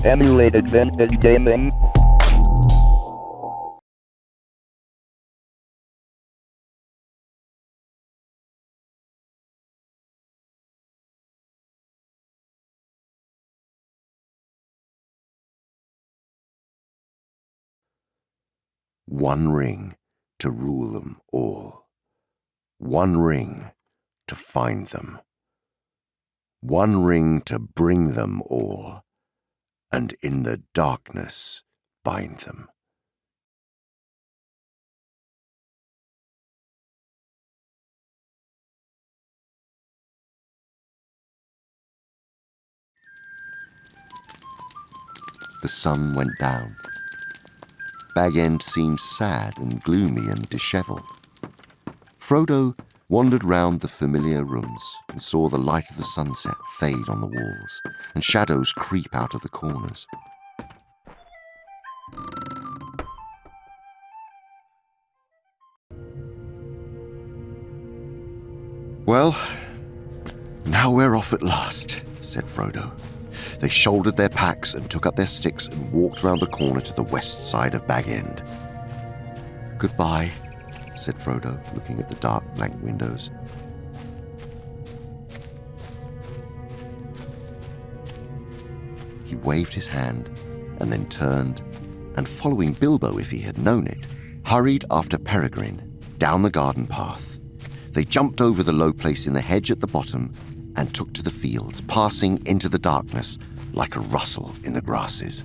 emulated vintage gaming. One ring to rule them all. One ring to find them. One ring to bring them all, and in the darkness bind them. The sun went down. Bag End seemed sad and gloomy and dishevelled. Frodo wandered round the familiar rooms and saw the light of the sunset fade on the walls and shadows creep out of the corners. Well, now we're off at last, said Frodo. They shouldered their packs and took up their sticks and walked round the corner to the west side of Bag End. Goodbye, said Frodo, looking at the dark blank windows. He waved his hand and then turned, and following Bilbo if he had known it, hurried after Peregrine down the garden path. They jumped over the low place in the hedge at the bottom and took to the fields, passing into the darkness like a rustle in the grasses.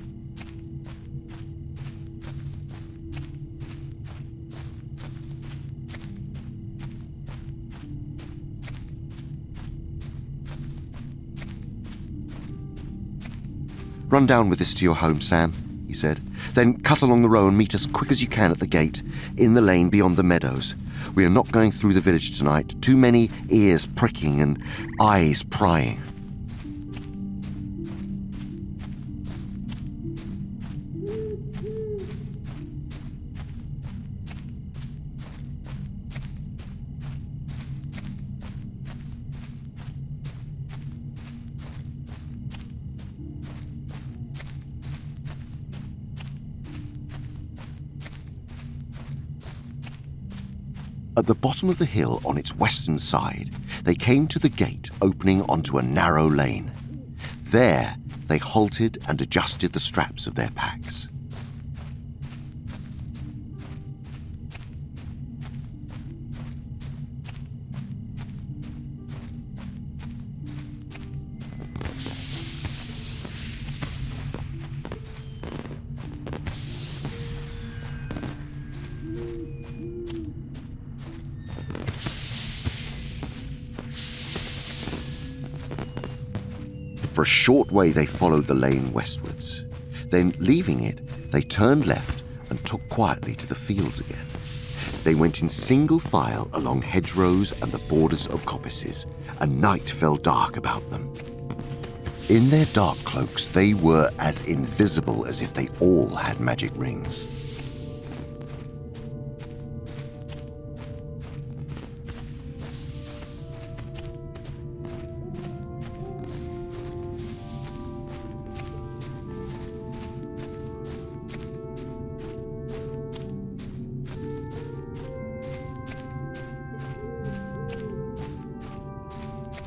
Run down with this to your home, Sam, he said. Then cut along the row and meet us quick as you can at the gate, in the lane beyond the meadows. We are not going through the village tonight. Too many ears pricking and eyes prying. At the bottom of the hill on its western side, they came to the gate opening onto a narrow lane. There, they halted and adjusted the straps of their packs. For a short way they followed the lane westwards. Then, leaving it, they turned left and took quietly to the fields again. They went in single file along hedgerows and the borders of coppices, and night fell dark about them. In their dark cloaks they were as invisible as if they all had magic rings.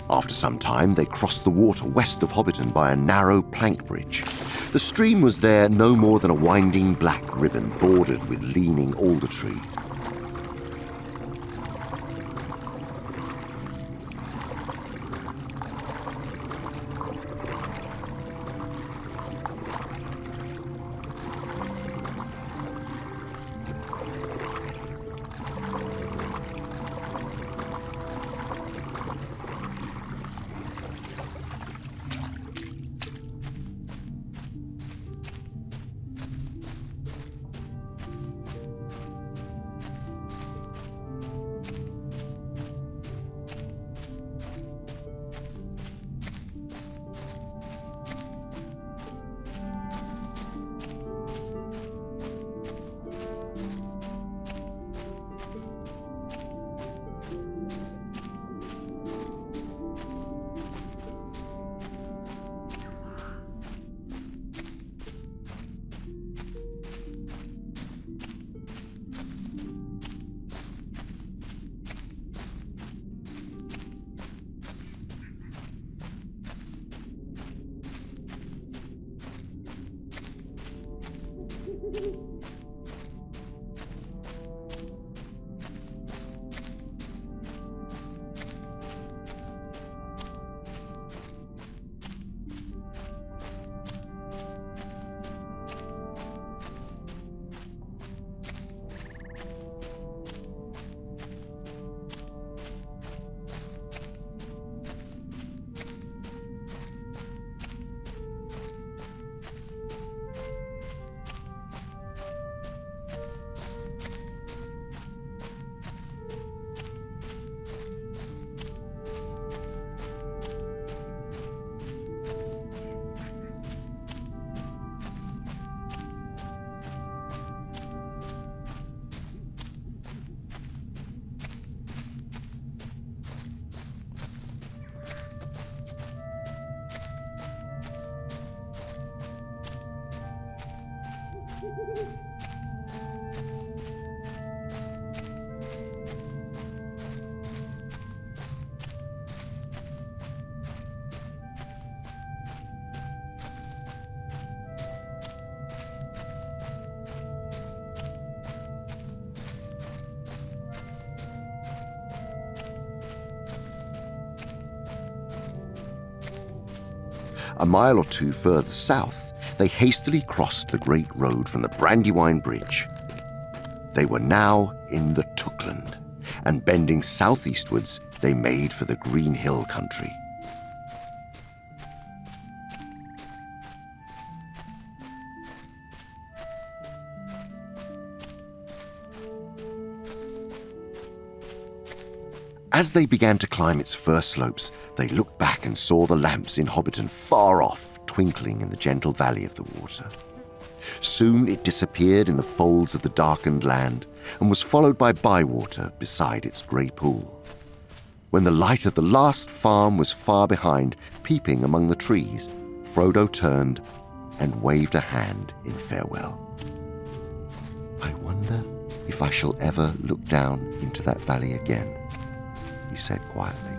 After some time, they crossed the water west of Hobbiton by a narrow plank bridge. The stream was there no more than a winding black ribbon bordered with leaning alder trees. A mile or two further south, they hastily crossed the great road from the Brandywine Bridge. They were now in the Tookland, and bending southeastwards, they made for the Green Hill country. As they began to climb its first slopes, they looked back and saw the lamps in Hobbiton far off, twinkling in the gentle valley of the water. Soon it disappeared in the folds of the darkened land and was followed by Bywater beside its grey pool. When the light of the last farm was far behind, peeping among the trees, Frodo turned and waved a hand in farewell. "I wonder if I shall ever look down into that valley again," he said quietly.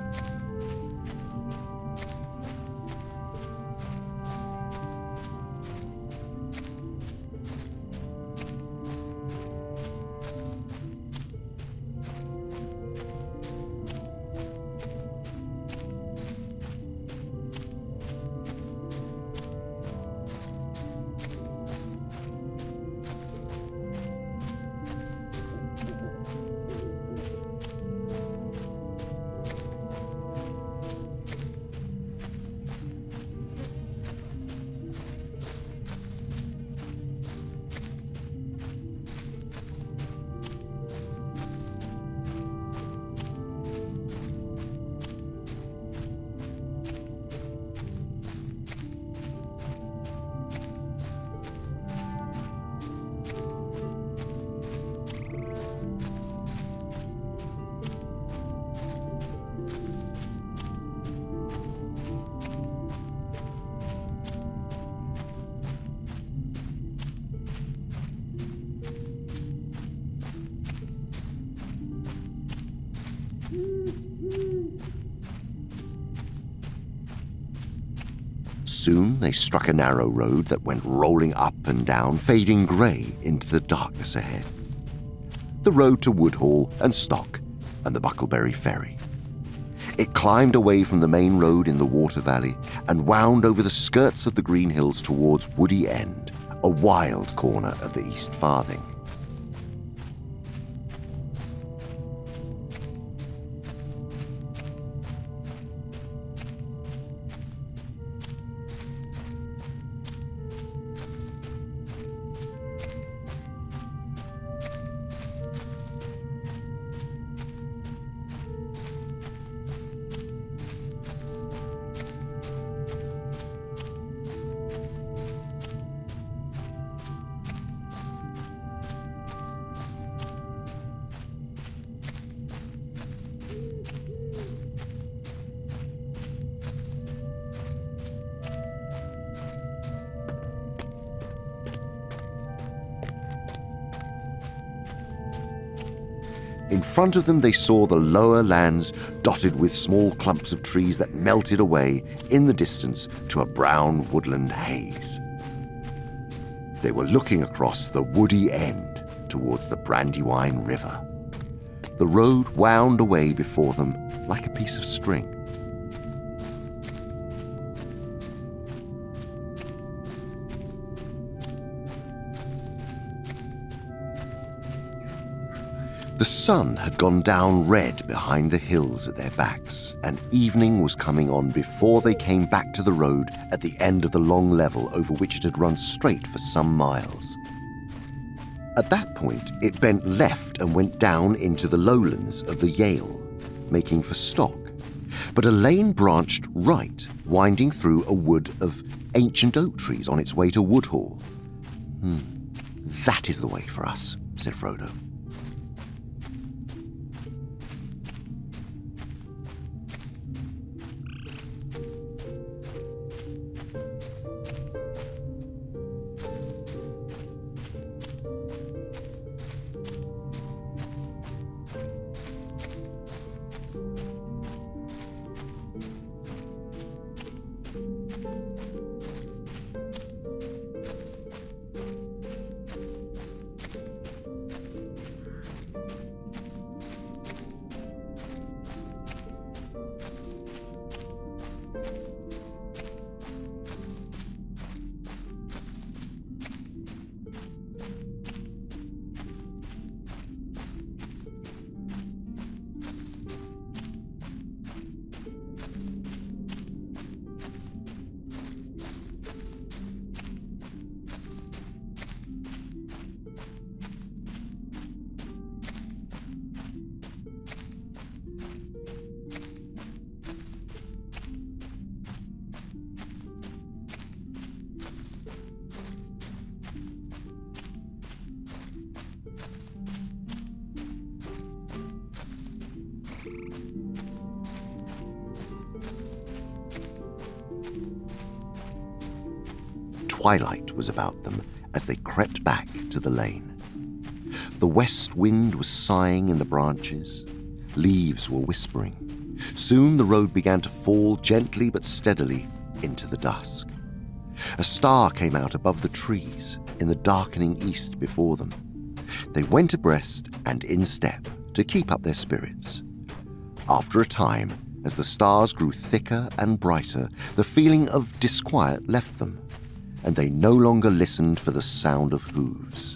Soon they struck a narrow road that went rolling up and down, fading grey into the darkness ahead. The road to Woodhall and Stock and the Buckleberry Ferry. It climbed away from the main road in the Water Valley and wound over the skirts of the Green Hills towards Woody End, a wild corner of the East Farthing. In front of them they saw the lower lands dotted with small clumps of trees that melted away in the distance to a brown woodland haze. They were looking across the woody end towards the Brandywine River. The road wound away before them like a piece of string. The sun had gone down red behind the hills at their backs, and evening was coming on before they came back to the road at the end of the long level over which it had run straight for some miles. At that point, it bent left and went down into the lowlands of the Yale, making for Stock. But a lane branched right, winding through a wood of ancient oak trees on its way to Woodhall. That is the way for us, said Frodo. Twilight was about them as they crept back to the lane. The west wind was sighing in the branches. Leaves were whispering. Soon the road began to fall gently but steadily into the dusk. A star came out above the trees in the darkening east before them. They went abreast and in step to keep up their spirits. After a time, as the stars grew thicker and brighter, the feeling of disquiet left them, and they no longer listened for the sound of hooves.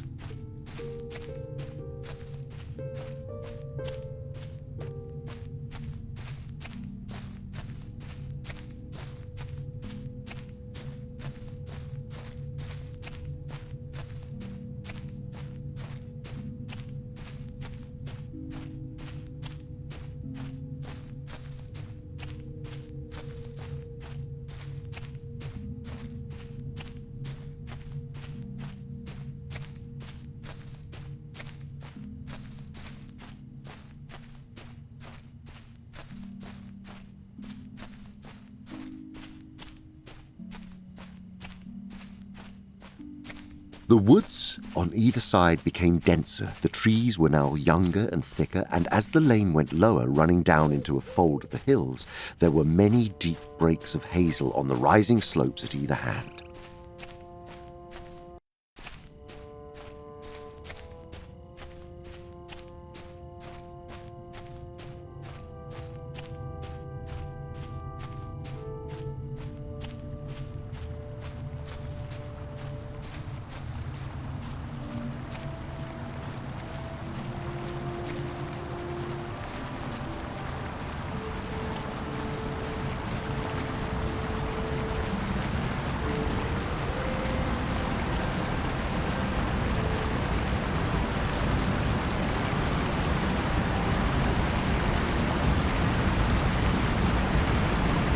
The woods on either side became denser. The trees were now younger and thicker, and as the lane went lower, running down into a fold of the hills, there were many deep breaks of hazel on the rising slopes at either hand.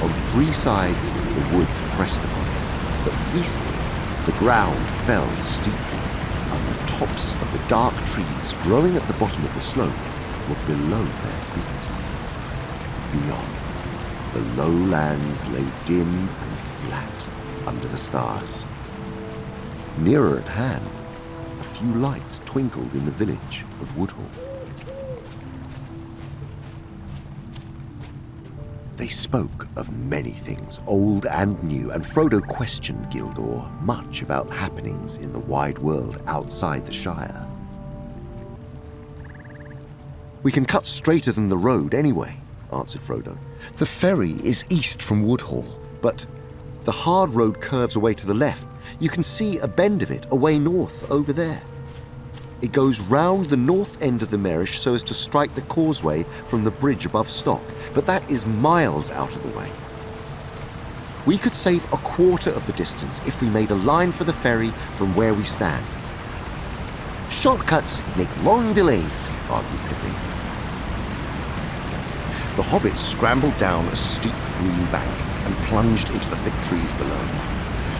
On three sides, the woods pressed upon it, but eastward, the ground fell steeply, and the tops of the dark trees growing at the bottom of the slope were below their feet. Beyond, the lowlands lay dim and flat under the stars. Nearer at hand, a few lights twinkled in the village of Woodhall. They They spoke of many things, old and new, and Frodo questioned Gildor much about happenings in the wide world outside the Shire. "We can cut straighter than the road anyway," answered Frodo. "The ferry is east from Woodhall, but the hard road curves away to the left. You can see a bend of it away north over there. It goes round the north end of the Marish so as to strike the causeway from the bridge above Stock, but that is miles out of the way. We could save a quarter of the distance if we made a line for the ferry from where we stand." "Shortcuts make long delays," argued Pippin. The hobbits scrambled down a steep green bank and plunged into the thick trees below.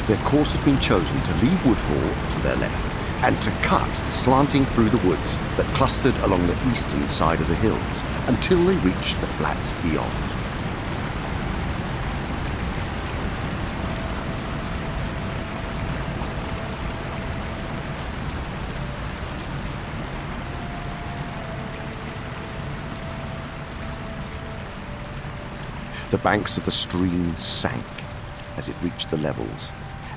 Their course had been chosen to leave Woodhall to their left and to cut slanting through the woods that clustered along the eastern side of the hills until they reached the flats beyond. The banks of the stream sank as it reached the levels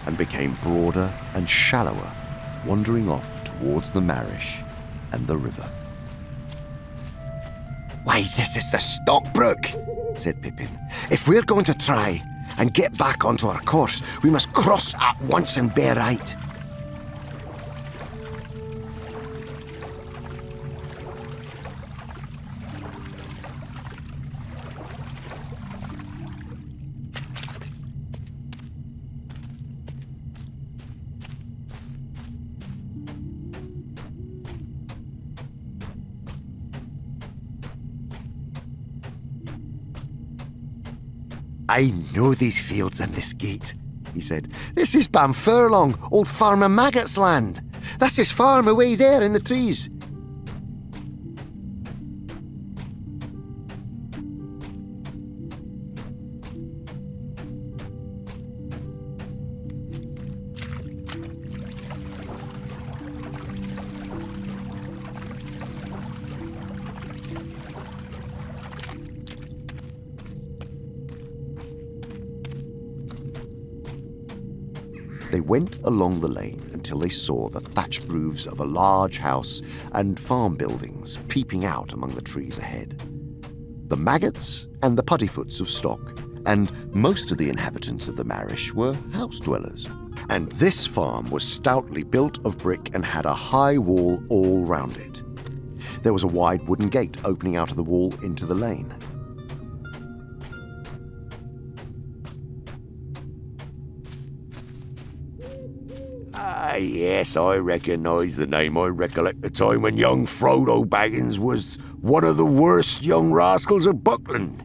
and became broader and shallower, wandering off towards the Marish and the river. "Why, this is the Stockbrook," said Pippin. "If we're going to try and get back onto our course, we must cross at once and bear right." "I know these fields and this gate," he said. "This is Bamfurlong, old Farmer Maggot's land. That's his farm away there in the trees." They went along the lane until they saw the thatched roofs of a large house and farm buildings peeping out among the trees ahead. The Maggots and the Puddiefoots of Stock, and most of the inhabitants of the Marish were house dwellers. And this farm was stoutly built of brick and had a high wall all round it. There was a wide wooden gate opening out of the wall into the lane. Yes, I recognise the name. I recollect the time when young Frodo Baggins was one of the worst young rascals of Buckland.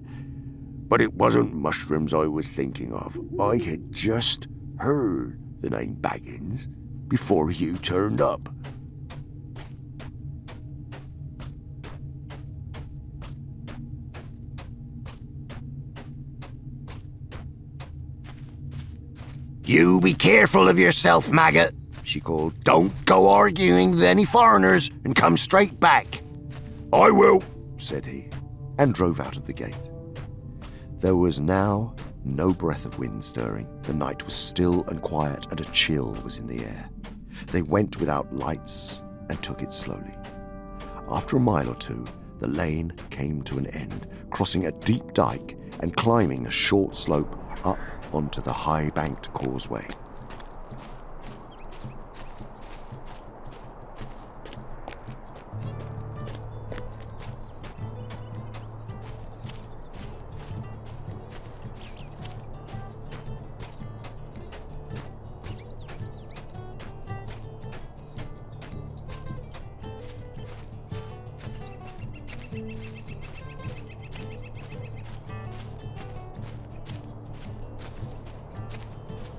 But it wasn't mushrooms I was thinking of. I had just heard the name Baggins before you turned up. "You be careful of yourself, Maggot," she called. "Don't go arguing with any foreigners and come straight back." "I will," said he, and drove out of the gate. There was now no breath of wind stirring. The night was still and quiet, and a chill was in the air. They went without lights and took it slowly. After a mile or two, the lane came to an end, crossing a deep dike and climbing a short slope up onto the high-banked causeway.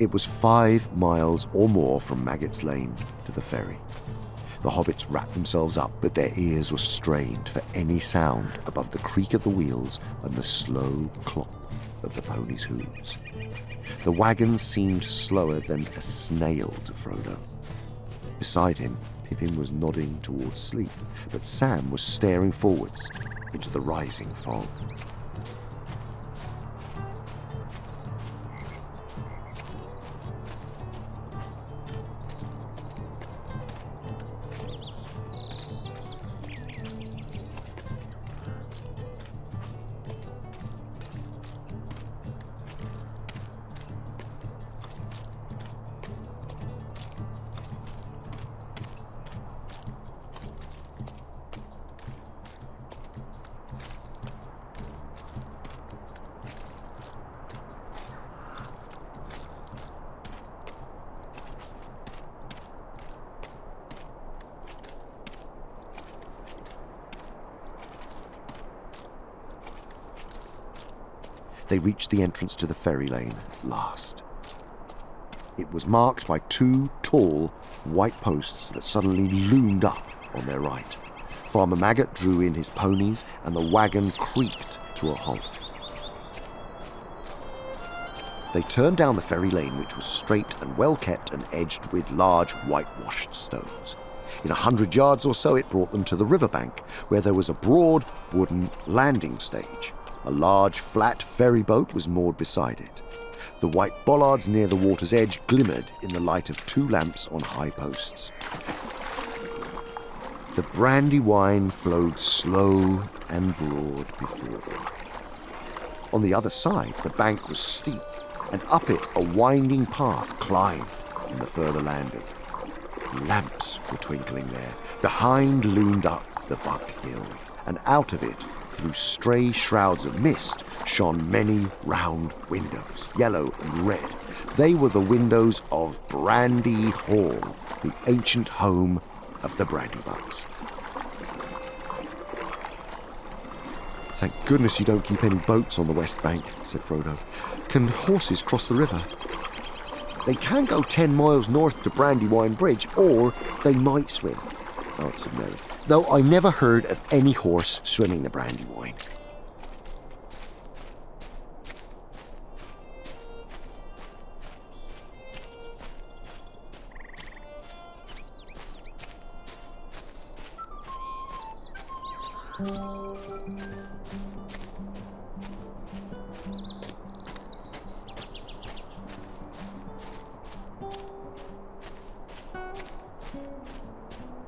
It was 5 miles or more from Maggot's Lane to the ferry. The hobbits wrapped themselves up, but their ears were strained for any sound above the creak of the wheels and the slow clop of the ponies' hooves. The waggon seemed slower than a snail to Frodo. Beside him, Pippin was nodding towards sleep, but Sam was staring forwards into the rising fog. They reached the entrance to the ferry lane at last. It was marked by 2 tall, white posts that suddenly loomed up on their right. Farmer Maggot drew in his ponies, and the wagon creaked to a halt. They turned down the ferry lane, which was straight and well-kept and edged with large whitewashed stones. In 100 yards or so, it brought them to the riverbank, where there was a broad wooden landing stage. A large, flat ferry boat was moored beside it. The white bollards near the water's edge glimmered in the light of 2 lamps on high posts. The brandy wine flowed slow and broad before them. On the other side, the bank was steep, and up it a winding path climbed from the further landing. Lamps were twinkling there. Behind loomed up the Buck Hill, and out of it, through stray shrouds of mist, shone many round windows, yellow and red. They were the windows of Brandy Hall, the ancient home of the Brandybucks. "Thank goodness you don't keep any boats on the west bank," said Frodo. "Can horses cross the river?" "They can go 10 miles north to Brandywine Bridge, or they might swim," answered Merry, "though I never heard of any horse swimming the Brandywine."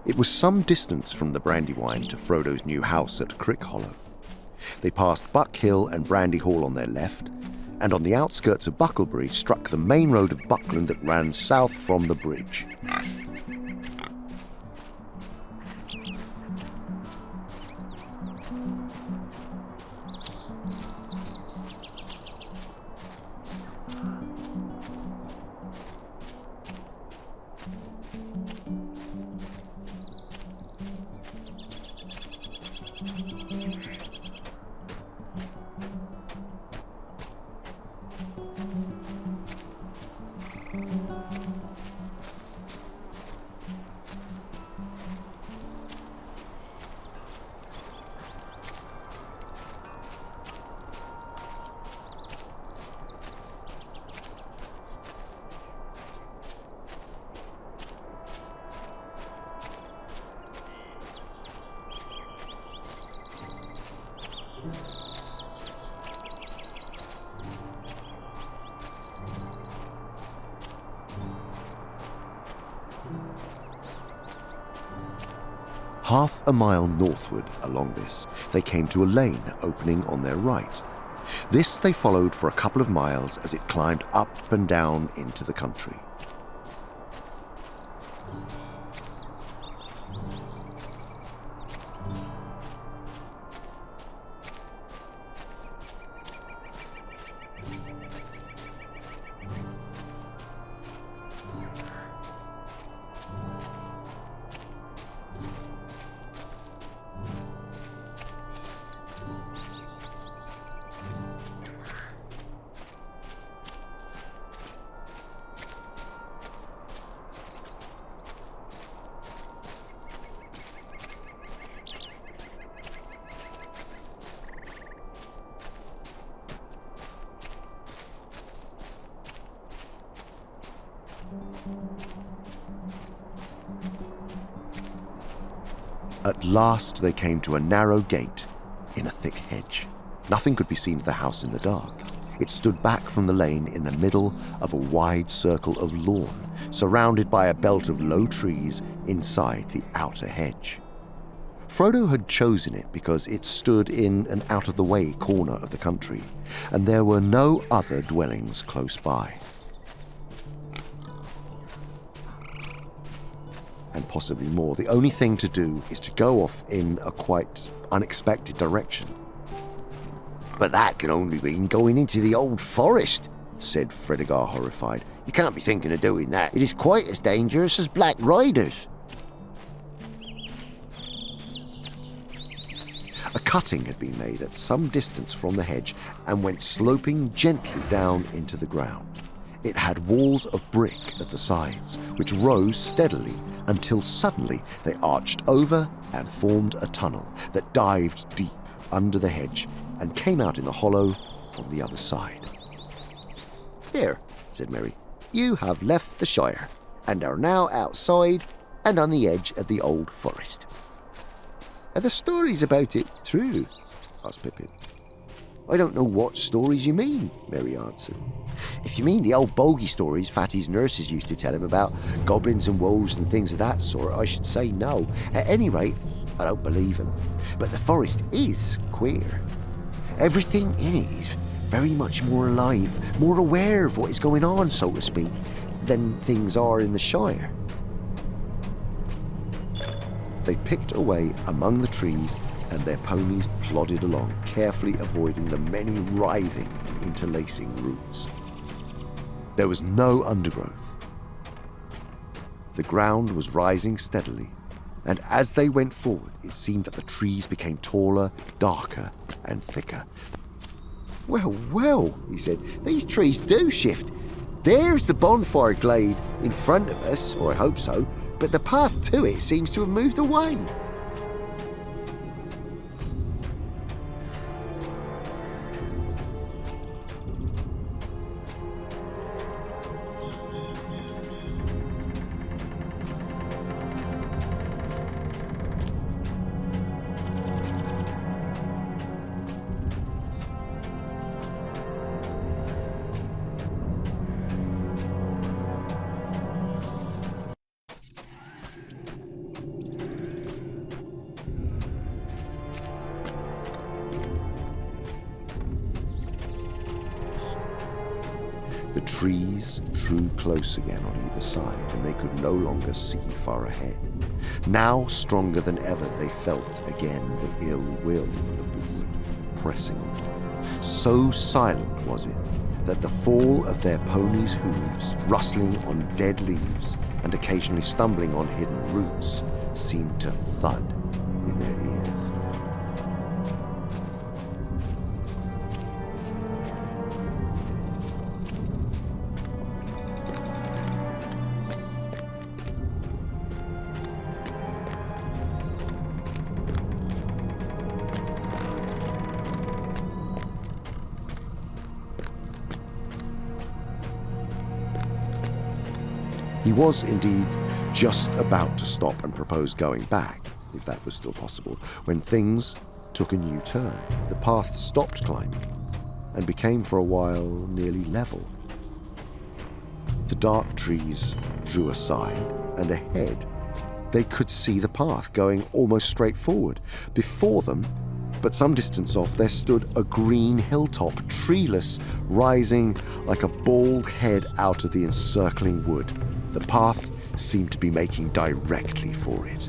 It was some distance from the Brandywine to Frodo's new house at Crick Hollow. They passed Buck Hill and Brandy Hall on their left, and on the outskirts of Bucklebury struck the main road of Buckland that ran south from the bridge. Half a mile northward along this, they came to a lane opening on their right. This they followed for a couple of miles as it climbed up and down into the country. At last they came to a narrow gate in a thick hedge. Nothing could be seen of the house in the dark. It stood back from the lane in the middle of a wide circle of lawn, surrounded by a belt of low trees inside the outer hedge. Frodo had chosen it because it stood in an out-of-the-way corner of the country, and there were no other dwellings close by. And possibly more. The only thing to do is to go off in a quite unexpected direction. "But that can only mean going into the old forest," said Fredegar, horrified. "You can't be thinking of doing that. It is quite as dangerous as Black Riders." A cutting had been made at some distance from the hedge and went sloping gently down into the ground. It had walls of brick at the sides, which rose steadily until suddenly they arched over and formed a tunnel that dived deep under the hedge and came out in the hollow on the other side. "There," said Merry, "you have left the Shire and are now outside and on the edge of the old forest." "Are the stories about it true?" asked Pippin. "I don't know what stories you mean," Merry answered. "If you mean the old bogey stories Fatty's nurses used to tell him about goblins and wolves and things of that sort, I should say no. At any rate, I don't believe him. But the forest is queer. Everything in it is very much more alive, more aware of what is going on, so to speak, than things are in the Shire." They picked away among the trees and their ponies plodded along, carefully avoiding the many writhing and interlacing roots. There was no undergrowth. The ground was rising steadily, and as they went forward, it seemed that the trees became taller, darker, and thicker. "Well, well," he said, "these trees do shift. There's the bonfire glade in front of us, or I hope so, but the path to it seems to have moved away." The trees drew close again on either side, and they could no longer see far ahead. Now, stronger than ever, they felt again the ill will of the wood pressing on them. So silent was it that the fall of their ponies' hooves, rustling on dead leaves and occasionally stumbling on hidden roots, seemed to thud in their ears. He was indeed just about to stop and propose going back, if that was still possible, when things took a new turn. The path stopped climbing and became for a while nearly level. The dark trees drew aside, and ahead they could see the path going almost straight forward. Before them, but some distance off, there stood a green hilltop, treeless, rising like a bald head out of the encircling wood. The path seemed to be making directly for it.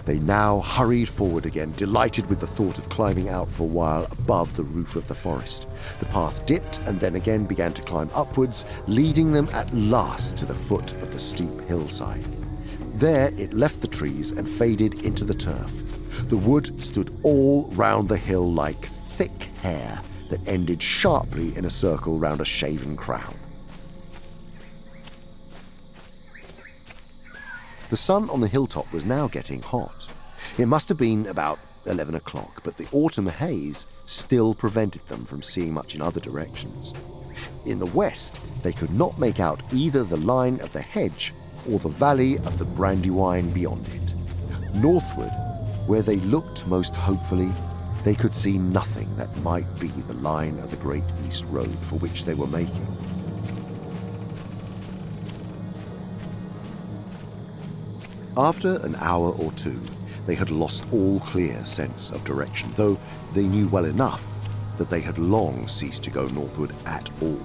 They now hurried forward again, delighted with the thought of climbing out for a while above the roof of the forest. The path dipped and then again began to climb upwards, leading them at last to the foot of the steep hillside. There it left the trees and faded into the turf. The wood stood all round the hill like thick hair that ended sharply in a circle round a shaven crown. The sun on the hilltop was now getting hot. It must have been about 11 o'clock, but the autumn haze still prevented them from seeing much in other directions. In the west, they could not make out either the line of the hedge or the valley of the Brandywine beyond it. Northward, where they looked most hopefully, they could see nothing that might be the line of the Great East Road for which they were making. After an hour or two, they had lost all clear sense of direction, though they knew well enough that they had long ceased to go northward at all.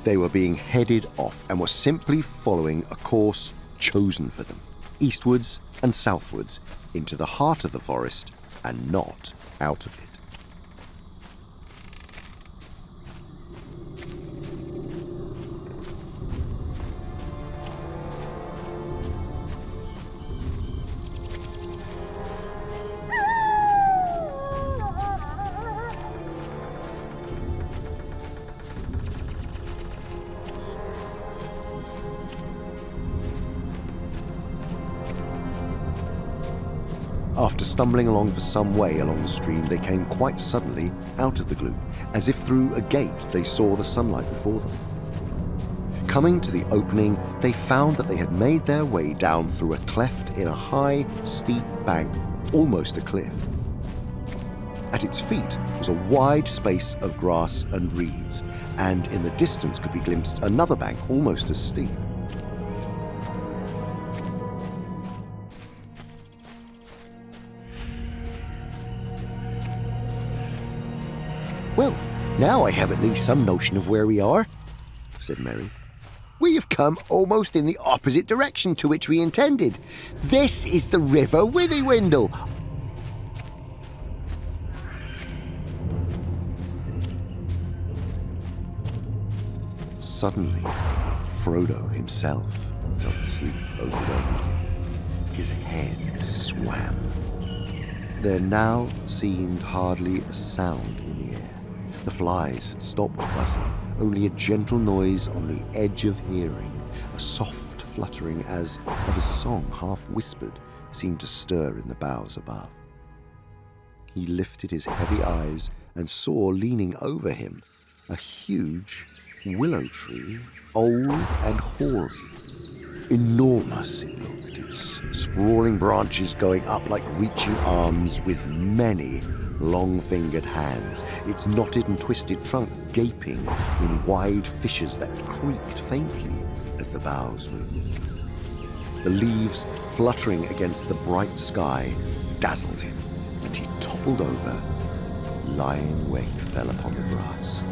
They were being headed off and were simply following a course chosen for them, eastwards and southwards, into the heart of the forest and not out of it. After stumbling along for some way along the stream, they came quite suddenly out of the gloom. As if through a gate, they saw the sunlight before them. Coming to the opening, they found that they had made their way down through a cleft in a high, steep bank, almost a cliff. At its feet was a wide space of grass and reeds, and in the distance could be glimpsed another bank almost as steep. Well, now I have at least some notion of where we are, said Merry. We have come almost in the opposite direction to which we intended. This is the River Withywindle. Suddenly, Frodo himself fell asleep overwhelmingly. His head swam. There now seemed hardly a sound in the air. The flies had stopped buzzing, only a gentle noise on the edge of hearing, a soft fluttering as of a song half-whispered, seemed to stir in the boughs above. He lifted his heavy eyes and saw leaning over him a huge willow tree, old and hoary. Enormous it looked, its sprawling branches going up like reaching arms with many long-fingered hands, its knotted and twisted trunk gaping in wide fissures that creaked faintly as the boughs moved. The leaves fluttering against the bright sky dazzled him, and he toppled over. Lying weight fell upon the grass.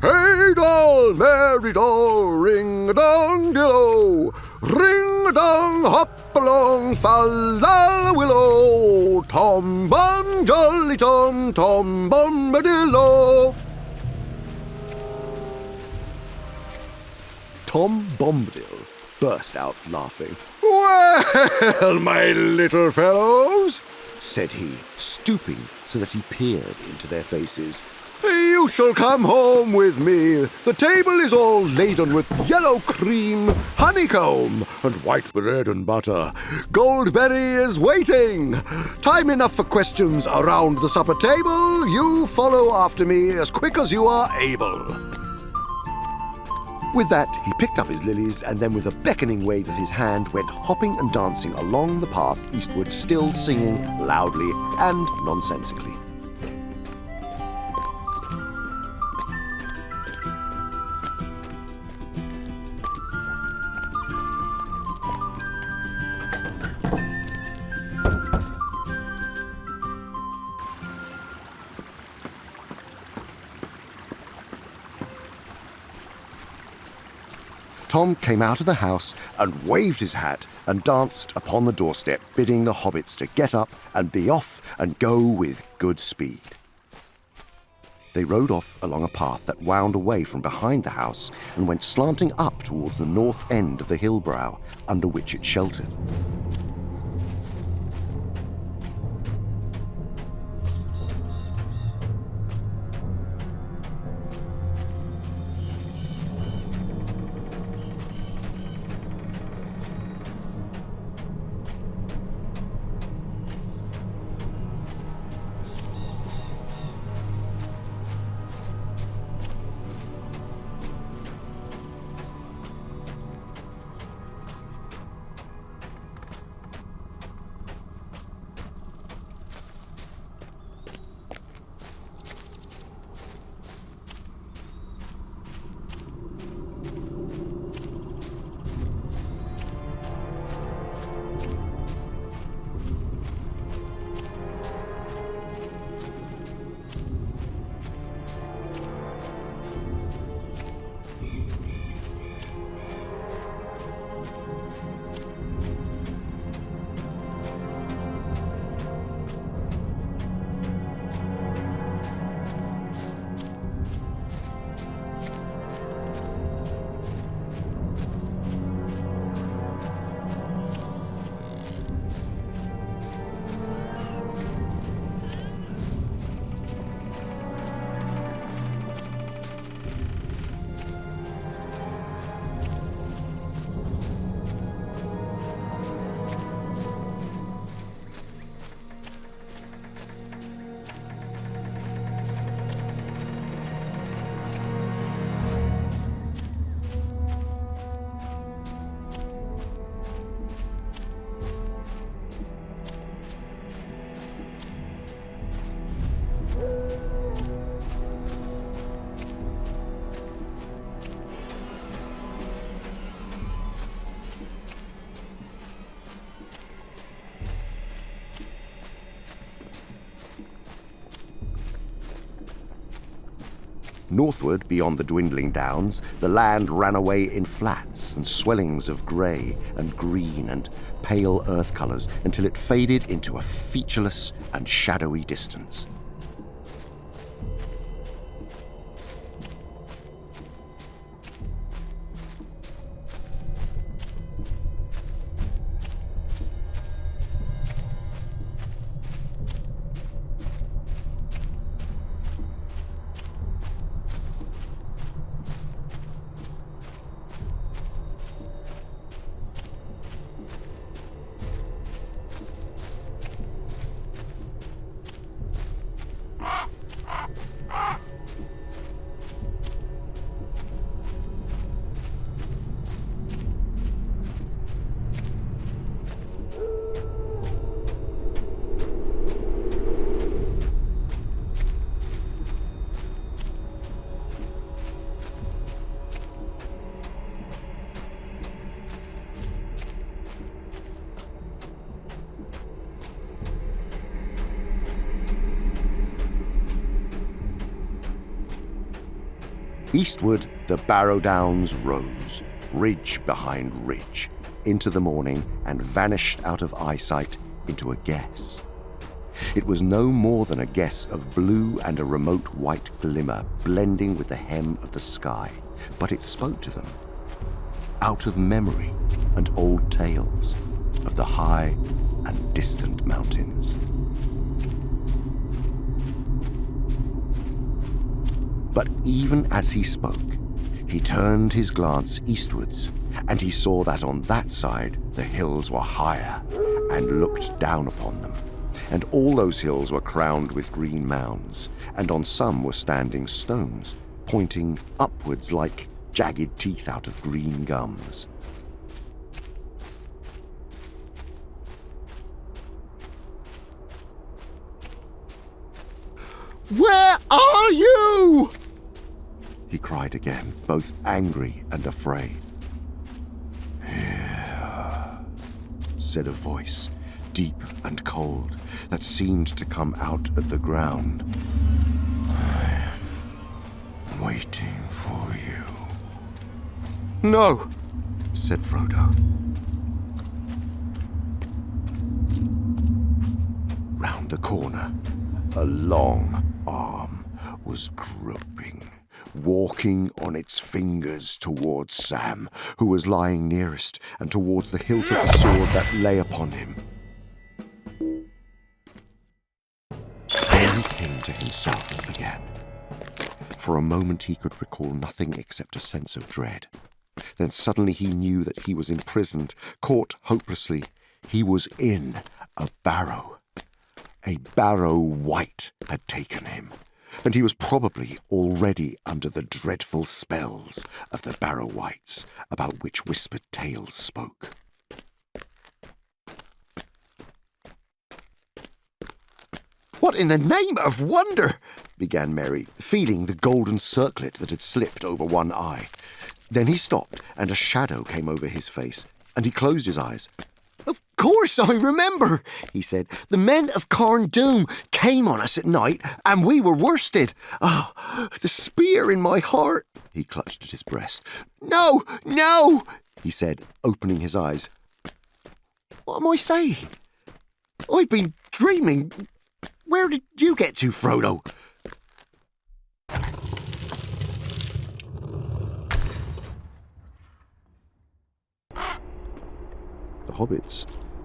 Hey doll, merry doll, ring-a-dong-dillo, ring-a-dong, hop along, fall-la-willow, tom-bom, jolly-tom, tom-bombadillo. Tom Bombadil burst out laughing. Well, my little fellows, Said he, stooping so that he peered into their faces. you shall come home with me. The table is all laden with yellow cream, honeycomb, and white bread and butter. Goldberry is waiting. Time enough for questions around the supper table. You follow after me as quick as you are able. With that, he picked up his lilies and then with a beckoning wave of his hand went hopping and dancing along the path eastward, still singing loudly and nonsensically. Tom came out of the house and waved his hat and danced upon the doorstep, bidding the hobbits to get up and be off and go with good speed. They rode off along a path that wound away from behind the house and went slanting up towards the north end of the hill brow under which it sheltered. Northward, beyond the dwindling downs, the land ran away in flats and swellings of grey and green and pale earth colours until it faded into a featureless and shadowy distance. Eastward, the Barrow-downs rose, ridge behind ridge, into the morning and vanished out of eyesight into a guess. It was no more than a guess of blue and a remote white glimmer blending with the hem of the sky, but it spoke to them, out of memory and old tales of the high and distant mountains. But even as he spoke, he turned his glance eastwards, and he saw that on that side the hills were higher and looked down upon them, and all those hills were crowned with green mounds, and on some were standing stones, pointing upwards like jagged teeth out of green gums. Where are you? He cried again, both angry and afraid. "Here," said a voice, deep and cold, that seemed to come out of the ground. "I am waiting for you." No, said Frodo. Round the corner, a long arm was groping, walking on its fingers towards Sam, who was lying nearest, and towards the hilt of the sword that lay upon him. Then he came to himself again. For a moment he could recall nothing except a sense of dread. Then suddenly he knew that he was imprisoned, caught hopelessly. He was in a barrow. A barrow white had taken him, and he was probably already under the dreadful spells of the Barrow Wights, about which whispered tales spoke. What in the name of wonder? Began Merry, feeling the golden circlet that had slipped over one eye. Then he stopped, and a shadow came over his face, and he closed his eyes. Of course I remember, he said. The men of Khazad-dûm came on us at night, and we were worsted. Oh, the spear in my heart. He clutched at his breast. No, no, he said, opening his eyes. What am I saying? I've been dreaming. Where did you get to, Frodo? The hobbits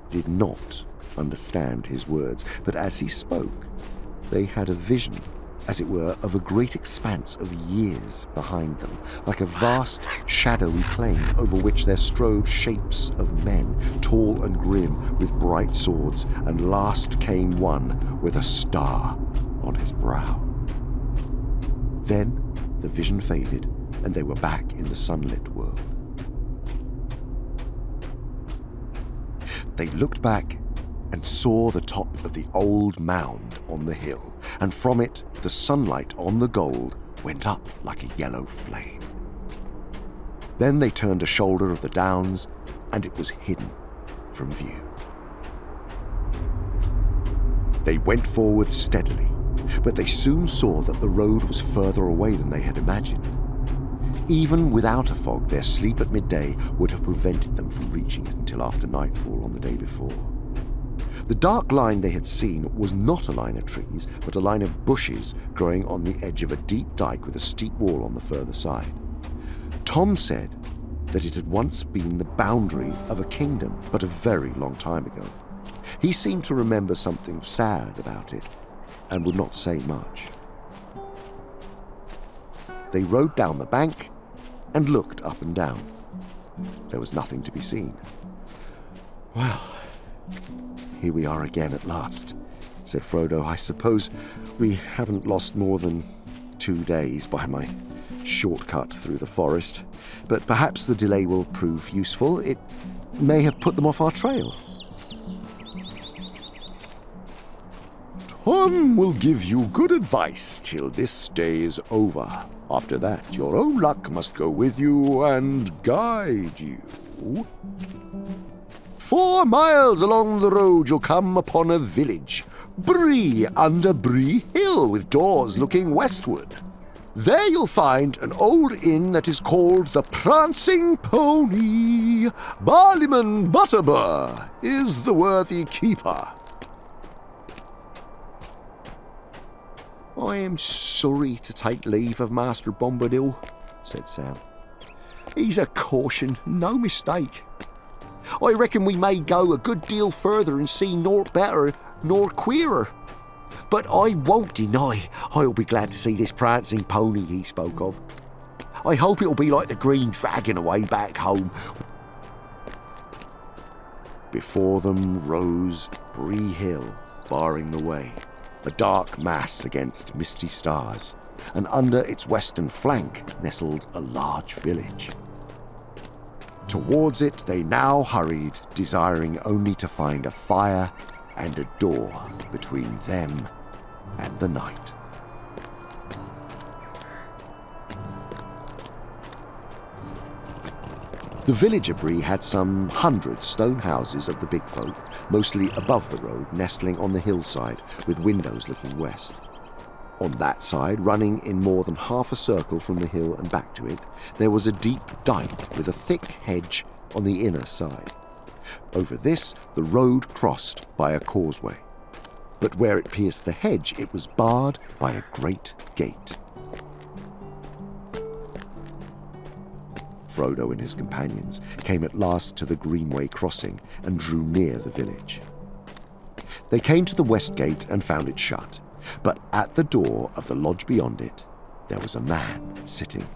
did not understand his words, but as he spoke, they had a vision, as it were, of a great expanse of years behind them, like a vast, shadowy plain over which there strode shapes of men, tall and grim, with bright swords, and last came one with a star on his brow. Then the vision faded, and they were back in the sunlit world. They looked back and saw the top of the old mound on the hill, and from it the sunlight on the gold went up like a yellow flame. Then they turned a shoulder of the downs, and it was hidden from view. They went forward steadily, But they soon saw that the road was further away than they had imagined. Even without a fog, their sleep at midday would have prevented them from reaching it until after nightfall on the day before. The dark line they had seen was not a line of trees, but a line of bushes growing on the edge of a deep dike with a steep wall on the further side. Tom said that it had once been the boundary of a kingdom, but a very long time ago. He seemed to remember something sad about it, and would not say much. They rode down the bank and looked up and down. There was nothing to be seen. "Well, here we are again at last," said Frodo. "I suppose we haven't lost more than 2 days by my shortcut through the forest, but perhaps the delay will prove useful. It may have put them off our trail." "Tom will give you good advice till this day is over. After that, your own luck must go with you and guide you. 4 miles along the road you'll come upon a village, Bree under Bree Hill, with doors looking westward. There you'll find an old inn that is called the Prancing Pony. Barleyman Butterbur is the worthy keeper." "I am sorry to take leave of Master Bombadil," said Sam. "He's a caution, no mistake. I reckon we may go a good deal further and see naught better nor queerer. But I won't deny I'll be glad to see this prancing pony he spoke of. I hope it'll be like the Green Dragon away back home." Before them rose Bree Hill, barring the way, a dark mass against misty stars, and under its western flank nestled a large village. Towards it they now hurried, desiring only to find a fire and a door between them and the night. The village of Bree had some 100 stone houses of the big folk, mostly above the road, nestling on the hillside, with windows looking west. On that side, running in more than half a circle from the hill and back to it, there was a deep dike with a thick hedge on the inner side. Over this, the road crossed by a causeway. But where it pierced the hedge, it was barred by a great gate. Frodo and his companions came at last to the Greenway crossing and drew near the village. They came to the west gate and found it shut, but at the door of the lodge beyond it, there was a man sitting.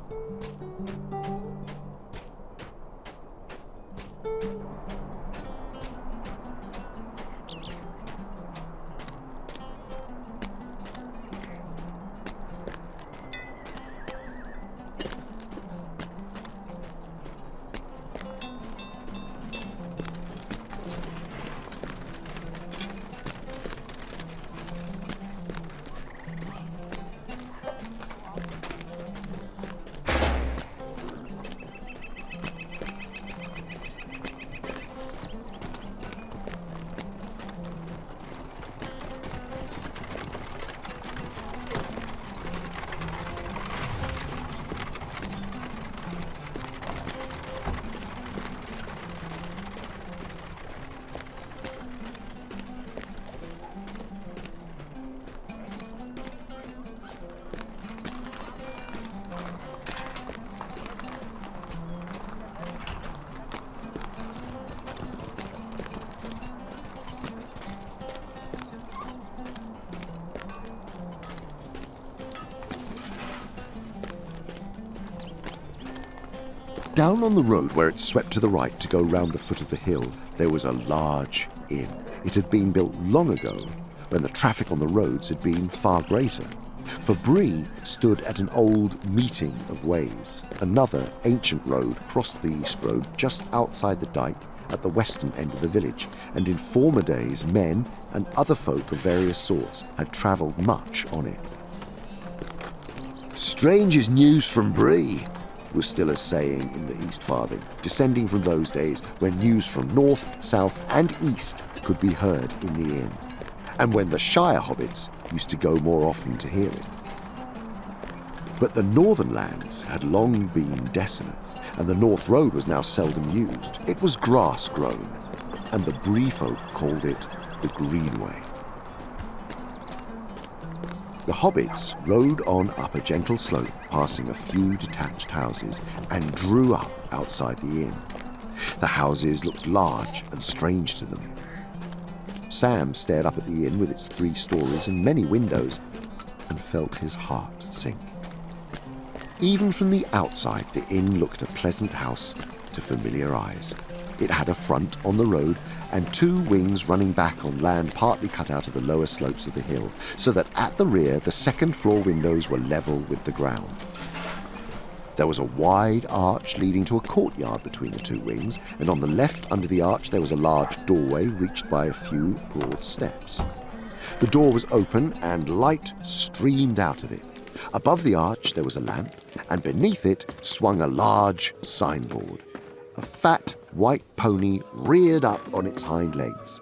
Down on the road where it swept to the right to go round the foot of the hill, there was a large inn. It had been built long ago, when the traffic on the roads had been far greater. For Bree stood at an old meeting of ways. Another ancient road crossed the east road just outside the dike at the western end of the village, and in former days men and other folk of various sorts had travelled much on it. "Strangest news from Bree," was still a saying in the East Farthing, descending from those days when news from north, south and east could be heard in the inn, and when the Shire hobbits used to go more often to hear it. But the northern lands had long been desolate, and the North Road was now seldom used. It was grass-grown, and the Bree folk called it the Greenway. The hobbits rode on up a gentle slope, passing a few detached houses, and drew up outside the inn. The houses looked large and strange to them. Sam stared up at the inn with its 3 stories and many windows, and felt his heart sink. Even from the outside, the inn looked a pleasant house to familiar eyes. It had a front on the road and 2 wings running back on land partly cut out of the lower slopes of the hill, so that at the rear the second-floor windows were level with the ground. There was a wide arch leading to a courtyard between the 2 wings, and on the left under the arch there was a large doorway reached by a few broad steps. The door was open and light streamed out of it. Above the arch there was a lamp, and beneath it swung a large signboard. A fat white pony reared up on its hind legs.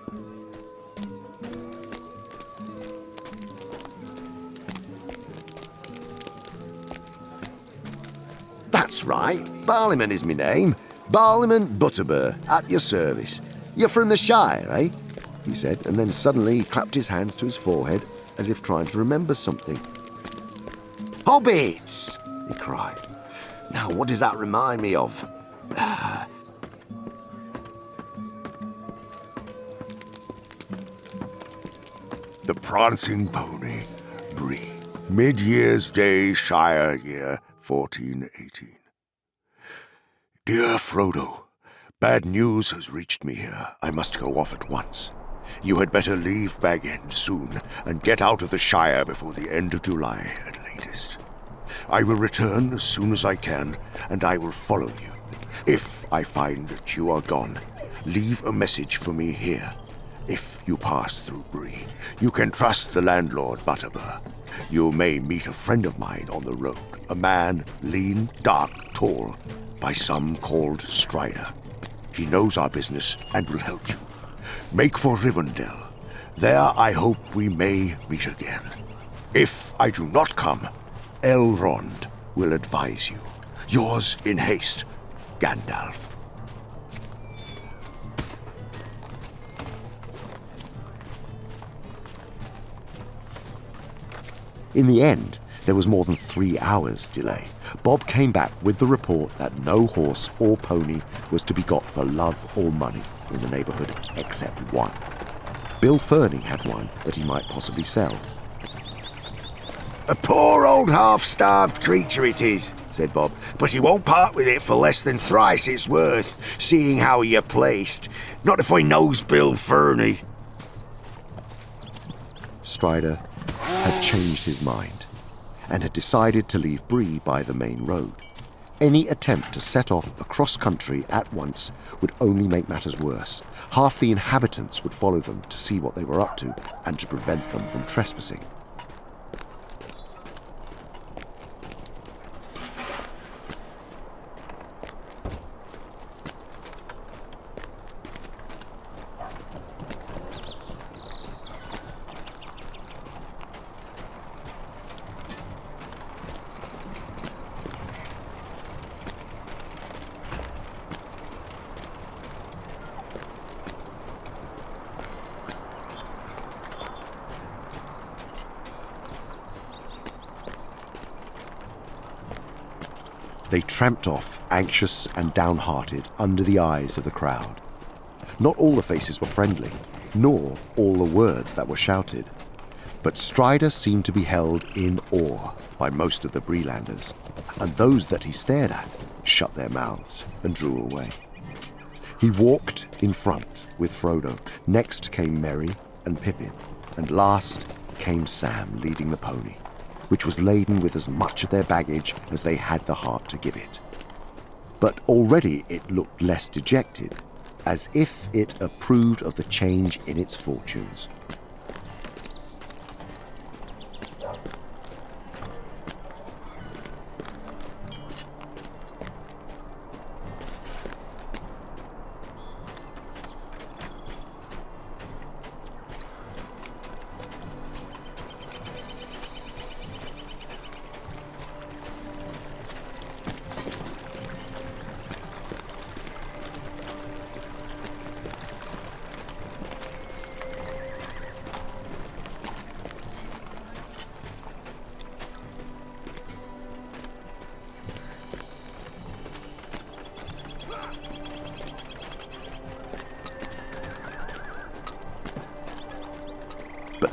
That's right, Barliman is my name. Barliman Butterbur, at your service. You're from the Shire, eh? He said, and then suddenly he clapped his hands to his forehead as if trying to remember something. Hobbits! He cried. Now, what does that remind me of? The Prancing Pony, Bree. Mid-year's day, Shire year, 1418. Dear Frodo, bad news has reached me here. I must go off at once. You had better leave Baggins soon and get out of the Shire before the end of July at latest. I will return as soon as I can, and I will follow you. If I find that you are gone, leave a message for me here. If you pass through Bree, you can trust the landlord Butterbur. You may meet a friend of mine on the road, a man, lean, dark, tall, by some called Strider. He knows our business and will help you. Make for Rivendell. There I hope we may meet again. If I do not come, Elrond will advise you. Yours in haste, Gandalf. In the end, there was more than 3 hours' delay. Bob came back with the report that no horse or pony was to be got for love or money in the neighbourhood except one. Bill Fernie had one that he might possibly sell. A poor old half-starved creature it is, said Bob, but he won't part with it for less than thrice its worth, seeing how you're placed. Not if I knows Bill Fernie. Strider had changed his mind and had decided to leave Bree by the main road. Any attempt to set off across country at once would only make matters worse. Half the inhabitants would follow them to see what they were up to and to prevent them from trespassing. They tramped off, anxious and downhearted, under the eyes of the crowd. Not all the faces were friendly, nor all the words that were shouted. But Strider seemed to be held in awe by most of the Breelanders, and those that he stared at shut their mouths and drew away. He walked in front with Frodo. Next came Merry and Pippin, and last came Sam leading the pony, which was laden with as much of their baggage as they had the heart to give it. But already it looked less dejected, as if it approved of the change in its fortunes.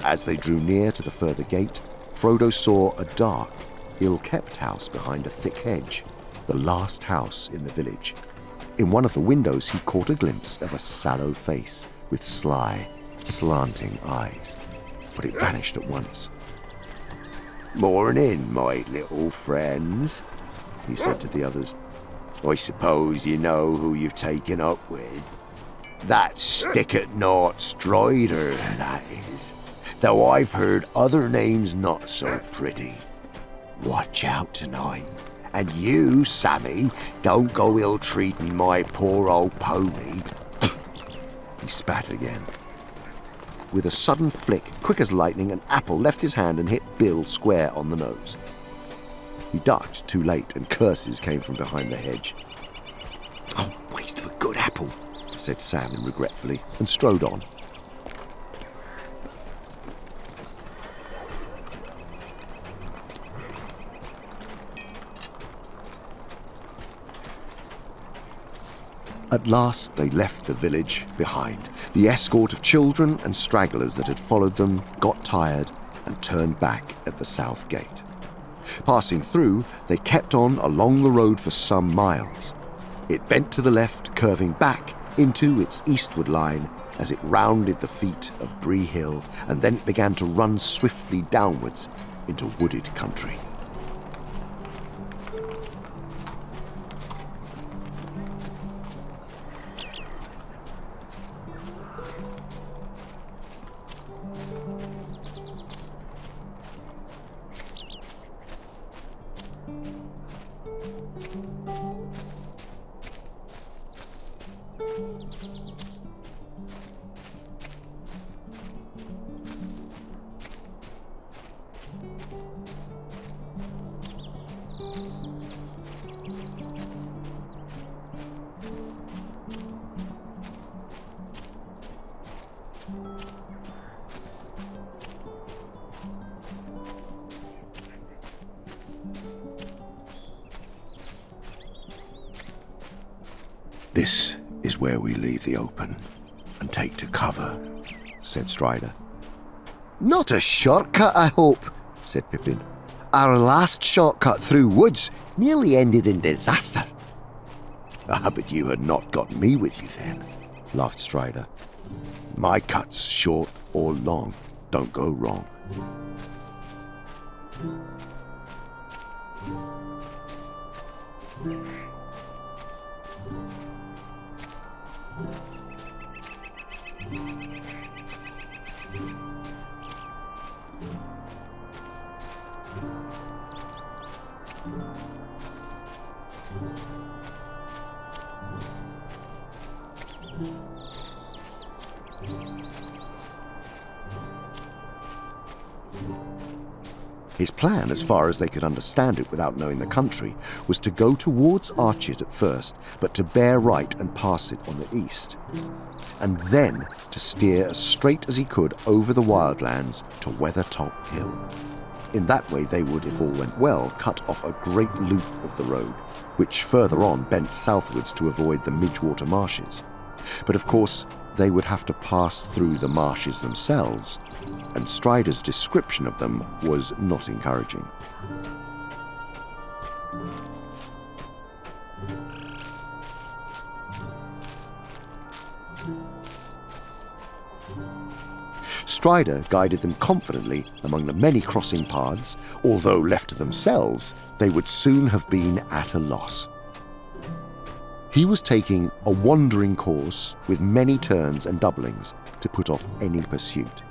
As they drew near to the further gate, Frodo saw a dark, ill-kept house behind a thick hedge, the last house in the village. In one of the windows he caught a glimpse of a sallow face with sly, slanting eyes, but it vanished at once. "Morning, my little friends," he said to the others. "I suppose you know who you've taken up with. That stick-at-naught Strider, that is. Though I've heard other names not so pretty. Watch out tonight. And you, Sammy, don't go ill-treating my poor old pony." He spat again. With a sudden flick, quick as lightning, an apple left his hand and hit Bill square on the nose. He ducked too late, and curses came from behind the hedge. "Oh, waste of a good apple," said Sam regretfully, and strode on. At last they left the village behind. The escort of children and stragglers that had followed them got tired and turned back at the south gate. Passing through, they kept on along the road for some miles. It bent to the left, curving back into its eastward line as it rounded the feet of Bree Hill, and then it began to run swiftly downwards into wooded country. "This is where we leave the open and take to cover," said Strider. "Not a shortcut, I hope," said Pippin. "Our last shortcut through woods nearly ended in disaster." "Ah, but you had not got me with you then," laughed Strider. "My cuts, short or long, don't go wrong." His plan, as far as they could understand it without knowing the country, was to go towards Archet at first, but to bear right and pass it on the east, and then to steer as straight as he could over the wildlands to Weathertop Hill. In that way they would, if all went well, cut off a great loop of the road, which further on bent southwards to avoid the Midgewater Marshes. But of course, they would have to pass through the marshes themselves, and Strider's description of them was not encouraging. Strider guided them confidently among the many crossing paths, although left to themselves, they would soon have been at a loss. He was taking a wandering course with many turns and doublings to put off any pursuit.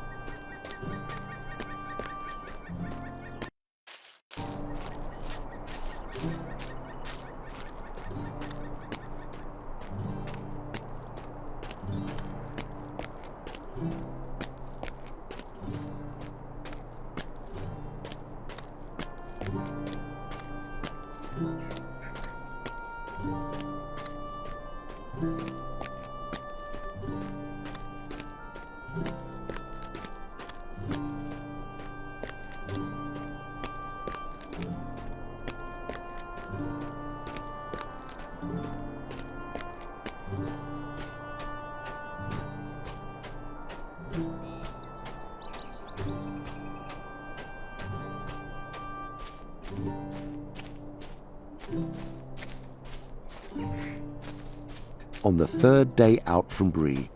On the third day out from Bree,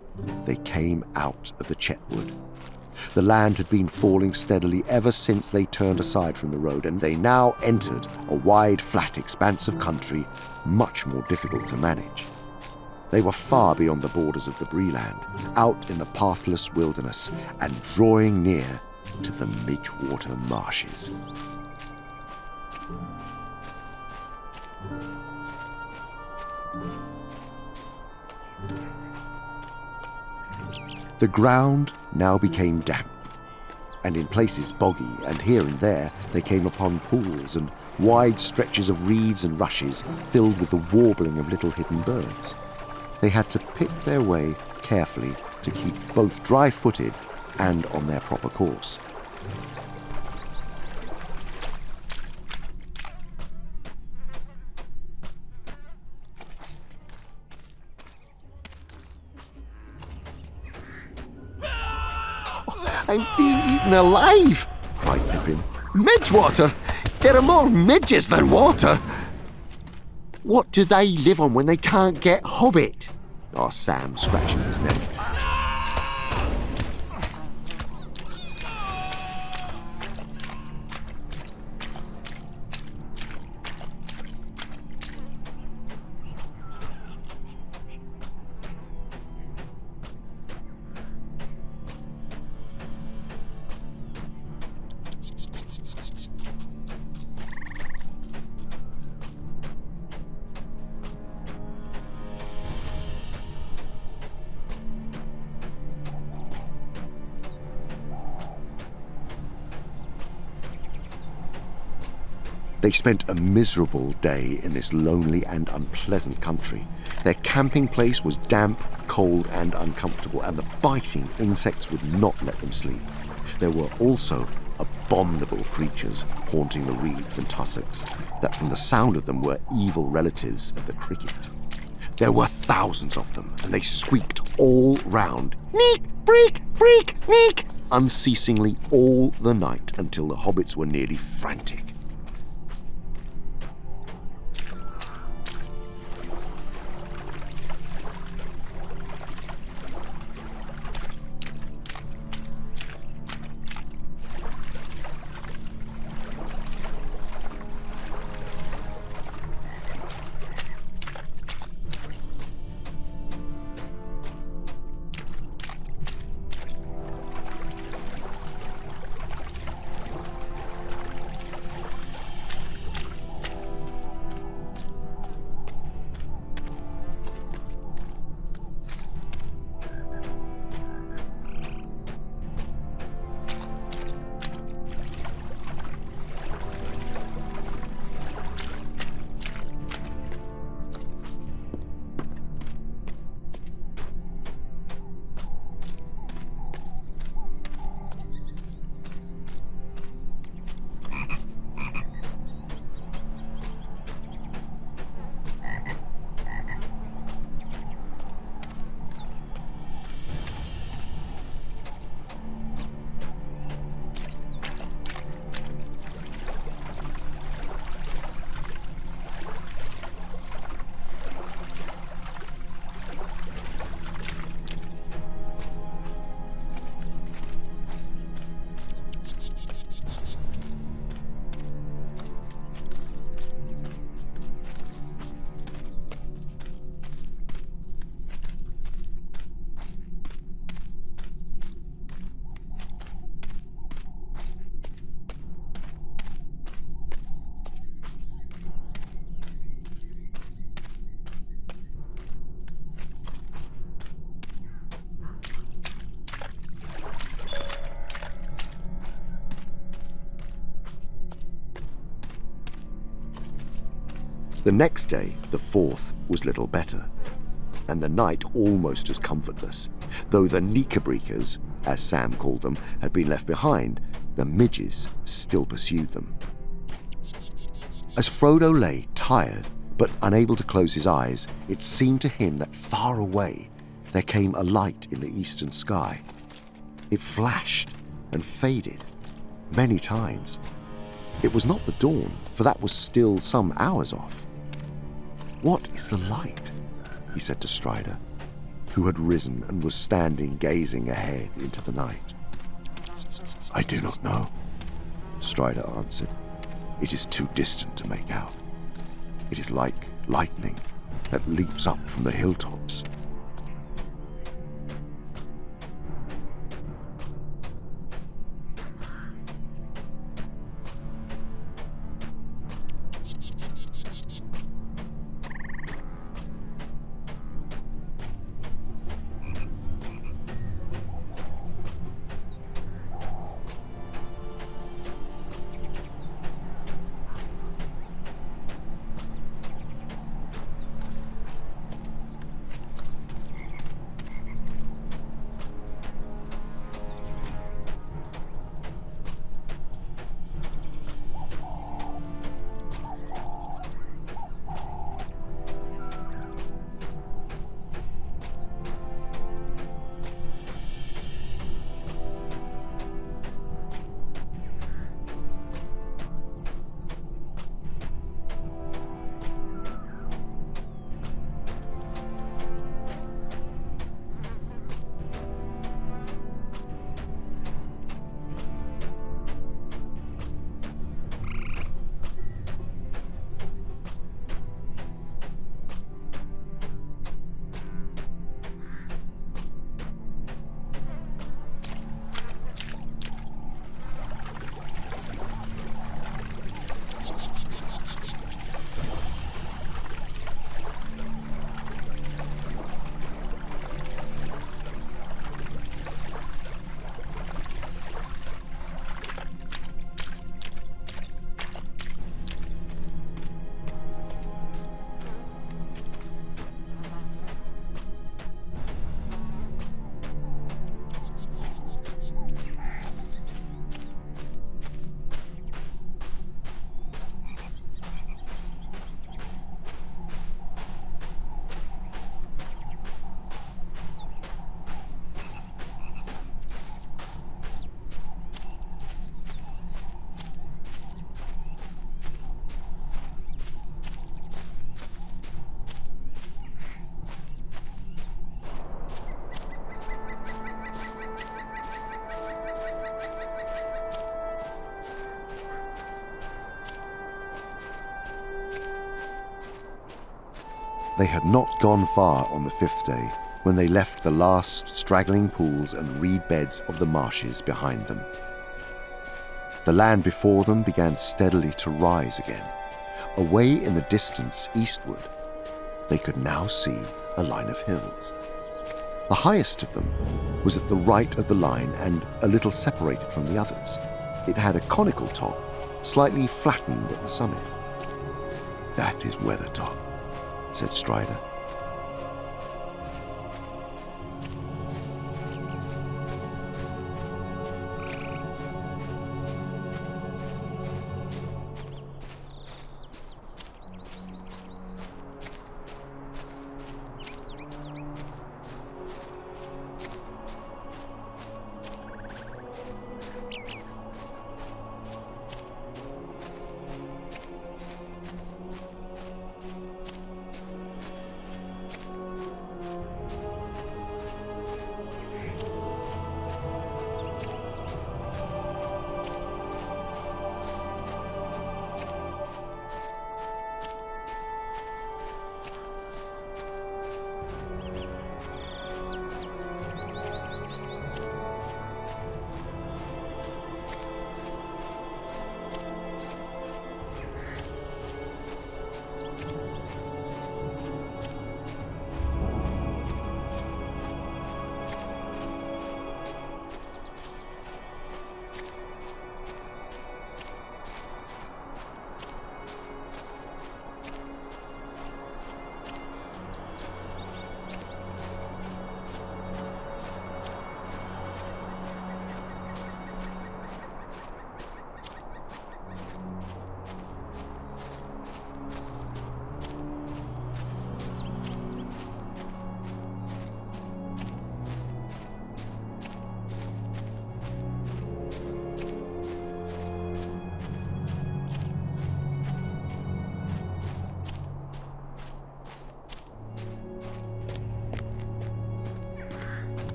they came out of the Chetwood. The land had been falling steadily ever since they turned aside from the road, and they now entered a wide, flat expanse of country, much more difficult to manage. They were far beyond the borders of the Bree land, out in the pathless wilderness, and drawing near to the Midgewater Marshes. The ground now became damp, and in places boggy, and here and there they came upon pools and wide stretches of reeds and rushes filled with the warbling of little hidden birds. They had to pick their way carefully to keep both dry-footed and on their proper course. I'm being eaten alive, cried Pippin. Midgewater? There are more midges than water. What do they live on when they can't get Hobbit? Asked Sam, scratching his neck. They spent a miserable day in this lonely and unpleasant country. Their camping place was damp, cold, and uncomfortable, and the biting insects would not let them sleep. There were also abominable creatures haunting the reeds and tussocks, that from the sound of them were evil relatives of the cricket. There were thousands of them, and they squeaked all round, "Neek, breek, breek, neek," unceasingly all the night until the hobbits were nearly frantic. The next day, the 4th, was little better, and the night almost as comfortless. Though the Neekabreekers, as Sam called them, had been left behind, the midges still pursued them. As Frodo lay, tired, but unable to close his eyes, it seemed to him that far away there came a light in the eastern sky. It flashed and faded many times. It was not the dawn, for that was still some hours off. What is the light? he said to Strider, who had risen and was standing gazing ahead into the night. I do not know, Strider answered. It is too distant to make out. It is like lightning that leaps up from the hilltops. They had not gone far on the 5th day when they left the last straggling pools and reed beds of the marshes behind them. The land before them began steadily to rise again. Away in the distance eastward, they could now see a line of hills. The highest of them was at the right of the line and a little separated from the others. It had a conical top, slightly flattened at the summit. That is Weathertop, said Strider.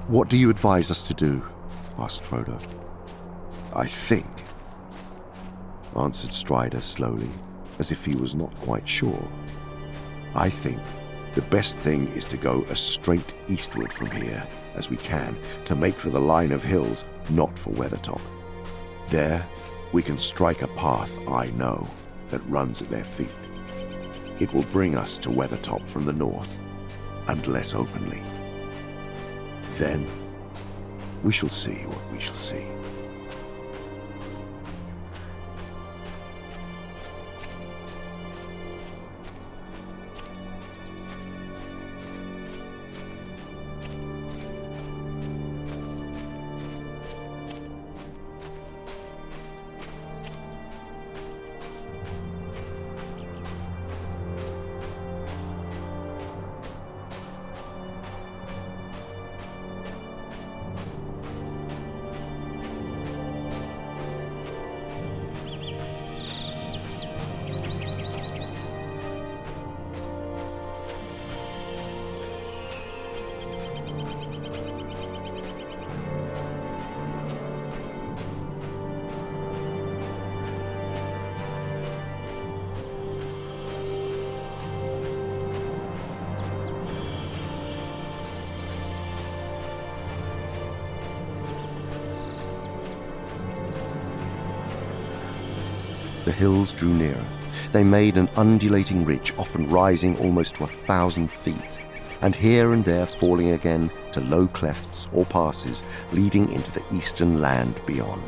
What do you advise us to do? Asked Frodo. I think, answered Strider slowly, as if he was not quite sure. I think the best thing is to go as straight eastward from here as we can to make for the line of hills, not for Weathertop. There, we can strike a path I know that runs at their feet. It will bring us to Weathertop from the north, and less openly. Then, we shall see what we shall see. The hills drew nearer. They made an undulating ridge, often rising almost to 1,000 feet, and here and there falling again to low clefts or passes leading into the eastern land beyond.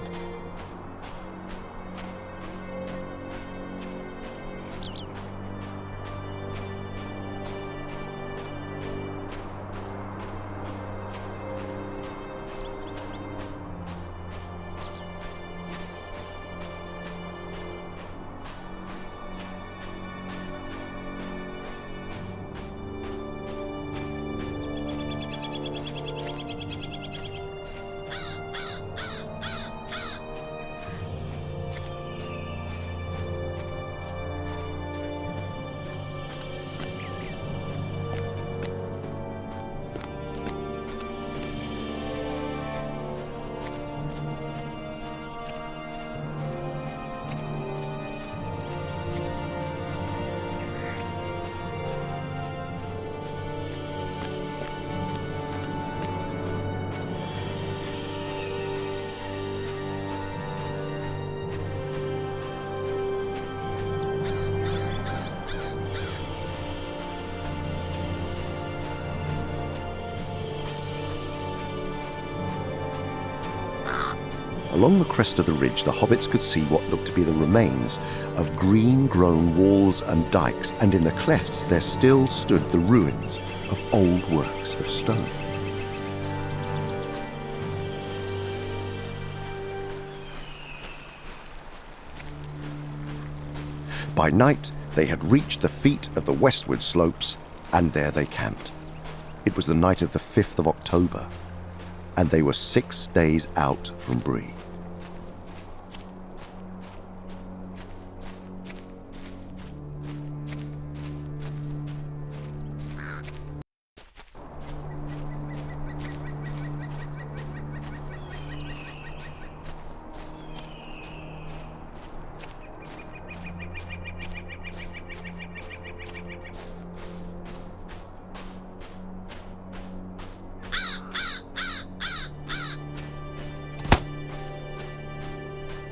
Along the crest of the ridge, the hobbits could see what looked to be the remains of green-grown walls and dikes, and in the clefts there still stood the ruins of old works of stone. By night, they had reached the feet of the westward slopes, and there they camped. It was the night of the 5th of October, and they were 6 days out from Bree.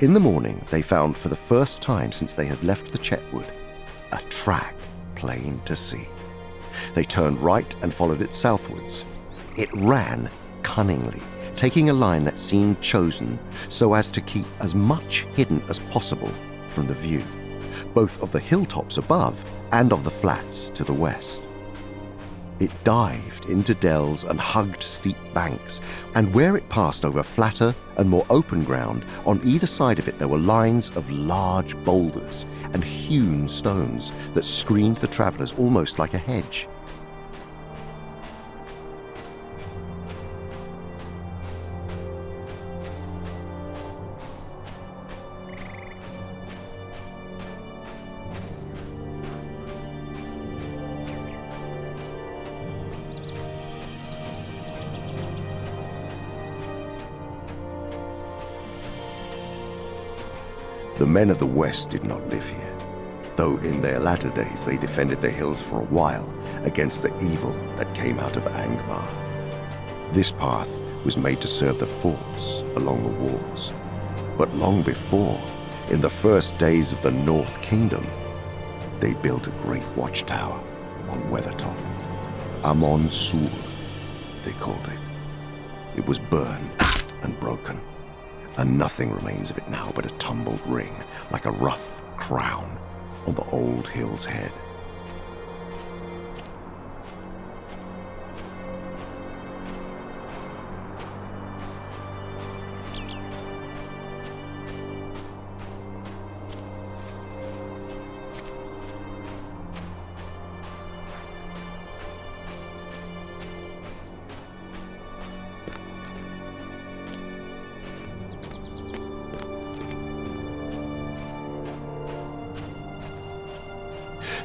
In the morning, they found for the first time since they had left the Chetwood, a track plain to see. They turned right and followed it southwards. It ran cunningly, taking a line that seemed chosen so as to keep as much hidden as possible from the view, both of the hilltops above and of the flats to the west. It dived into dells and hugged steep banks, and where it passed over flatter and more open ground, on either side of it there were lines of large boulders and hewn stones that screened the travellers almost like a hedge. The men of the West did not live here, though in their latter days they defended the hills for a while against the evil that came out of Angmar. This path was made to serve the forts along the walls. But long before, in the first days of the North Kingdom, they built a great watchtower on Weathertop. Amon Sul, they called it. It was burned and broken, and nothing remains of it now but a tumbled ring, like a rough crown on the old hill's head.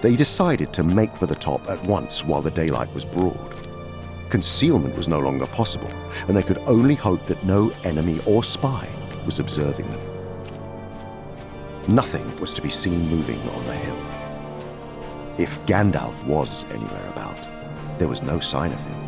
They decided to make for the top at once while the daylight was broad. Concealment was no longer possible, and they could only hope that no enemy or spy was observing them. Nothing was to be seen moving on the hill. If Gandalf was anywhere about, there was no sign of him.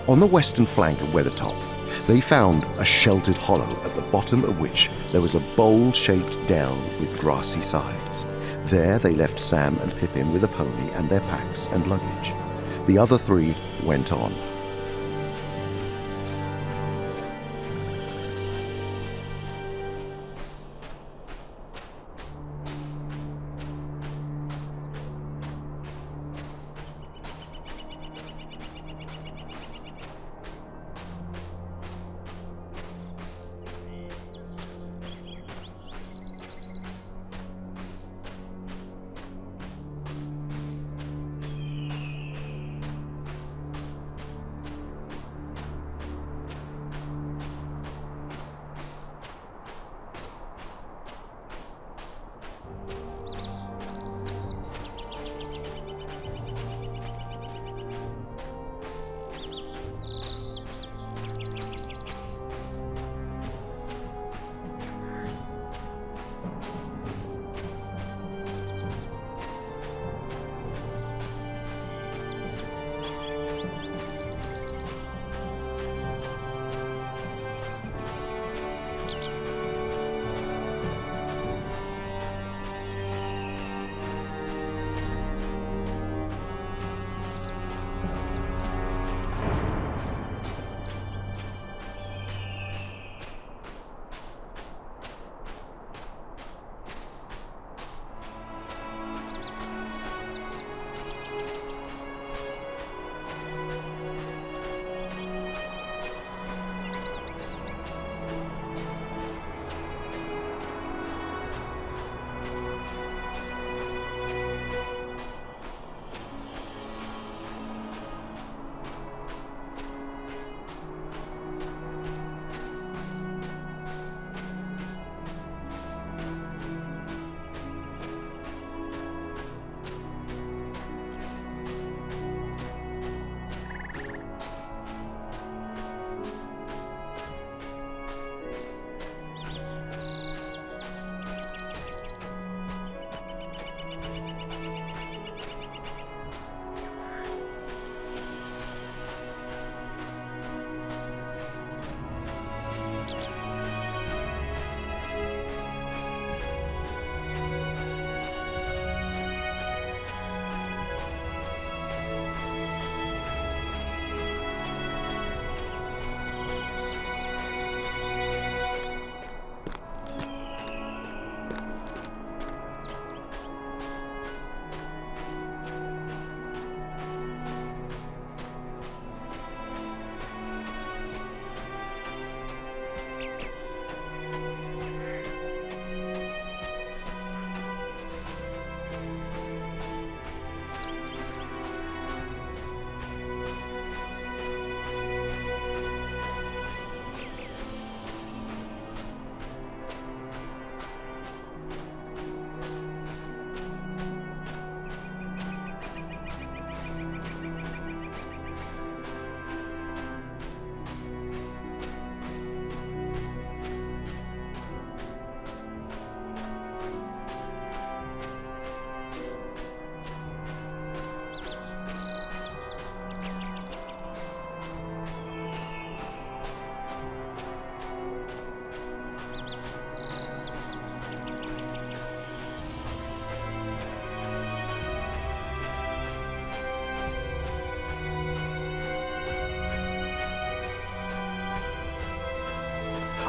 On the western flank of Weathertop, they found a sheltered hollow at the bottom of which there was a bowl-shaped dell with grassy sides. There they left Sam and Pippin with a pony and their packs and luggage. The other three went on.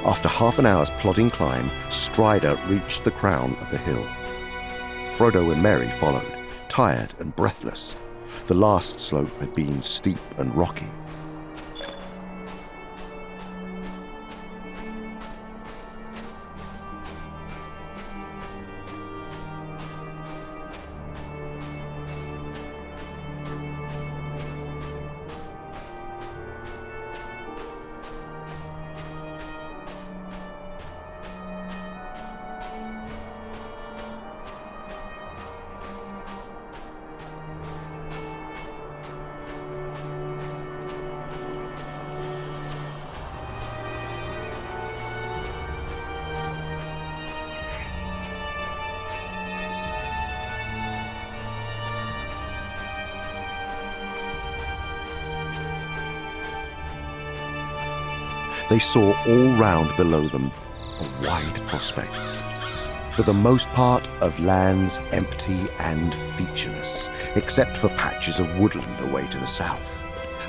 After half an hour's plodding climb, Strider reached the crown of the hill. Frodo and Merry followed, tired and breathless. The last slope had been steep and rocky. They saw all round below them a wide prospect, for the most part of lands empty and featureless, except for patches of woodland away to the south,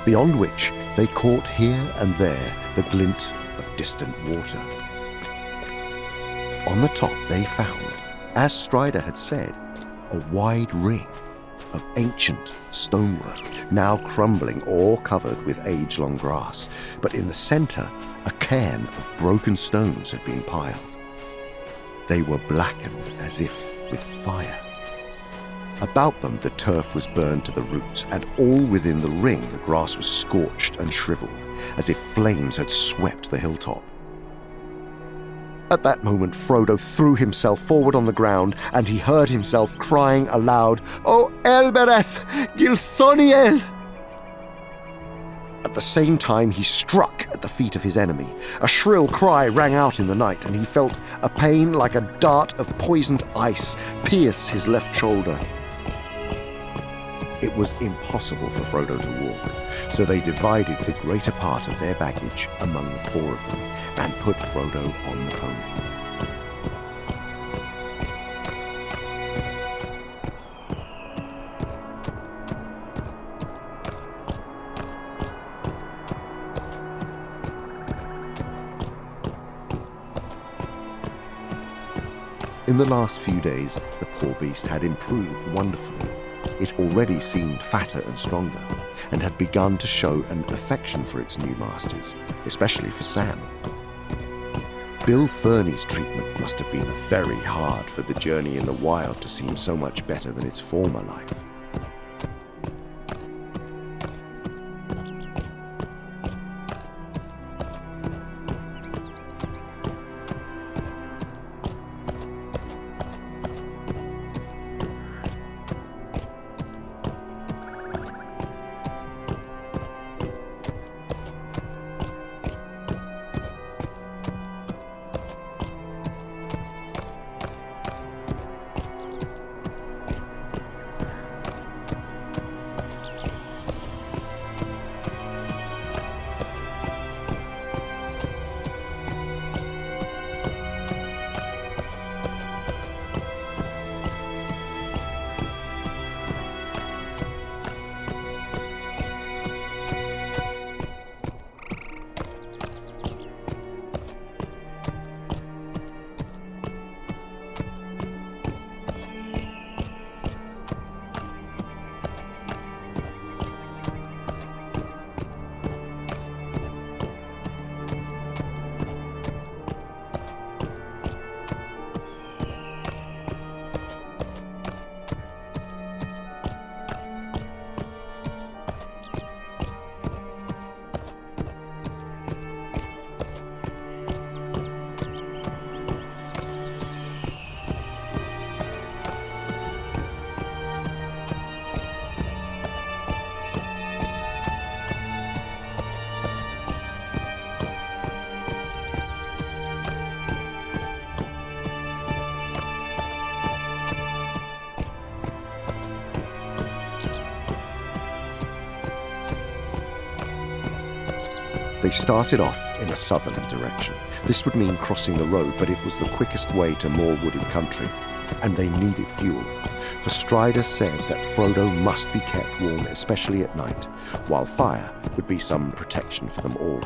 beyond which they caught here and there the glint of distant water. On the top they found, as Strider had said, a wide ring of ancient stonework, now crumbling or covered with age-long grass, but in the centre a cairn of broken stones had been piled. They were blackened as if with fire. About them the turf was burned to the roots, and all within the ring the grass was scorched and shriveled, as if flames had swept the hilltop. At that moment Frodo threw himself forward on the ground, and he heard himself crying aloud, "O Elbereth, Gilthoniel!" At the same time he struck at the feet of his enemy. A shrill cry rang out in the night, and he felt a pain like a dart of poisoned ice pierce his left shoulder. It was impossible for Frodo to walk, so they divided the greater part of their baggage among the four of them and put Frodo on the pony. In the last few days, the poor beast had improved wonderfully. It already seemed fatter and stronger, and had begun to show an affection for its new masters, especially for Sam. Bill Ferny's treatment must have been very hard for the journey in the wild to seem so much better than its former life. They started off in a southerly direction. This would mean crossing the road, but it was the quickest way to more wooded country, and they needed fuel. For Strider said that Frodo must be kept warm, especially at night, while fire would be some protection for them all.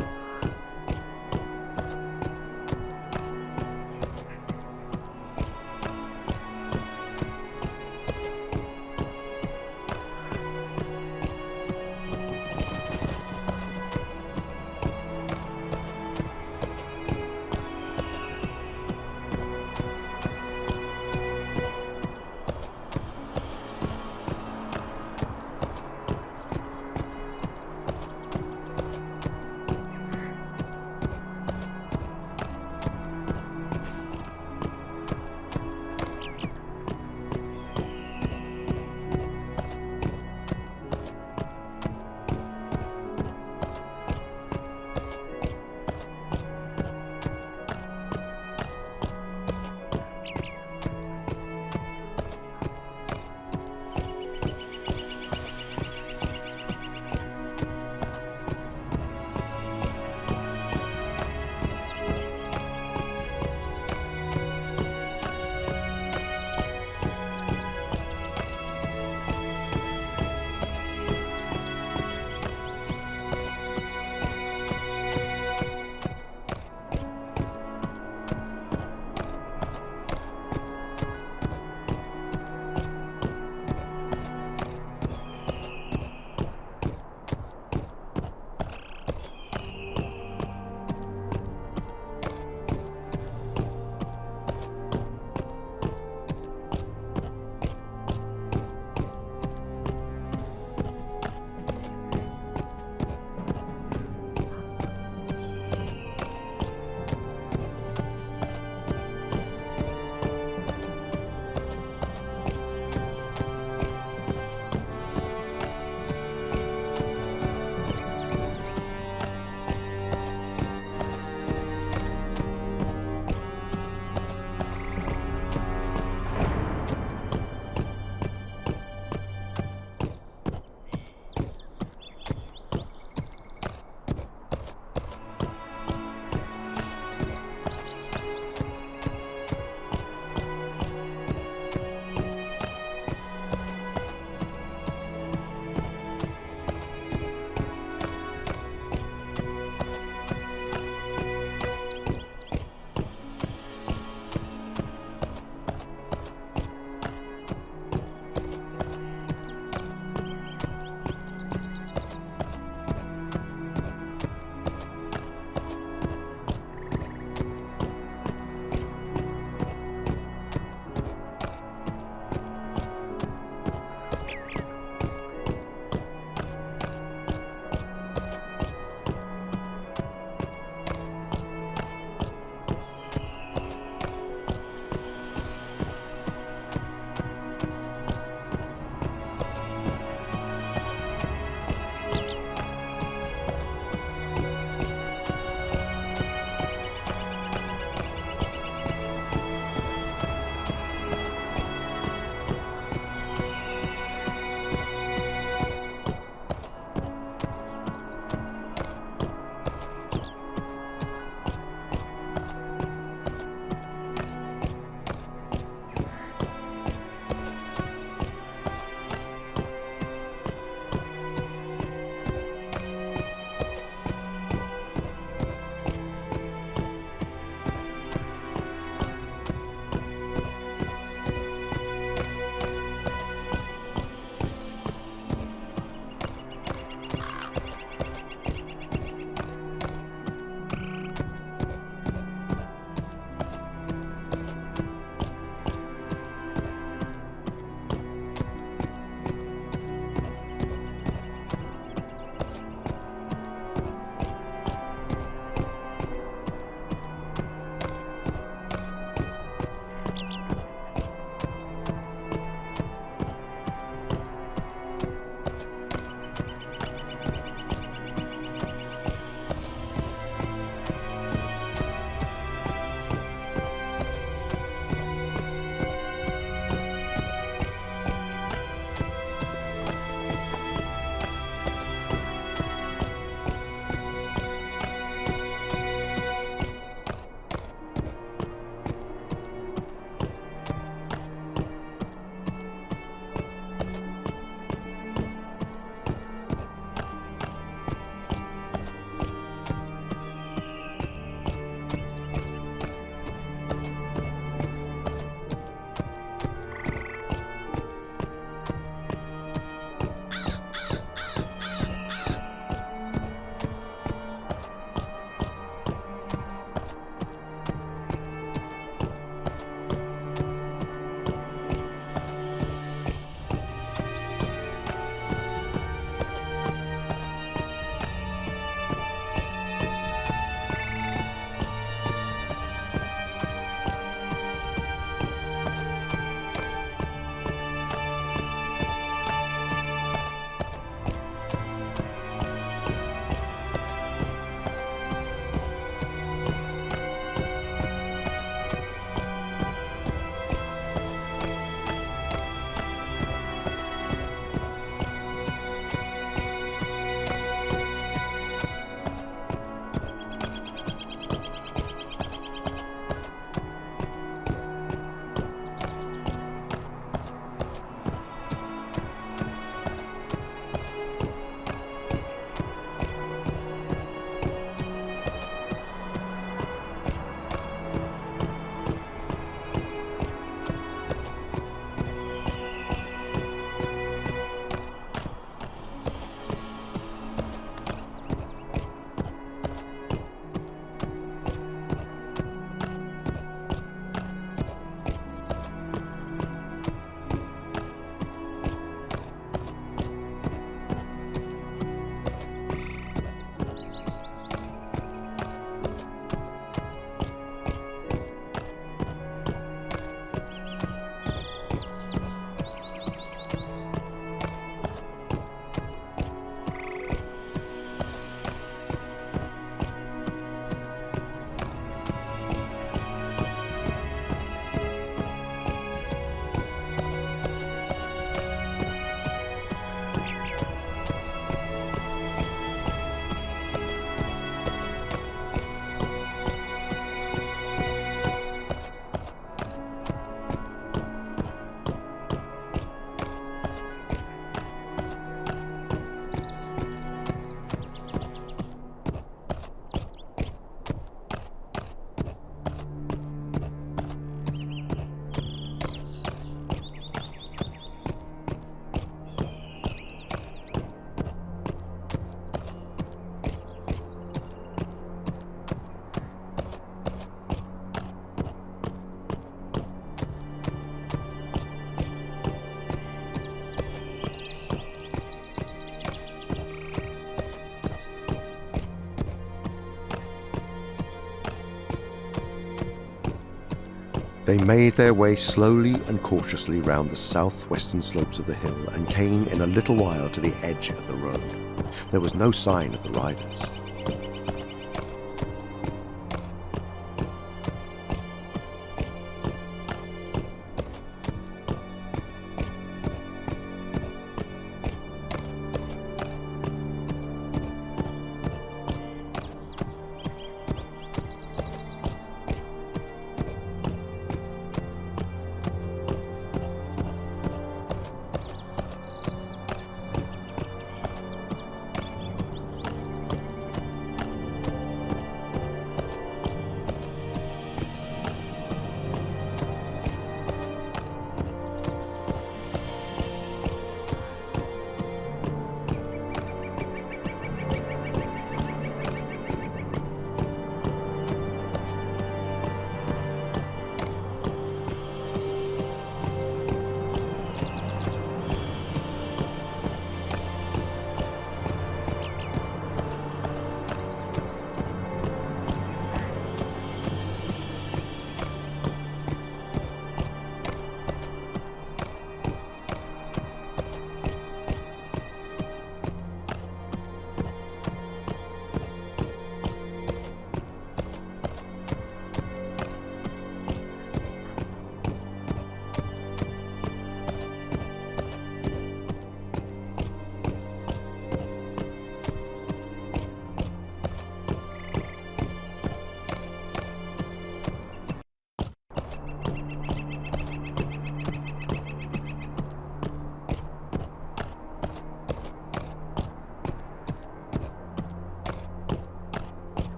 They made their way slowly and cautiously round the southwestern slopes of the hill and came in a little while to the edge of the road. There was no sign of the riders.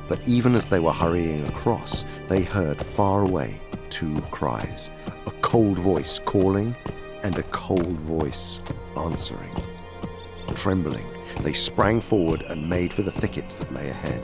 But even as they were hurrying across, they heard far away 2 cries, a cold voice calling and a cold voice answering. Trembling, they sprang forward and made for the thickets that lay ahead.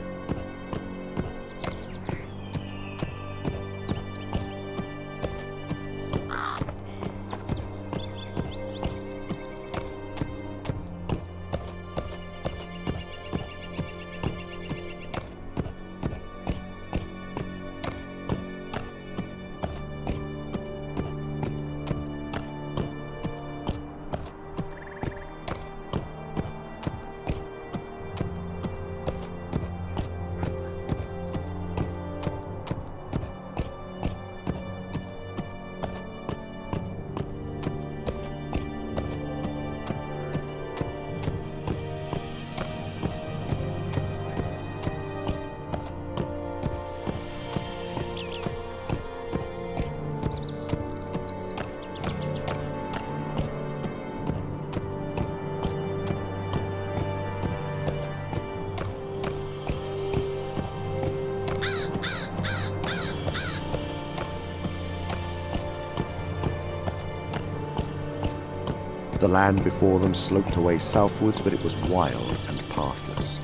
The land before them sloped away southwards, but it was wild and pathless.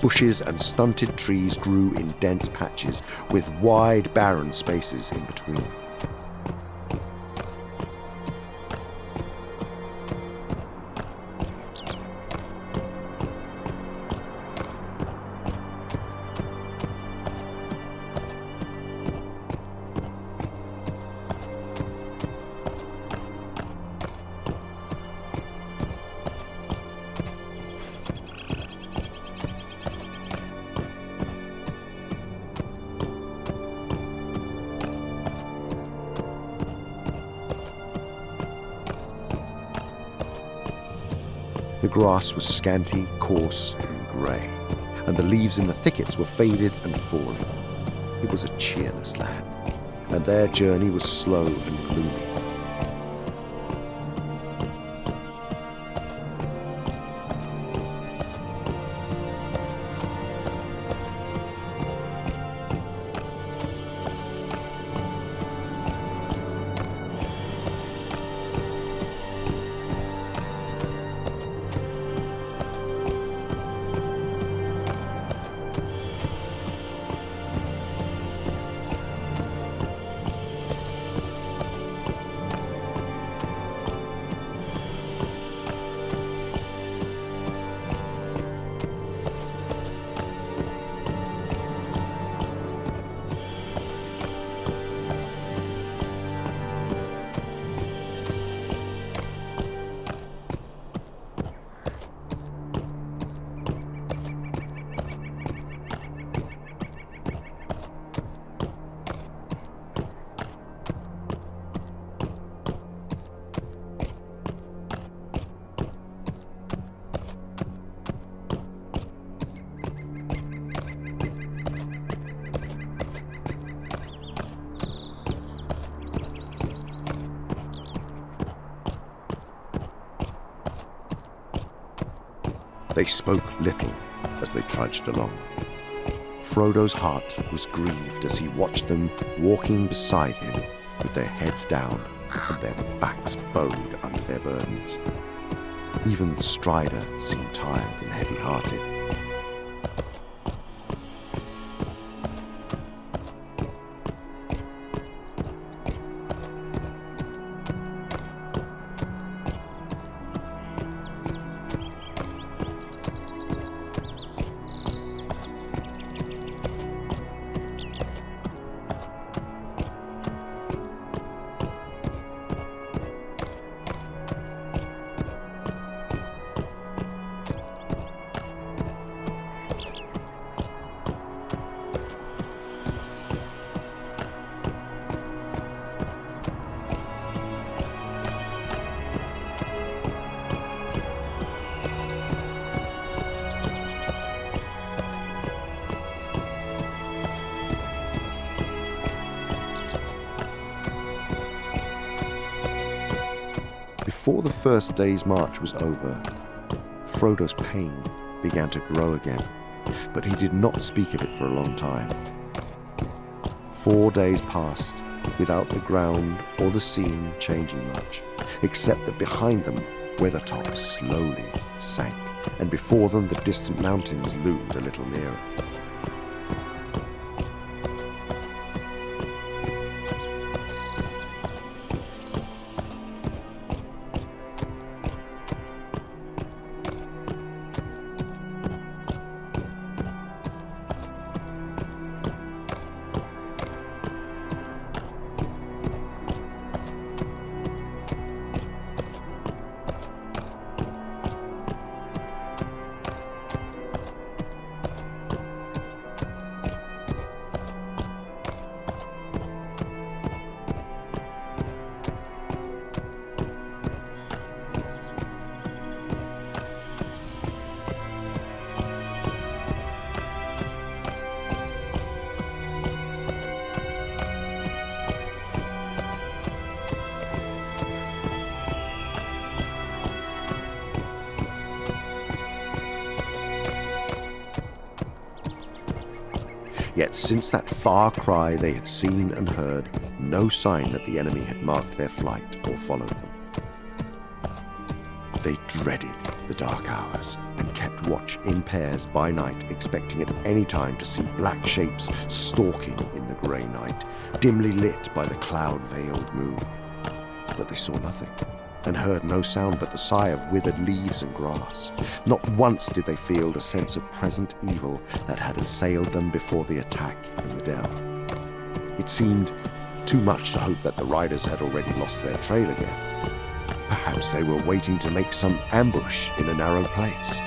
Bushes and stunted trees grew in dense patches, with wide, barren spaces in between. The grass was scanty, coarse, and grey, and the leaves in the thickets were faded and falling. It was a cheerless land, and their journey was slow and gloomy. They spoke little as they trudged along. Frodo's heart was grieved as he watched them walking beside him with their heads down and their backs bowed under their burdens. Even Strider seemed tired and heavy-hearted. Before the first day's march was over, Frodo's pain began to grow again, but he did not speak of it for a long time. 4 days passed without the ground or the scene changing much, except that behind them weathertops slowly sank, and before them the distant mountains loomed a little nearer. Yet since that far cry they had seen and heard no sign that the enemy had marked their flight or followed them. They dreaded the dark hours and kept watch in pairs by night, expecting at any time to see black shapes stalking in the grey night, dimly lit by the cloud-veiled moon. But they saw nothing, and heard no sound but the sigh of withered leaves and grass. Not once did they feel the sense of present evil that had assailed them before the attack in the dell. It seemed too much to hope that the riders had already lost their trail again. Perhaps they were waiting to make some ambush in a narrow place.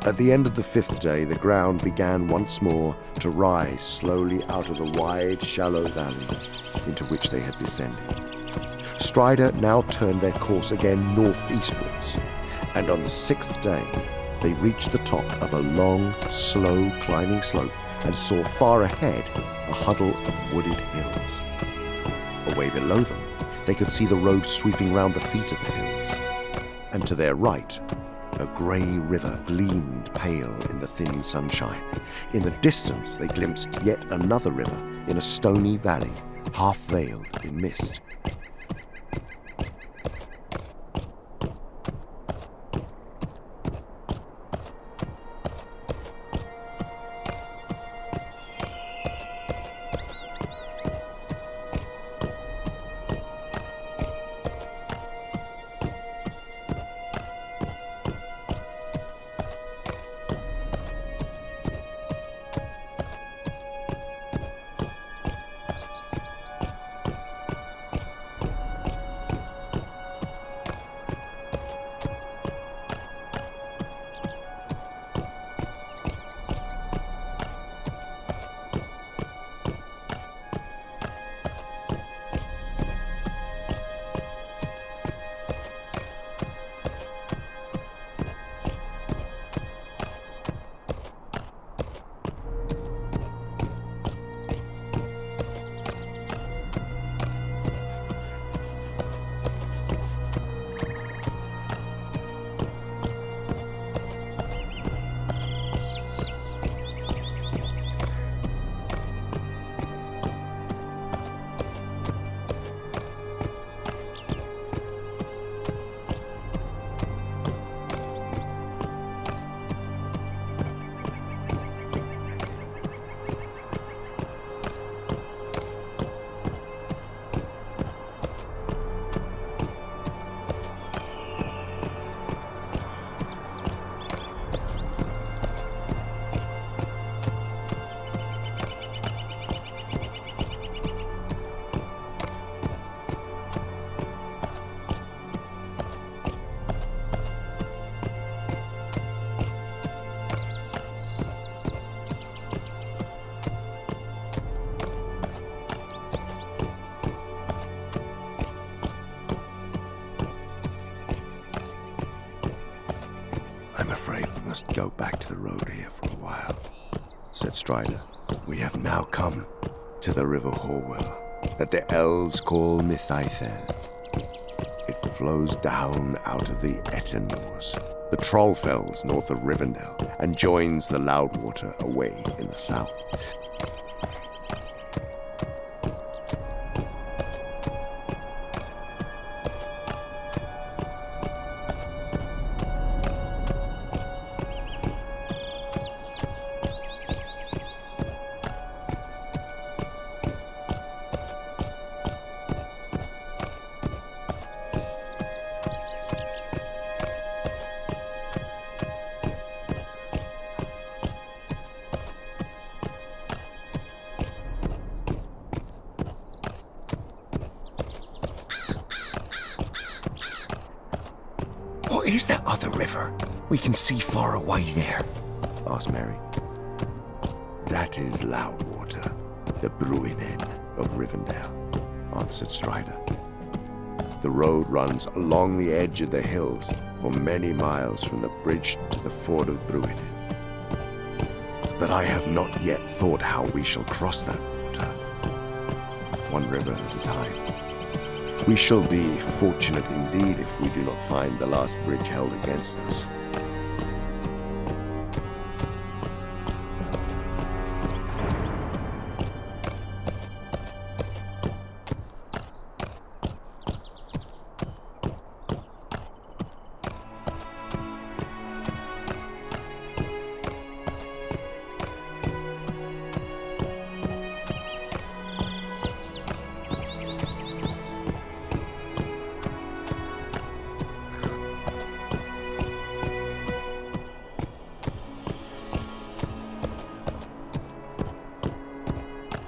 At the end of the 5th day, the ground began once more to rise slowly out of the wide, shallow valley into which they had descended. Strider now turned their course again northeastwards, and on the 6th day, they reached the top of a long, slow climbing slope and saw far ahead a huddle of wooded hills. away below them, they could see the road sweeping round the feet of the hills. And to their right, a grey river gleamed pale in the thin sunshine. In the distance, they glimpsed yet another river in a stony valley, half veiled in mist. I'm afraid we must go back to the road here for a while, said Strider. We have now come to the River Horwell, that the elves call Mithaither. It flows down out of the Etten Moors, the Trollfells north of Rivendell, and joins the Loudwater away in the south. What is that other river we can see far away there? Asked Mary. That is Loudwater, the brewing inn of Rivendell, answered Strider. The road runs along the edge of the hills for many miles from the bridge to the ford of Brewing Inn. But I have not yet thought how we shall cross that water, one river at a time. We shall be fortunate indeed if we do not find the last bridge held against us.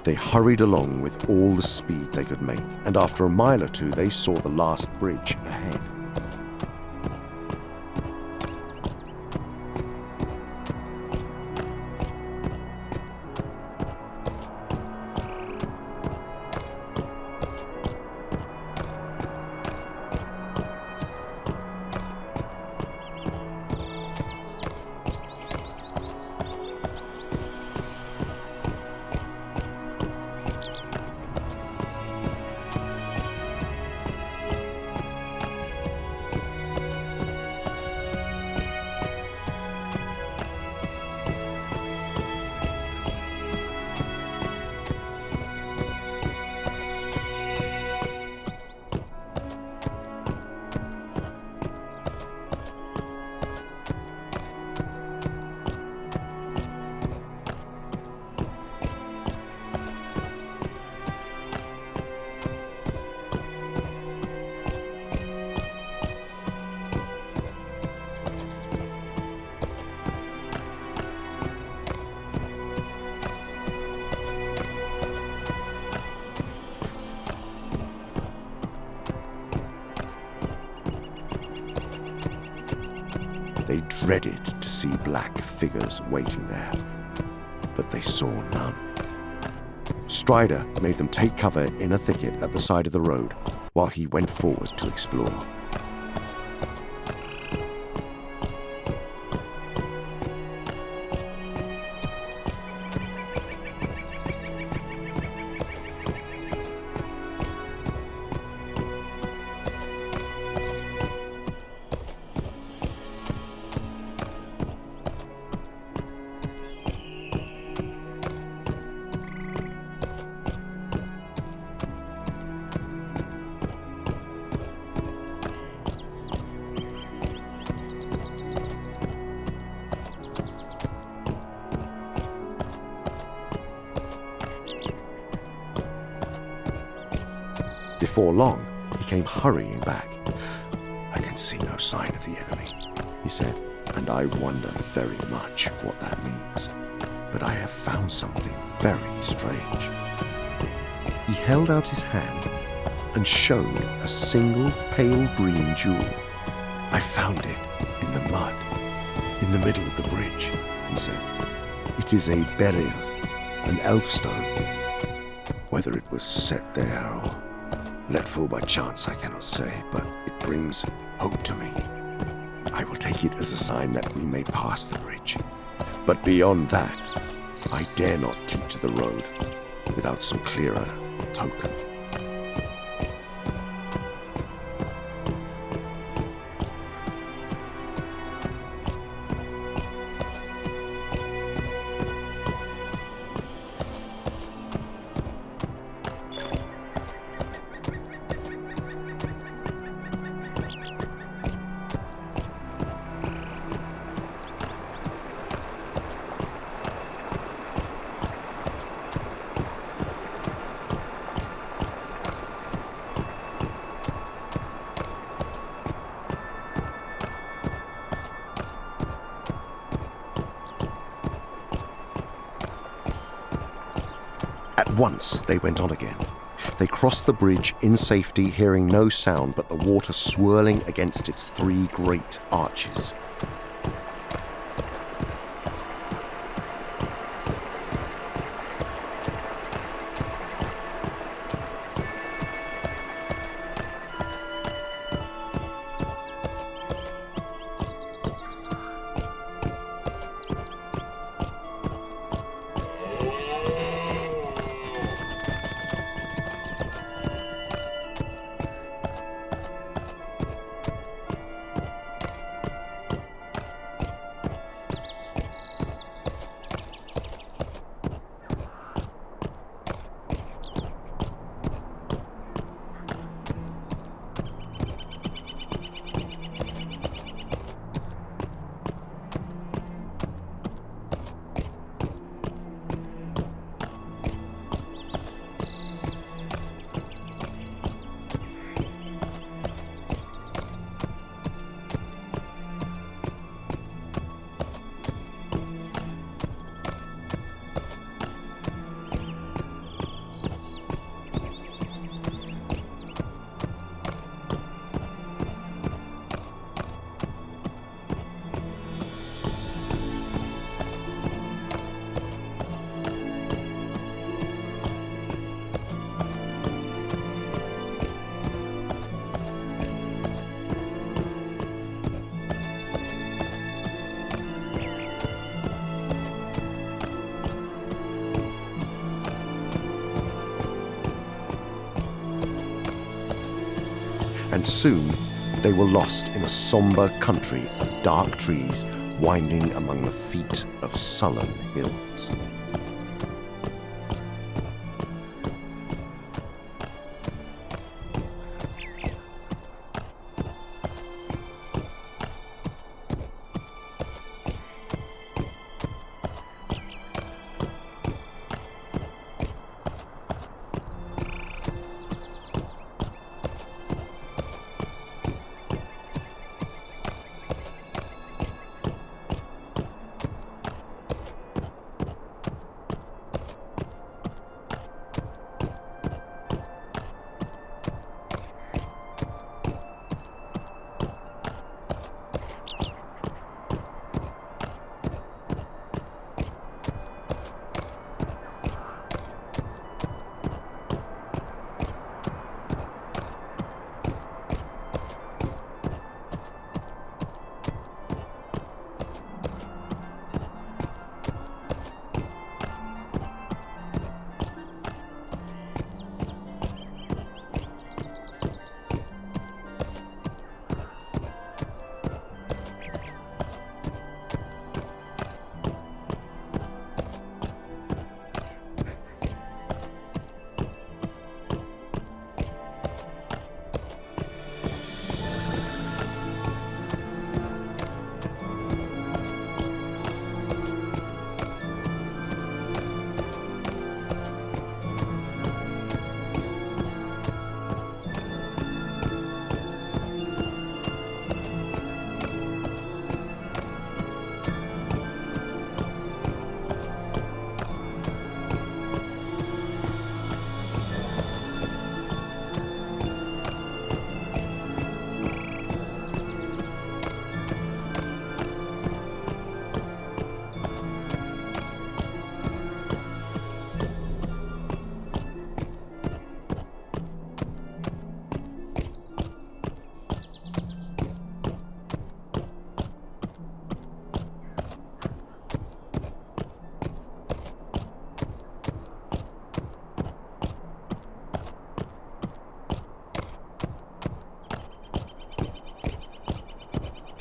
They hurried along with all the speed they could make, and after a mile or two they saw the last bridge ahead. dreaded to see black figures waiting there, but they saw none. Strider made them take cover in a thicket at the side of the road while he went forward to explore. Before long, he came hurrying back. "I can see no sign of the enemy," he said, "and I wonder very much what that means. But I have found something very strange." He held out his hand and showed a single pale green jewel. "I found it in the mud, in the middle of the bridge," he said. "It is a beryl, an elf stone. Whether it was set there or let fall by chance, I cannot say, but it brings hope to me. I will take it as a sign that we may pass the bridge. But beyond that, I dare not keep to the road without some clearer token." At once they went on again. They crossed the bridge in safety, hearing no sound but the water swirling against its three great arches. And soon they were lost in a sombre country of dark trees winding among the feet of sullen hills.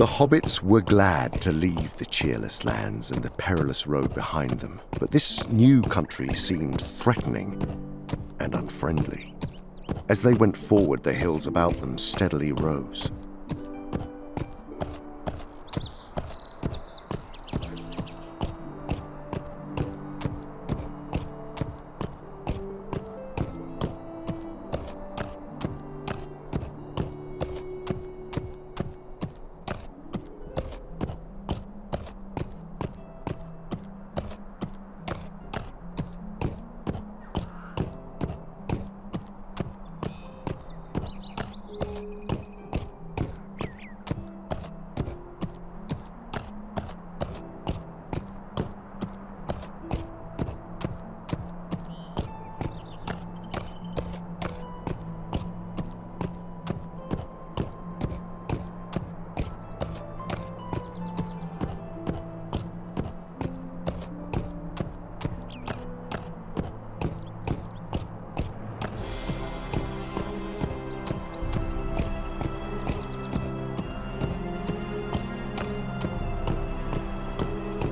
The hobbits were glad to leave the cheerless lands and the perilous road behind them, but this new country seemed threatening and unfriendly. As they went forward, the hills about them steadily rose.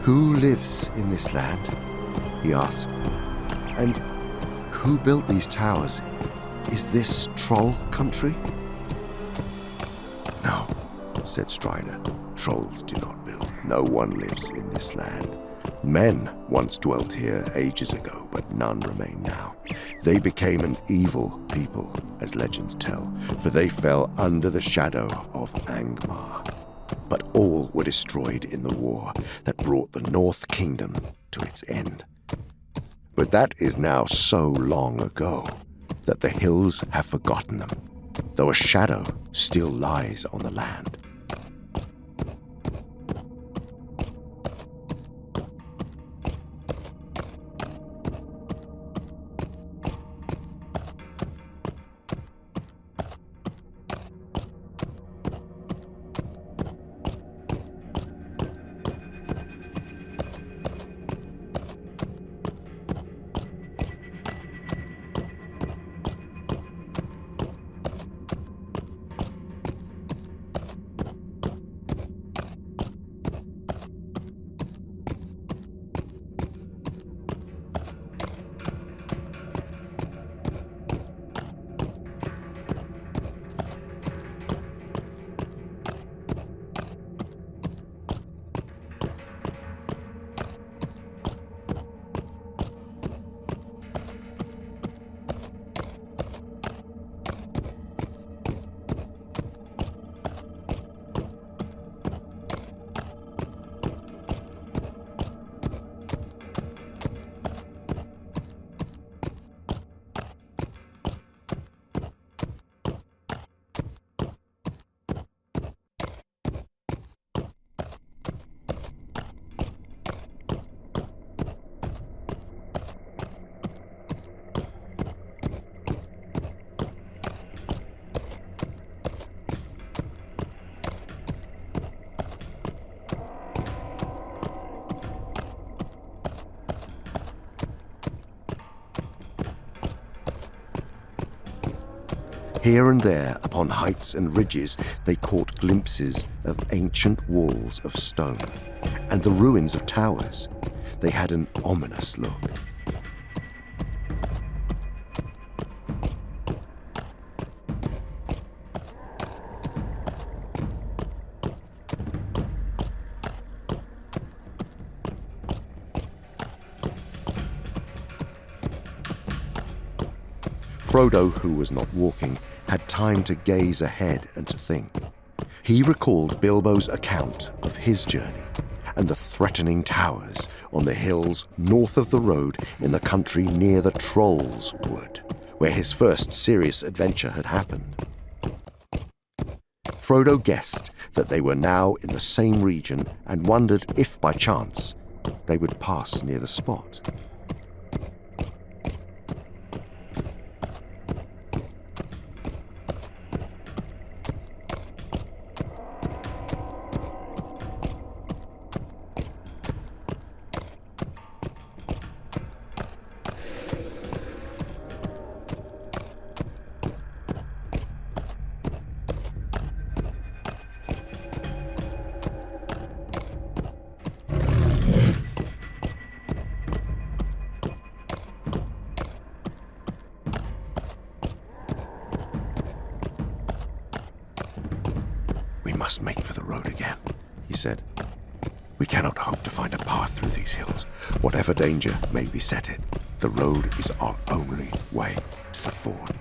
Who lives in this land? He asked. And who built these towers? Is this troll country? No, said Strider. Trolls do not build. No one lives in this land. Men once dwelt here ages ago, but none remain now. They became an evil people, as legends tell, for they fell under the shadow of Angmar. But all were destroyed in the war that brought the North Kingdom to its end. But that is now so long ago that the hills have forgotten them, though a shadow still lies on the land. Here and there, upon heights and ridges, they caught glimpses of ancient walls of stone and the ruins of towers. They had an ominous look. Frodo, who was not walking, had time to gaze ahead and to think. He recalled Bilbo's account of his journey and the threatening towers on the hills north of the road in the country near the Trolls' Wood, where his first serious adventure had happened. Frodo guessed that they were now in the same region and wondered if, by chance, they would pass near the spot. must make for the road again, he said. We cannot hope to find a path through these hills. Whatever danger may beset it, the road is our only way forward.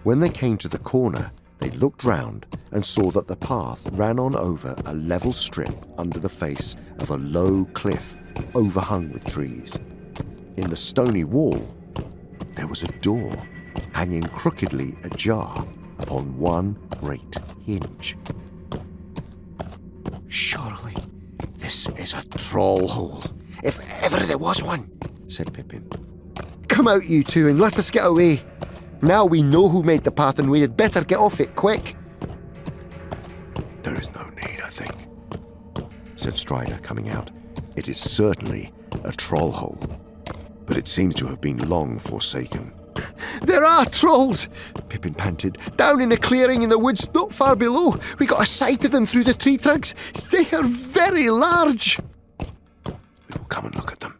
When they came to the corner, they looked round and saw that the path ran on over a level strip under the face of a low cliff overhung with trees. In the stony wall, there was a door hanging crookedly ajar upon one great hinge. Surely this is a troll hole, if ever there was one, said Pippin. Come out, you two, and let us get away. Now we know who made the path, and we had better get off it quick. There is no need, I think, said Strider, coming out. It is certainly a troll hole, but it seems to have been long forsaken. There are trolls, Pippin panted, down in a clearing in the woods not far below. We got a sight of them through the tree trunks. They are very large. We will come and look at them,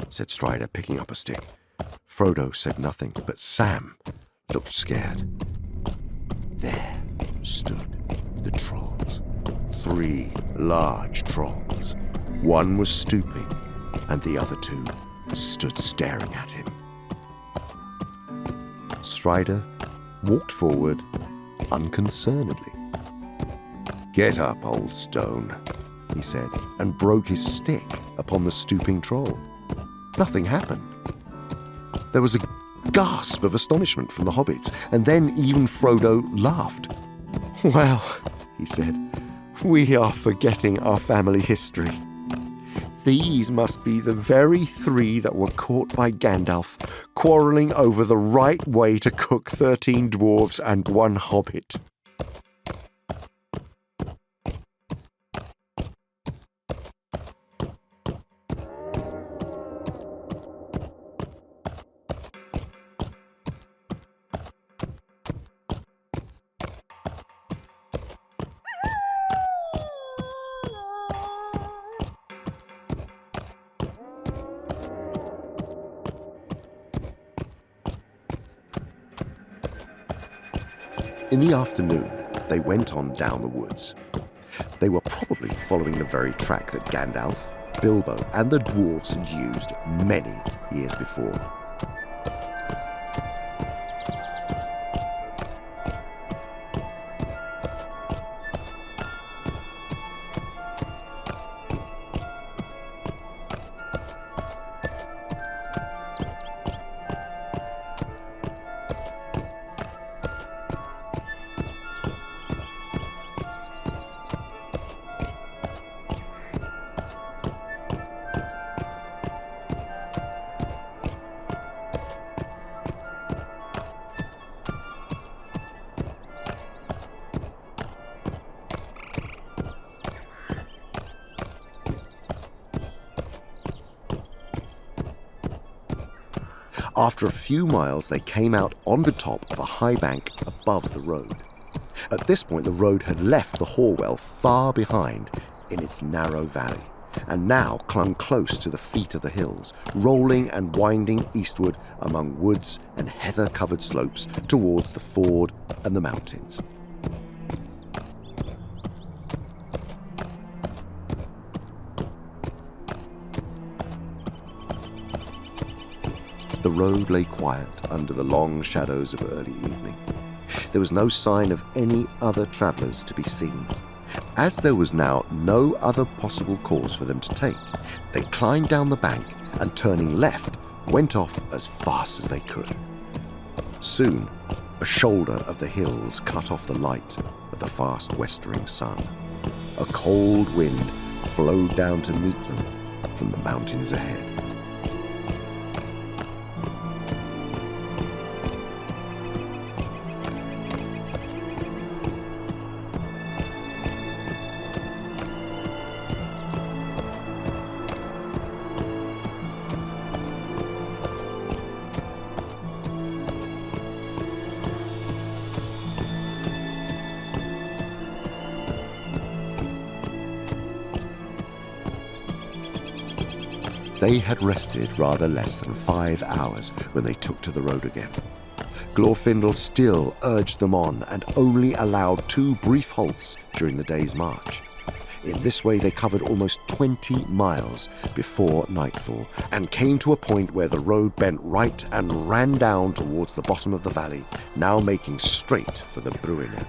said Strider, picking up a stick. Frodo said nothing, but Sam looked scared. There stood the trolls. 3 large trolls. One was stooping, and the other 2 stood staring at him. Strider walked forward unconcernedly. "Get up, old stone," he said, and broke his stick upon the stooping troll. Nothing happened. There was a gasp of astonishment from the hobbits, and then even Frodo laughed. Well, he said, we are forgetting our family history. These must be the very 3 that were caught by Gandalf, quarrelling over the right way to cook 13 dwarves and 1 hobbit. In the afternoon, they went on down the woods. They were probably following the very track that Gandalf, Bilbo, and the dwarves had used many years before. After a few miles, they came out on the top of a high bank above the road. At this point, the road had left the Horwell far behind in its narrow valley, and now clung close to the feet of the hills, rolling and winding eastward among woods and heather-covered slopes towards the ford and the mountains. The road lay quiet under the long shadows of early evening. There was no sign of any other travellers to be seen. As there was now no other possible course for them to take, they climbed down the bank and, turning left, went off as fast as they could. Soon, a shoulder of the hills cut off the light of the fast westering sun. A cold wind flowed down to meet them from the mountains ahead. They had rested rather less than 5 hours when they took to the road again. Glorfindel still urged them on and only allowed 2 brief halts during the day's march. In this way they covered almost 20 miles before nightfall and came to a point where the road bent right and ran down towards the bottom of the valley, now making straight for the Bruinen.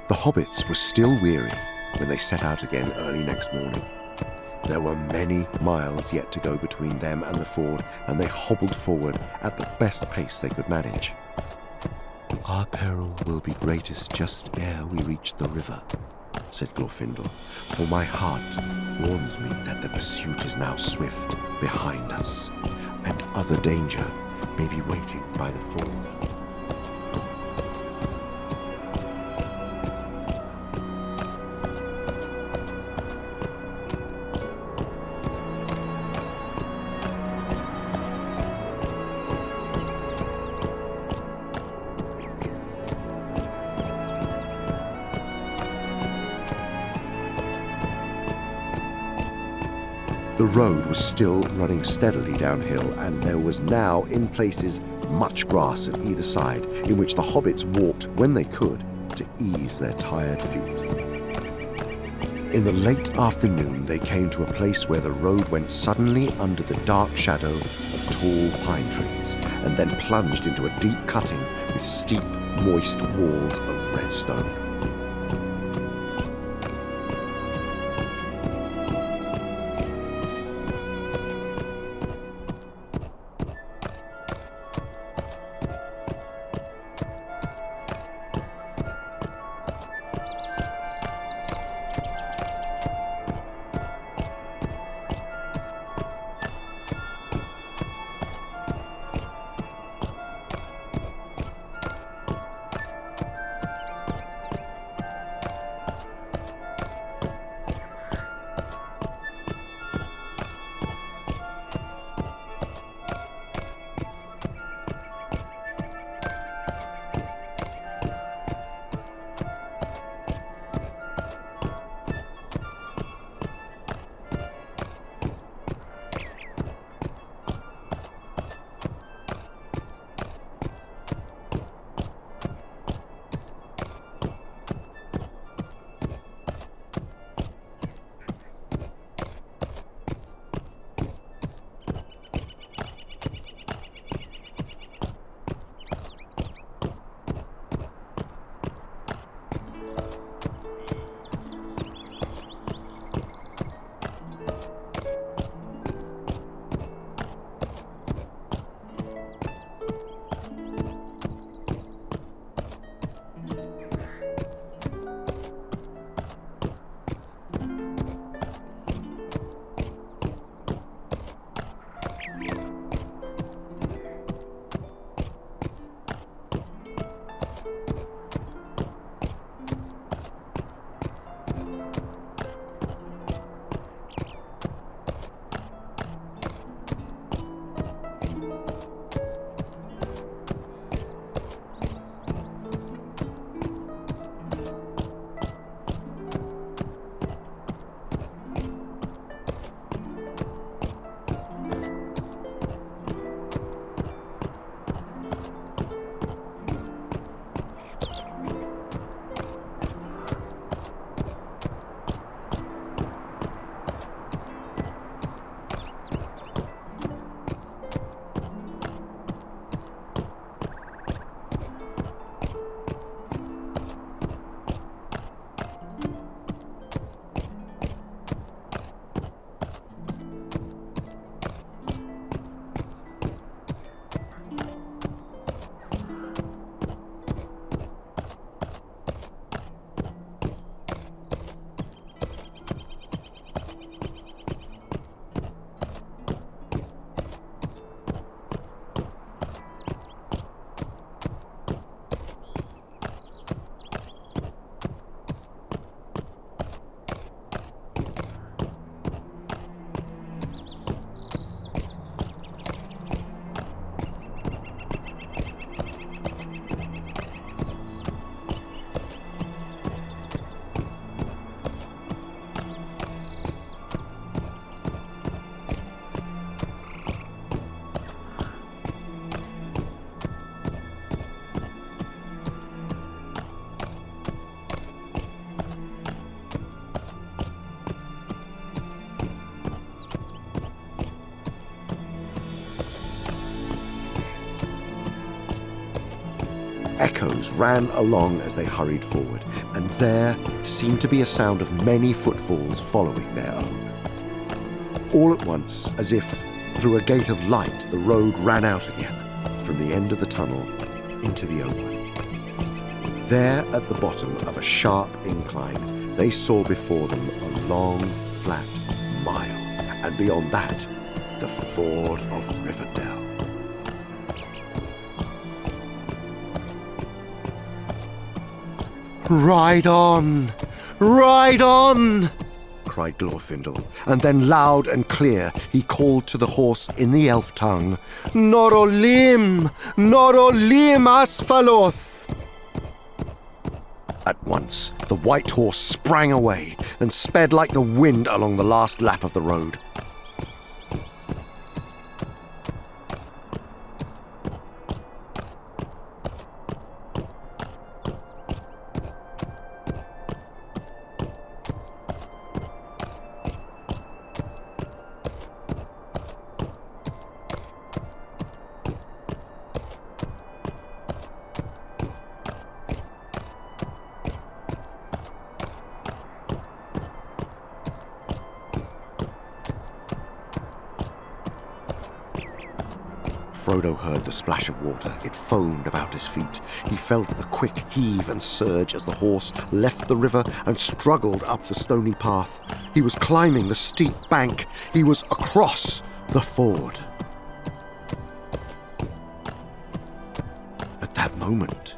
The hobbits were still weary when they set out again early next morning. There were many miles yet to go between them and the ford, and they hobbled forward at the best pace they could manage. "Our peril will be greatest just ere we reach the river," said Glorfindel, "for my heart warns me that the pursuit is now swift behind us, and other danger may be waiting by the ford." The road was still running steadily downhill, and there was now, in places, much grass at either side, in which the hobbits walked when they could to ease their tired feet. In the late afternoon, they came to a place where the road went suddenly under the dark shadow of tall pine trees, and then plunged into a deep cutting with steep, moist walls of red stone. Echoes ran along as they hurried forward, and there seemed to be a sound of many footfalls following their own. All at once, as if through a gate of light, the road ran out again from the end of the tunnel into the open. There, at the bottom of a sharp incline, they saw before them a long, flat mile, and beyond that, the ford of Rivendell. "Ride on! Ride on!" cried Glorfindel, and then loud and clear he called to the horse in the elf tongue, "Norolim! Norolim Asfaloth!" At once the white horse sprang away and sped like the wind along the last lap of the road. Frodo heard the splash of water. It foamed about his feet. He felt the quick heave and surge as the horse left the river and struggled up the stony path. He was climbing the steep bank. He was across the ford. At that moment,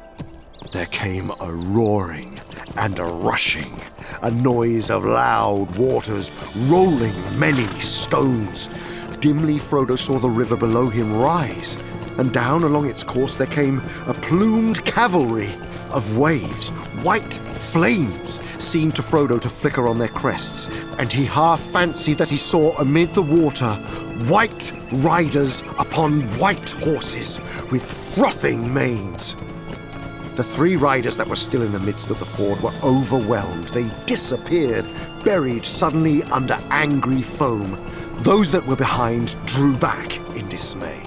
there came a roaring and a rushing, a noise of loud waters rolling many stones. Dimly Frodo saw the river below him rise, and down along its course there came a plumed cavalry of waves. White flames seemed to Frodo to flicker on their crests, and he half fancied that he saw amid the water white riders upon white horses with frothing manes. The three riders that were still in the midst of the ford were overwhelmed. They disappeared, buried suddenly under angry foam. Those that were behind drew back in dismay.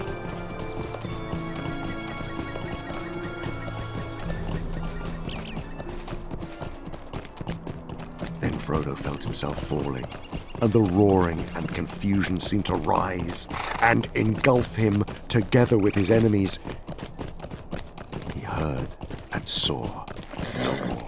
Then Frodo felt himself falling, and the roaring and confusion seemed to rise and engulf him together with his enemies. He heard and saw no more.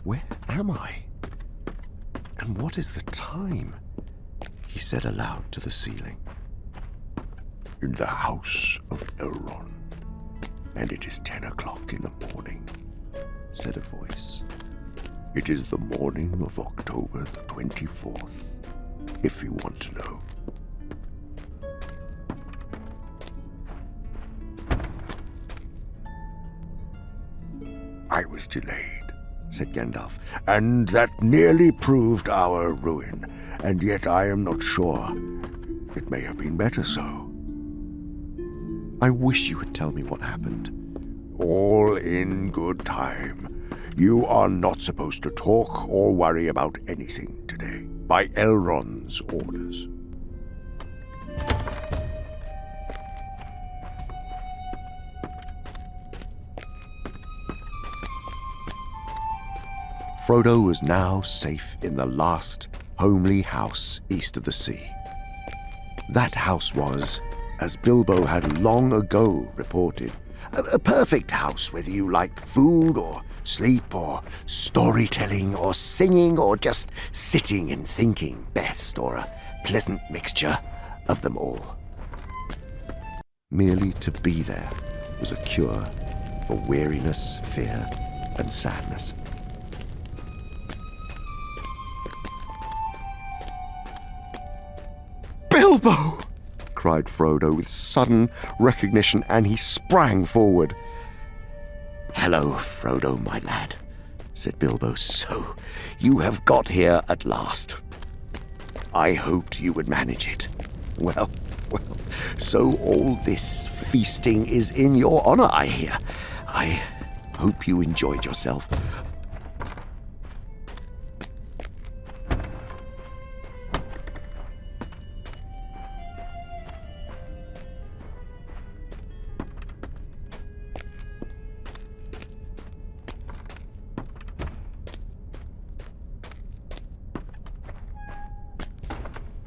Where am I? And what is the time? He said aloud to the ceiling. In the house of Elrond. And it is 10 o'clock in the morning, said a voice. It is the morning of October the 24th, if you want to know. I was delayed, said Gandalf, and that nearly proved our ruin, and yet I am not sure. It may have been better so. I wish you would tell me what happened. All in good time. You are not supposed to talk or worry about anything today, by Elrond's orders. Frodo was now safe in the last homely house east of the sea. That house was, as Bilbo had long ago reported, a perfect house, whether you like food or sleep or storytelling or singing or just sitting and thinking best, or a pleasant mixture of them all. Merely to be there was a cure for weariness, fear, and sadness. Bilbo! Cried Frodo with sudden recognition, and he sprang forward. Hello, Frodo, my lad, said Bilbo. So, you have got here at last. I hoped you would manage it. Well, so all this feasting is in your honor, I hear. I hope you enjoyed yourself.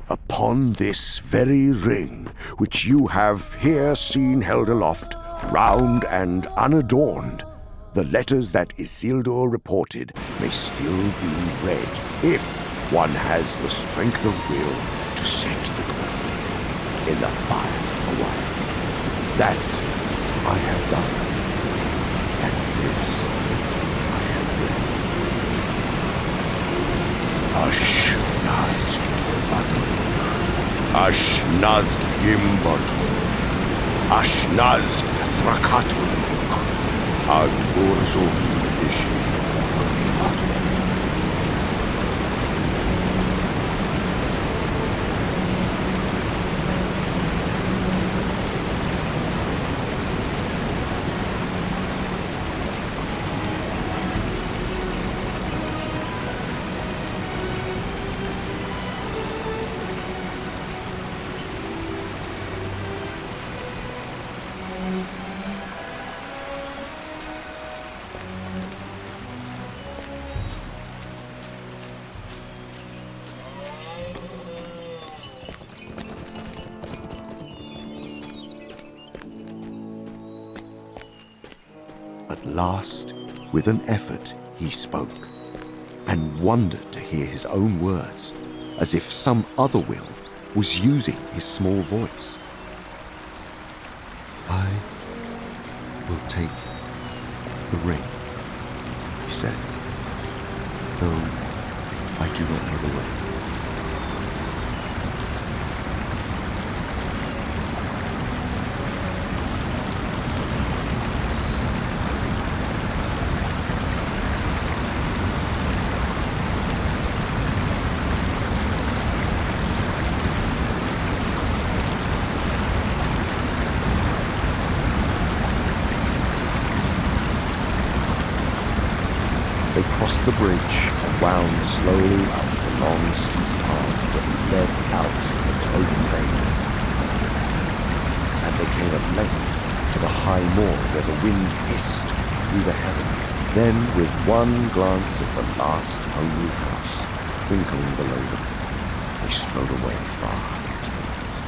Upon this very ring, which you have here seen held aloft, round and unadorned, the letters that Isildur reported may still be read, if one has the strength of will to set the golden thing in the fire a while. That I have done, and this I have written. Ash-nazgd Batuk. Ash-nazgd Gimbatuk. Ash-nazgd Thrakatuluk. Ag-urzum Ishi Batuk. At last, with an effort, he spoke, and wondered to hear his own words, as if some other will was using his small voice. I will take the ring, he said, though I do not know the way. They crossed the bridge and wound slowly up the long, steep path that led out of the cloven vale. And they came at length to the high moor where the wind hissed through the heaven. Then, with one glance at the last homely house twinkling below them, they strode away far into the night.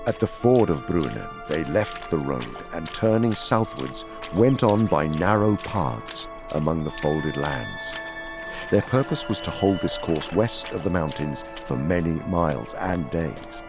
At the ford of Brunnen, they left the road and, turning southwards, went on by narrow paths among the folded lands. Their purpose was to hold this course west of the mountains for many miles and days.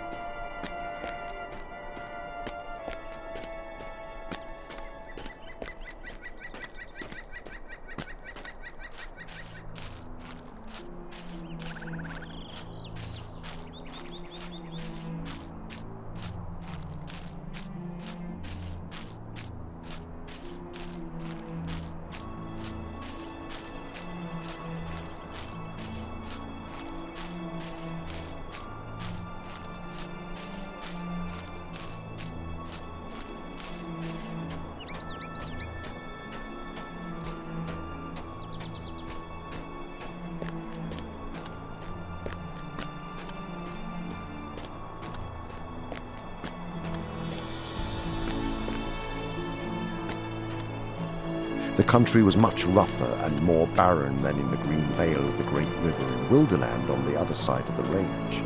The country was much rougher and more barren than in the green vale of the great river in Wilderland on the other side of the range,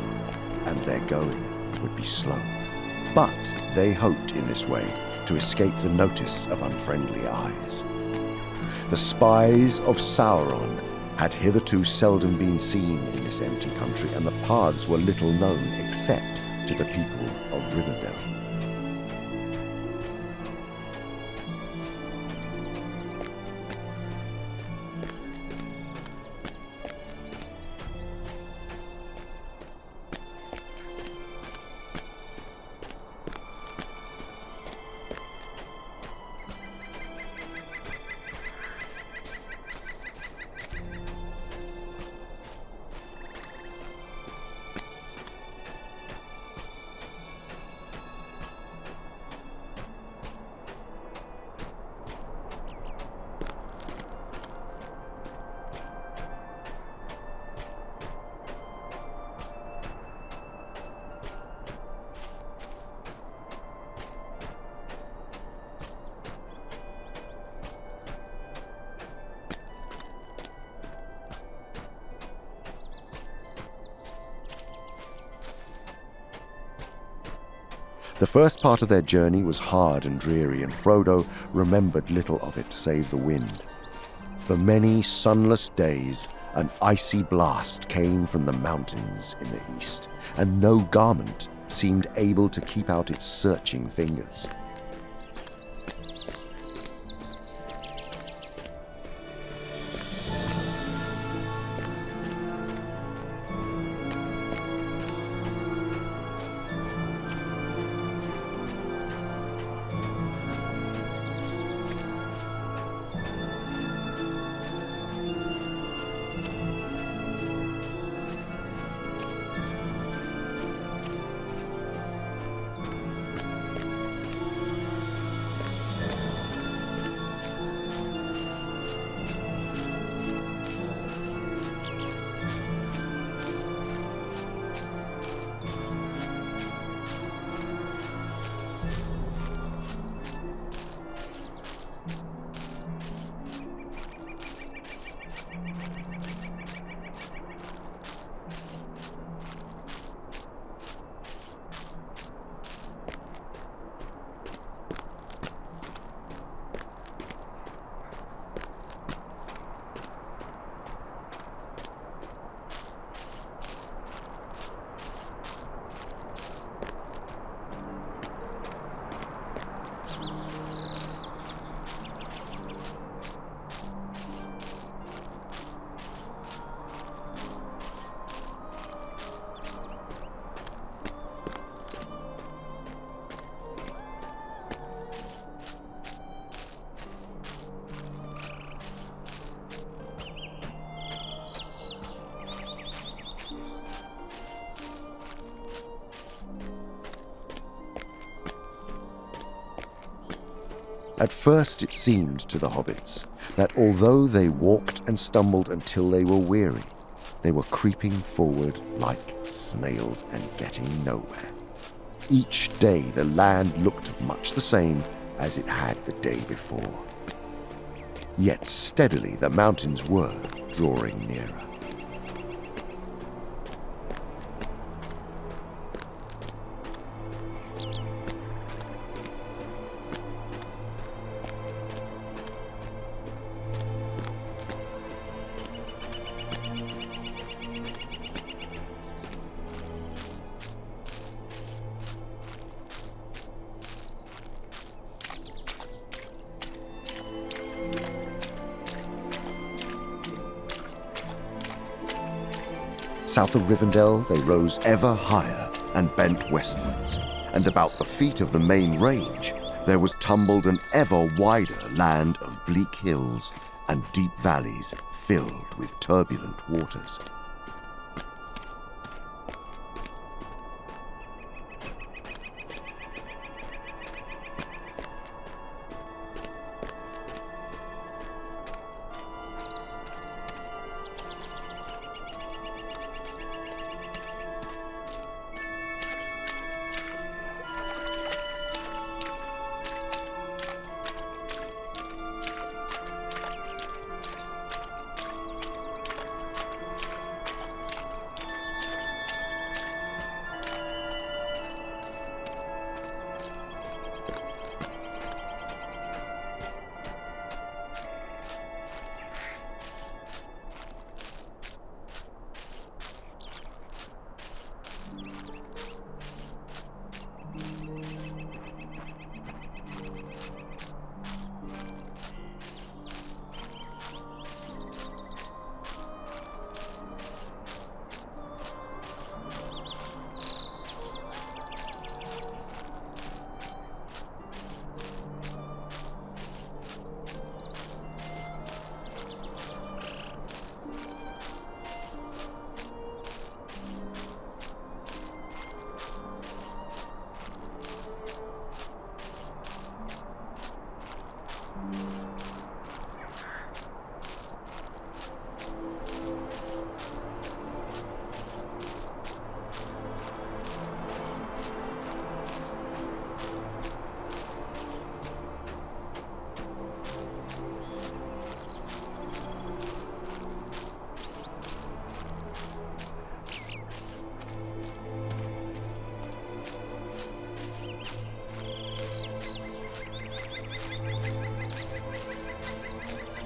and their going would be slow. But they hoped in this way to escape the notice of unfriendly eyes. The spies of Sauron had hitherto seldom been seen in this empty country, and the paths were little known except to the people of Rivendell. The first part of their journey was hard and dreary, and Frodo remembered little of it save the wind. For many sunless days, an icy blast came from the mountains in the east, and no garment seemed able to keep out its searching fingers. At first it seemed to the hobbits that although they walked and stumbled until they were weary, they were creeping forward like snails and getting nowhere. Each day the land looked much the same as it had the day before. Yet steadily the mountains were drawing nearer. South of Rivendell, they rose ever higher and bent westwards, and about the feet of the main range, there was tumbled an ever wider land of bleak hills and deep valleys filled with turbulent waters.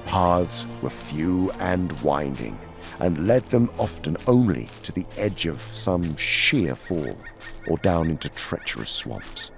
Paths were few and winding, and led them often only to the edge of some sheer fall, or down into treacherous swamps.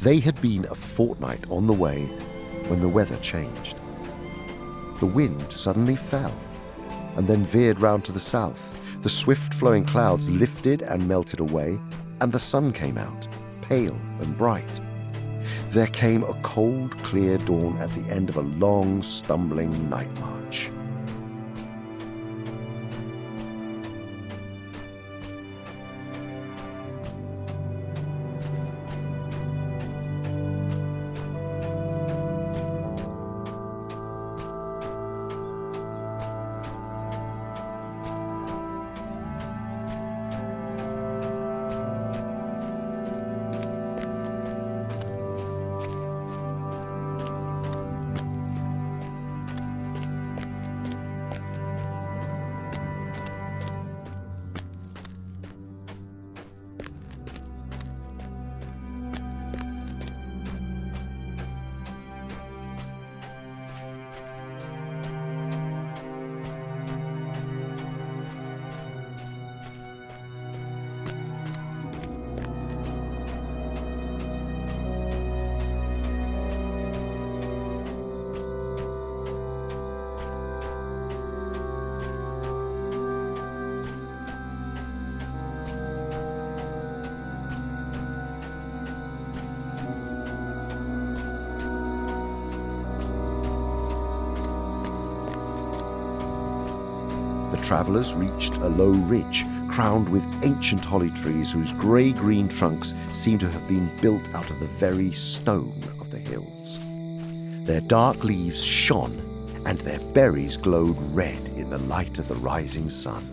They had been a fortnight on the way when the weather changed. The wind suddenly fell and then veered round to the south. The swift-flowing clouds lifted and melted away, and the sun came out, pale and bright. There came a cold, clear dawn at the end of a long, stumbling night march. The travellers reached a low ridge crowned with ancient holly trees whose grey-green trunks seemed to have been built out of the very stone of the hills. Their dark leaves shone, and their berries glowed red in the light of the rising sun.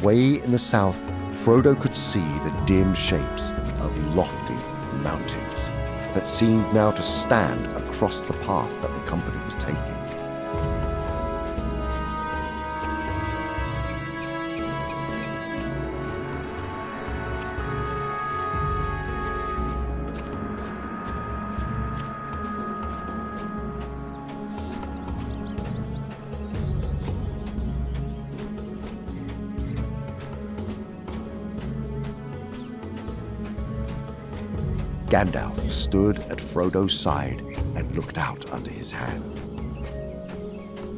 away in the south, Frodo could see the dim shapes of lofty mountains that seemed now to stand across the path that the company was taking. Gandalf stood at Frodo's side and looked out under his hand.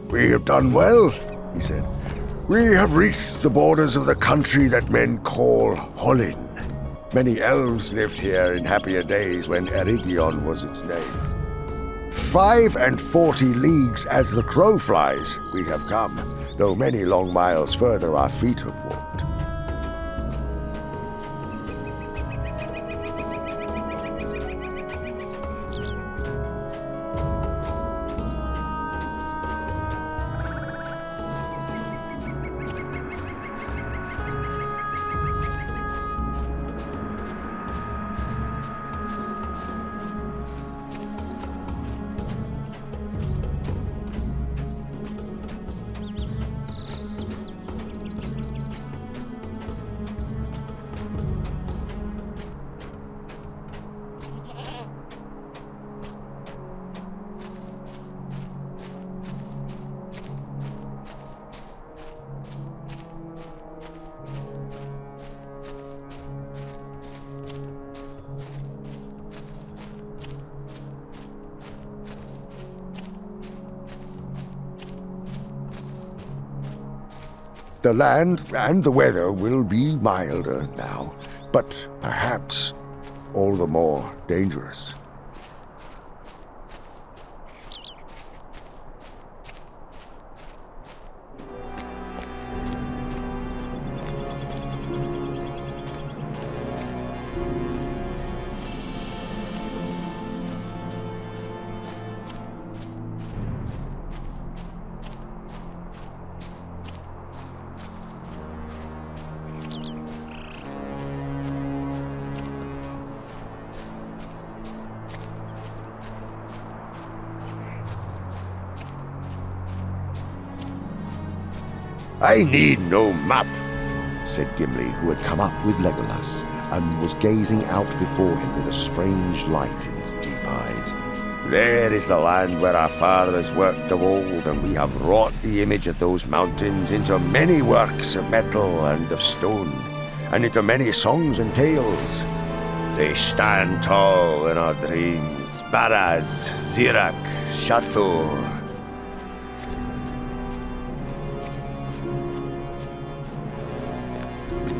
We have done well, he said. We have reached the borders of the country that men call Hollin. Many elves lived here in happier days when Eregion was its name. 45 leagues as the crow flies we have come, though many long miles further our feet have walked. The land and the weather will be milder now, but perhaps all the more dangerous. I need no map, said Gimli, who had come up with Legolas and was gazing out before him with a strange light in his deep eyes. There is the land where our fathers worked of old, and we have wrought the image of those mountains into many works of metal and of stone, and into many songs and tales. They stand tall in our dreams, Baraz, Zirak, Shathor.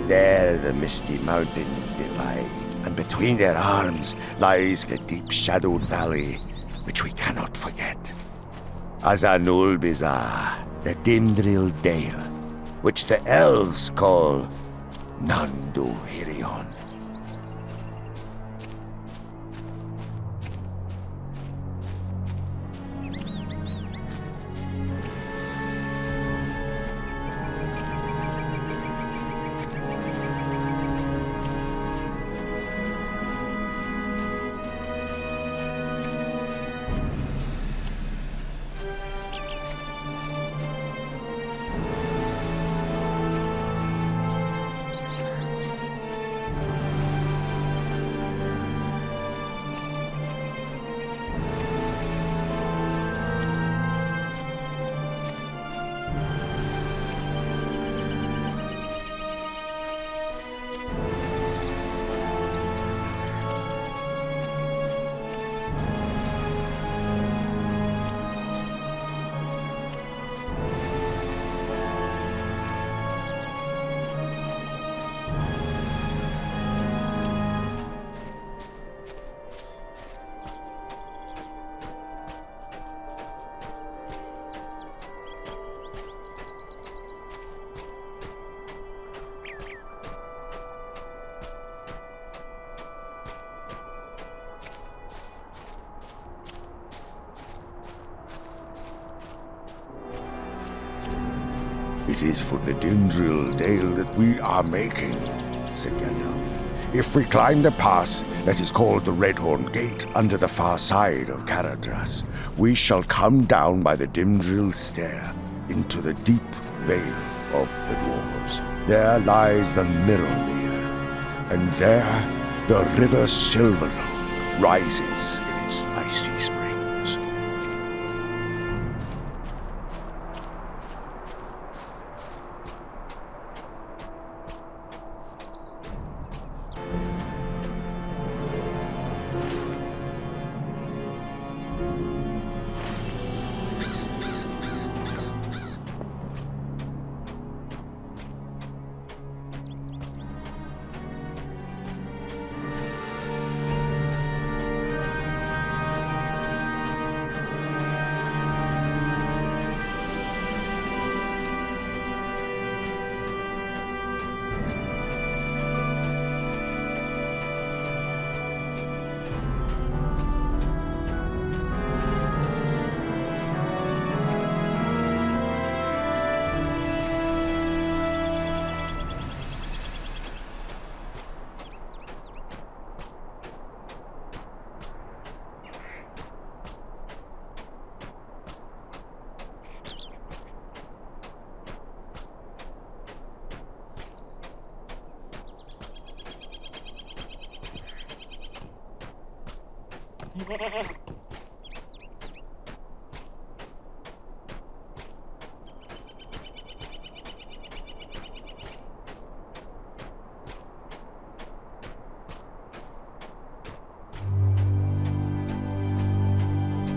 There the misty mountains divide, and between their arms lies the deep-shadowed valley, which we cannot forget. Azanul Bizarre, the Dimdril Dale, which the elves call Nandu Hirion. It is for the Dindril Dale that we are making, said Gandalf. If we climb the pass that is called the Redhorn Gate under the far side of Caradhras, we shall come down by the Dindril Stair into the deep vale of the dwarves. There lies the Mirror, and there the river Silverlow rises in its icy springs.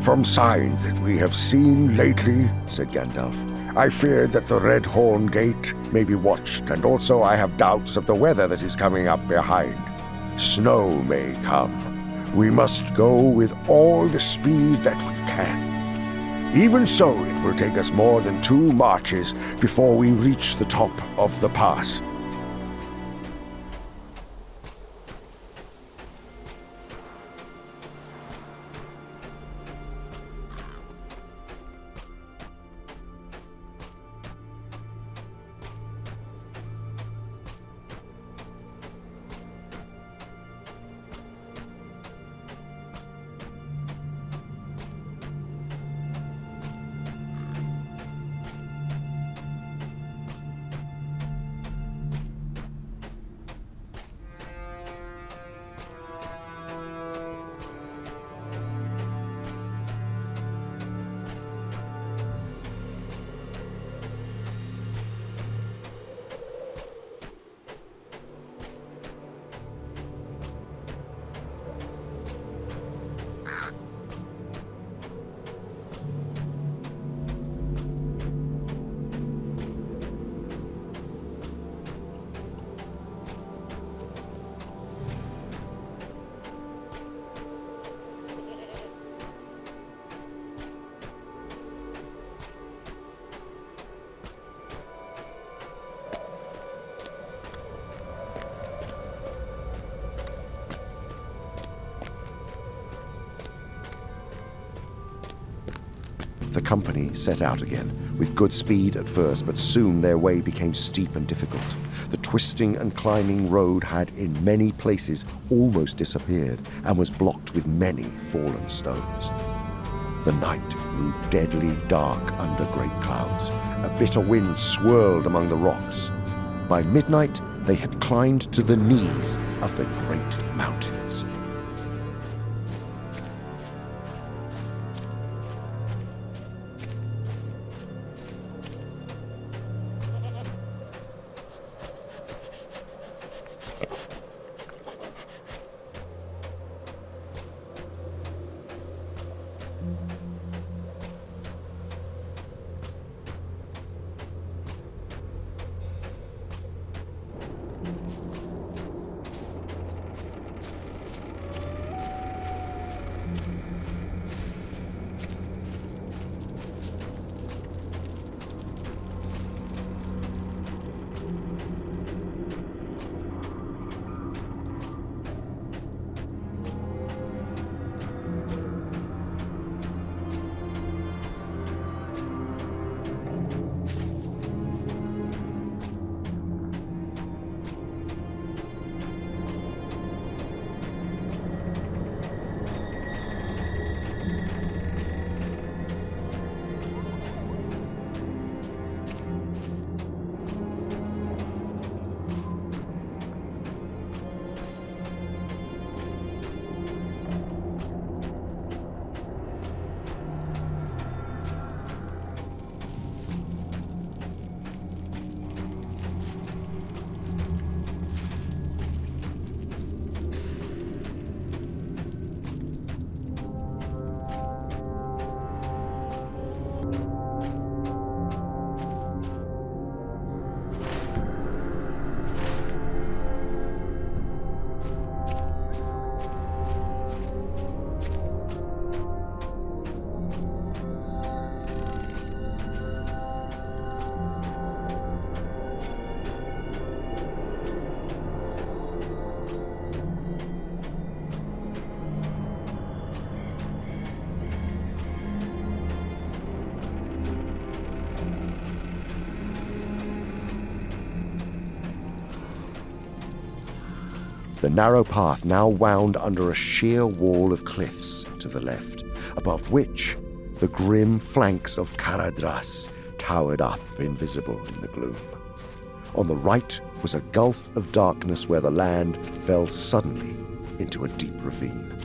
From signs that we have seen lately, said Gandalf, I fear that the Redhorn Gate may be watched, and also I have doubts of the weather that is coming up behind. Snow may come. We must go with all the speed that we can. Even so, it will take us more than 2 marches before we reach the top of the pass. The company set out again, with good speed at first, but soon their way became steep and difficult. The twisting and climbing road had in many places almost disappeared, and was blocked with many fallen stones. The night grew deadly dark under great clouds. A bitter wind swirled among the rocks. By midnight, they had climbed to the knees of the great mountains. The narrow path now wound under a sheer wall of cliffs to the left, above which the grim flanks of Caradhras towered up, invisible in the gloom. On the right was a gulf of darkness where the land fell suddenly into a deep ravine.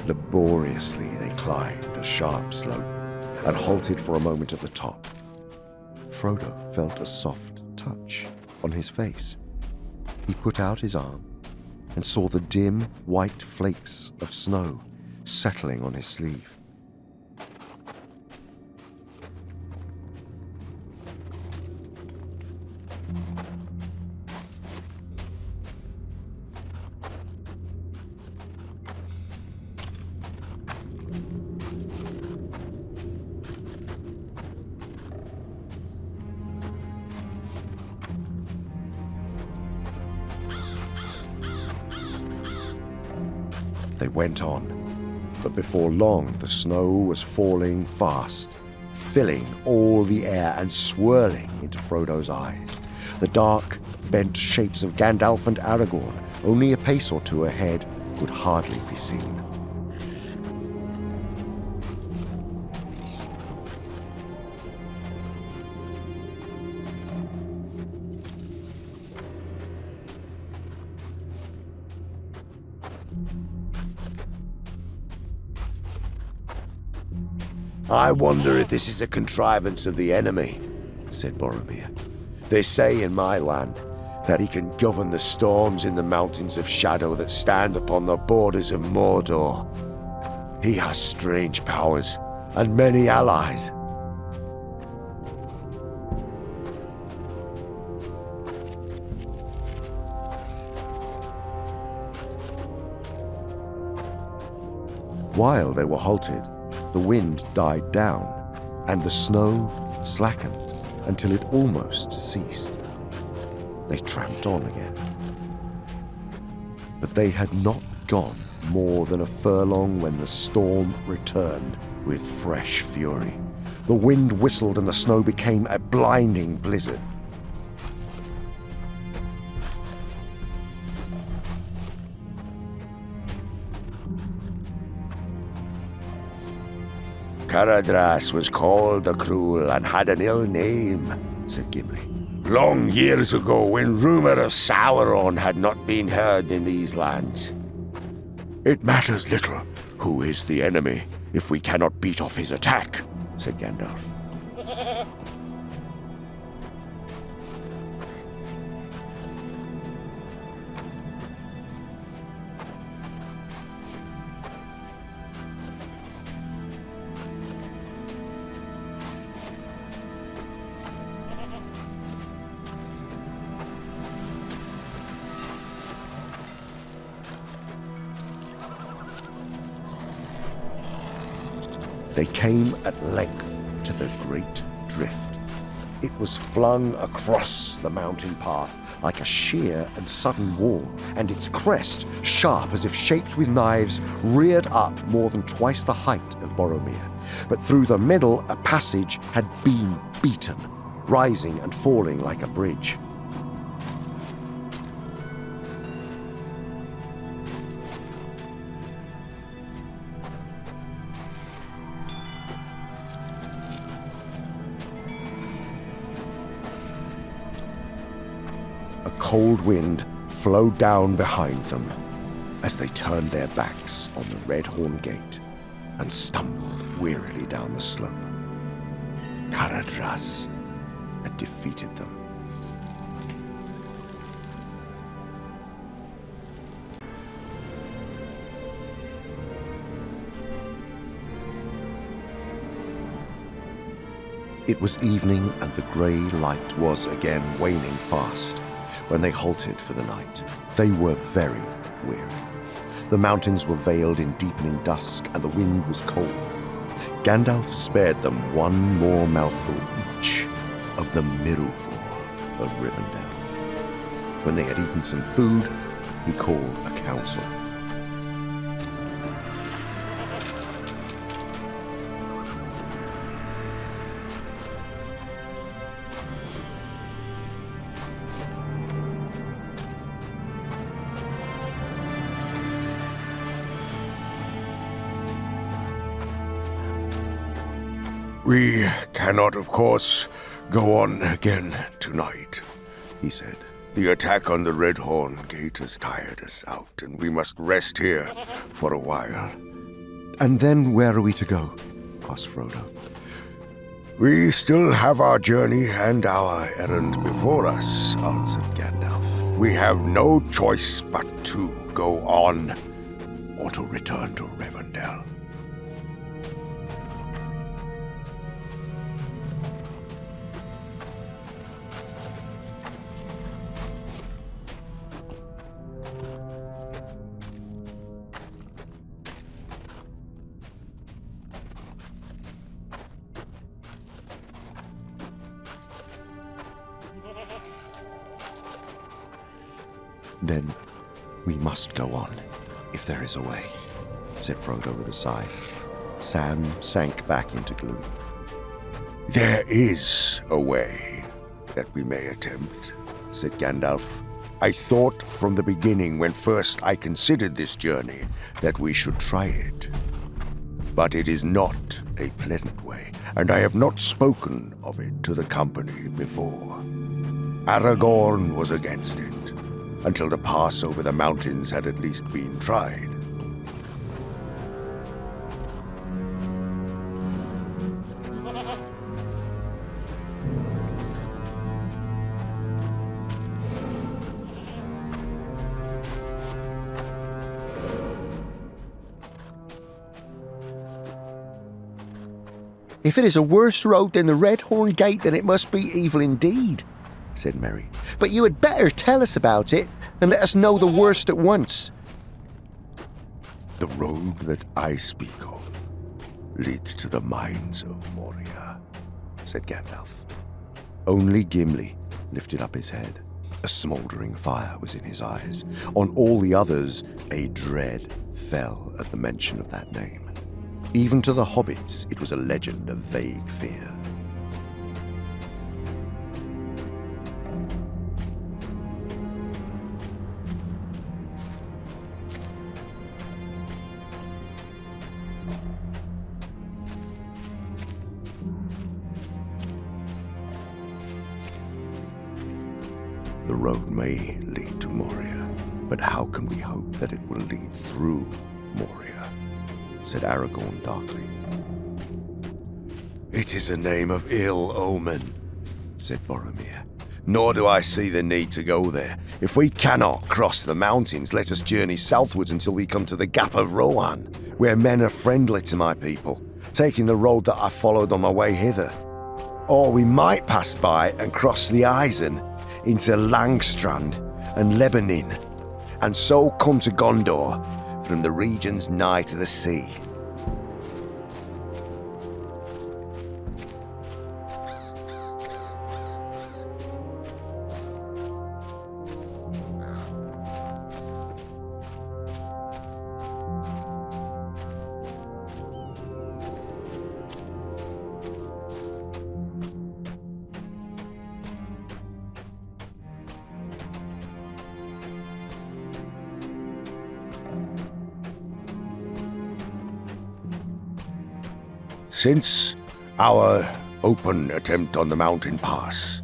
Laboriously they climbed a sharp slope and halted for a moment at the top. Frodo felt a soft touch on his face. He put out his arm and saw the dim white flakes of snow settling on his sleeve. They went on, but before long the snow was falling fast, filling all the air and swirling into Frodo's eyes. The dark, bent shapes of Gandalf and Aragorn, only a pace or two ahead, could hardly be seen. I wonder if this is a contrivance of the enemy, said Boromir. They say in my land that he can govern the storms in the mountains of shadow that stand upon the borders of Mordor. He has strange powers and many allies. While they were halted, the wind died down, and the snow slackened until it almost ceased. They tramped on again. But they had not gone more than a furlong when the storm returned with fresh fury. The wind whistled and the snow became a blinding blizzard. Caradhras was called the Cruel and had an ill name, said Gimli. Long years ago, when rumour of Sauron had not been heard in these lands. It matters little who is the enemy if we cannot beat off his attack, said Gandalf. They came at length to the great drift. It was flung across the mountain path like a sheer and sudden wall, and its crest, sharp as if shaped with knives, reared up more than twice the height of Boromir. But through the middle a passage had been beaten, rising and falling like a bridge. A cold wind flowed down behind them as they turned their backs on the Red Horn Gate and stumbled wearily down the slope. Caradhras had defeated them. It was evening, and the grey light was again waning fast when they halted for the night. They were very weary. The mountains were veiled in deepening dusk, and the wind was cold. Gandalf spared them one more mouthful each of the Miruvor of Rivendell. When they had eaten some food, he called a council. We cannot, of course, go on again tonight, he said. The attack on the Red Horn Gate has tired us out, and we must rest here for a while. And then where are we to go? Asked Frodo. We still have our journey and our errand before us, answered Gandalf. We have no choice but to go on, or to return to Rivendell. Then we must go on, if there is a way, said Frodo with a sigh. Sam sank back into gloom. There is a way that we may attempt, said Gandalf. I thought from the beginning, when first I considered this journey, that we should try it. But it is not a pleasant way, and I have not spoken of it to the company before. Aragorn was against it, until the pass over the mountains had at least been tried. If it is a worse road than the Red Horn Gate, then it must be evil indeed, said Merry. But you had better tell us about it and let us know the worst at once. The road that I speak of leads to the mines of Moria, said Gandalf. Only Gimli lifted up his head. A smouldering fire was in his eyes. On all the others, a dread fell at the mention of that name. Even to the hobbits, it was a legend of vague fear. The road may lead to Moria, but how can we hope that it will lead through Moria, said Aragorn darkly. It is a name of ill omen, said Boromir. Nor do I see the need to go there. If we cannot cross the mountains, let us journey southwards until we come to the Gap of Rohan, where men are friendly to my people, taking the road that I followed on my way hither. Or we might pass by and cross the Isen into Langstrand and Lebanon, and so come to Gondor from the regions nigh to the sea. Since our open attempt on the mountain pass,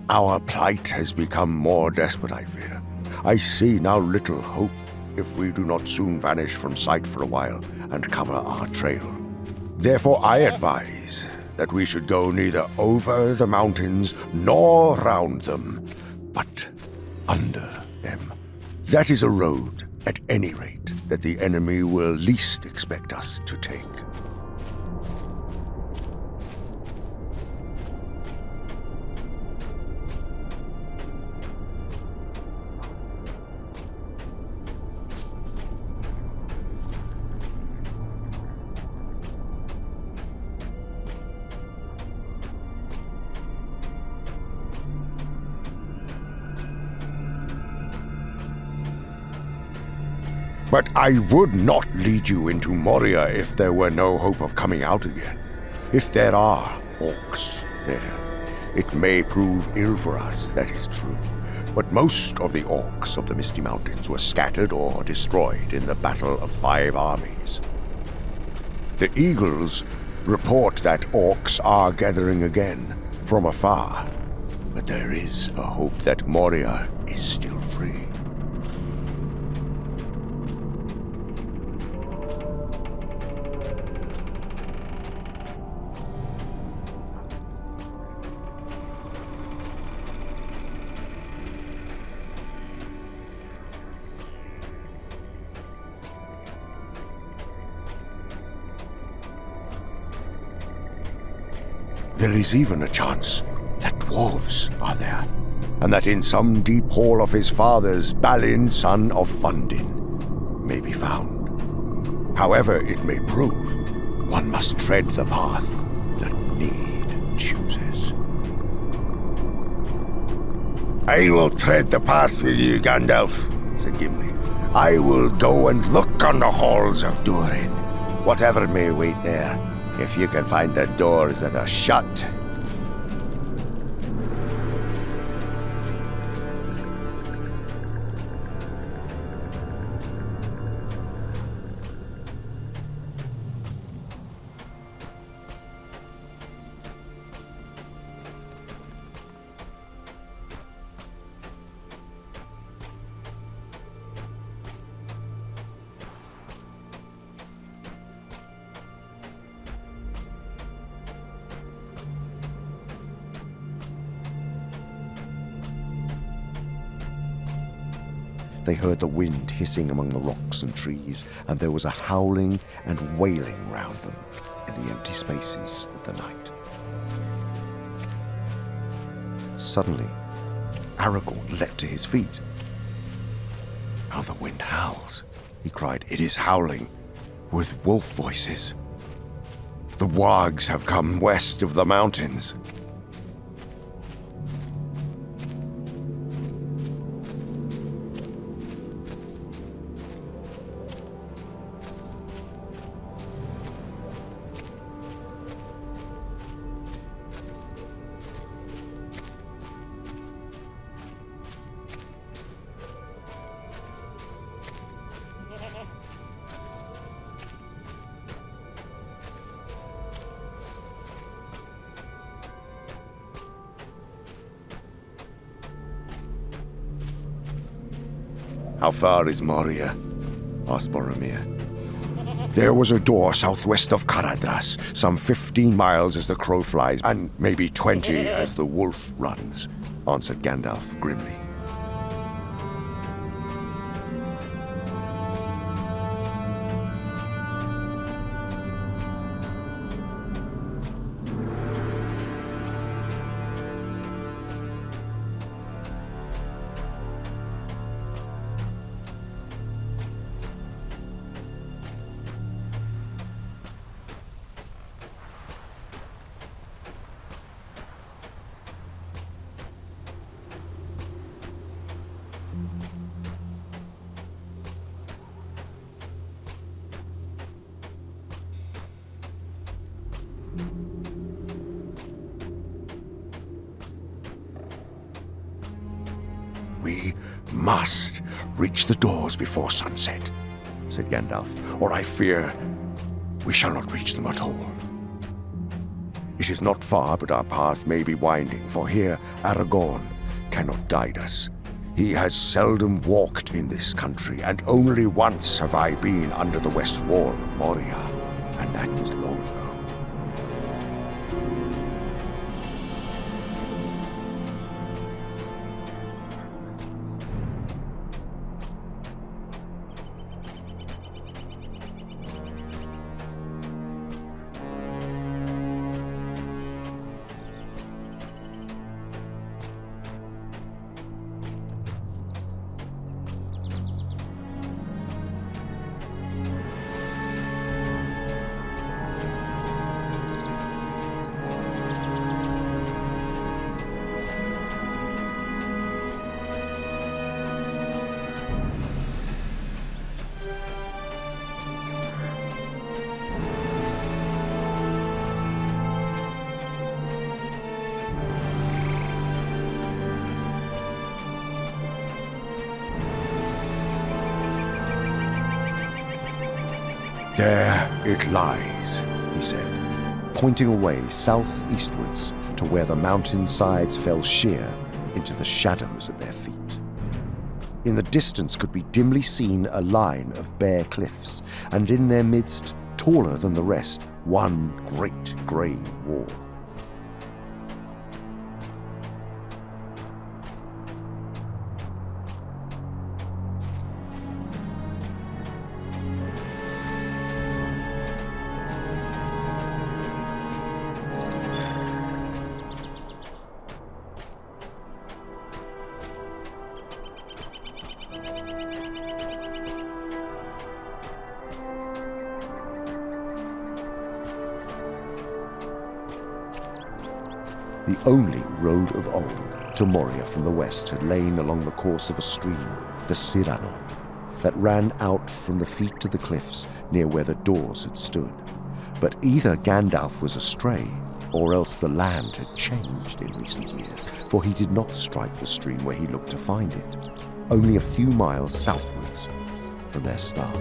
our plight has become more desperate, I fear. I see now little hope if we do not soon vanish from sight for a while and cover our trail. Therefore, I advise that we should go neither over the mountains nor round them, but under them. That is a road, at any rate, that the enemy will least expect us to take. But I would not lead you into Moria if there were no hope of coming out again. If there are orcs there, it may prove ill for us, that is true. But most of the orcs of the Misty Mountains were scattered or destroyed in the Battle of 5 Armies. The Eagles report that orcs are gathering again from afar, but there is a hope that Moria is still free. There is even a chance that dwarves are there, and that in some deep hall of his fathers, Balin, son of Fundin, may be found. However it may prove, one must tread the path that need chooses. I will tread the path with you, Gandalf, said Gimli. I will go and look on the halls of Durin, whatever may wait there. If you can find the doors that are shut. They heard the wind hissing among the rocks and trees, and there was a howling and wailing round them in the empty spaces of the night. Suddenly, Aragorn leapt to his feet. How the wind howls, he cried. It is howling with wolf voices. The wargs have come west of the mountains. How far is Moria? Asked Boromir. There was a door southwest of Caradhras, some 15 miles as the crow flies, and maybe 20 as the wolf runs, answered Gandalf grimly. We must reach the doors before sunset, said Gandalf, or I fear we shall not reach them at all. It is not far, but our path may be winding, for here Aragorn cannot guide us. He has seldom walked in this country, and only once have I been under the west wall of Moria, and that was long ago. There it lies, he said, pointing away southeastwards to where the mountainsides fell sheer into the shadows at their feet. In the distance could be dimly seen a line of bare cliffs, and in their midst, taller than the rest, one great grey wall. The only road of old to Moria from the west had lain along the course of a stream, the Cyrano, that ran out from the feet of the cliffs near where the doors had stood. But either Gandalf was astray, or else the land had changed in recent years, for he did not strike the stream where he looked to find it, only a few miles southwards from their start.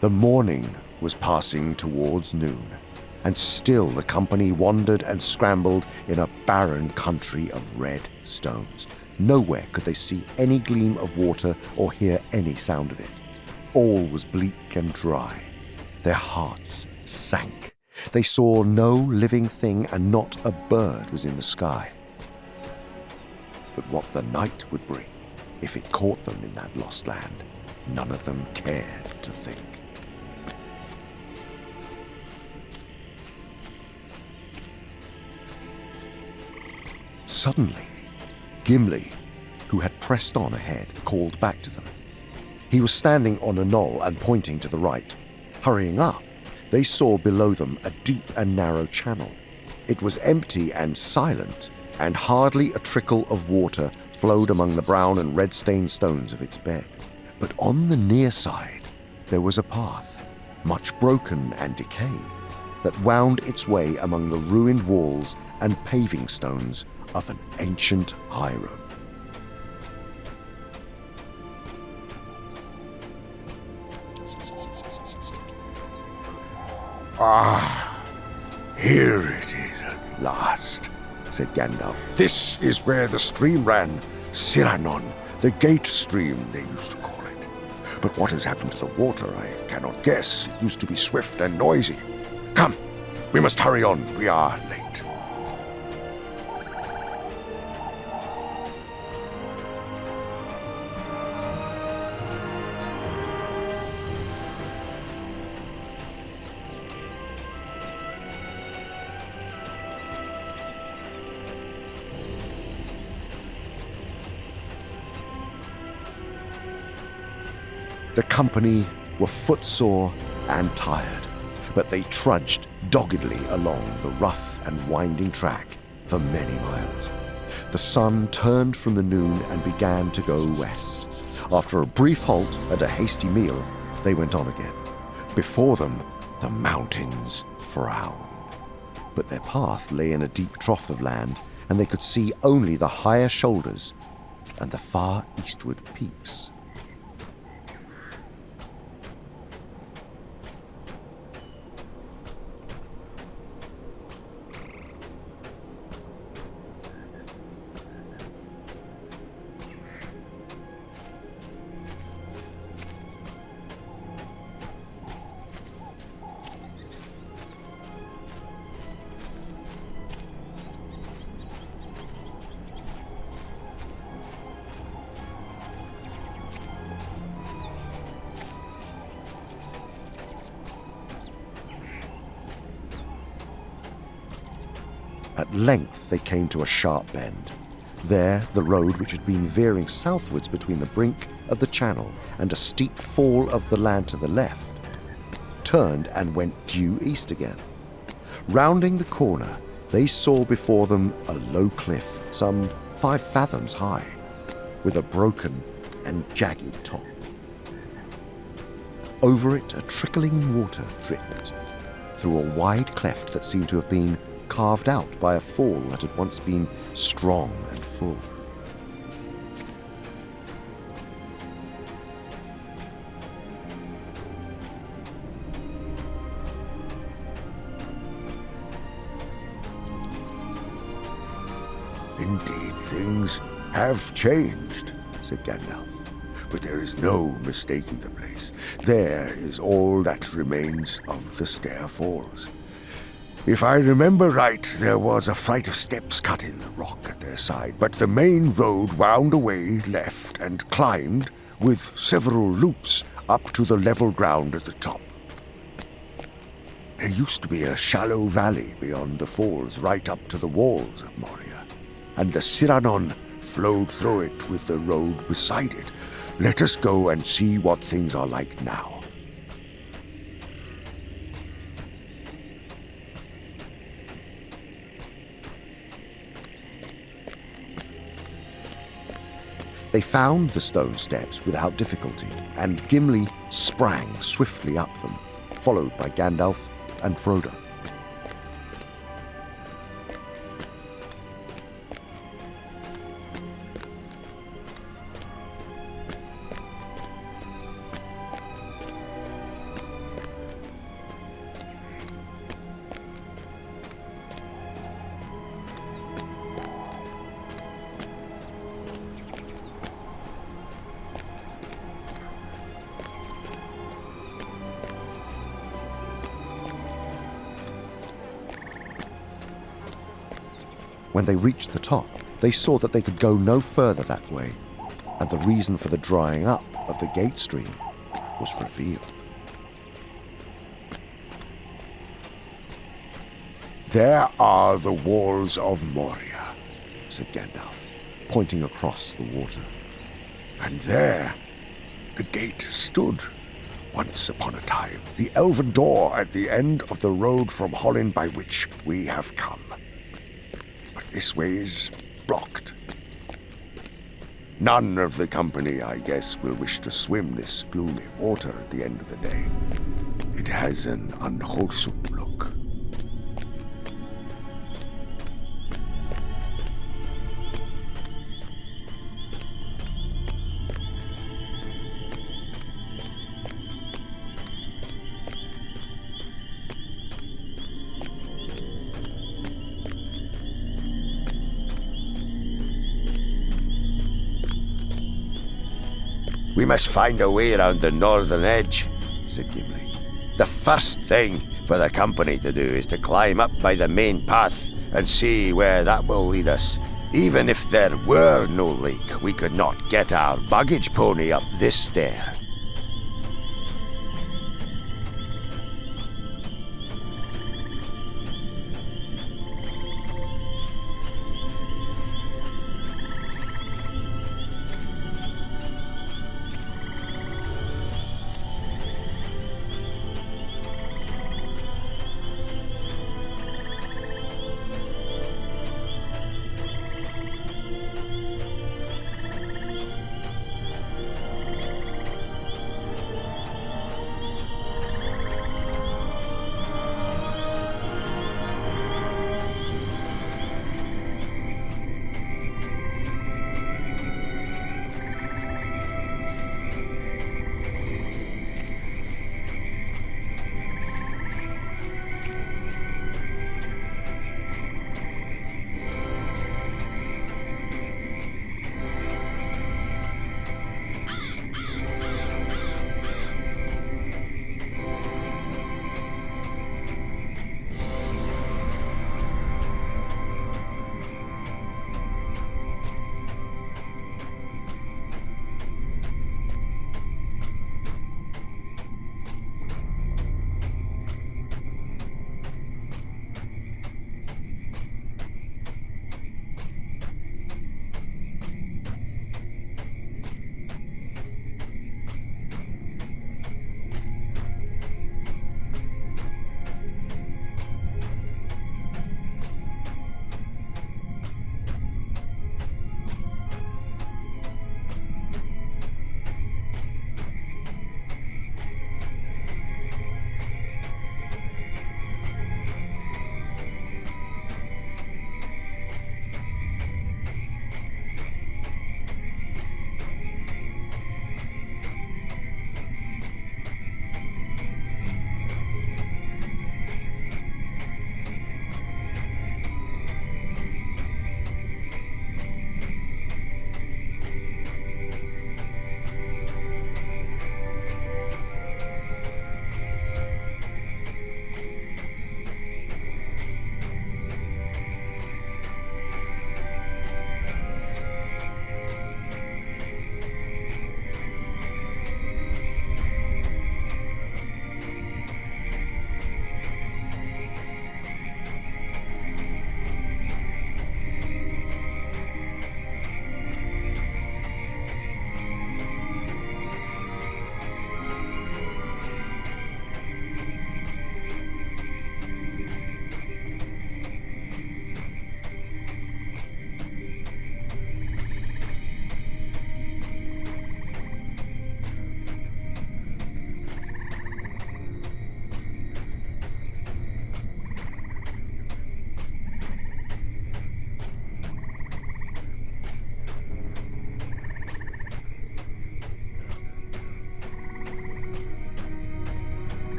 The morning was passing towards noon, and still the company wandered and scrambled in a barren country of red stones. Nowhere could they see any gleam of water or hear any sound of it. All was bleak and dry. Their hearts sank. They saw no living thing, and not a bird was in the sky. But what the night would bring, if it caught them in that lost land, none of them cared to think. Suddenly, Gimli, who had pressed on ahead, called back to them. He was standing on a knoll and pointing to the right. Hurrying up, they saw below them a deep and narrow channel. It was empty and silent, and hardly a trickle of water flowed among the brown and red-stained stones of its bed. But on the near side, there was a path, much broken and decayed, that wound its way among the ruined walls and paving stones of an ancient highroad. Ah, here it is last, said Gandalf. This is where the stream ran, Ciranon, the Gate Stream, they used to call it. But what has happened to the water, I cannot guess. It used to be swift and noisy. Come, we must hurry on. We are late. The company were footsore and tired, but they trudged doggedly along the rough and winding track for many miles. The sun turned from the noon and began to go west. After a brief halt and a hasty meal, they went on again. Before them, the mountains frowned. But their path lay in a deep trough of land, and they could see only the higher shoulders and the far eastward peaks. At length they came to a sharp bend. There, the road, which had been veering southwards between the brink of the channel and a steep fall of the land to the left, turned and went due east again. Rounding the corner, they saw before them a low cliff, some 5 fathoms high, with a broken and jagged top. Over it, a trickling water dripped through a wide cleft that seemed to have been carved out by a fall that had once been strong and full. Indeed, things have changed, said Gandalf. But there is no mistaking the place. There is all that remains of the Stair Falls. If I remember right, there was a flight of steps cut in the rock at their side, but the main road wound away left and climbed, with several loops, up to the level ground at the top. There used to be a shallow valley beyond the falls, right up to the walls of Moria, and the Ciranon flowed through it with the road beside it. Let us go and see what things are like now. They found the stone steps without difficulty, and Gimli sprang swiftly up them, followed by Gandalf and Frodo. When they reached the top, they saw that they could go no further that way, and the reason for the drying up of the gate stream was revealed. There are the walls of Moria, said Gandalf, pointing across the water. And there, the gate stood, once upon a time, the elven door at the end of the road from Hollin by which we have come. But this way is blocked. None of the company, I guess, will wish to swim this gloomy water at the end of the day. It has an unwholesome look. We must find a way around the northern edge, said Gimli. The first thing for the company to do is to climb up by the main path and see where that will lead us. Even if there were no lake, we could not get our baggage pony up this stair.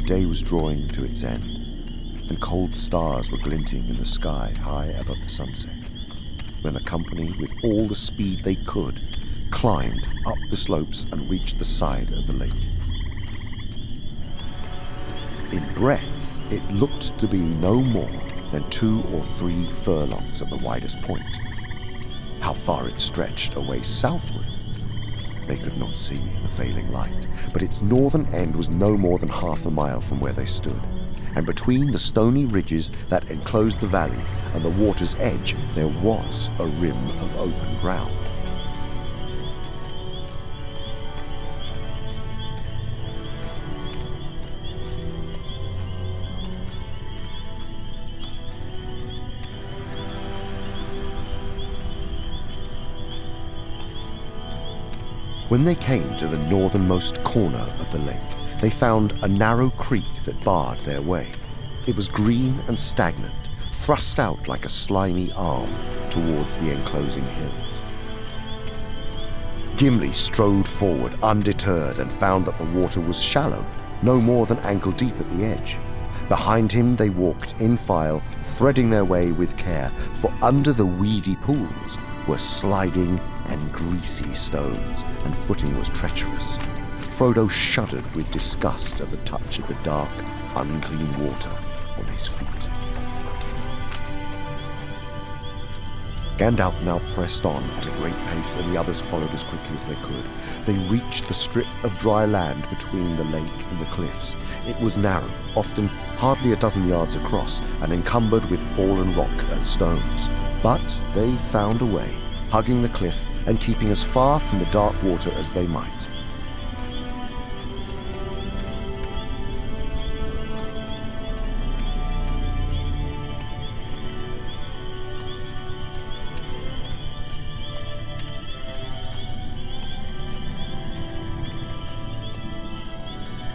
day was drawing to its end, and cold stars were glinting in the sky high above the sunset, when the company, with all the speed they could, climbed up the slopes and reached the side of the lake. In breadth, it looked to be no more than 2 or 3 furlongs at the widest point. How far it stretched away southward, they could not see in the failing light, but its northern end was no more than half a mile from where they stood, and between the stony ridges that enclosed the valley and the water's edge there was a rim of open ground. When they came to the northernmost corner of the lake, they found a narrow creek that barred their way. It was green and stagnant, thrust out like a slimy arm towards the enclosing hills. Gimli strode forward undeterred and found that the water was shallow, no more than ankle deep at the edge. Behind him they walked in file, threading their way with care, for under the weedy pools were sliding and greasy stones, and footing was treacherous. Frodo shuddered with disgust at the touch of the dark, unclean water on his feet. Gandalf now pressed on at a great pace, and the others followed as quickly as they could. They reached the strip of dry land between the lake and the cliffs. It was narrow, often hardly a dozen yards across, and encumbered with fallen rock and stones. But they found a way, hugging the cliff and keeping as far from the dark water as they might.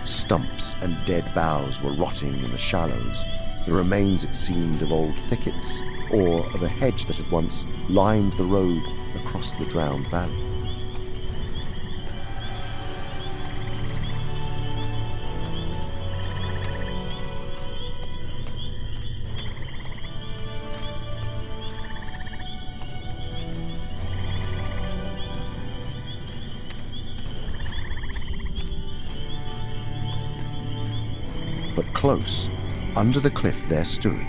Stumps and dead boughs were rotting in the shallows, the remains, it seemed, of old thickets, or of a hedge that had once lined the road across the drowned valley. But close, under the cliff there stood,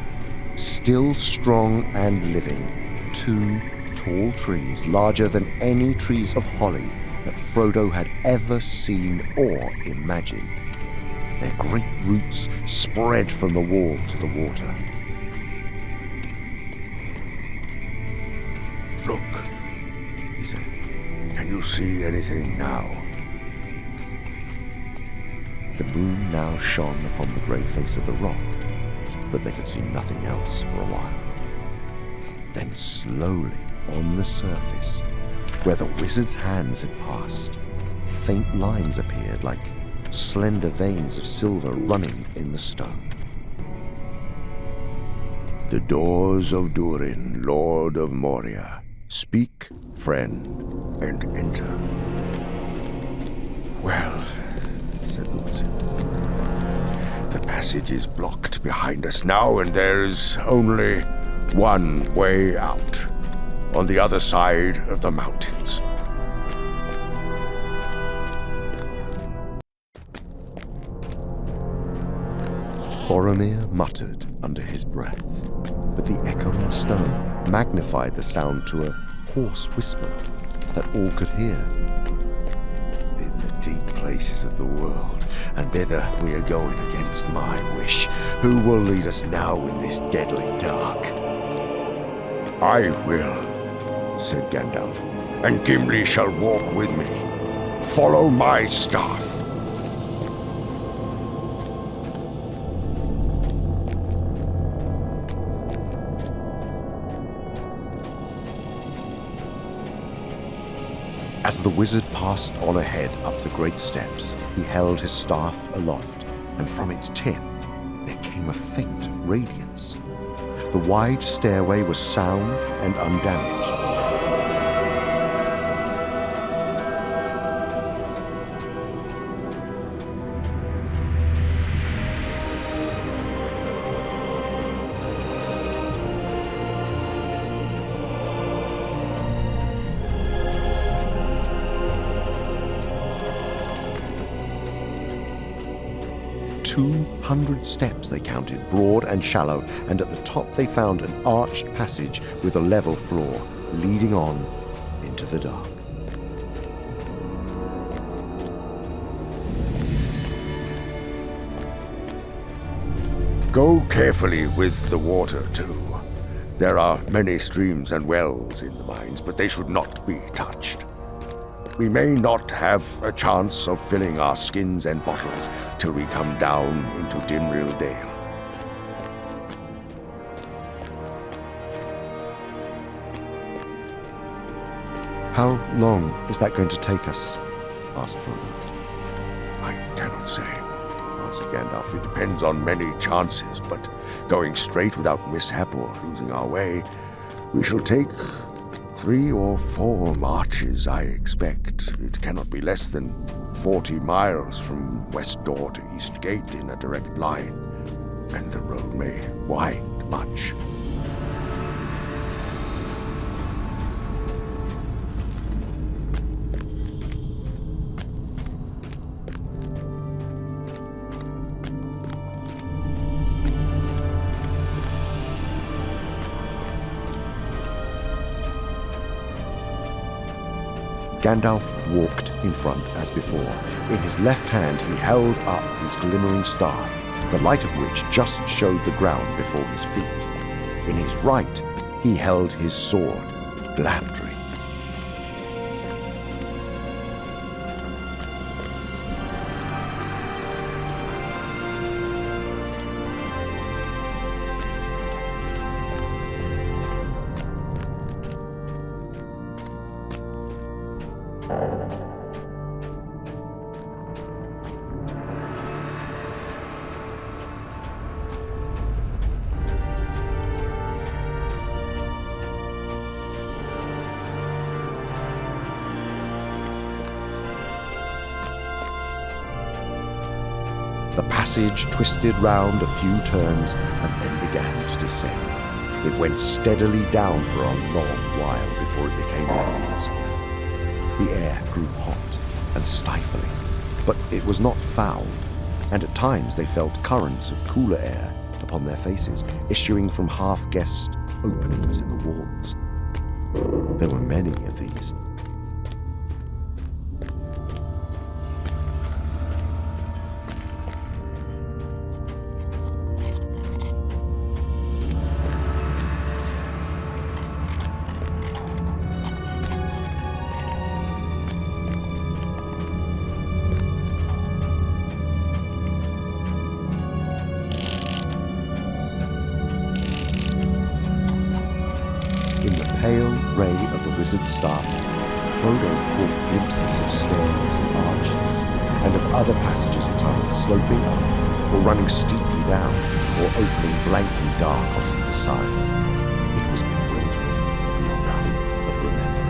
still strong and living, 2 tall trees larger than any trees of holly that Frodo had ever seen or imagined. Their great roots spread from the wall to the water. Look, he said. Can you see anything now? The moon now shone upon the grey face of the rock, but they could see nothing else for a while. Then slowly, on the surface, where the wizard's hands had passed, faint lines appeared like slender veins of silver running in the stone. The doors of Durin, Lord of Moria. Speak, friend, and enter. Well, said the wizard, the passage is blocked behind us now, and there's only one way out, on the other side of the mountains. Boromir muttered under his breath, but the echoing stone magnified the sound to a hoarse whisper that all could hear. In the deep places of the world, and thither we are going against my wish. Who will lead us now in this deadly dark? I will, said Gandalf, and Gimli shall walk with me. Follow my staff. As the wizard passed on ahead up the great steps, he held his staff aloft, and from its tip there came a faint radiance. The wide stairway was sound and undamaged. 200 steps they counted, broad and shallow, and at the top they found an arched passage with a level floor, leading on into the dark. Go carefully with the water, too. There are many streams and wells in the mines, but they should not be touched. We may not have a chance of filling our skins and bottles till we come down into Dimril Dale. How long is that going to take us? Asked Frodo. I cannot say, answered Gandalf. It depends on many chances, but going straight without mishap or losing our way, we shall take 3 or 4 marches, I expect. It cannot be less than 40 miles from West Door to East Gate in a direct line, and the road may wind much. Gandalf walked in front as before. In his left hand he held up his glimmering staff, the light of which just showed the ground before his feet. In his right he held his sword, Glamdring. The passage twisted round a few turns and then began to descend. It went steadily down for a long while before it became level once again. The air grew hot and stifling, but it was not foul, and at times they felt currents of cooler air upon their faces, issuing from half-guessed openings in the walls. There were many of these. Pale ray of the wizard's staff, Frodo caught glimpses of stairs and arches, and of other passages at times sloping up, or running steeply down, or opening blankly dark on either side. It was bewildering beyond a hope of remembering.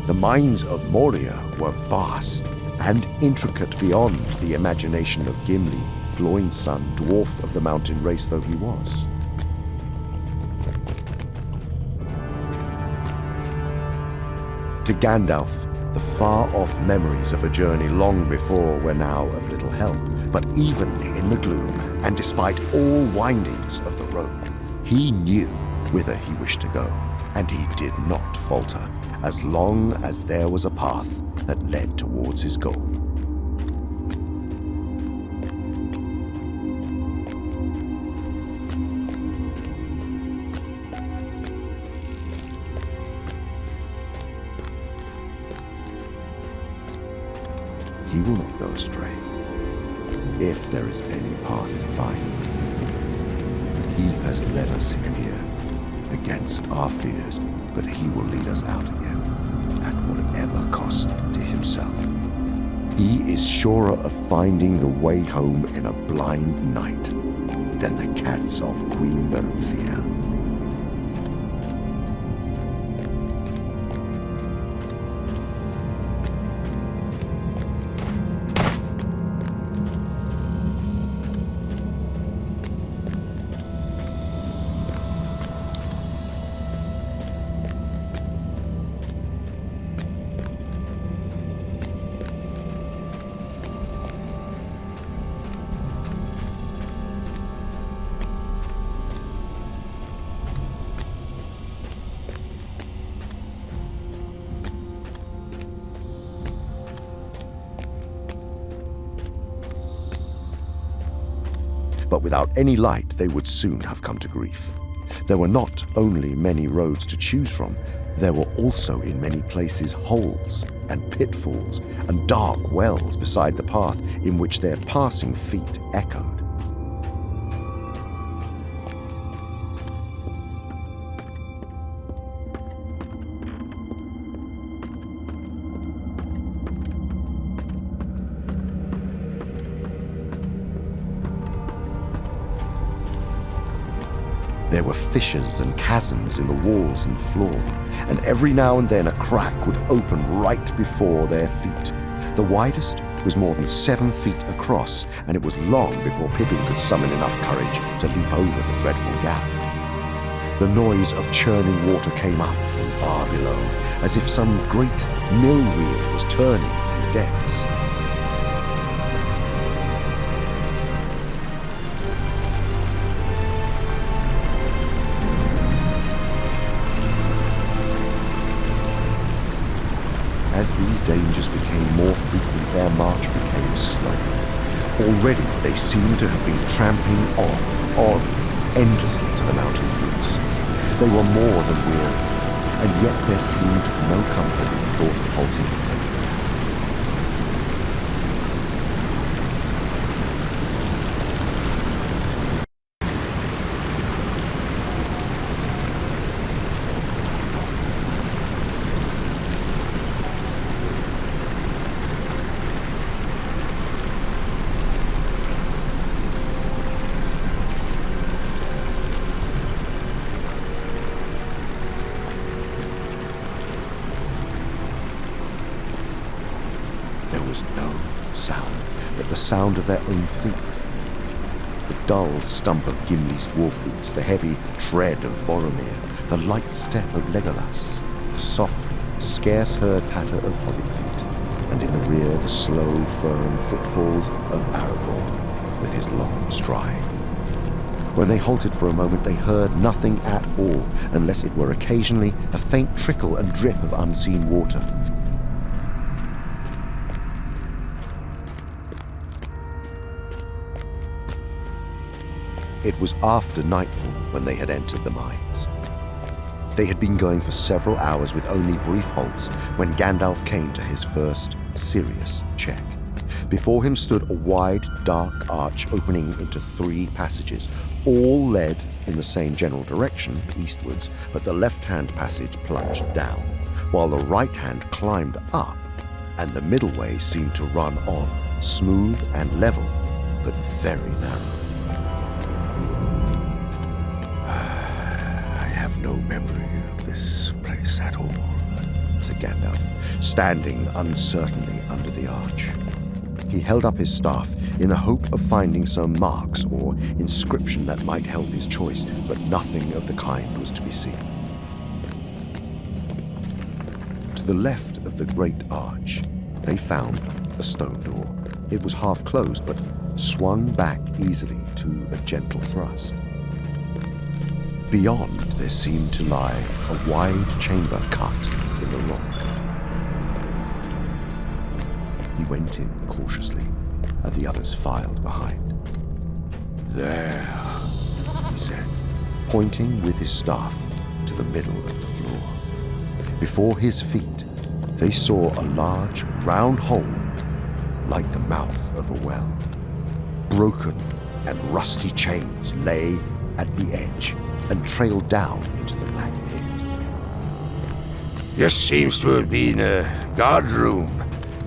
The mines of Moria were vast and intricate beyond the imagination of Gimli, Gloin's son, dwarf of the mountain race though he was. To Gandalf, the far-off memories of a journey long before were now of little help, but even in the gloom, and despite all windings of the road, he knew whither he wished to go, and he did not falter, as long as there was a path that led towards his goal. He will not go astray, if there is any path to find. He has led us here against our fears, but he will lead us out again, at whatever cost to himself. He is surer of finding the way home in a blind night than the cats of Queen Baruthia. but without any light they would soon have come to grief. There were not only many roads to choose from, there were also in many places holes and pitfalls and dark wells beside the path in which their passing feet echoed. There were fissures and chasms in the walls and floor, and every now and then a crack would open right before their feet. The widest was more than 7 feet across, and it was long before Pippin could summon enough courage to leap over the dreadful gap. The noise of churning water came up from far below, as if some great mill wheel was turning in the depths. As these dangers became more frequent, their march became slow. Already they seemed to have been tramping on, endlessly to the mountain's roots. They were more than weary, and yet there seemed no comfort in the thought of halting anywhere. Sound of their own feet. The dull stump of Gimli's dwarf boots, the heavy tread of Boromir, the light step of Legolas, the soft, scarce-heard patter of hobbit feet, and in the rear the slow, firm footfalls of Aragorn with his long stride. When they halted for a moment, they heard nothing at all, unless it were occasionally a faint trickle and drip of unseen water. It was after nightfall when they had entered the mines. They had been going for several hours with only brief halts when Gandalf came to his first serious check. Before him stood a wide, dark arch opening into 3 passages. All led in the same general direction, eastwards, but the left-hand passage plunged down, while the right-hand climbed up, and the middle way seemed to run on, smooth and level, but very narrow. No memory of this place at all, said Gandalf, standing uncertainly under the arch. He held up his staff in the hope of finding some marks or inscription that might help his choice, but nothing of the kind was to be seen. To the left of the great arch, they found a stone door. It was half closed, but swung back easily to a gentle thrust. Beyond, there seemed to lie a wide chamber cut in the rock. He went in cautiously, and the others filed behind. There, he said, pointing with his staff to the middle of the floor. Before his feet, they saw a large, round hole, like the mouth of a well. Broken and rusty chains lay at the edge and trailed down into the black pit. This seems to have been a guard room,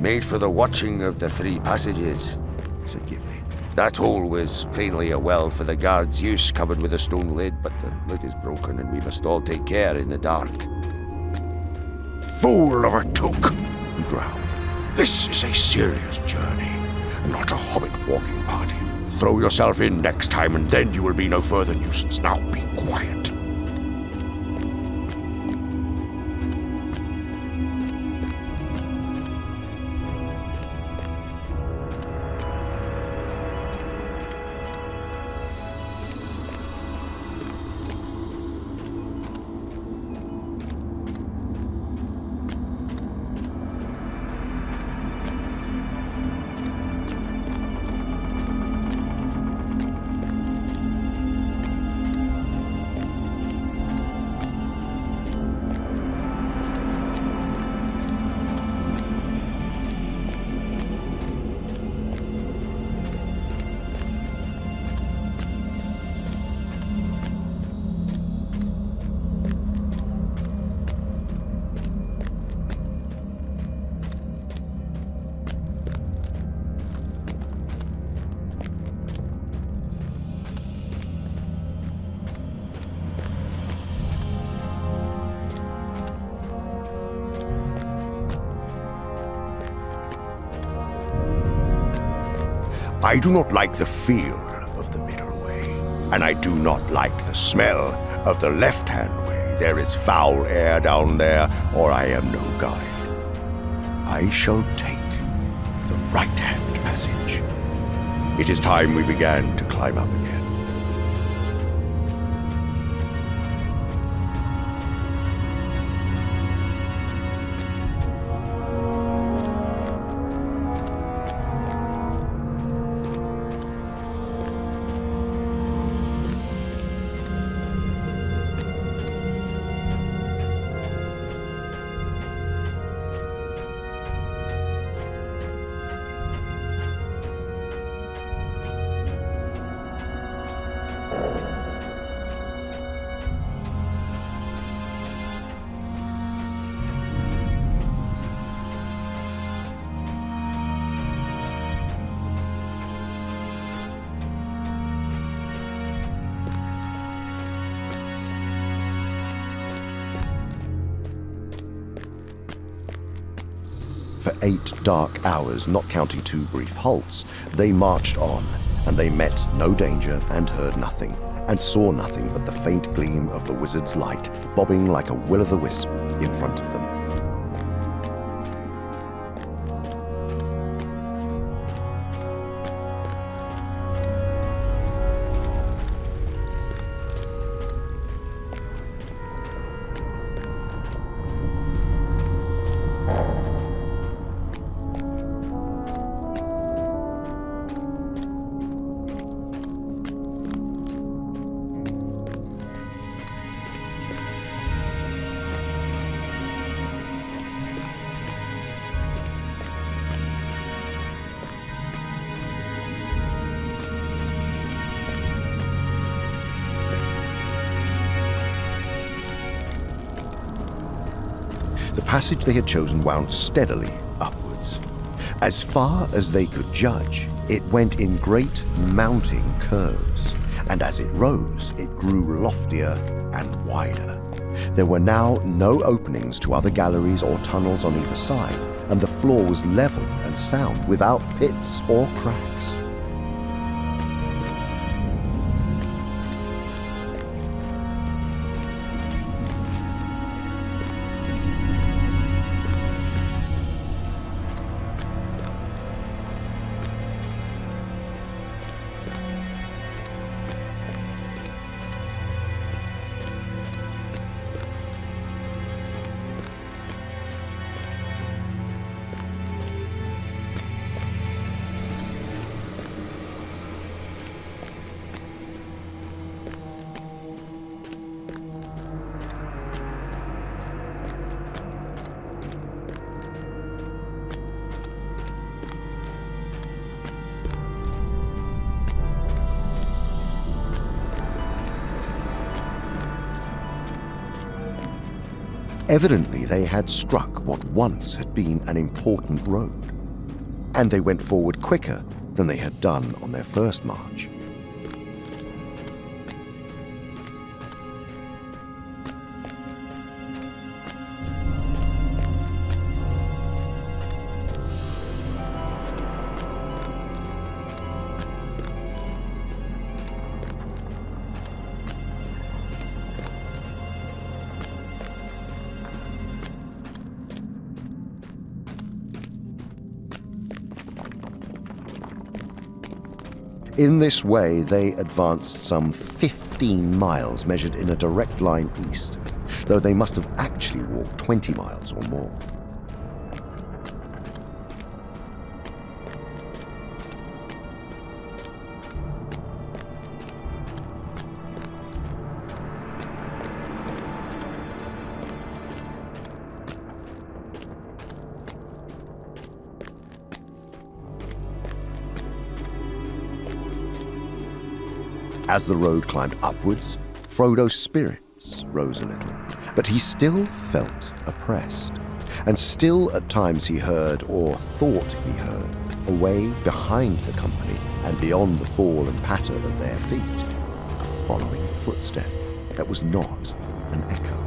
made for the watching of the 3 passages, said Gimli. That hole was plainly a well for the guards' use, covered with a stone lid, but the lid is broken and we must all take care in the dark. Fool of a took, he growled. This is a serious journey, not a hobbit walking party. Throw yourself in next time, and then you will be no further nuisance. Now be quiet. I do not like the feel of the middle way, and I do not like the smell of the left-hand way. There is foul air down there, or I am no guide. I shall take the right-hand passage. It is time we began to climb up again. For 8 dark hours, not counting 2 brief halts, they marched on, and they met no danger and heard nothing, and saw nothing but the faint gleam of the wizard's light bobbing like a will-o'-the-wisp in front of them. The passage they had chosen wound steadily upwards. As far as they could judge, it went in great mounting curves, and as it rose, it grew loftier and wider. There were now no openings to other galleries or tunnels on either side, and the floor was level and sound, without pits or cracks. Evidently, they had struck what once had been an important road, and they went forward quicker than they had done on their first march. In this way, they advanced some 15 miles measured in a direct line east, though they must have actually walked 20 miles or more. As the road climbed upwards, Frodo's spirits rose a little, but he still felt oppressed, and still at times he heard, or thought he heard, away behind the company and beyond the fall and patter of their feet, a following footstep that was not an echo.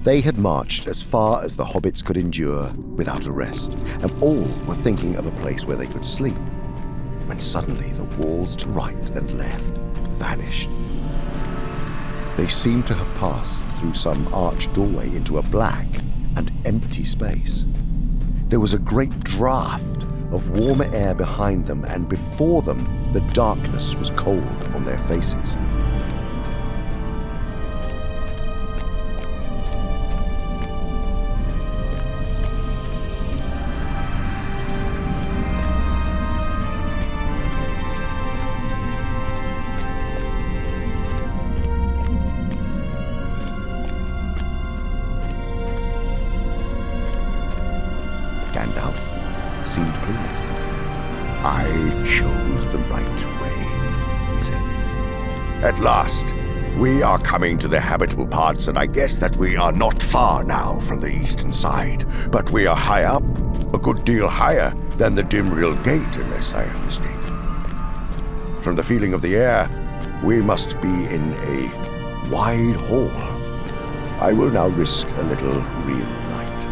They had marched as far as the hobbits could endure without a rest, and all were thinking of a place where they could sleep, when suddenly the walls to right and left vanished. They seemed to have passed through some arched doorway into a black and empty space. There was a great draught of warmer air behind them, and before them the darkness was cold on their faces. Seemed pleased. I chose the right way, he said. At last, we are coming to the habitable parts, and I guess that we are not far now from the eastern side, but we are high up, a good deal higher than the Dimrill Gate, unless I am mistaken. From the feeling of the air, we must be in a wide hall. I will now risk a little real light.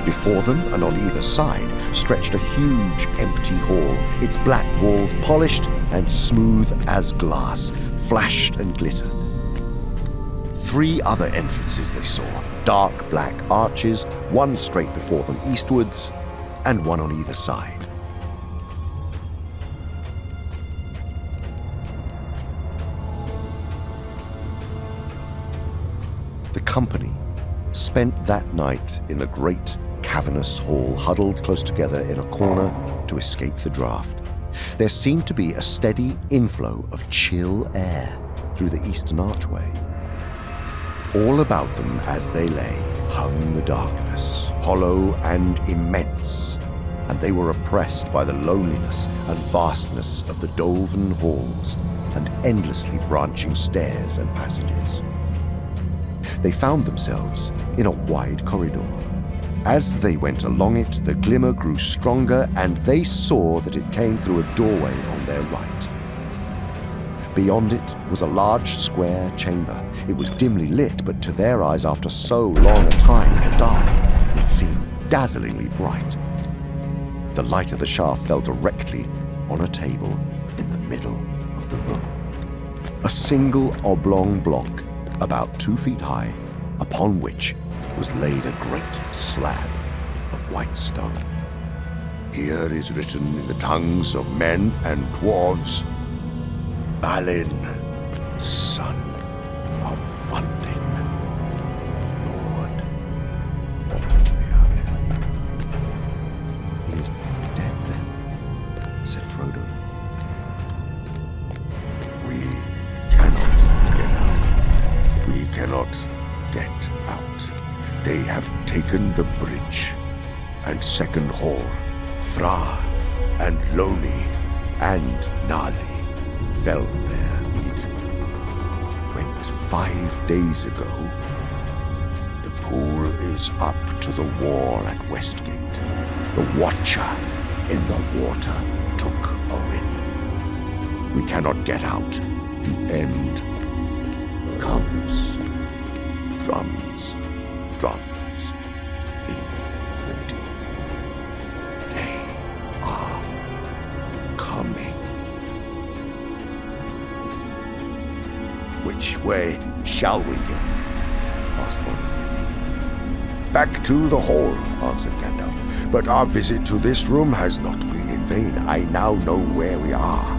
Before them and on either side stretched a huge empty hall, its black walls polished and smooth as glass, flashed and glittered. 3 other entrances they saw, dark black arches, one straight before them eastwards, and one on either side. The company spent that night in the great cavernous hall, huddled close together in a corner to escape the draught. There seemed to be a steady inflow of chill air through the eastern archway. All about them as they lay hung the darkness, hollow and immense, and they were oppressed by the loneliness and vastness of the dolven halls and endlessly branching stairs and passages. They found themselves in a wide corridor. As they went along it, the glimmer grew stronger, and they saw that it came through a doorway on their right. Beyond it was a large square chamber. It was dimly lit, but to their eyes, after so long a time in the dark, it seemed dazzlingly bright. The light of the shaft fell directly on a table in the middle of the room. A single oblong block, about 2 feet high, upon which was laid a great slab of white stone. Here is written in the tongues of men and dwarves, Balin, son of Funding, Lord Lòrien. He is dead then, said Frodo. We cannot get out. We cannot get out. They have taken the bridge and second hall. Fra and Loni and Nali fell there. It went 5 days ago. The pool is up to the wall at Westgate. The Watcher in the water took Owen. We cannot get out. The end comes. Drums, in the deep. They are coming. Which way shall we go? Asked Boromir. Back to the hall, answered Gandalf. But our visit to this room has not been in vain. I now know where we are.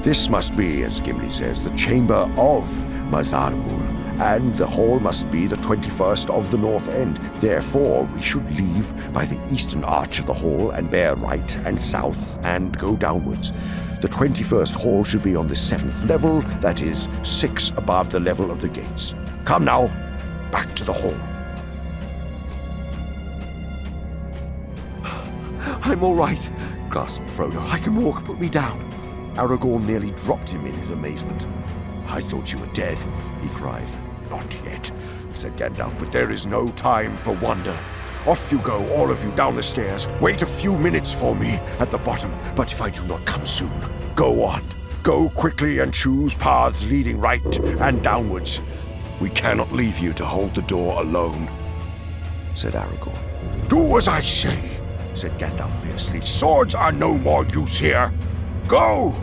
This must be, as Gimli says, the chamber of Khazad-dûm, and the hall must be the 21st of the north end. Therefore, we should leave by the eastern arch of the hall and bear right and south and go downwards. The 21st hall should be on the 7th level, that is, 6 above the level of the gates. Come now, back to the hall. I'm all right, gasped Frodo. I can walk, put me down. Aragorn nearly dropped him in his amazement. I thought you were dead, he cried. Not yet, said Gandalf, but there is no time for wonder. Off you go, all of you, down the stairs. Wait a few minutes for me at the bottom, but if I do not come soon, go on. Go quickly and choose paths leading right and downwards. We cannot leave you to hold the door alone, said Aragorn. Do as I say, said Gandalf fiercely. Swords are no more use here. Go!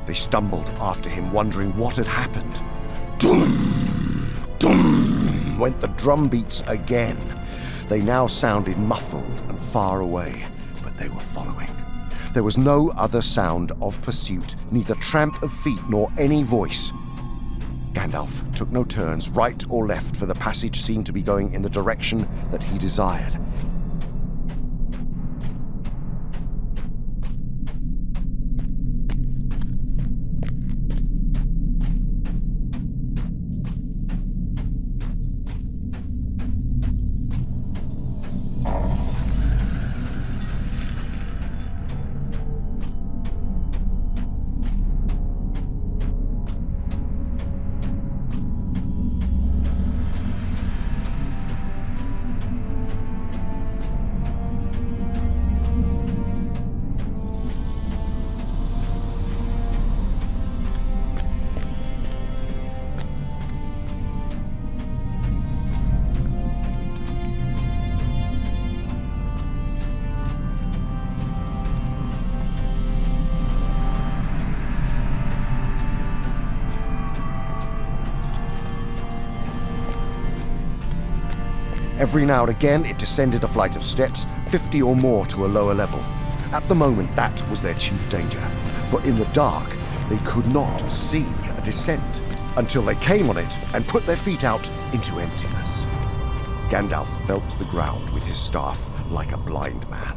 They stumbled after him, wondering what had happened. Dum! Dum! Went the drum beats again. They now sounded muffled and far away, but they were following. There was no other sound of pursuit, neither tramp of feet nor any voice. Gandalf took no turns, right or left, for the passage seemed to be going in the direction that he desired. Every now and again, it descended a flight of steps, 50 or more to a lower level. At the moment, that was their chief danger, for in the dark, they could not see a descent until they came on it and put their feet out into emptiness. Gandalf felt the ground with his staff like a blind man.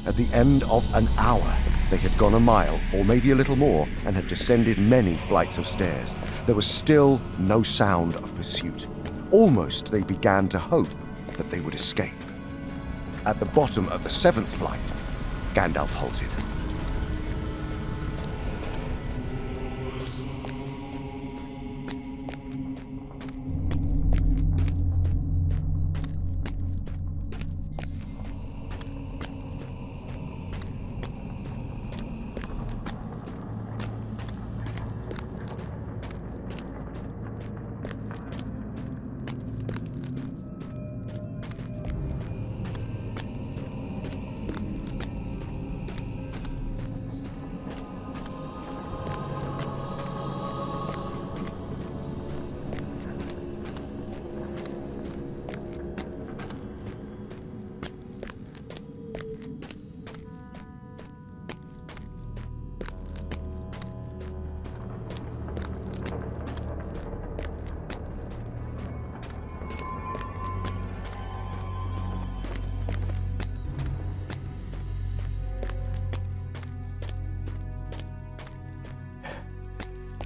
At the end of an hour, they had gone a mile, or maybe a little more, and had descended many flights of stairs. There was still no sound of pursuit. Almost they began to hope that they would escape. At the bottom of the 7th flight, Gandalf halted.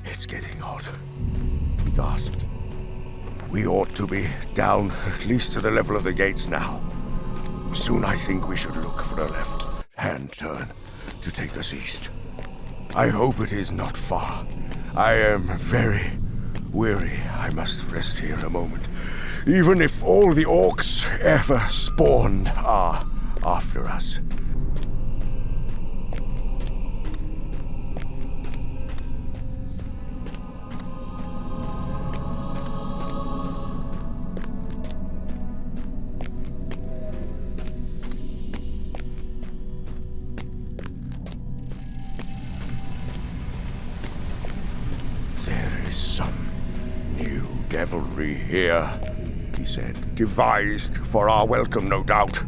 It's getting hot, he gasped. We ought to be down at least to the level of the gates now. Soon I think we should look for a left-hand turn to take us east. I hope it is not far. I am very weary. I must rest here a moment, even if all the orcs ever spawned are after us. Devilry here, he said. Devised for our welcome, no doubt.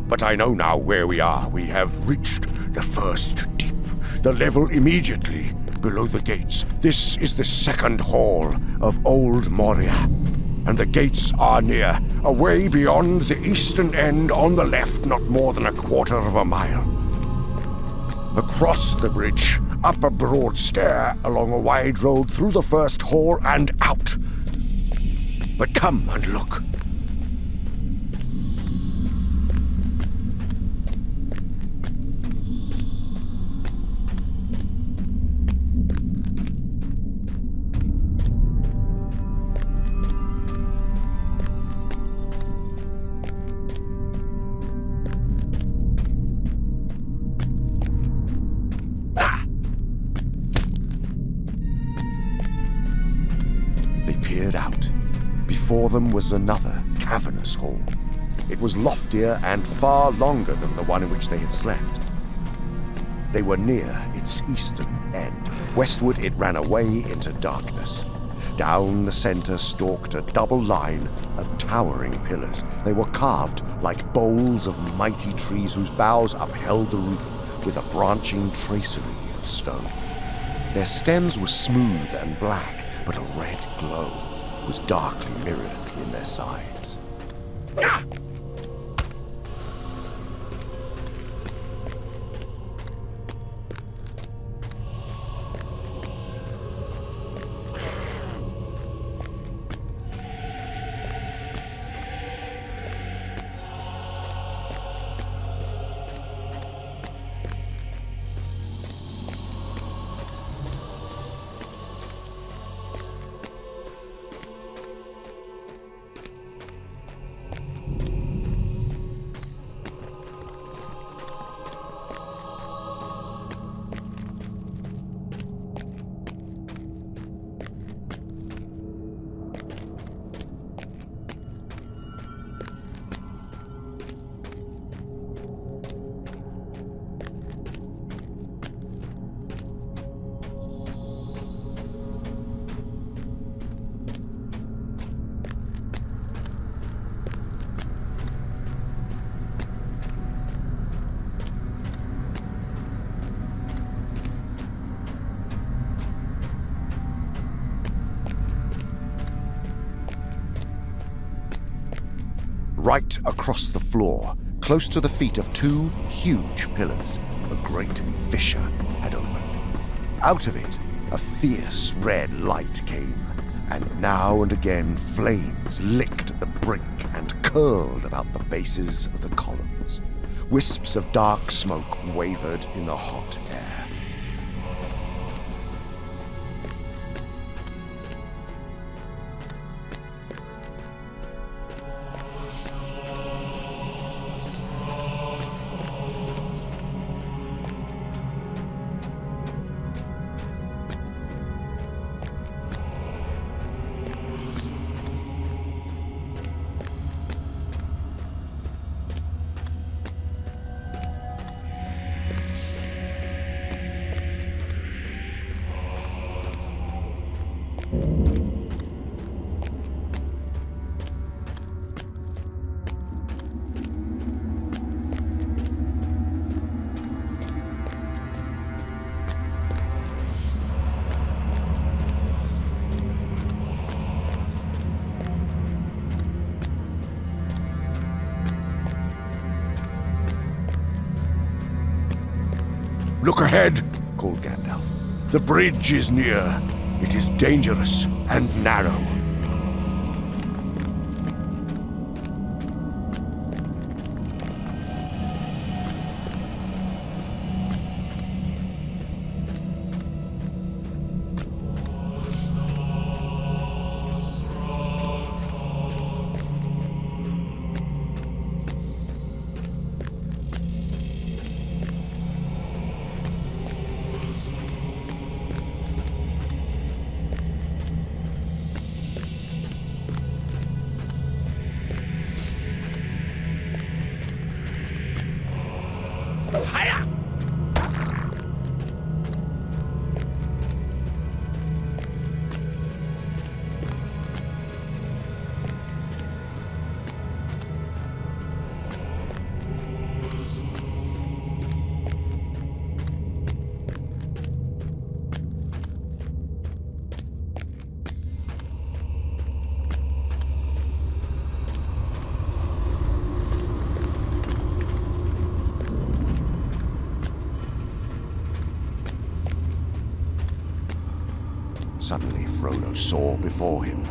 But I know now where we are. We have reached the first deep, the level immediately below the gates. This is the second hall of Old Moria, and the gates are near, away beyond the eastern end on the left, not more than a quarter of a mile. Across the bridge, up a broad stair, along a wide road, through the first hall, and out. But come and look. Before them was another cavernous hall. It was loftier and far longer than the one in which they had slept. They were near its eastern end. Westward it ran away into darkness. Down the center stalked a double line of towering pillars. They were carved like boles of mighty trees whose boughs upheld the roof with a branching tracery of stone. Their stems were smooth and black, but a red glow was darkly mirrored in their sides. Ah! right across the floor, close to the feet of two huge pillars, a great fissure had opened. Out of it, a fierce red light came, and now and again flames licked at the brick and curled about the bases of the columns. Wisps of dark smoke wavered in the hot air. Look ahead, called Gandalf. The bridge is near. It is dangerous and narrow. Suddenly, Frodo saw before him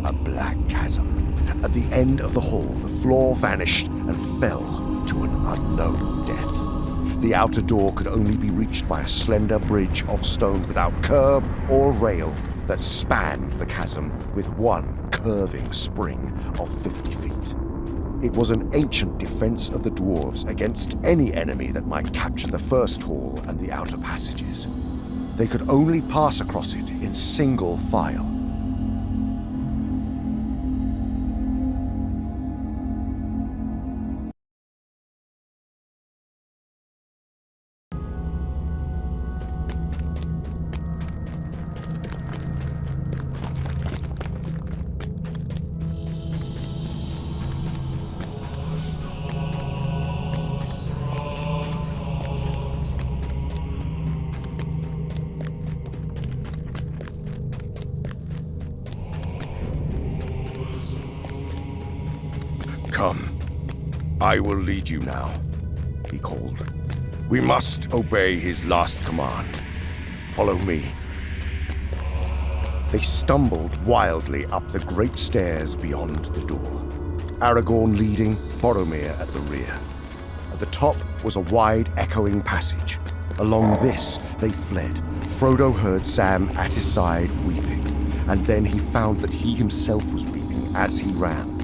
a black chasm. At the end of the hall, the floor vanished and fell to an unknown depth. The outer door could only be reached by a slender bridge of stone without curb or rail that spanned the chasm with one curving spring of 50 feet. It was an ancient defense of the dwarves against any enemy that might capture the first hall and the outer passages. They could only pass across it in single file. Come, I will lead you now, he called. We must obey his last command. Follow me. They stumbled wildly up the great stairs beyond the door, Aragorn leading, Boromir at the rear. At the top was a wide, echoing passage. Along this they fled. Frodo heard Sam at his side weeping, and then he found that he himself was weeping as he ran.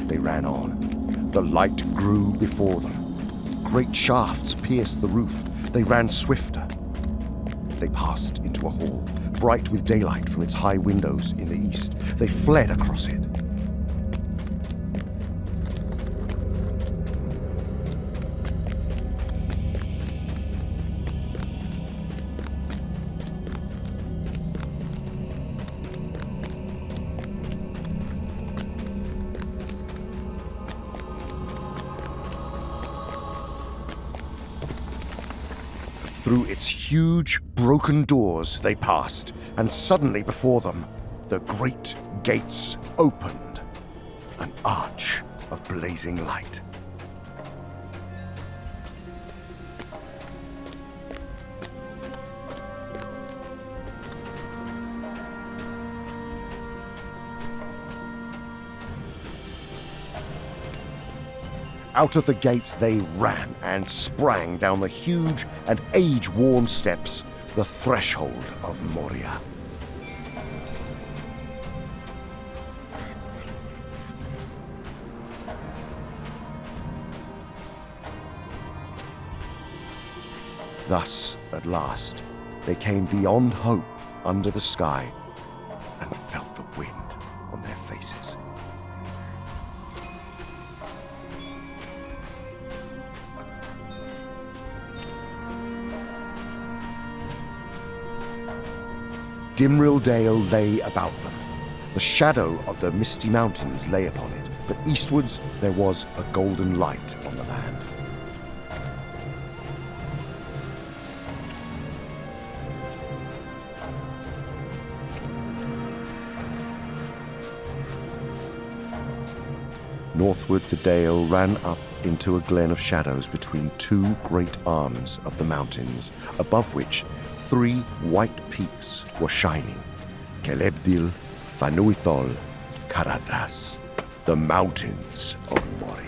They ran on. The light grew before them. Great shafts pierced the roof. They ran swifter. They passed into a hall, bright with daylight from its high windows in the east. They fled across it. Through its huge, broken doors they passed, and suddenly before them, the great gates opened, an arch of blazing light. Out of the gates they ran and sprang down the huge and age-worn steps, the threshold of Moria. Thus, at last, they came beyond hope under the sky and felt the wind on their faces. Dimrill Dale lay about them. The shadow of the misty mountains lay upon it, but eastwards there was a golden light on the land. Northward the dale ran up into a glen of shadows between two great arms of the mountains, above which 3 white peaks were shining. Celebdil, Fanuithol, Caradhras, the mountains of Moria.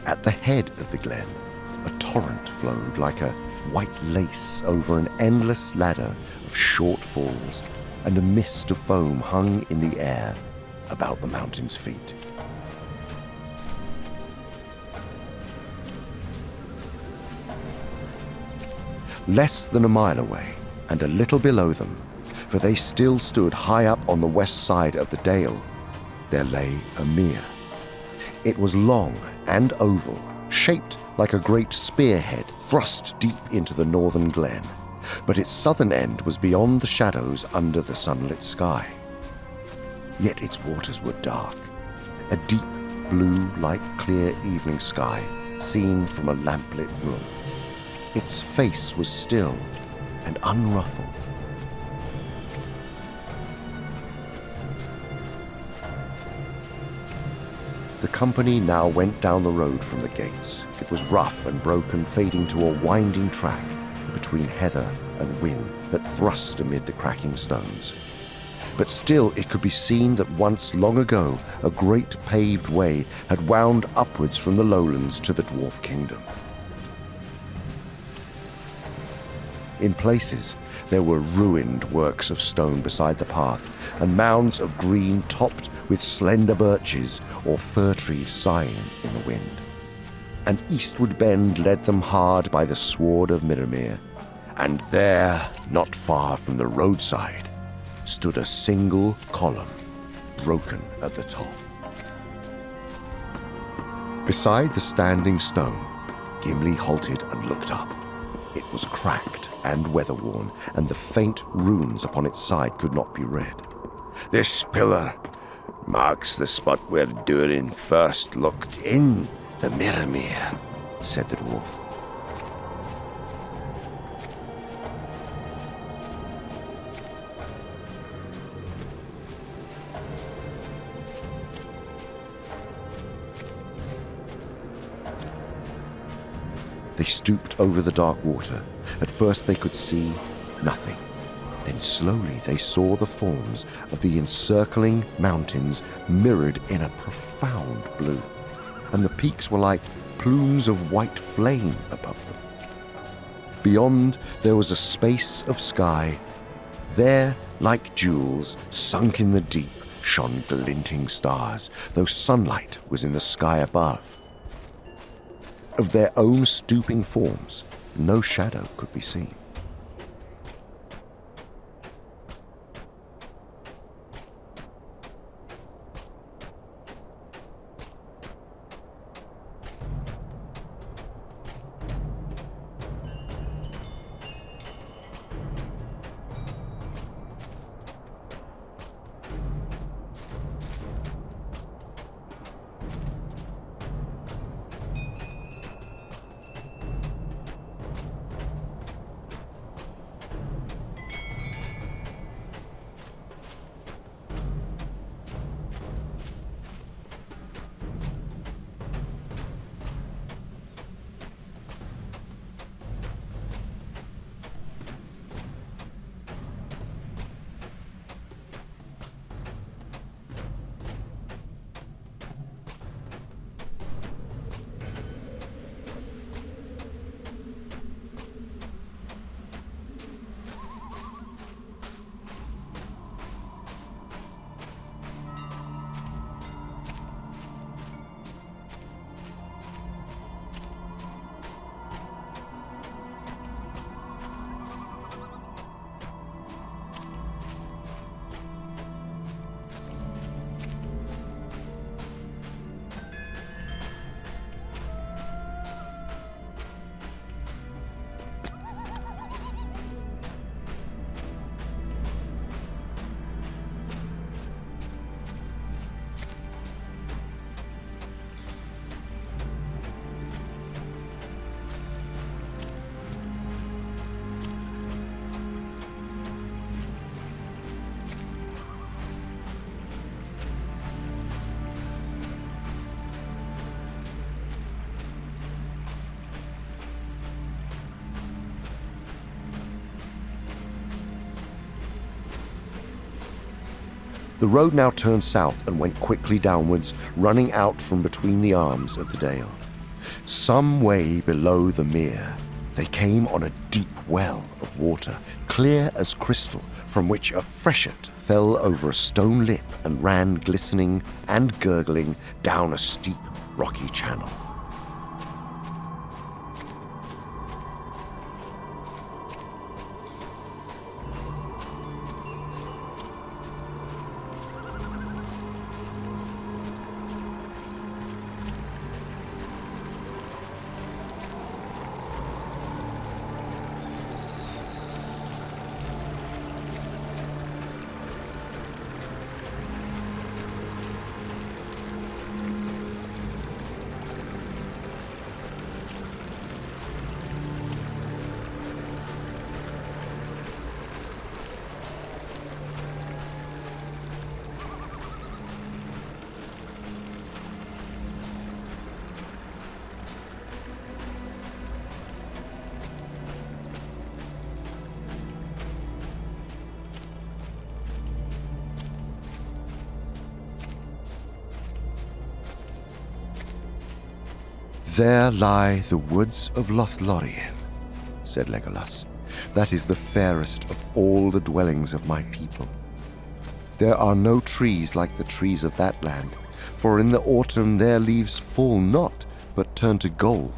At the head of the glen, a torrent flowed like a white lace over an endless ladder of short falls, and a mist of foam hung in the air about the mountain's feet. Less than a mile away, and a little below them, for they still stood high up on the west side of the dale, there lay a mere. It was long and oval, shaped like a great spearhead thrust deep into the northern glen, but its southern end was beyond the shadows under the sunlit sky. Yet its waters were dark, a deep blue like clear evening sky seen from a lamplit room. Its face was still and unruffled. The company now went down the road from the gates. It was rough and broken, fading to a winding track between heather and wind that thrust amid the cracking stones. But still it could be seen that once long ago a great paved way had wound upwards from the lowlands to the dwarf kingdom. In places, there were ruined works of stone beside the path, and mounds of green topped with slender birches or fir trees sighing in the wind. An eastward bend led them hard by the sward of Middermere, and there, not far from the roadside, stood a single column, broken at the top. Beside the standing stone, Gimli halted and looked up. It was cracked and weather-worn, and the faint runes upon its side could not be read. This pillar marks the spot where Durin first looked in the Mirrormere, said the dwarf. They stooped over the dark water. At first they could see nothing. Then slowly they saw the forms of the encircling mountains mirrored in a profound blue, and the peaks were like plumes of white flame above them. Beyond there was a space of sky. There, like jewels sunk in the deep, shone glinting stars, though sunlight was in the sky above. Of their own stooping forms, no shadow could be seen. The road now turned south and went quickly downwards, running out from between the arms of the dale. Some way below the mere, they came on a deep well of water, clear as crystal, from which a freshet fell over a stone lip and ran glistening and gurgling down a steep, rocky channel. "There lie the woods of Lothlòrien," said Legolas. "That is the fairest of all the dwellings of my people. There are no trees like the trees of that land, for in the autumn their leaves fall not, but turn to gold.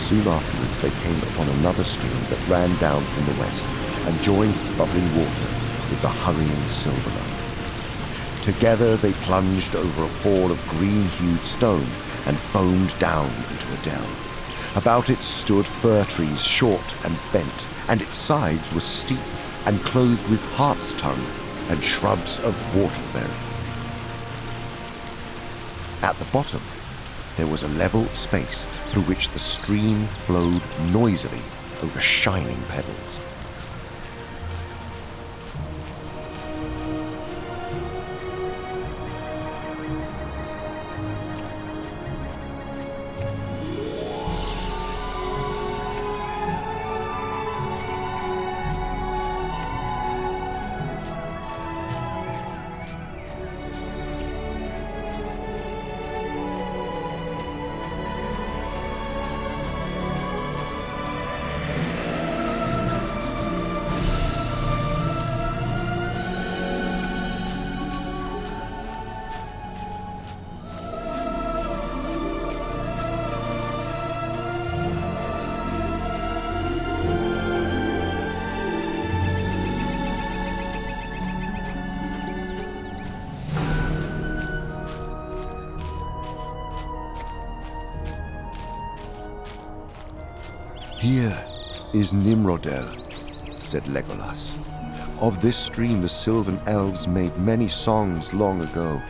Soon afterwards they came upon another stream that ran down from the west and joined its bubbling water with the hurrying Silverlow. Together they plunged over a fall of green-hued stone and foamed down into a dell. About it stood fir trees, short and bent, and its sides were steep and clothed with hart's tongue and shrubs of whortleberry. At the bottom, there was a level space through which the stream flowed noisily over shining pebbles. "Here is Nimrodel," said Legolas. Of this stream the Sylvan elves made many songs long ago,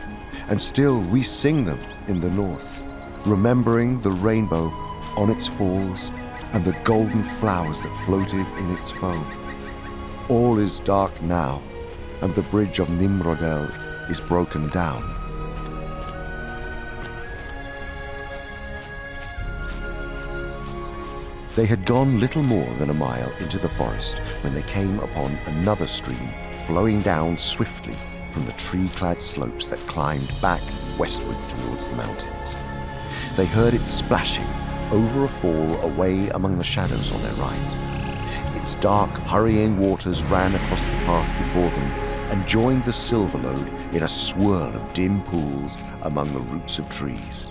and still we sing them in the north, remembering the rainbow on its falls and the golden flowers that floated in its foam. All is dark now, and the bridge of Nimrodel is broken down. They had gone little more than a mile into the forest when they came upon another stream flowing down swiftly from the tree-clad slopes that climbed back westward towards the mountains. They heard it splashing over a fall away among the shadows on their right. Its dark, hurrying waters ran across the path before them and joined the Silverlode in a swirl of dim pools among the roots of trees.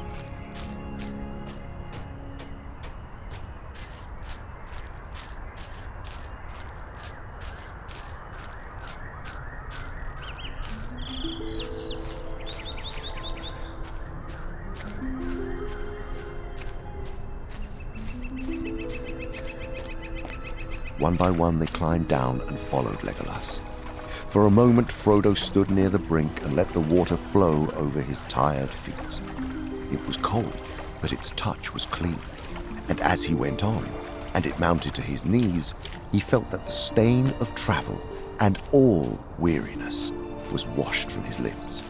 One by one they climbed down and followed Legolas. For a moment Frodo stood near the brink and let the water flow over his tired feet. It was cold, but its touch was clean, and as he went on, and it mounted to his knees, he felt that the stain of travel and all weariness was washed from his limbs.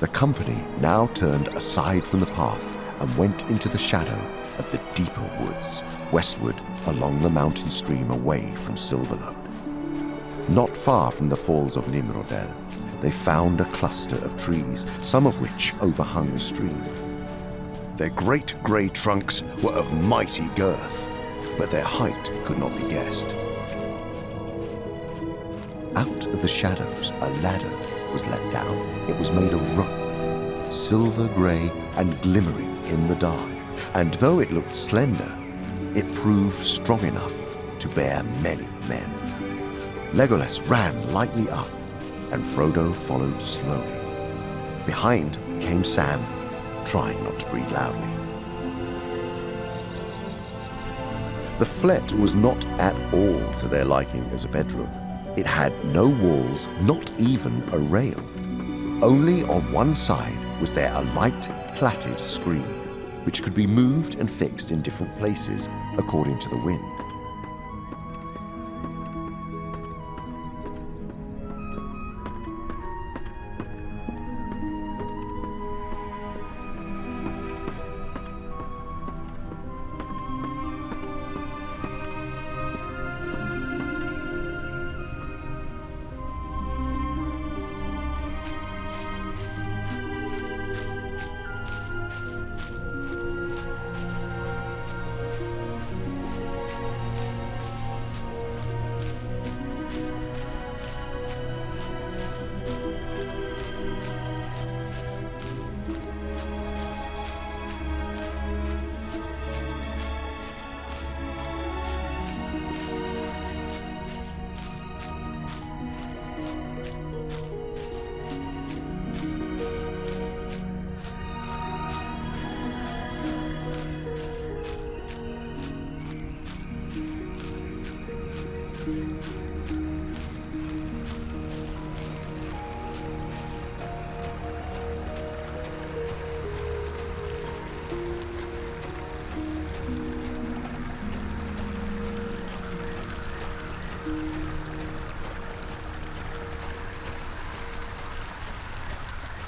The company now turned aside from the path and went into the shadow of the deeper woods, westward along the mountain stream away from Silverlode. Not far from the falls of Nimrodel, they found a cluster of trees, some of which overhung the stream. Their great grey trunks were of mighty girth, but their height could not be guessed. Out of the shadows, a ladder was let down. It was made of rope, silver grey and glimmering in the dark, and though it looked slender, it proved strong enough to bear many men. Legolas ran lightly up, and Frodo followed slowly. Behind came Sam, trying not to breathe loudly. The flet was not at all to their liking as a bedroom. It had no walls, not even a rail. Only on one side was there a light, plaited screen, which could be moved and fixed in different places according to the wind.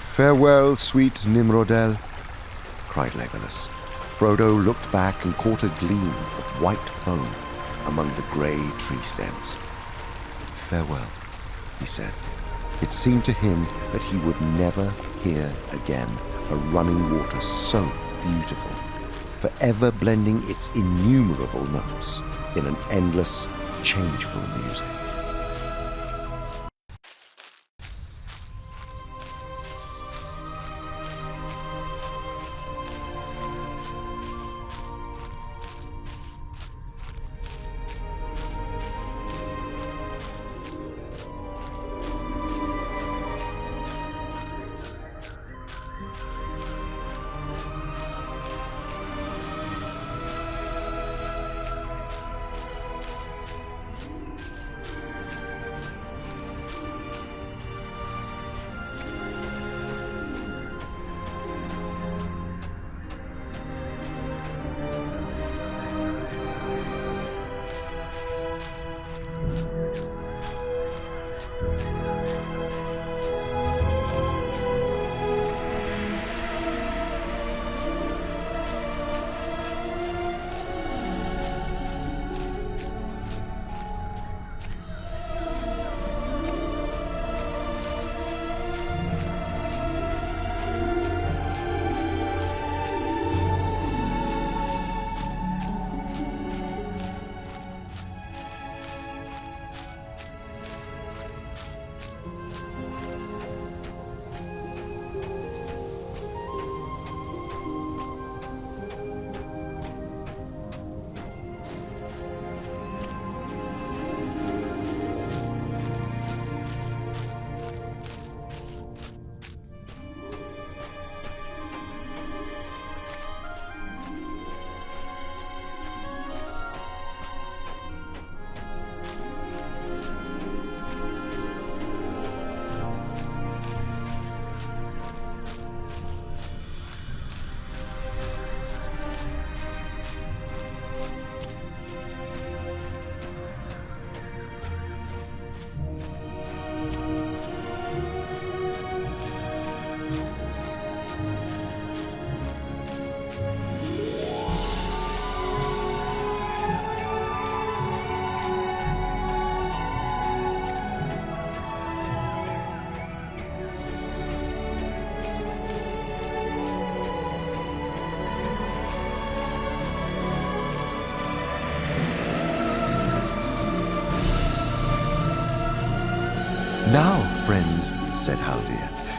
"Farewell, sweet Nimrodel," cried Legolas. Frodo looked back and caught a gleam of white foam among the grey tree stems. "Farewell," he said. It seemed to him that he would never hear again a running water so beautiful, forever blending its innumerable notes in an endless, changeful music.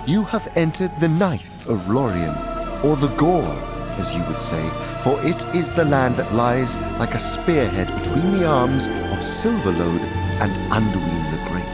You have entered the ninth of Lòrien, or the Gore, as you would say, for it is the land that lies like a spearhead between the arms of Silverlode and Anduin the Great.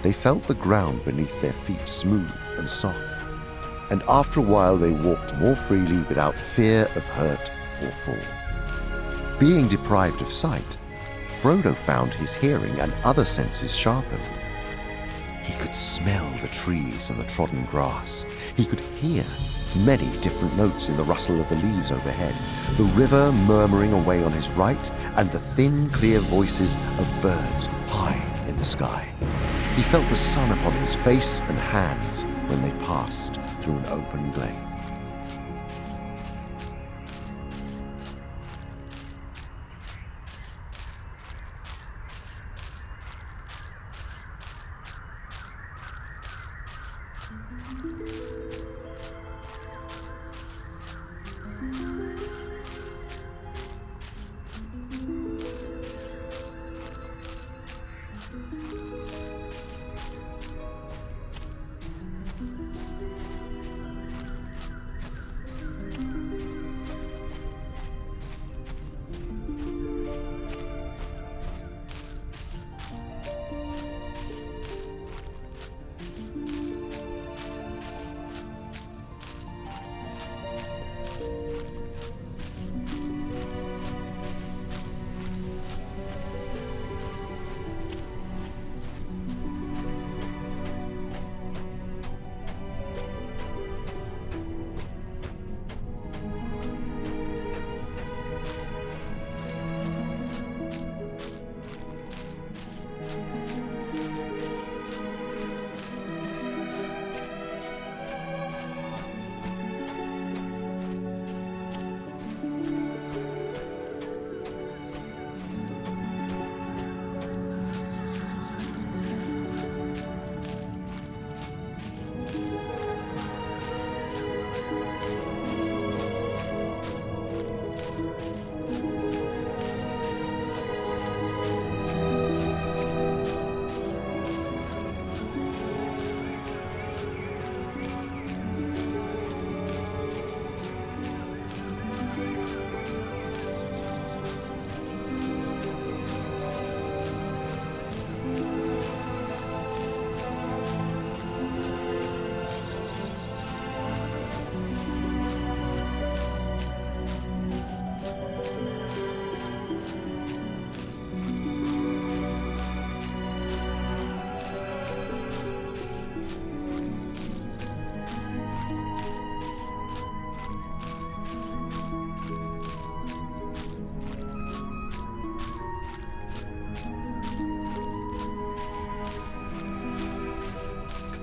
They felt the ground beneath their feet smooth and soft, and after a while they walked more freely without fear of hurt or fall. Being deprived of sight, Frodo found his hearing and other senses sharpened. He could smell the trees and the trodden grass. He could hear many different notes in the rustle of the leaves overhead, the river murmuring away on his right, and the thin, clear voices of birds high in the sky. He felt the sun upon his face and hands when they passed through an open glade.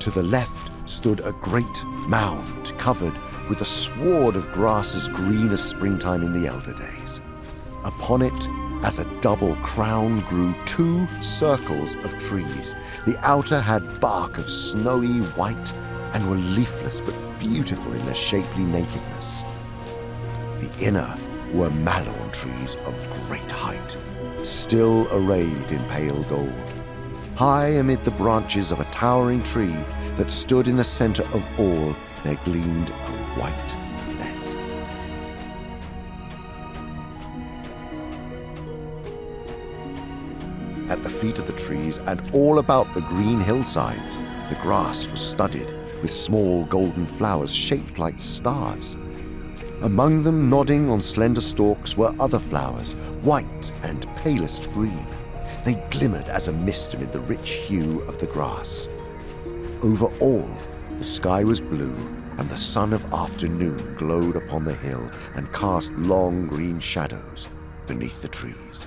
To the left stood a great mound covered with a sward of grass as green as springtime in the elder days. Upon it, as a double crown, grew 2 circles of trees. The outer had bark of snowy white and were leafless but beautiful in their shapely nakedness. The inner were malorn trees of great height, still arrayed in pale gold. High amid the branches of a towering tree that stood in the center of all, there gleamed a white flet. At the feet of the trees and all about the green hillsides, the grass was studded with small golden flowers shaped like stars. Among them, nodding on slender stalks, were other flowers, white and palest green. They glimmered as a mist amid the rich hue of the grass. Over all, the sky was blue, and the sun of afternoon glowed upon the hill and cast long green shadows beneath the trees.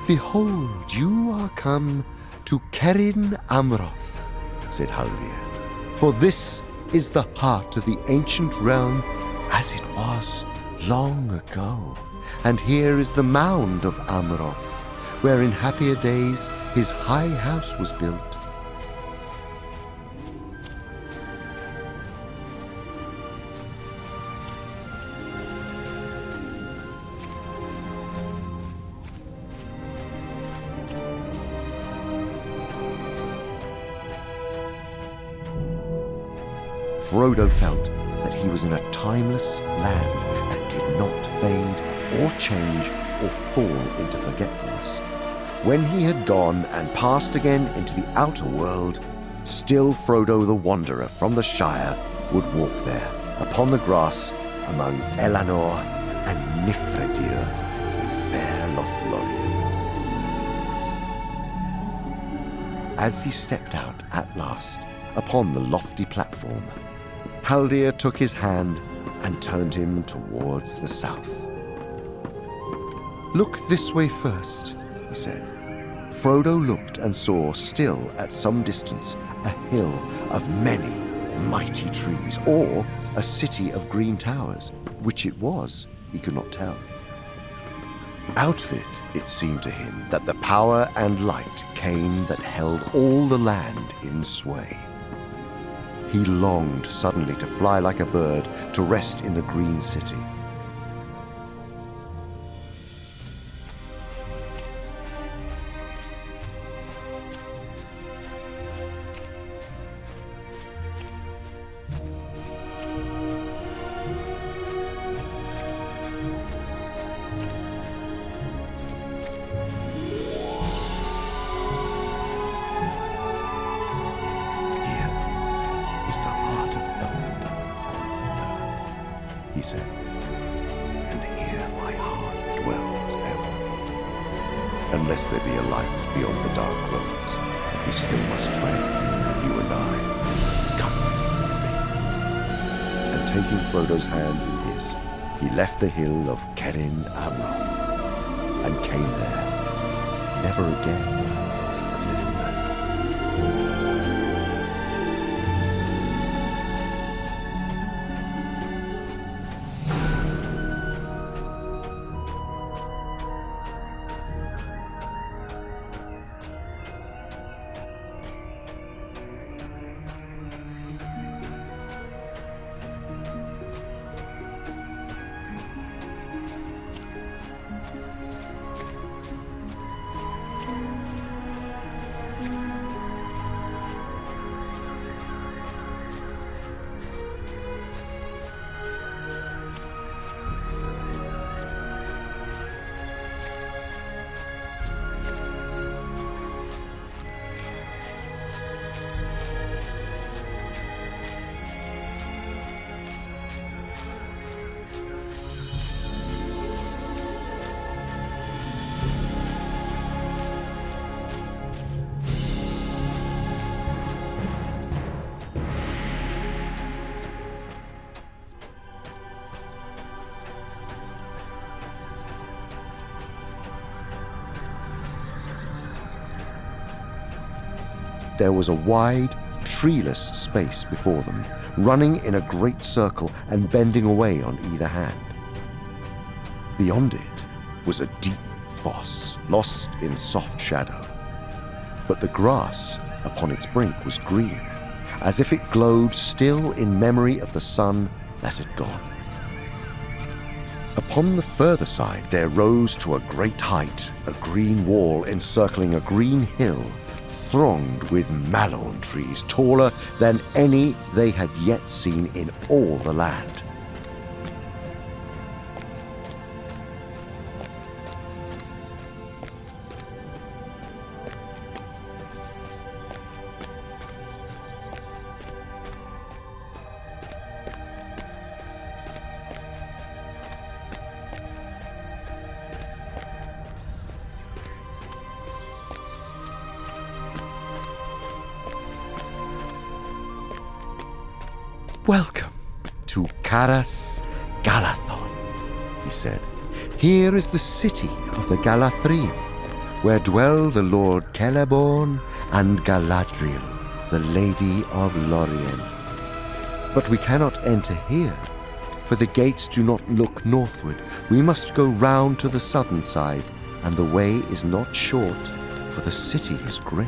Behold, you are come to Cerin Amroth, said Haldir. For this is the heart of the ancient realm as it was long ago. And here is the mound of Amroth, where in happier days his high house was built. Frodo felt that he was in a timeless land that did not fade or change or fall into forgetfulness. When he had gone and passed again into the outer world, still Frodo the Wanderer from the Shire would walk there, upon the grass, among Elanor and Nifredil in fair Lothlòrien. As he stepped out at last upon the lofty platform, Haldir took his hand and turned him towards the south. Look this way first, he said. Frodo looked and saw, still at some distance, a hill of many mighty trees, or a city of green towers. Which it was, he could not tell. Out of it seemed to him that the power and light came that held all the land in sway. He longed suddenly to fly like a bird, to rest in the green city. He said, and here my heart dwells ever. Unless there be a light beyond the dark roads that we still must tread, you and I, come with me. And taking Frodo's hand in his, he left the hill of Cerin Amroth and came there, never again as living man. There was a wide, treeless space before them, running in a great circle and bending away on either hand. Beyond it was a deep foss, lost in soft shadow. But the grass upon its brink was green, as if it glowed still in memory of the sun that had gone. Upon the further side there rose to a great height a green wall encircling a green hill, thronged with mallow trees taller than any they had yet seen in all the land. Welcome to Caras Galathon, he said. Here is the city of the Galadriel, where dwell the Lord Celeborn and Galadriel, the Lady of Lòrien. But we cannot enter here, for the gates do not look northward. We must go round to the southern side, and the way is not short, for the city is great.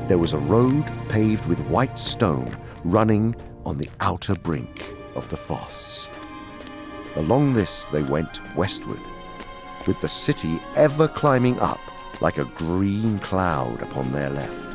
There was a road paved with white stone running on the outer brink of the foss. Along this they went westward, with the city ever climbing up like a green cloud upon their left.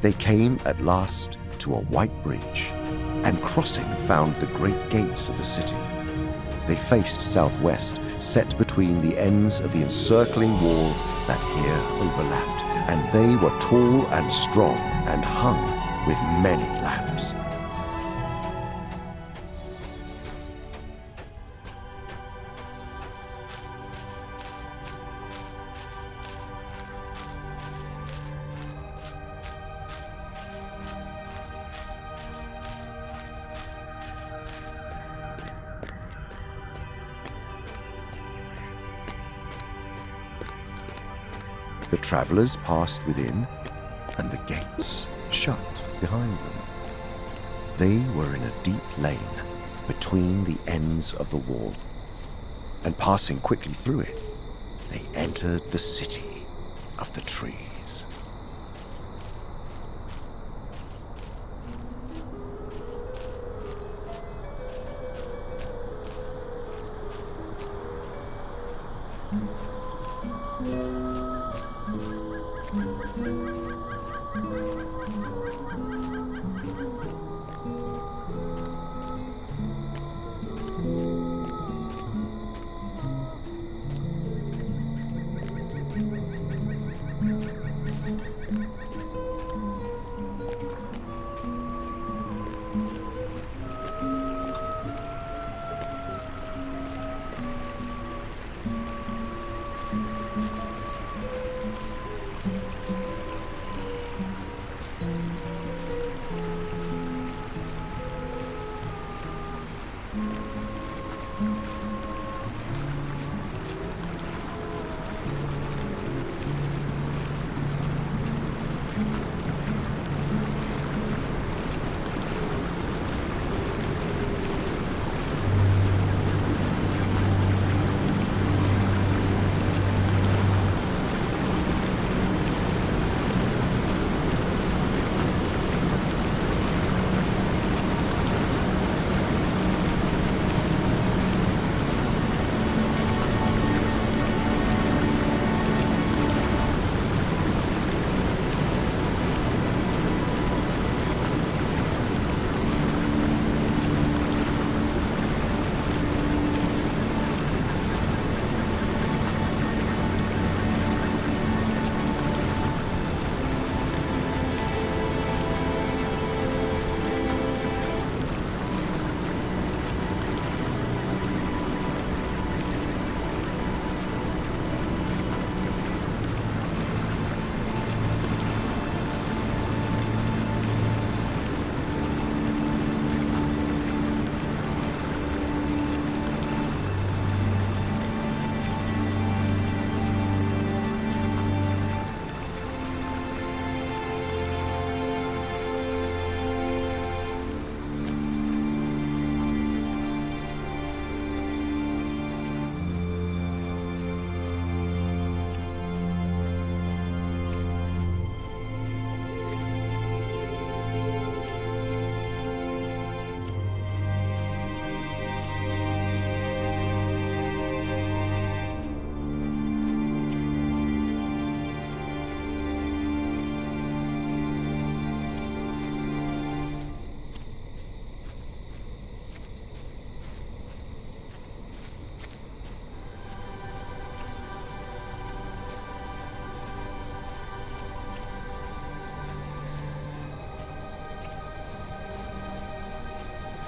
They came at last to a white bridge, and crossing found the great gates of the city. They faced southwest, set between the ends of the encircling wall that here overlapped, and they were tall and strong and hung with many lamps. The travellers passed within, and the gates shut behind them. They were in a deep lane between the ends of the wall, and passing quickly through it, they entered the city of the trees.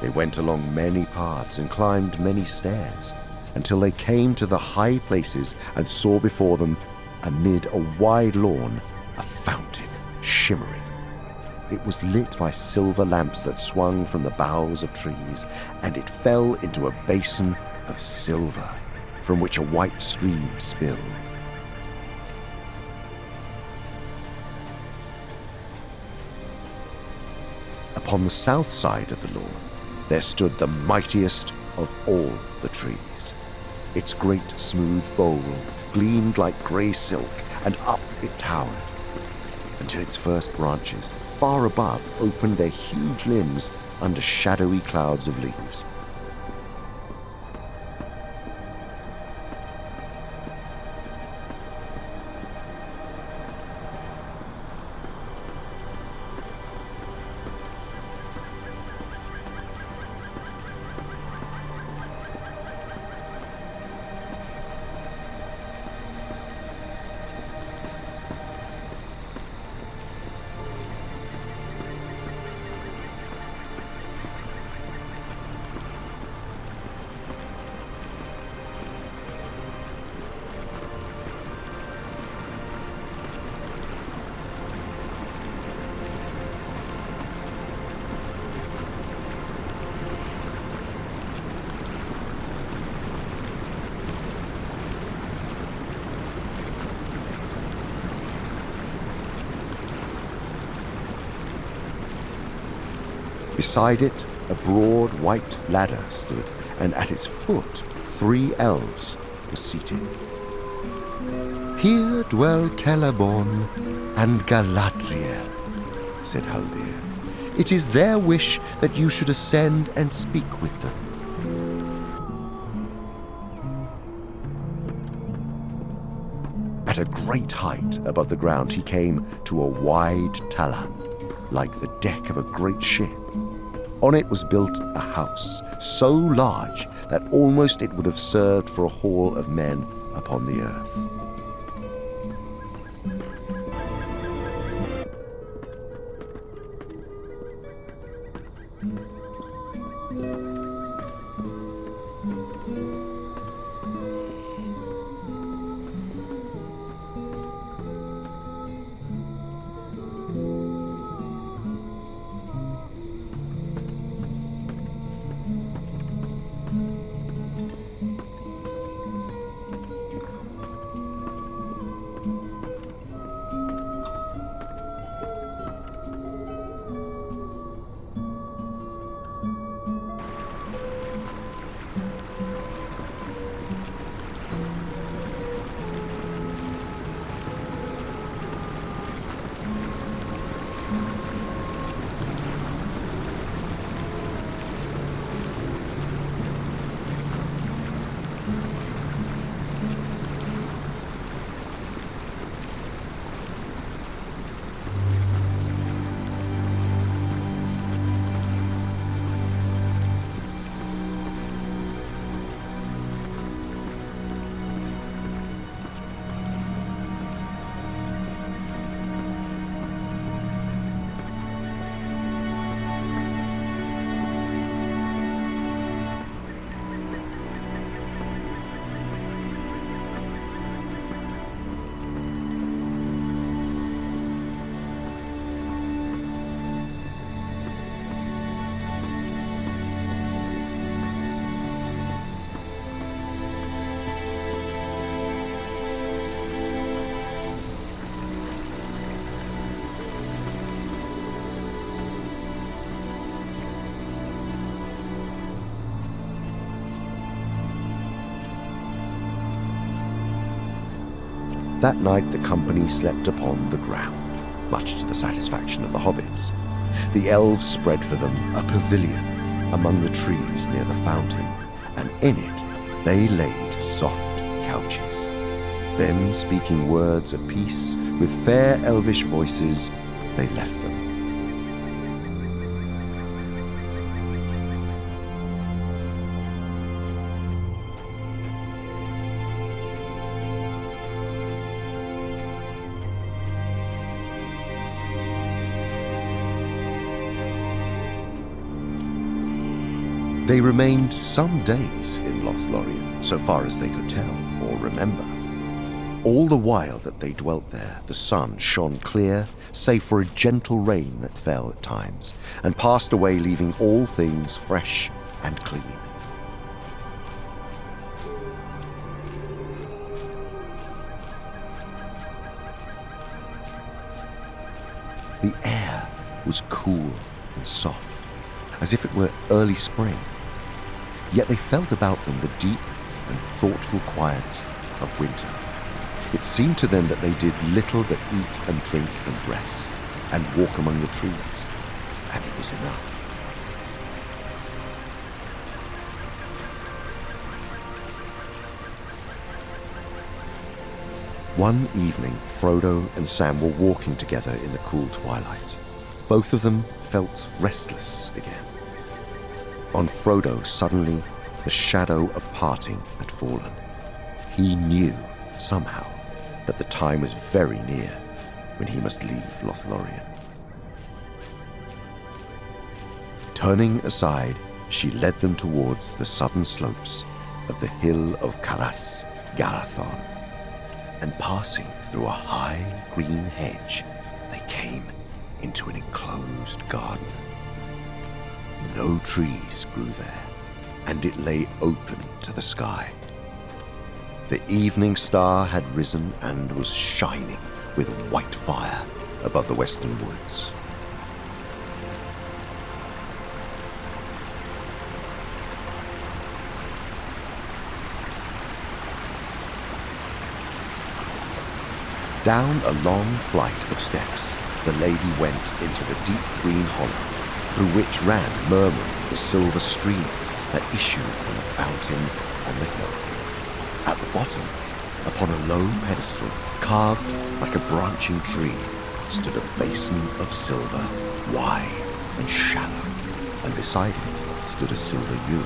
They went along many paths and climbed many stairs, until they came to the high places and saw before them, amid a wide lawn, a fountain shimmering. It was lit by silver lamps that swung from the boughs of trees, and it fell into a basin of silver, from which a white stream spilled. Upon the south side of the lawn, there stood the mightiest of all the trees. Its great smooth bole gleamed like grey silk, and up it towered, until its first branches, far above, opened their huge limbs under shadowy clouds of leaves. Beside it, a broad white ladder stood, and at its foot 3 elves were seated. "Here dwell Celeborn and Galadriel," said Haldir. "It is their wish that you should ascend and speak with them." At a great height above the ground, he came to a wide talon, like the deck of a great ship. On it was built a house so large that almost it would have served for a hall of men upon the earth. That night the company slept upon the ground, much to the satisfaction of the hobbits. The elves spread for them a pavilion among the trees near the fountain, and in it they laid soft couches. Then, speaking words of peace with fair elvish voices, they left them. They remained some days in Lothlòrien, so far as they could tell or remember. All the while that they dwelt there, the sun shone clear, save for a gentle rain that fell at times, and passed away, leaving all things fresh and clean. The air was cool and soft, as if it were early spring. Yet they felt about them the deep and thoughtful quiet of winter. It seemed to them that they did little but eat and drink and rest, and walk among the trees, and it was enough. One evening, Frodo and Sam were walking together in the cool twilight. Both of them felt restless again. On Frodo, suddenly, the shadow of parting had fallen. He knew, somehow, that the time was very near when he must leave Lothlòrien. Turning aside, she led them towards the southern slopes of the hill of Khazad-dûm, and passing through a high green hedge, they came into an enclosed garden. No trees grew there, and it lay open to the sky. The evening star had risen and was shining with white fire above the western woods. Down a long flight of steps, the lady went into the deep green hollow, through which ran murmuring the silver stream that issued from the fountain on the hill. At the bottom, upon a low pedestal, carved like a branching tree, stood a basin of silver, wide and shallow, and beside it stood a silver ewe.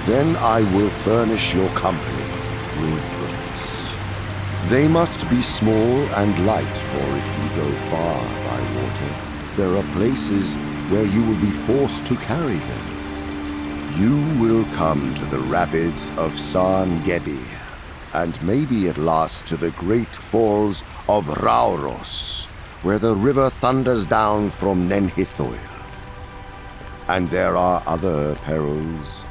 Then I will furnish your company with books. They must be small and light, for if you go far by water, there are places where you will be forced to carry them. You will come to the rapids of San Gebi, and maybe at last to the great falls of Rauros, where the river thunders down from Nenhithoil. And there are other perils.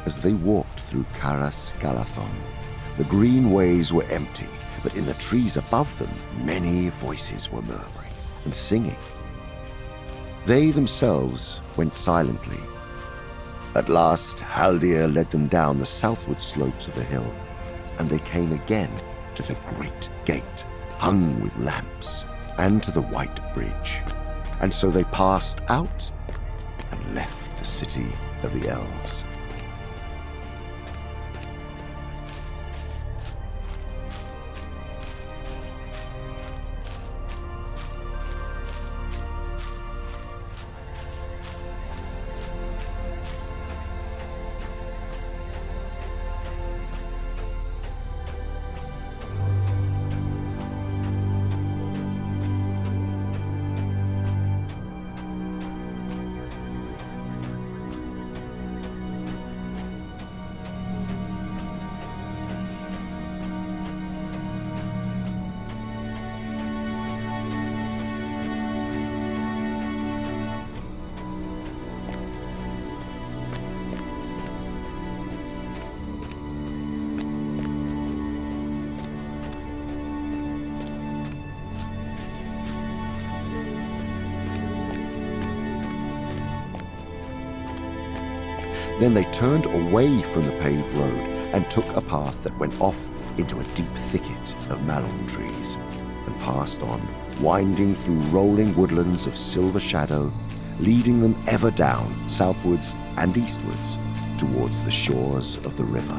As they walked through Caras Galathon, the green ways were empty, but in the trees above them, many voices were murmuring and singing. They themselves went silently. At last, Haldir led them down the southward slopes of the hill, and they came again to the great gate, hung with lamps, and to the white bridge. And so they passed out and left the city of the elves. Then they turned away from the paved road and took a path that went off into a deep thicket of mallow trees and passed on, winding through rolling woodlands of silver shadow, leading them ever down southwards and eastwards towards the shores of the river.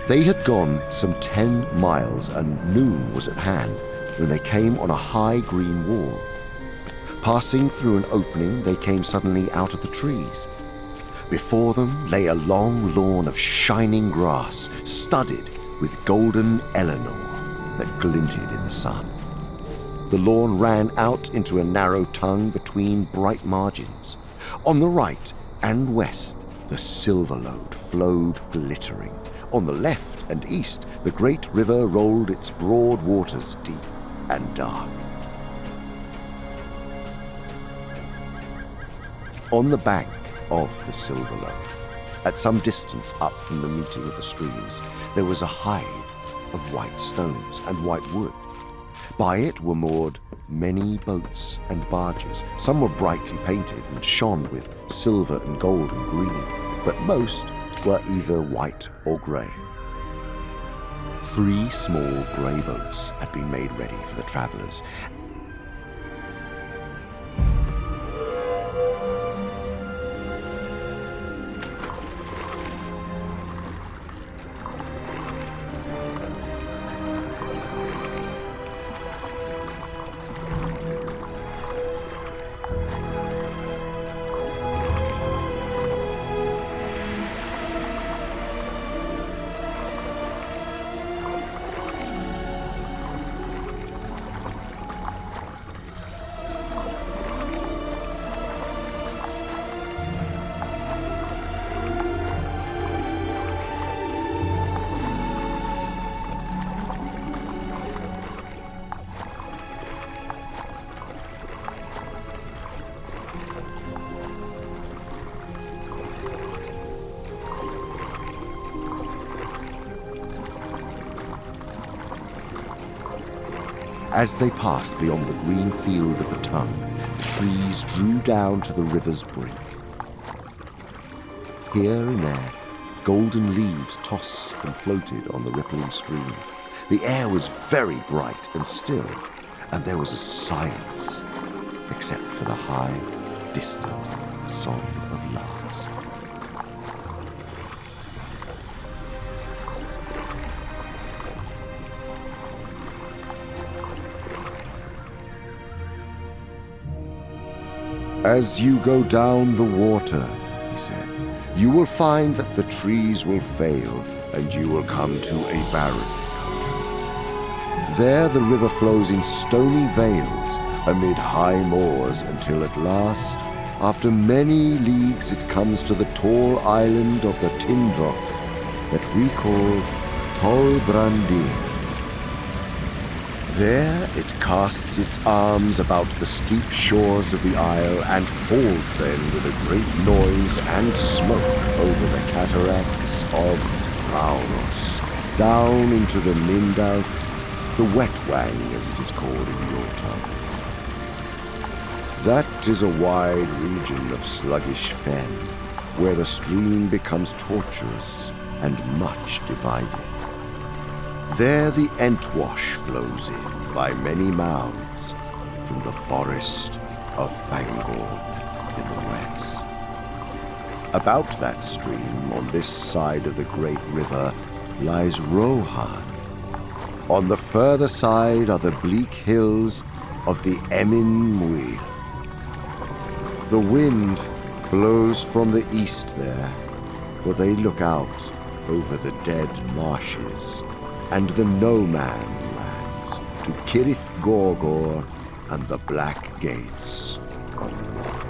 They had gone some 10 miles and noon was at hand when they came on a high green wall. Passing through an opening, they came suddenly out of the trees. Before them lay a long lawn of shining grass, studded with golden Eleanor that glinted in the sun. The lawn ran out into a narrow tongue between bright margins. On the right and west, the silver lode flowed glittering. On the left and east, the great river rolled its broad waters deep and dark. On the bank of the silver lode, at some distance up from the meeting of the streams, there was a hive of white stones and white wood. By it were moored many boats and barges. Some were brightly painted and shone with silver and gold and green, but most were either white or grey. 3 small grey boats had been made ready for the travellers. As they passed beyond the green field of the tongue, the trees drew down to the river's brink. Here and there, golden leaves tossed and floated on the rippling stream. The air was very bright and still, and there was a silence, except for the high, distant song of larks. As you go down the water, he said, you will find that the trees will fail, and you will come to a barren country. There the river flows in stony vales amid high moors until at last, after many leagues, it comes to the tall island of the Tindrock that we call Tolbrandir. There it casts its arms about the steep shores of the isle and falls then with a great noise and smoke over the cataracts of Rauros, down into the Mindalf, the Wetwang as it is called in your tongue. That is a wide region of sluggish fen, where the stream becomes tortuous and much divided. There the Entwash flows in by many mouths from the forest of Thangor in the west. About that stream, on this side of the great river, lies Rohan. On the further side are the bleak hills of the Emyn Muil. The wind blows from the east there, for they look out over the dead marshes and the no-man lands to Cirith Gorgor and the black gates of Mordor.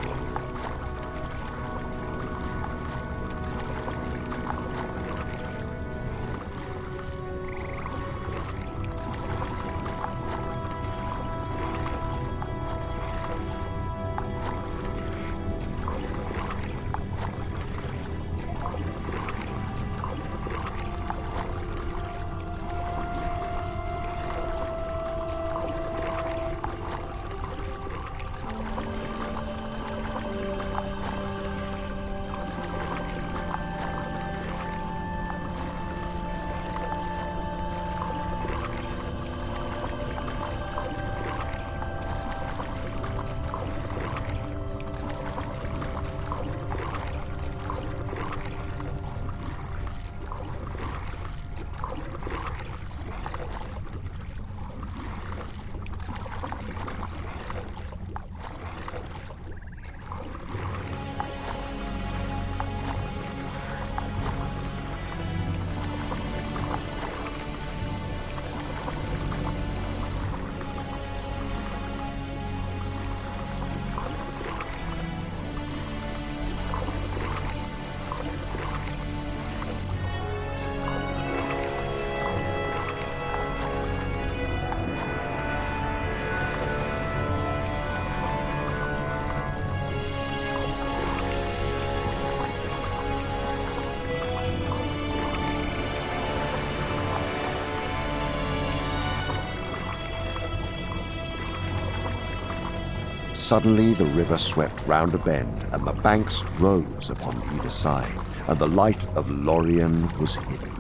Suddenly the river swept round a bend, and the banks rose upon either side, and the light of Lòrien was hidden.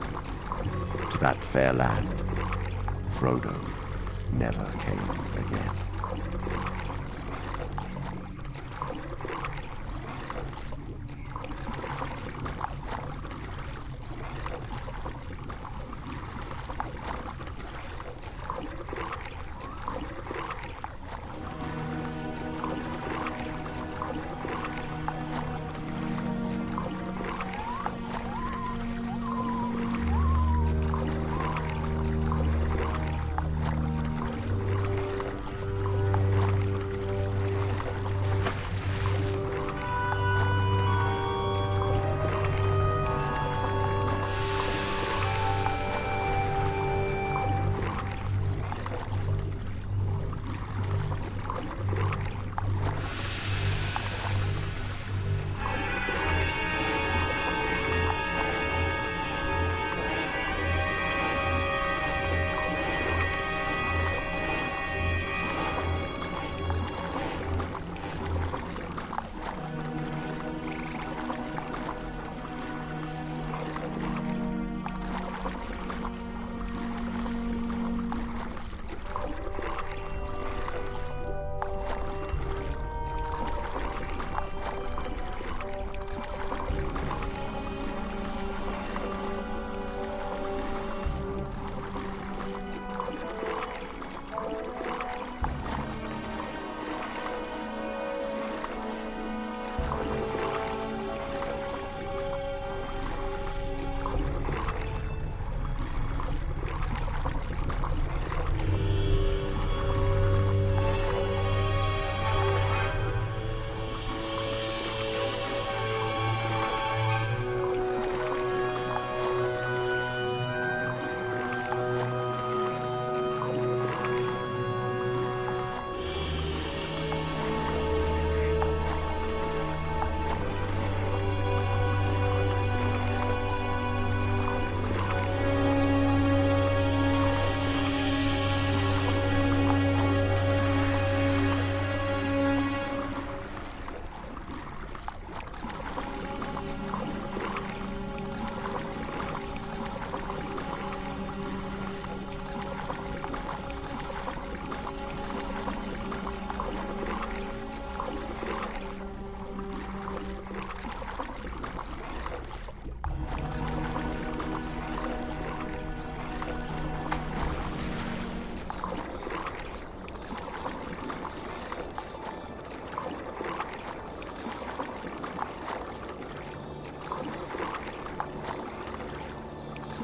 To that fair land, Frodo never came again.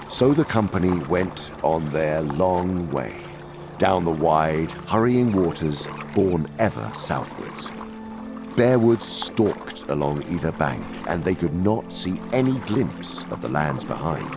So the company went on their long way, down the wide, hurrying waters borne ever southwards. Bare woods stalked along either bank, and they could not see any glimpse of the lands behind.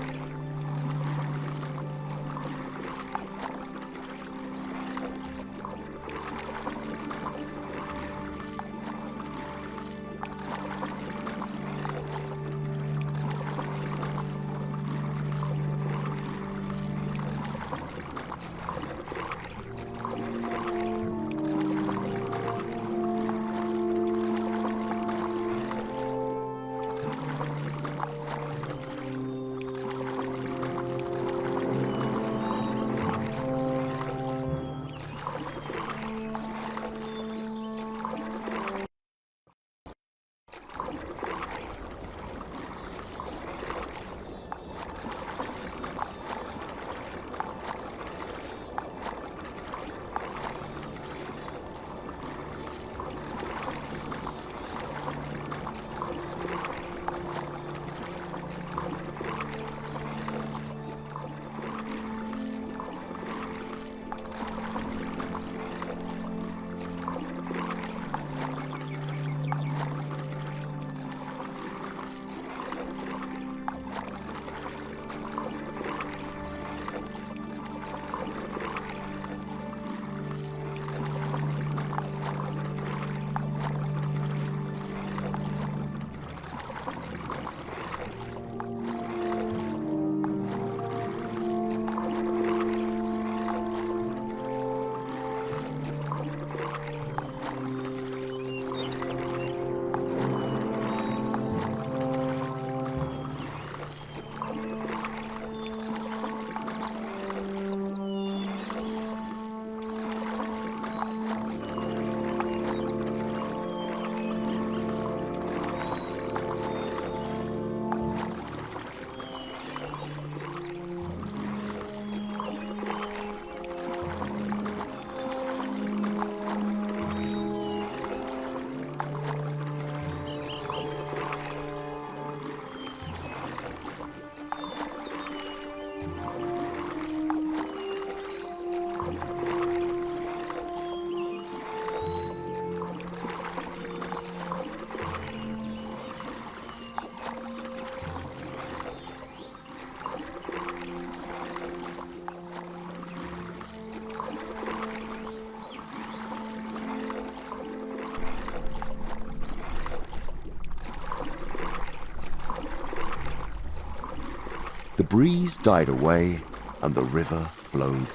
The breeze died away, and the river flowed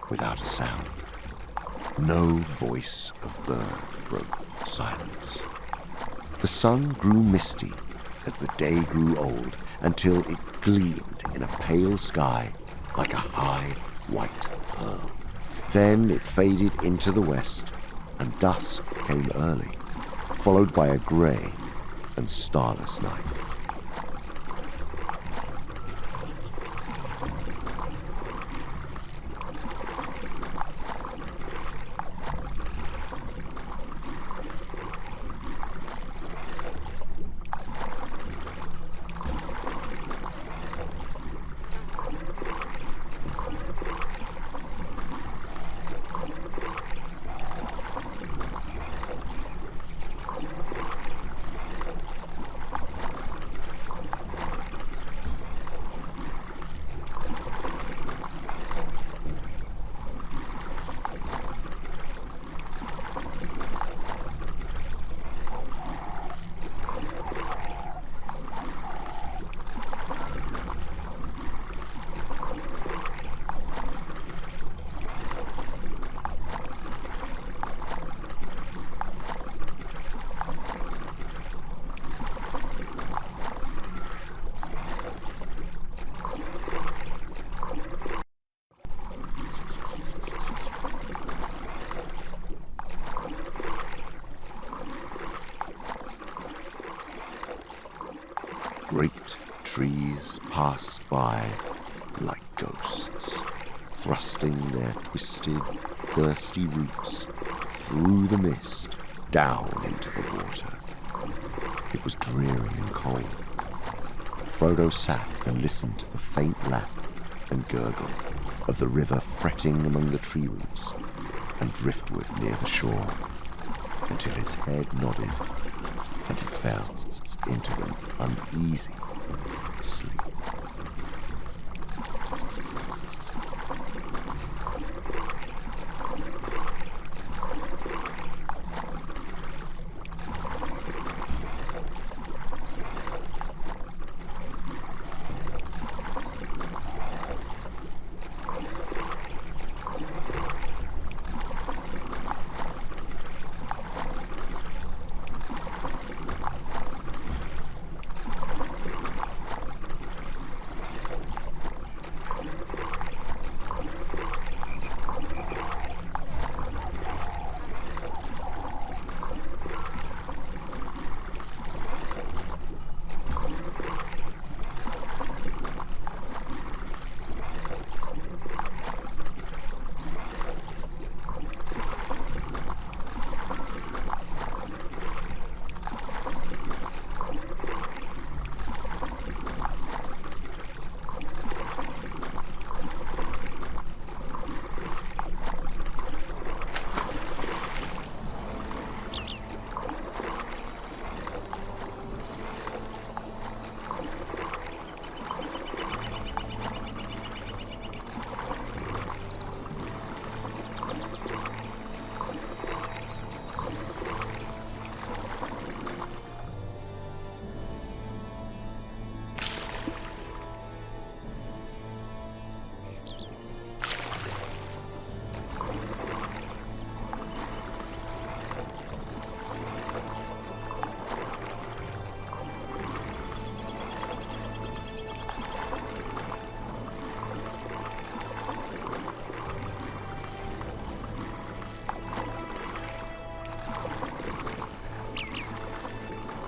without a sound. No voice of bird broke the silence. The sun grew misty as the day grew old, until it gleamed in a pale sky like a high white pearl. Then it faded into the west, and dusk came early, followed by a grey and starless night. Great trees passed by like ghosts, thrusting their twisted, thirsty roots through the mist down into the water. It was dreary and cold. Frodo sat and listened to the faint lap and gurgle of the river fretting among the tree roots and driftwood near the shore, until his head nodded and he fell into an uneasy sleep.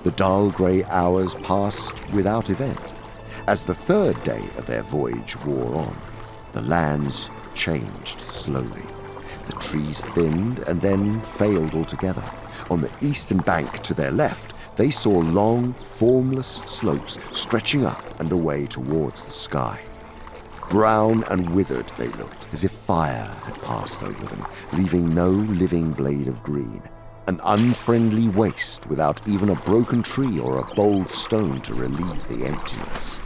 The dull grey hours passed without event. As the third day of their voyage wore on, the lands changed slowly. The trees thinned and then failed altogether. On the eastern bank to their left, they saw long, formless slopes stretching up and away towards the sky. Brown and withered they looked, as if fire had passed over them, leaving no living blade of green. An unfriendly waste without even a broken tree or a bold stone to relieve the emptiness.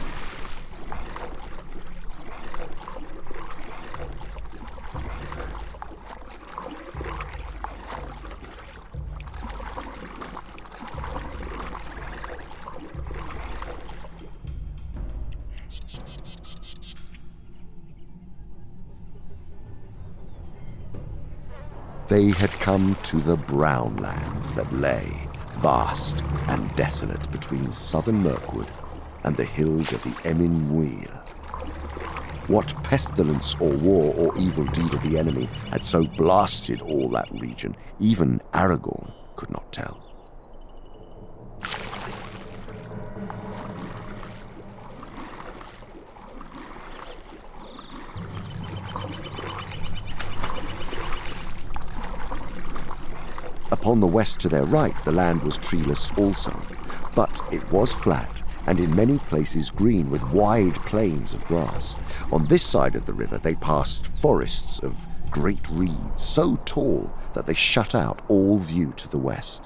They had come to the brown lands that lay, vast and desolate, between southern Mirkwood and the hills of the Emyn Muil. What pestilence or war or evil deed of the enemy had so blasted all that region, even Aragorn could not tell. Upon the west to their right, the land was treeless also, but it was flat and in many places green with wide plains of grass. On this side of the river they passed forests of great reeds, so tall that they shut out all view to the west.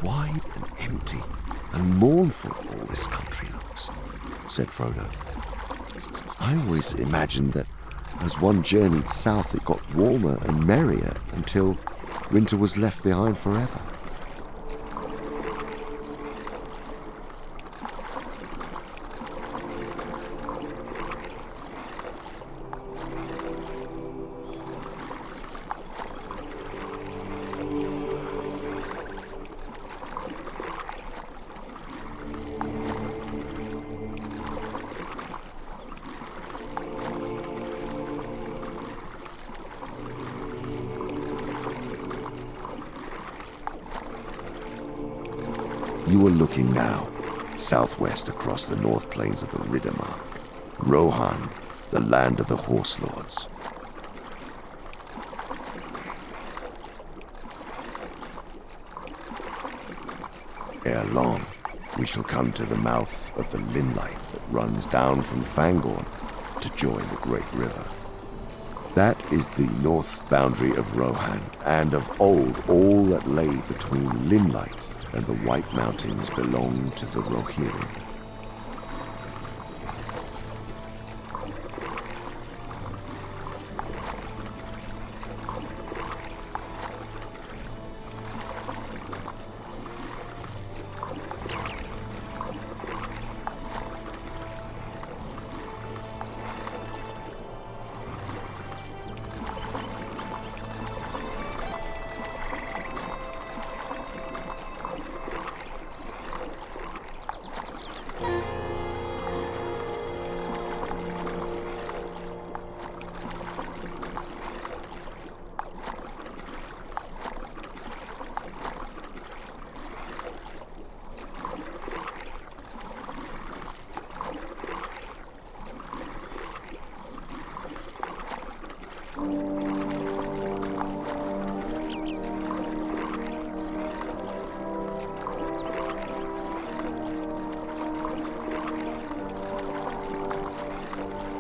Wide and empty and mournful all this country looks, said Frodo. I always imagined that as one journeyed south it got warmer and merrier until winter was left behind forever. You were looking now, southwest across the north plains of the Riddermark. Rohan, the land of the Horse Lords. Ere long, we shall come to the mouth of the Linlight that runs down from Fangorn to join the Great River. That is the north boundary of Rohan, and of old all that lay between Linlight and the White Mountains belonged to the Lòrien.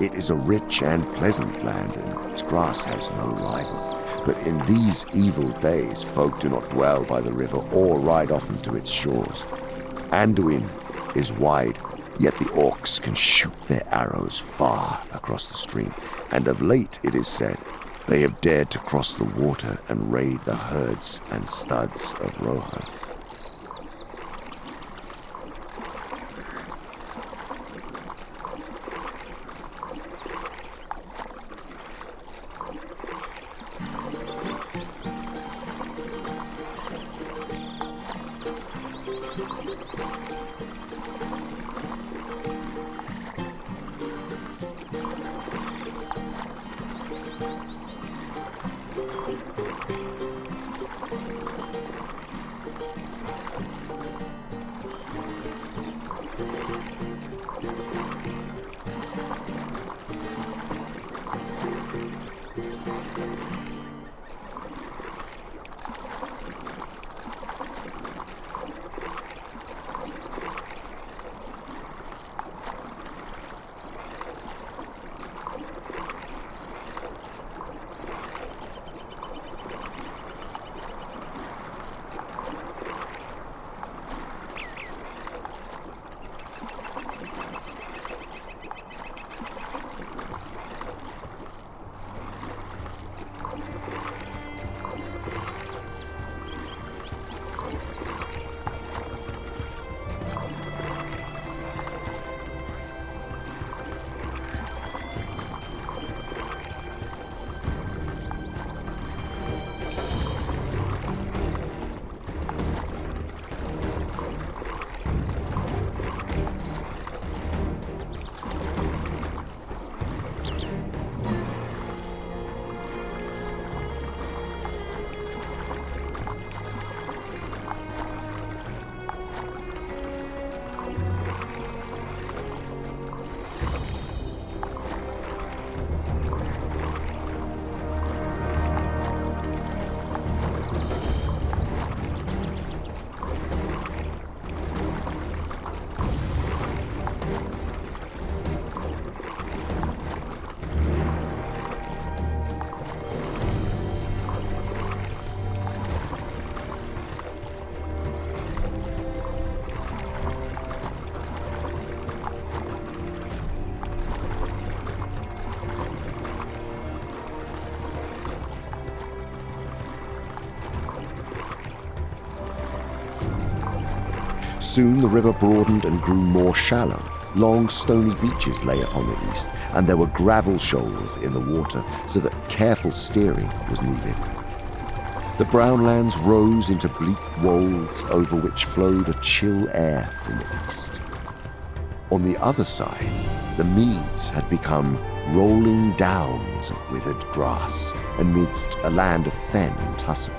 It is a rich and pleasant land, and its grass has no rival. But in these evil days, folk do not dwell by the river or ride often to its shores. Anduin is wide, yet the orcs can shoot their arrows far across the stream, and of late, it is said, they have dared to cross the water and raid the herds and studs of Rohan. Soon the river broadened and grew more shallow. Long stony beaches lay upon the east, and there were gravel shoals in the water, so that careful steering was needed. The brownlands rose into bleak wolds over which flowed a chill air from the east. On the other side, the meads had become rolling downs of withered grass amidst a land of fen and tussock.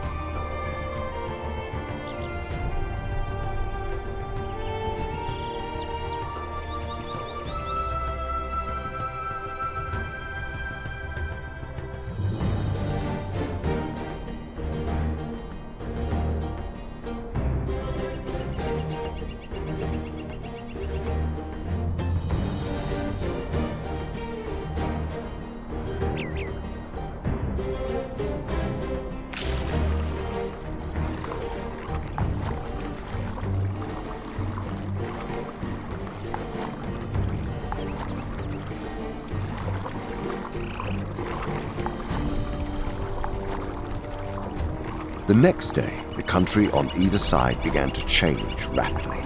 The next day, the country on either side began to change rapidly.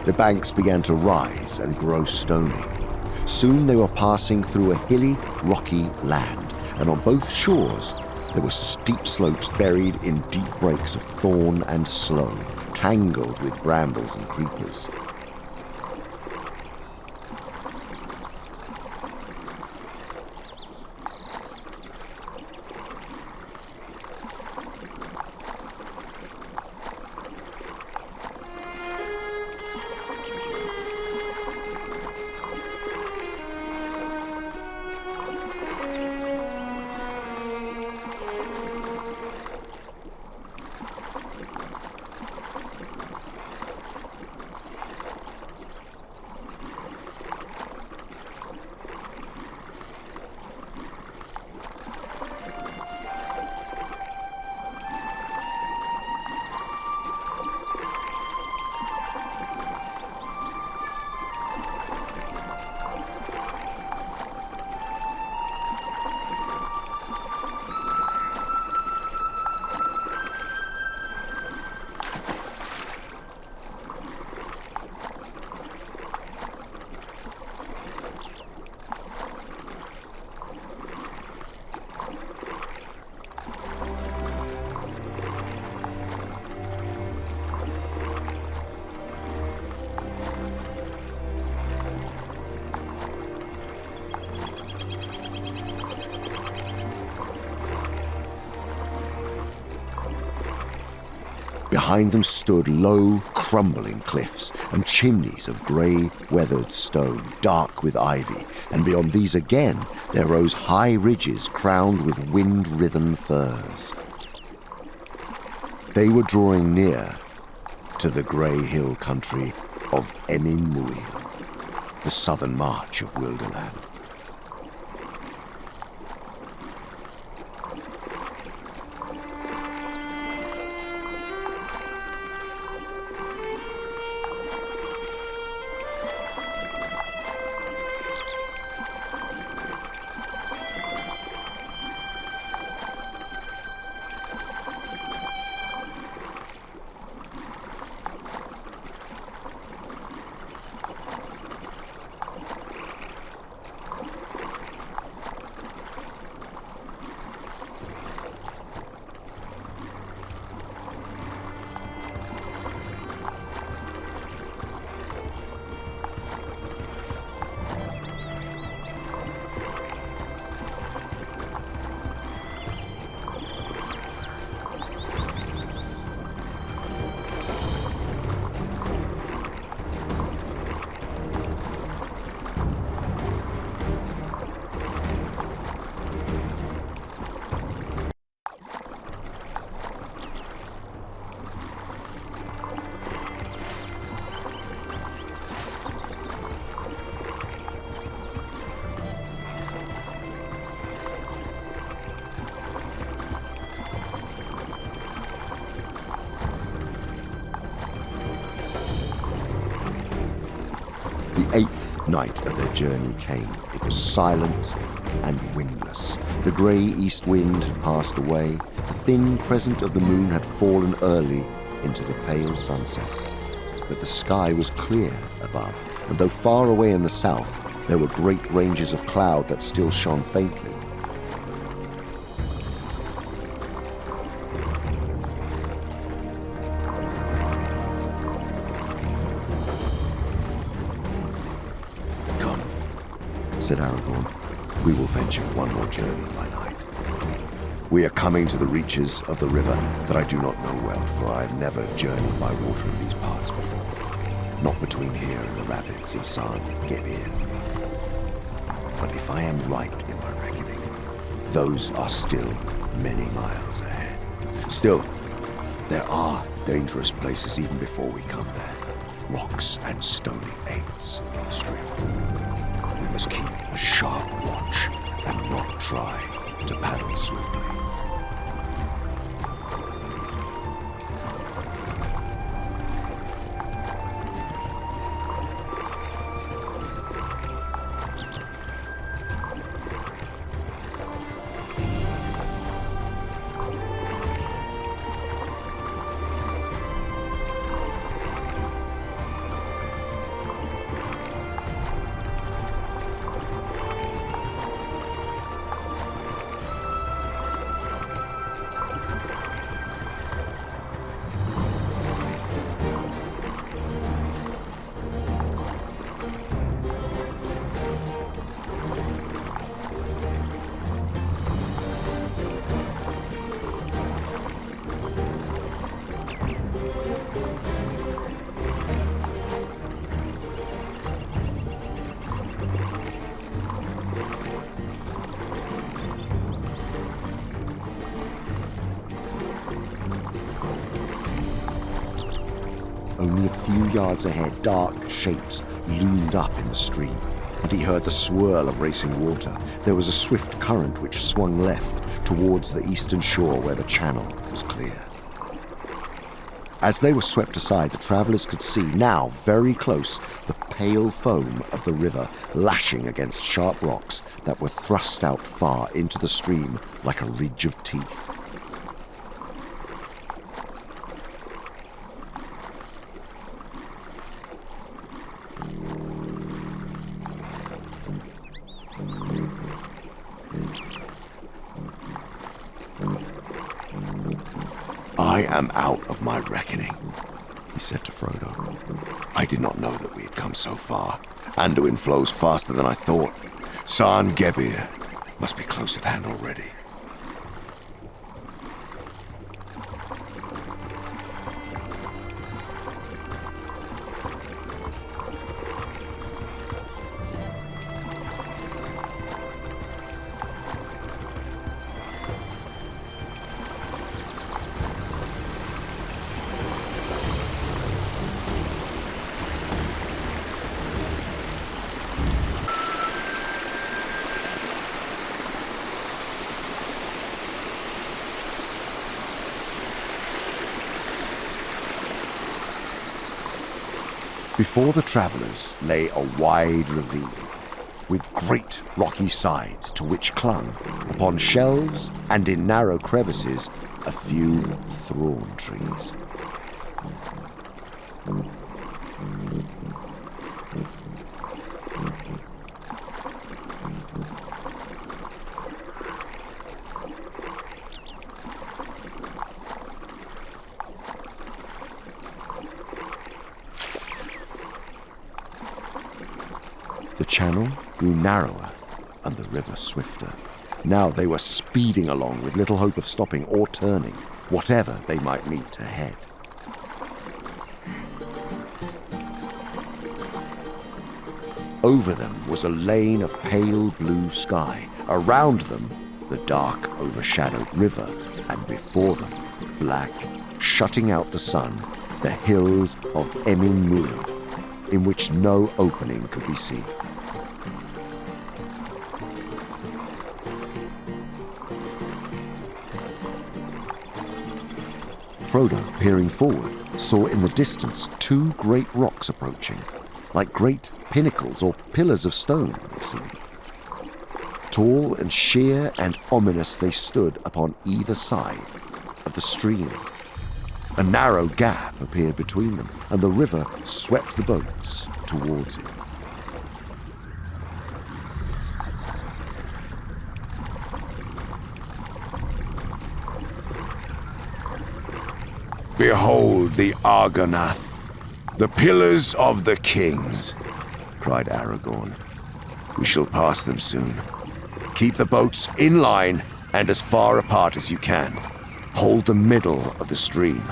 The banks began to rise and grow stony. Soon they were passing through a hilly, rocky land, and on both shores there were steep slopes buried in deep breaks of thorn and sloe, tangled with brambles and creepers. Behind them stood low, crumbling cliffs and chimneys of grey, weathered stone, dark with ivy, and beyond these again there rose high ridges crowned with wind-writhen firs. They were drawing near to the grey hill country of Emyn Muil, the southern march of Wilderland. The eighth night of their journey came. It was silent and windless. The grey east wind had passed away. The thin crescent of the moon had fallen early into the pale sunset. but the sky was clear above, and though far away in the south, there were great ranges of cloud that still shone faintly. Come, said Aragorn. We will venture one more journey by night. We are coming to the reaches of the river that I do not know well, for I have never journeyed by water in these parts before. Not between here and the rapids of San Gebir. But if I am right in my reckoning, those are still many miles ahead. Still, there are dangerous places even before we come there. Rocks and stony aids in the stream. We must keep a sharp watch and not try to paddle swiftly. Only a few yards ahead, dark shapes loomed up in the stream, and he heard the swirl of racing water. There was a swift current which swung left towards the eastern shore where the channel was clear. As they were swept aside, the travellers could see, now very close, the pale foam of the river lashing against sharp rocks that were thrust out far into the stream like a ridge of teeth. I am out of my reckoning, he said to Frodo. I did not know that we had come so far. Anduin flows faster than I thought. San Gebir must be close at hand already. Before the travellers lay a wide ravine, with great rocky sides to which clung, upon shelves and in narrow crevices, a few thorn trees. The channel grew narrower and the river swifter. Now they were speeding along with little hope of stopping or turning, whatever they might meet ahead. Over them was a lane of pale blue sky. Around them, the dark, overshadowed river, and before them, black, shutting out the sun, the hills of Emyn Muil, in which no opening could be seen. Frodo, peering forward, saw in the distance two great rocks approaching, like great pinnacles or pillars of stone, they seemed. Tall and sheer and ominous they stood upon either side of the stream. A narrow gap appeared between them, and the river swept the boats towards it. Behold the Argonath, the pillars of the kings, cried Aragorn. We shall pass them soon. Keep the boats in line and as far apart as you can. Hold the middle of the stream.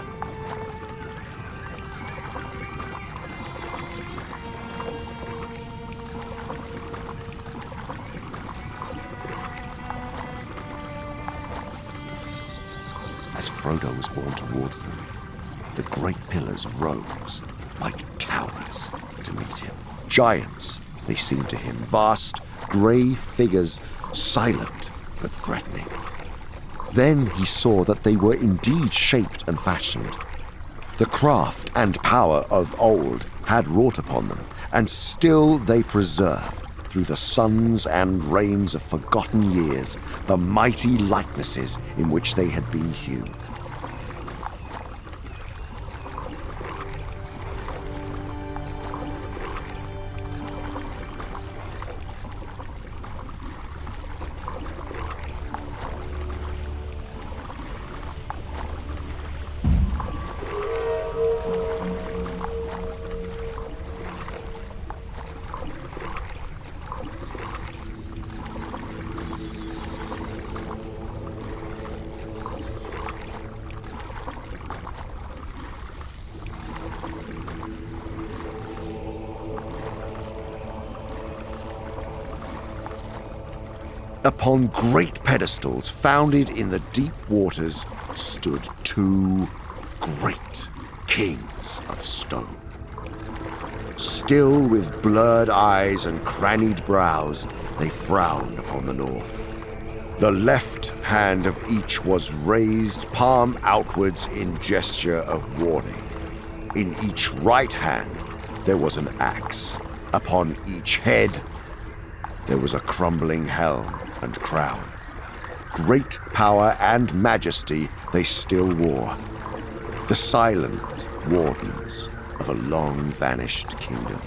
As Frodo was borne towards them, the great pillars rose like towers to meet him. Giants, they seemed to him, vast, grey figures, silent but threatening. Then he saw that they were indeed shaped and fashioned. The craft and power of old had wrought upon them, and still they preserved, through the suns and rains of forgotten years, the mighty likenesses in which they had been hewn. Upon great pedestals founded in the deep waters stood two great kings of stone. Still with blurred eyes and crannied brows, they frowned upon the north. The left hand of each was raised palm outwards in gesture of warning. In each right hand there was an axe. Upon each head there was a crumbling helm and crown. Great power and majesty they still wore, the silent wardens of a long-vanished kingdom.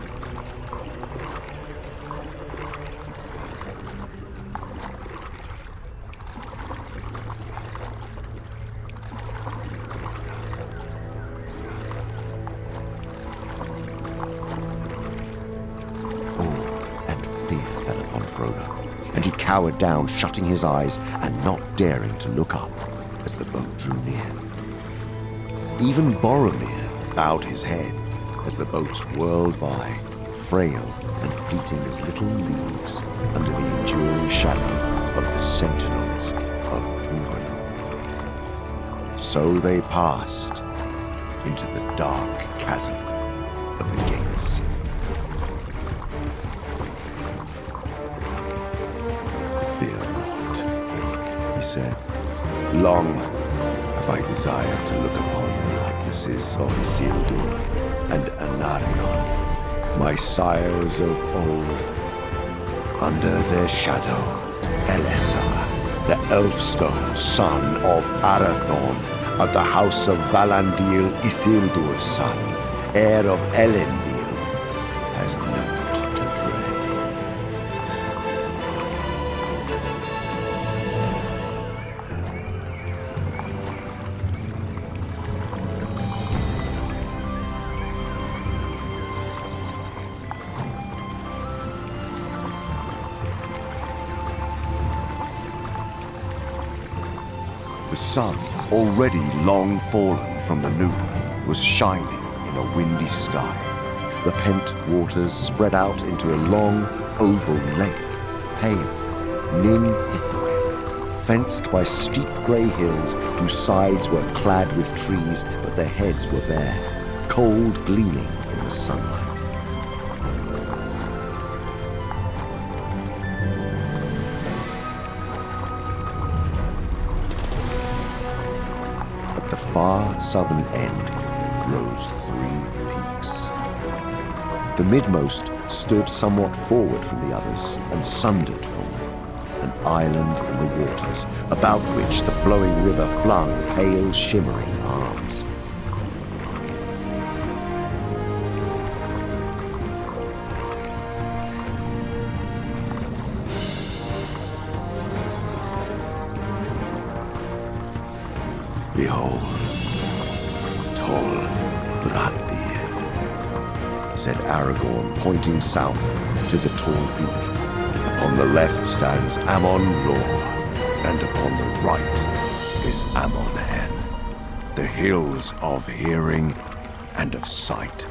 Awe and fear fell upon Frodo, and he cowered down, shutting his eyes and not daring to look up as the boat drew near. Even Boromir bowed his head as the boats whirled by, frail and fleeting as little leaves under the enduring shadow of the sentinels of Ungol. So they passed into the dark chasm of the gates. Fear not, he said. Long have I desired to look upon the likenesses of Isildur and Anarion, my sires of old. Under their shadow, Elessar, the Elfstone son of Arathorn, of the house of Valandil, Isildur's son, heir of Elendil, has nought to dread. The sun, already long fallen from the noon, was shining in a windy sky. The pent waters spread out into a long, oval lake, pale, Nin Ithil, fenced by steep grey hills whose sides were clad with trees, but their heads were bare, cold gleaming in the sunlight. Far southern end rose three peaks. The midmost stood somewhat forward from the others and sundered from them, an island in the waters, about which the flowing river flung pale shimmering arms. Behold, Tol Brandir, said Aragorn, pointing south to the tall peak. On the left stands Amon Lor, and upon the right is Amon Hen, the hills of hearing and of sight.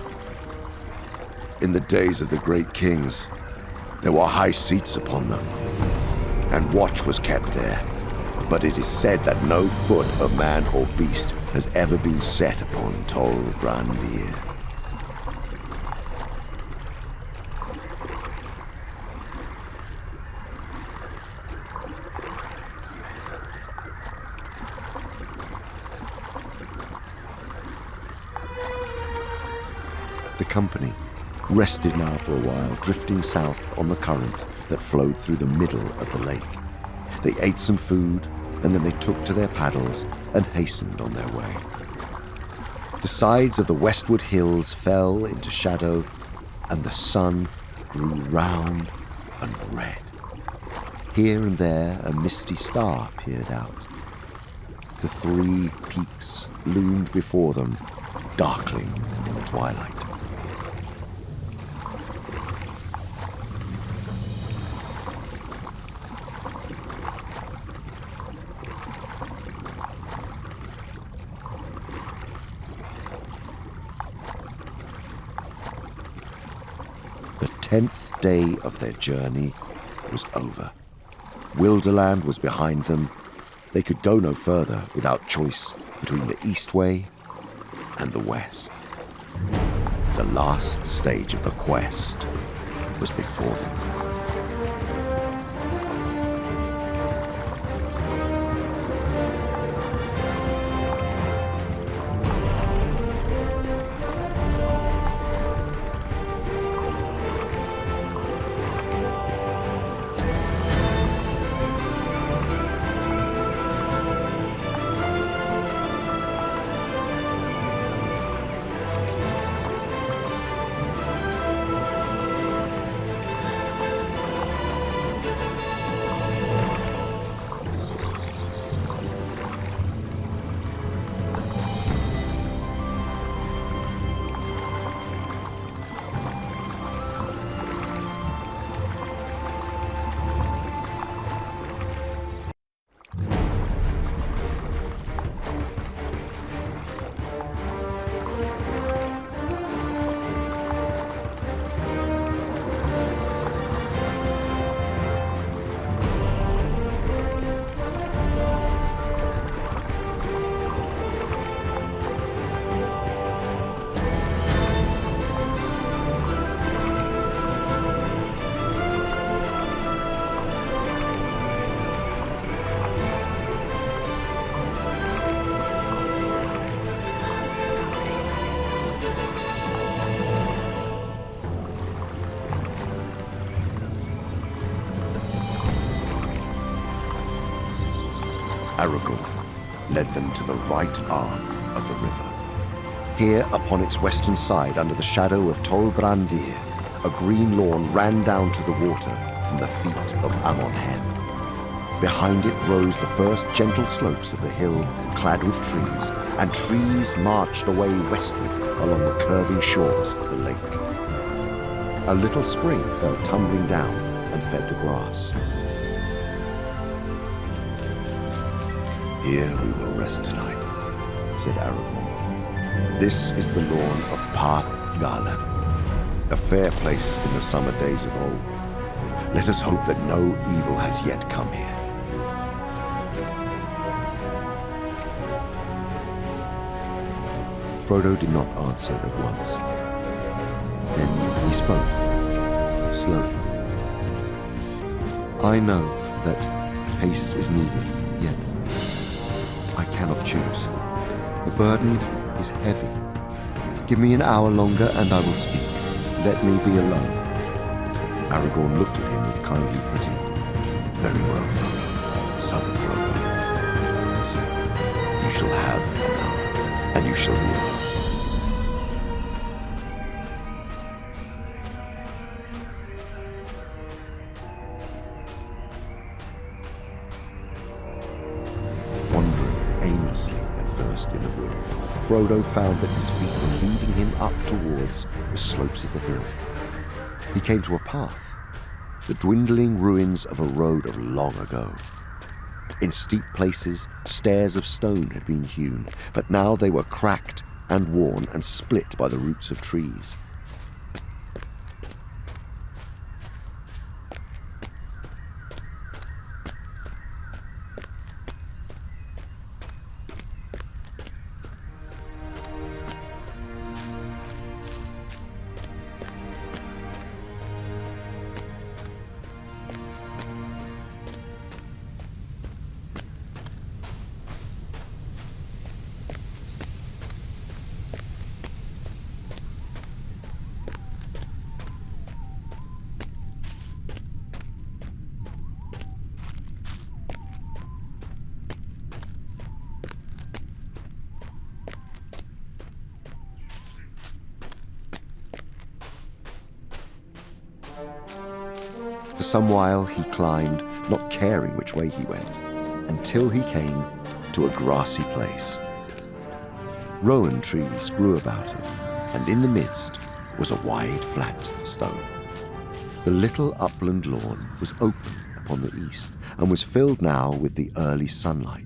In the days of the great kings, there were high seats upon them, and watch was kept there. But it is said that no foot of man or beast has ever been set upon Tol Brandir. The company rested now for a while, drifting south on the current that flowed through the middle of the lake. They ate some food, and then they took to their paddles and hastened on their way. The sides of the westward hills fell into shadow, and the sun grew round and red. Here and there a misty star peered out. The three peaks loomed before them, darkling in the twilight. The 10th day of their journey was over. Wilderland was behind them. They could go no further without choice between the East Way and the West. The last stage of the quest was before them. Aragorn led them to the right arm of the river. Here, upon its western side, under the shadow of Tol Brandir, a green lawn ran down to the water from the feet of Amon Hen. Behind it rose the first gentle slopes of the hill, clad with trees, and trees marched away westward along the curving shores of the lake. A little spring fell tumbling down and fed the grass. Here we will rest tonight, said Aragorn. This is the lawn of Path Galan, a fair place in the summer days of old. Let us hope that no evil has yet come here. Frodo did not answer at once. Then he spoke, slowly. I know that haste is needed, yet I cannot choose. The burden is heavy. Give me an hour longer and I will speak. Let me be alone. Aragorn looked at him with kindly pity. Very well, Frodo, son of Drogo. You shall have an hour, and you shall be alone. Wandering aimlessly at first, in the wood, Frodo found that his feet were leading him up towards the slopes of the hill. He came to a path, the dwindling ruins of a road of long ago. In steep places, stairs of stone had been hewn, but now they were cracked and worn and split by the roots of trees. For some while he climbed, not caring which way he went, until he came to a grassy place. Rowan trees grew about him, and in the midst was a wide, flat stone. The little upland lawn was open upon the east, and was filled now with the early sunlight.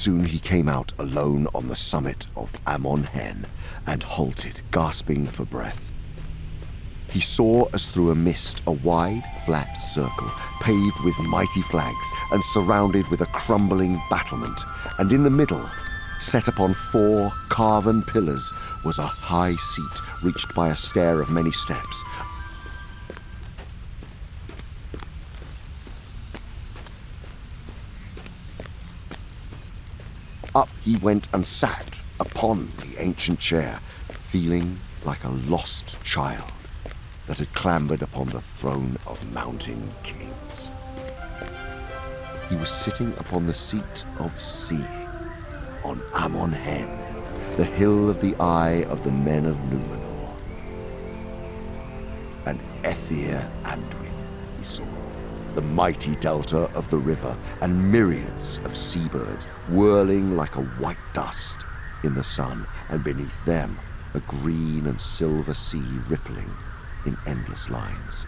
Soon he came out alone on the summit of Amon Hen and halted, gasping for breath. He saw as through a mist a wide, flat circle, paved with mighty flags and surrounded with a crumbling battlement, and in the middle, set upon 4 carven pillars, was a high seat reached by a stair of many steps. Up he went and sat upon the ancient chair, feeling like a lost child that had clambered upon the throne of mountain kings. He was sitting upon the seat of seeing, on Amon Hen, the hill of the eye of the men of Númenor. And Ethyr Anduin he saw, the mighty delta of the river, and myriads of seabirds whirling like a white dust in the sun, and beneath them a green and silver sea rippling in endless lines.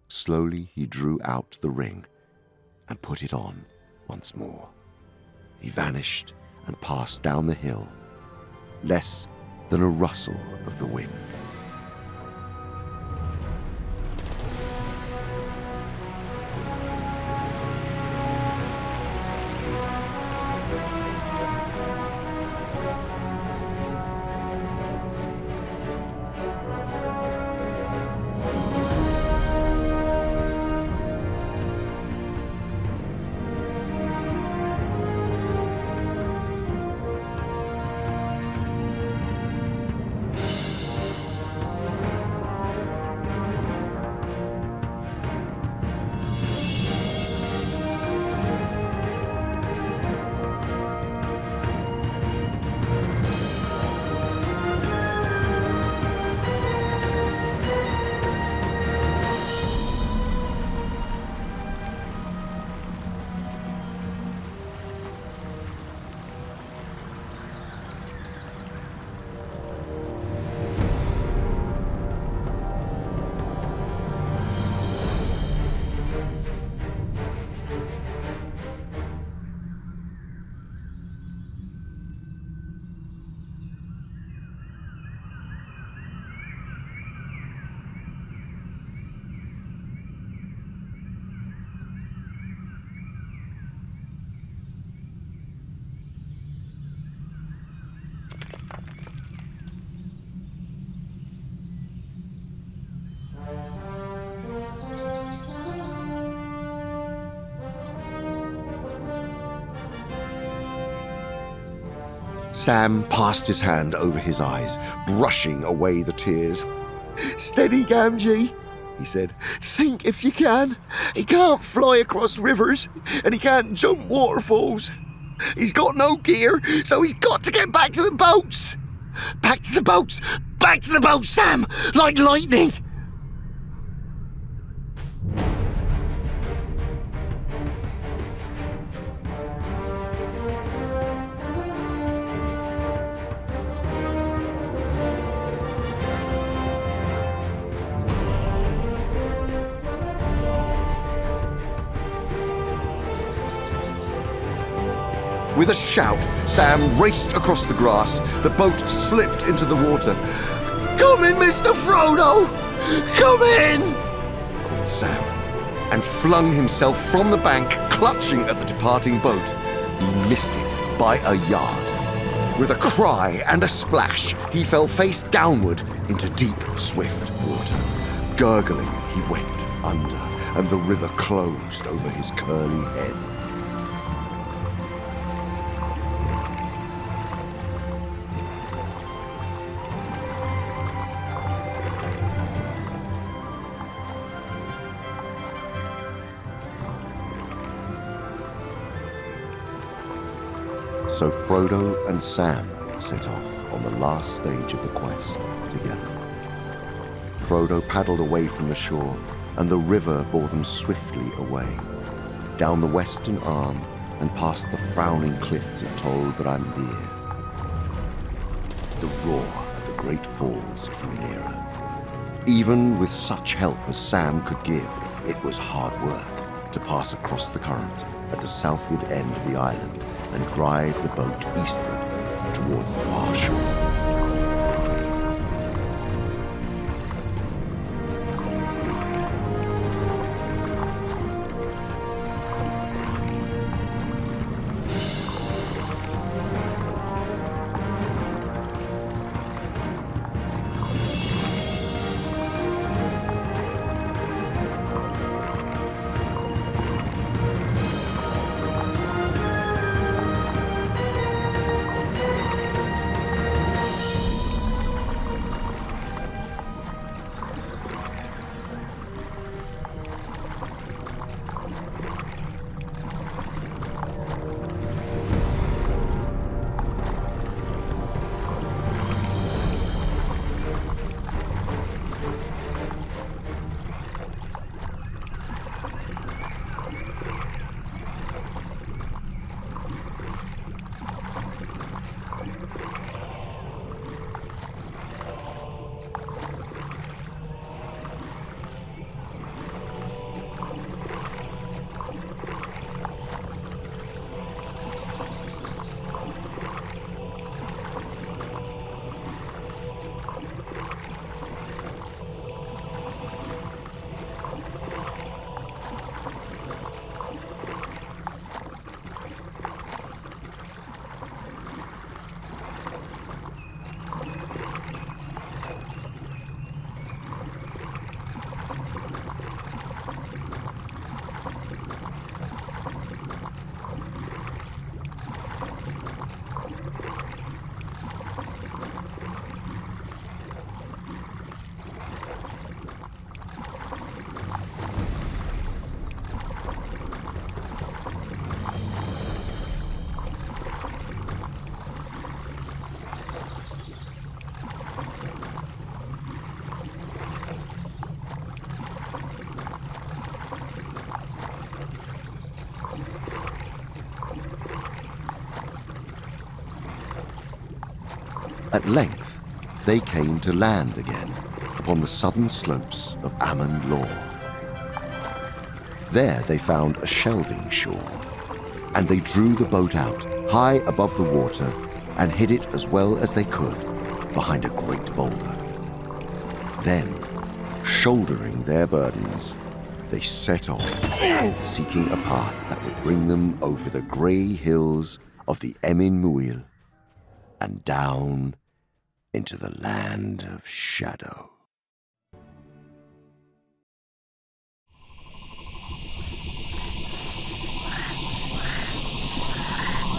Slowly he drew out the ring and put it on once more. He vanished and passed down the hill, less than a rustle of the wind. Sam passed his hand over his eyes, brushing away the tears. "Steady, Gamgee," he said. "Think if you can. He can't fly across rivers, and he can't jump waterfalls. He's got no gear, so he's got to get back to the boats. Back to the boats! Back to the boats, Sam! Like lightning!" With a shout, Sam raced across the grass. The boat slipped into the water. "Come in, Mr. Frodo! Come in!" called Sam, and flung himself from the bank, clutching at the departing boat. He missed it by a yard. With a cry and a splash, he fell face downward into deep, swift water. Gurgling, he went under, and the river closed over his curly head. So Frodo and Sam set off on the last stage of the quest together. Frodo paddled away from the shore, and the river bore them swiftly away, down the western arm and past the frowning cliffs of Tol Brandir. The roar of the great falls drew nearer. Even with such help as Sam could give, It was hard work to pass across the current at the southward end of the island and drive the boat eastward towards the far shore. At length, they came to land again upon the southern slopes of Emyn Muil. There they found a shelving shore, and they drew the boat out high above the water and hid it as well as they could behind a great boulder. Then, shouldering their burdens, they set off, seeking a path that would bring them over the grey hills of the Emyn Muil and down into the land of shadow.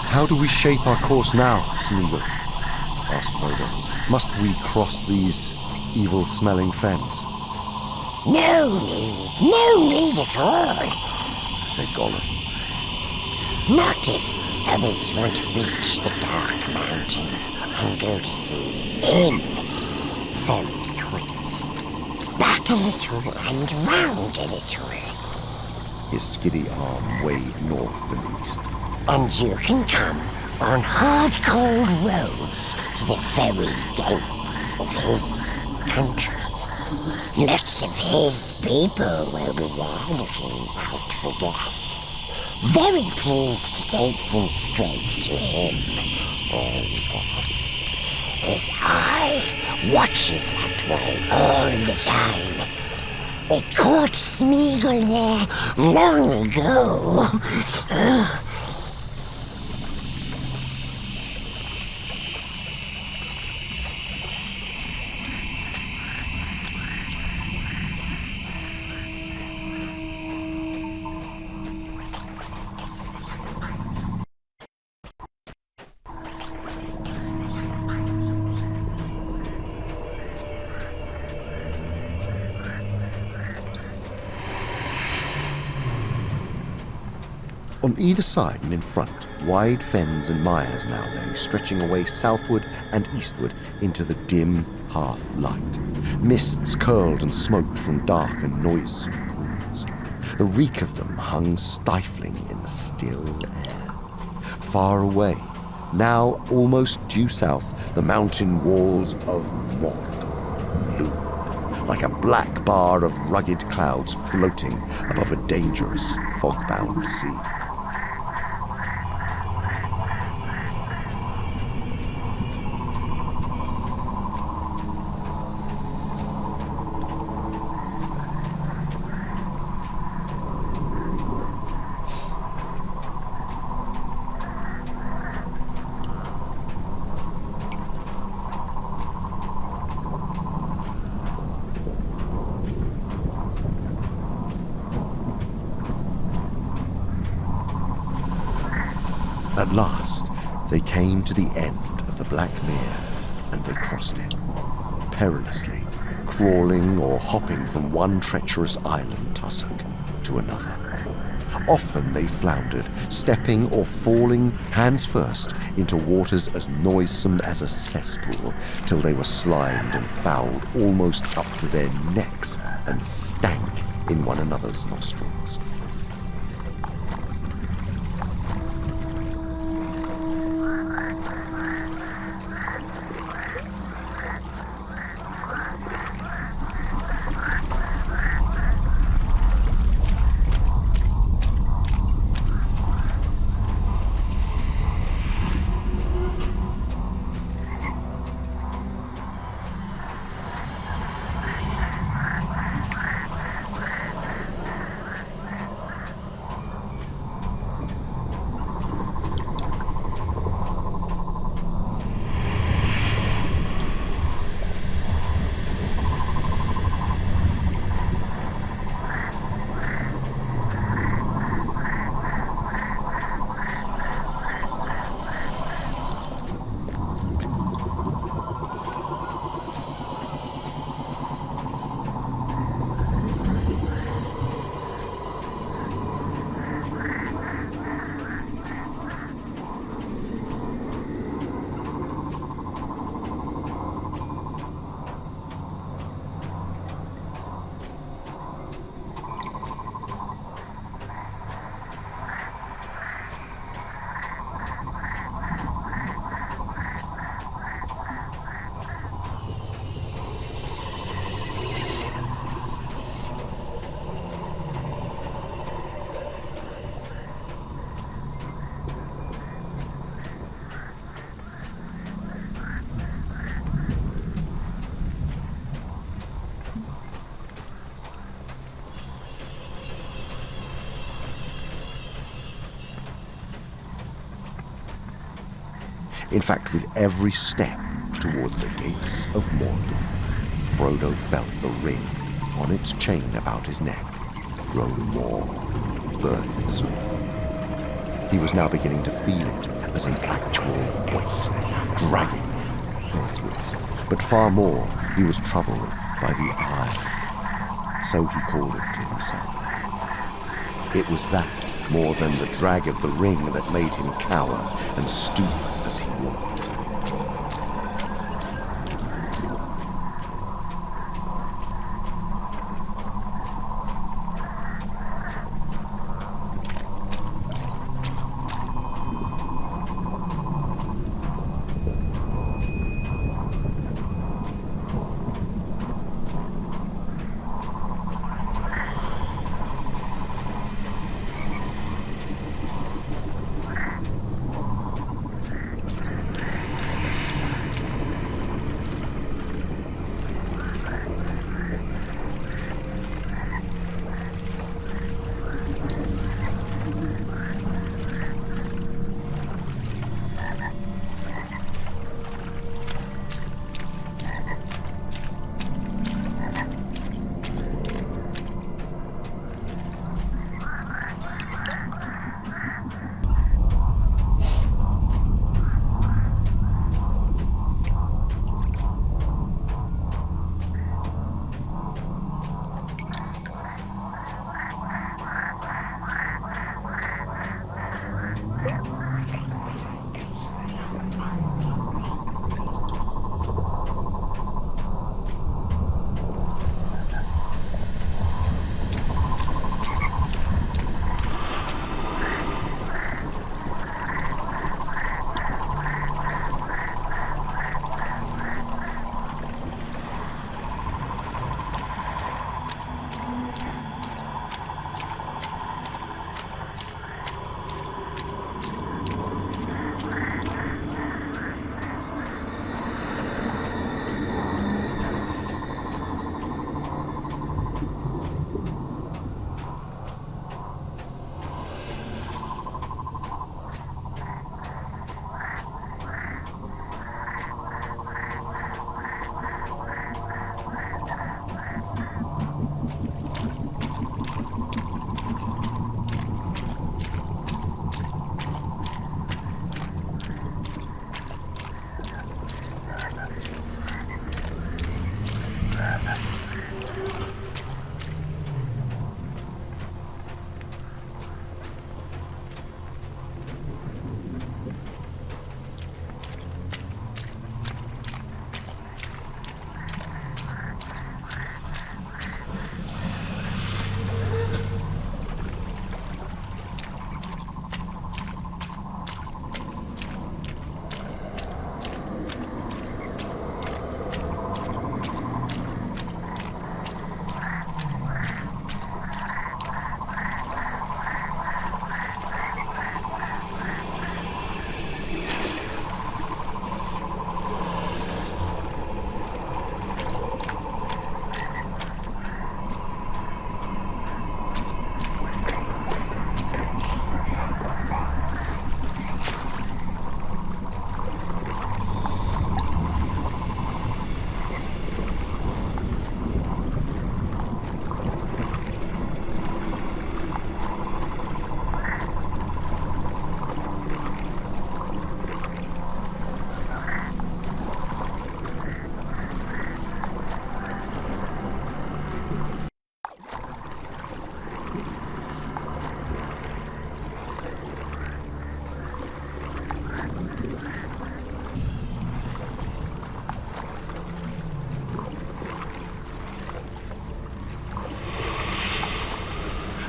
How do we shape our course now, Sméagol? Asked Frodo. Must we cross these evil-smelling fens? No need at all, Said Gollum. not if others want to reach the dark mountains and go to see him very quick. Back a little and round a little. His skiddy arm waved north and east. And you can come on hard, cold roads to the very gates of his country. Lots of his people will be there looking out for guests. Very pleased to take them straight to him. Oh yes, his eye watches that way all the time. It caught Sméagol there long ago. On either side and in front, wide fens and mires now lay, stretching away southward and eastward into the dim half-light. Mists curled and smoked from dark and noisome pools. The reek of them hung stifling in the still air. Far away, now almost due south, the mountain walls of Mordor loomed, like a black bar of rugged clouds floating above a dangerous, fog-bound sea. At last, they came to the end of the Black Mere, and they crossed it, perilously, crawling or hopping from one treacherous island tussock to another. Often they floundered, stepping or falling, hands first, into waters as noisome as a cesspool, till they were slimed and fouled almost up to their necks and stank in one another's nostrils. In fact, with every step towards the gates of Mordor, Frodo felt the ring on its chain about his neck grow more burdensome. He was now beginning to feel it as an actual weight, dragging him earthwards. But far more, he was troubled by the eye. So he called it to himself. It was that, more than the drag of the ring, that made him cower and stoop as he walked.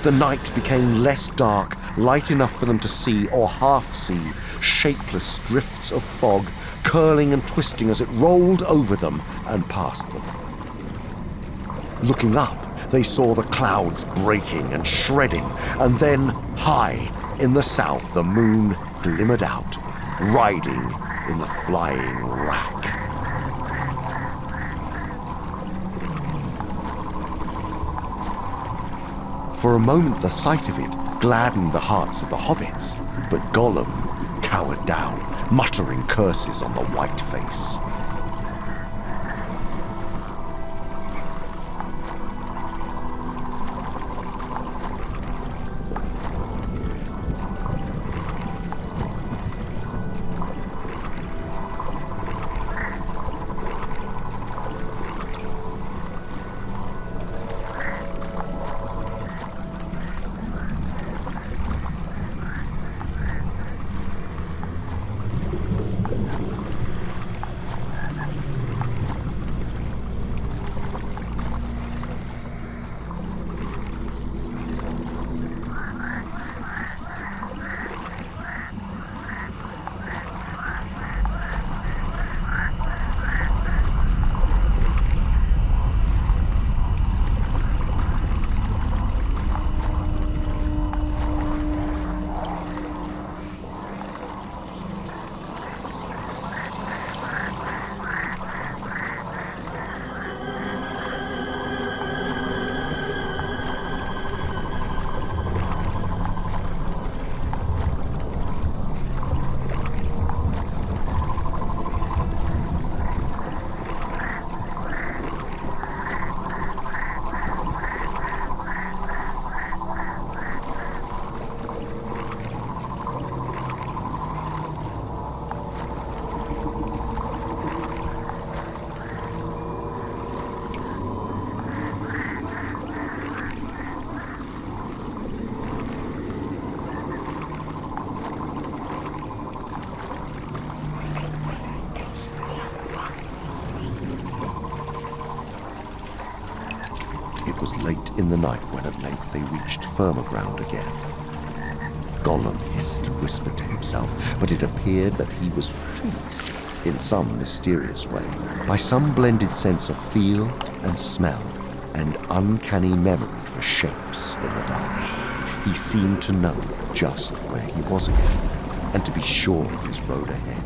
The night became less dark, light enough for them to see or half see shapeless drifts of fog curling and twisting as it rolled over them and past them. Looking up, they saw the clouds breaking and shredding, and then, high in the south, the moon glimmered out, riding in the flying wrack. For a moment, the sight of it gladdened the hearts of the hobbits, but Gollum cowered down, muttering curses on the white face. It was late in the night when at length they reached firmer ground again. Gollum hissed and whispered to himself, but it appeared that he was pleased, in some mysterious way, by some blended sense of feel and smell and uncanny memory for shapes in the dark. He seemed to know just where he was again, and to be sure of his road ahead.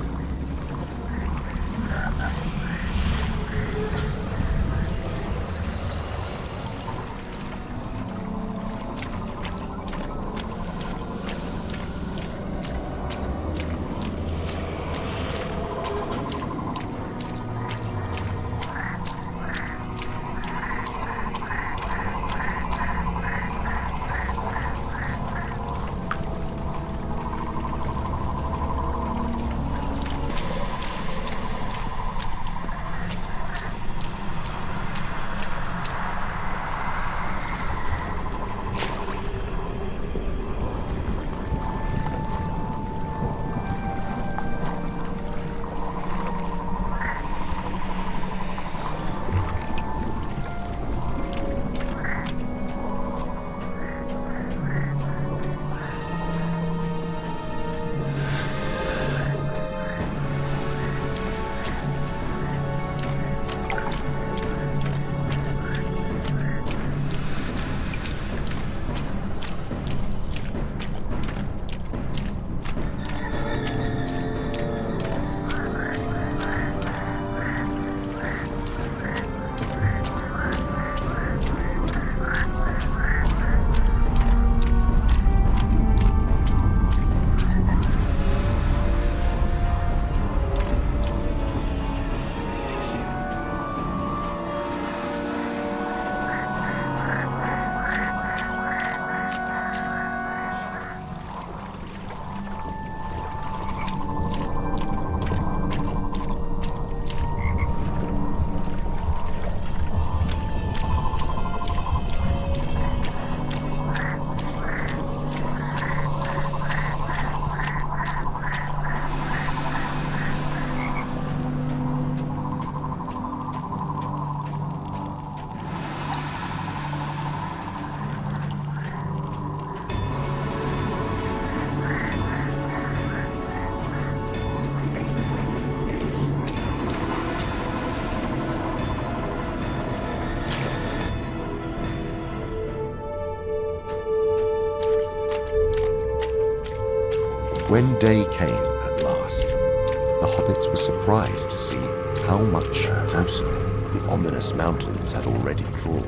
When day came at last, the hobbits were surprised to see how much closer the ominous mountains had already drawn.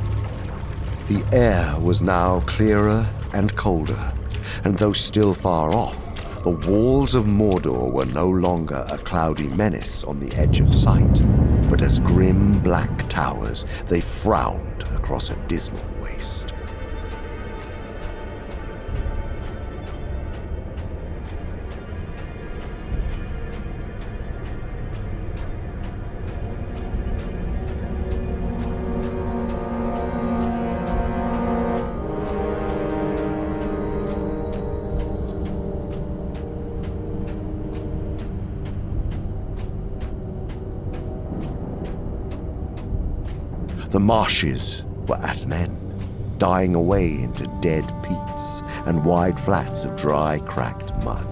The air was now clearer and colder, and though still far off, the walls of Mordor were no longer a cloudy menace on the edge of sight, but as grim black towers they frowned across a dismal waste. The marshes were at an end, dying away into dead peats and wide flats of dry, cracked mud.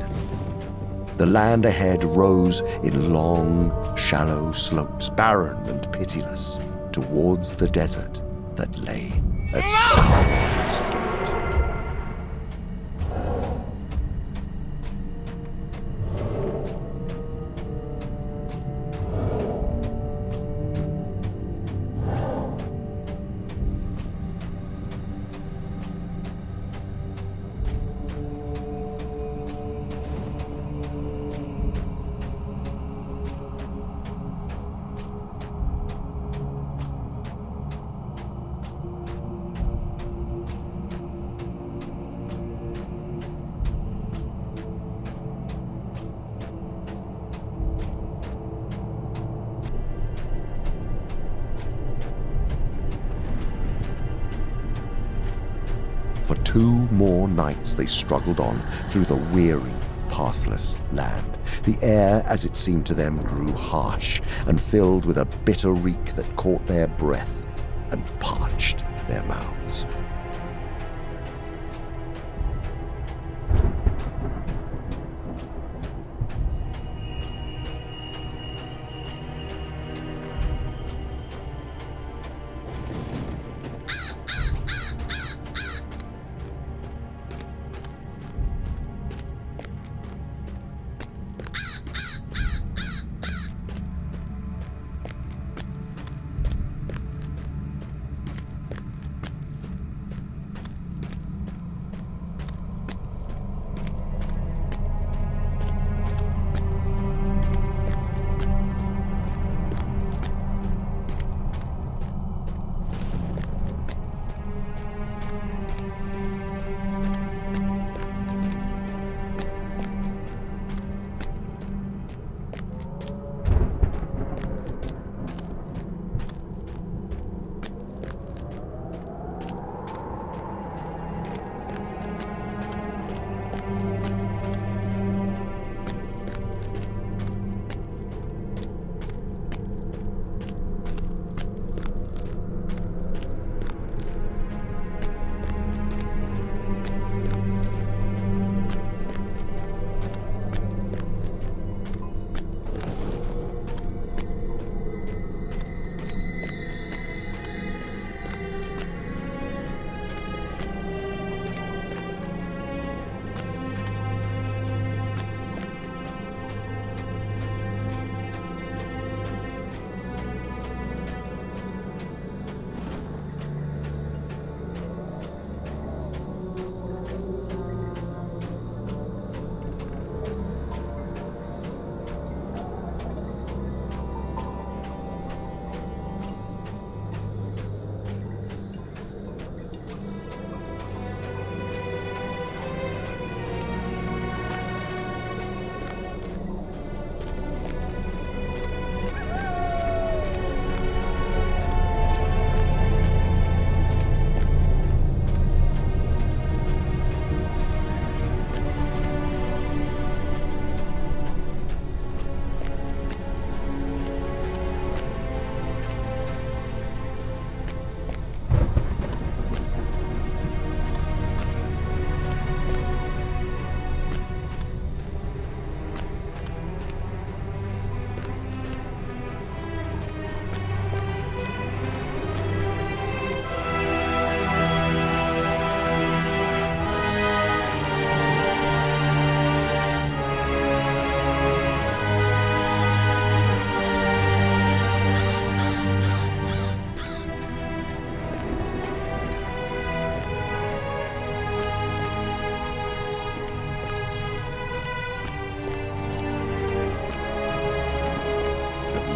The land ahead rose in long, shallow slopes, barren and pitiless, towards the desert that lay at Sauron's gate. For 2 more nights they struggled on through the weary, pathless land. The air, as it seemed to them, grew harsh and filled with a bitter reek that caught their breath and parched their mouths.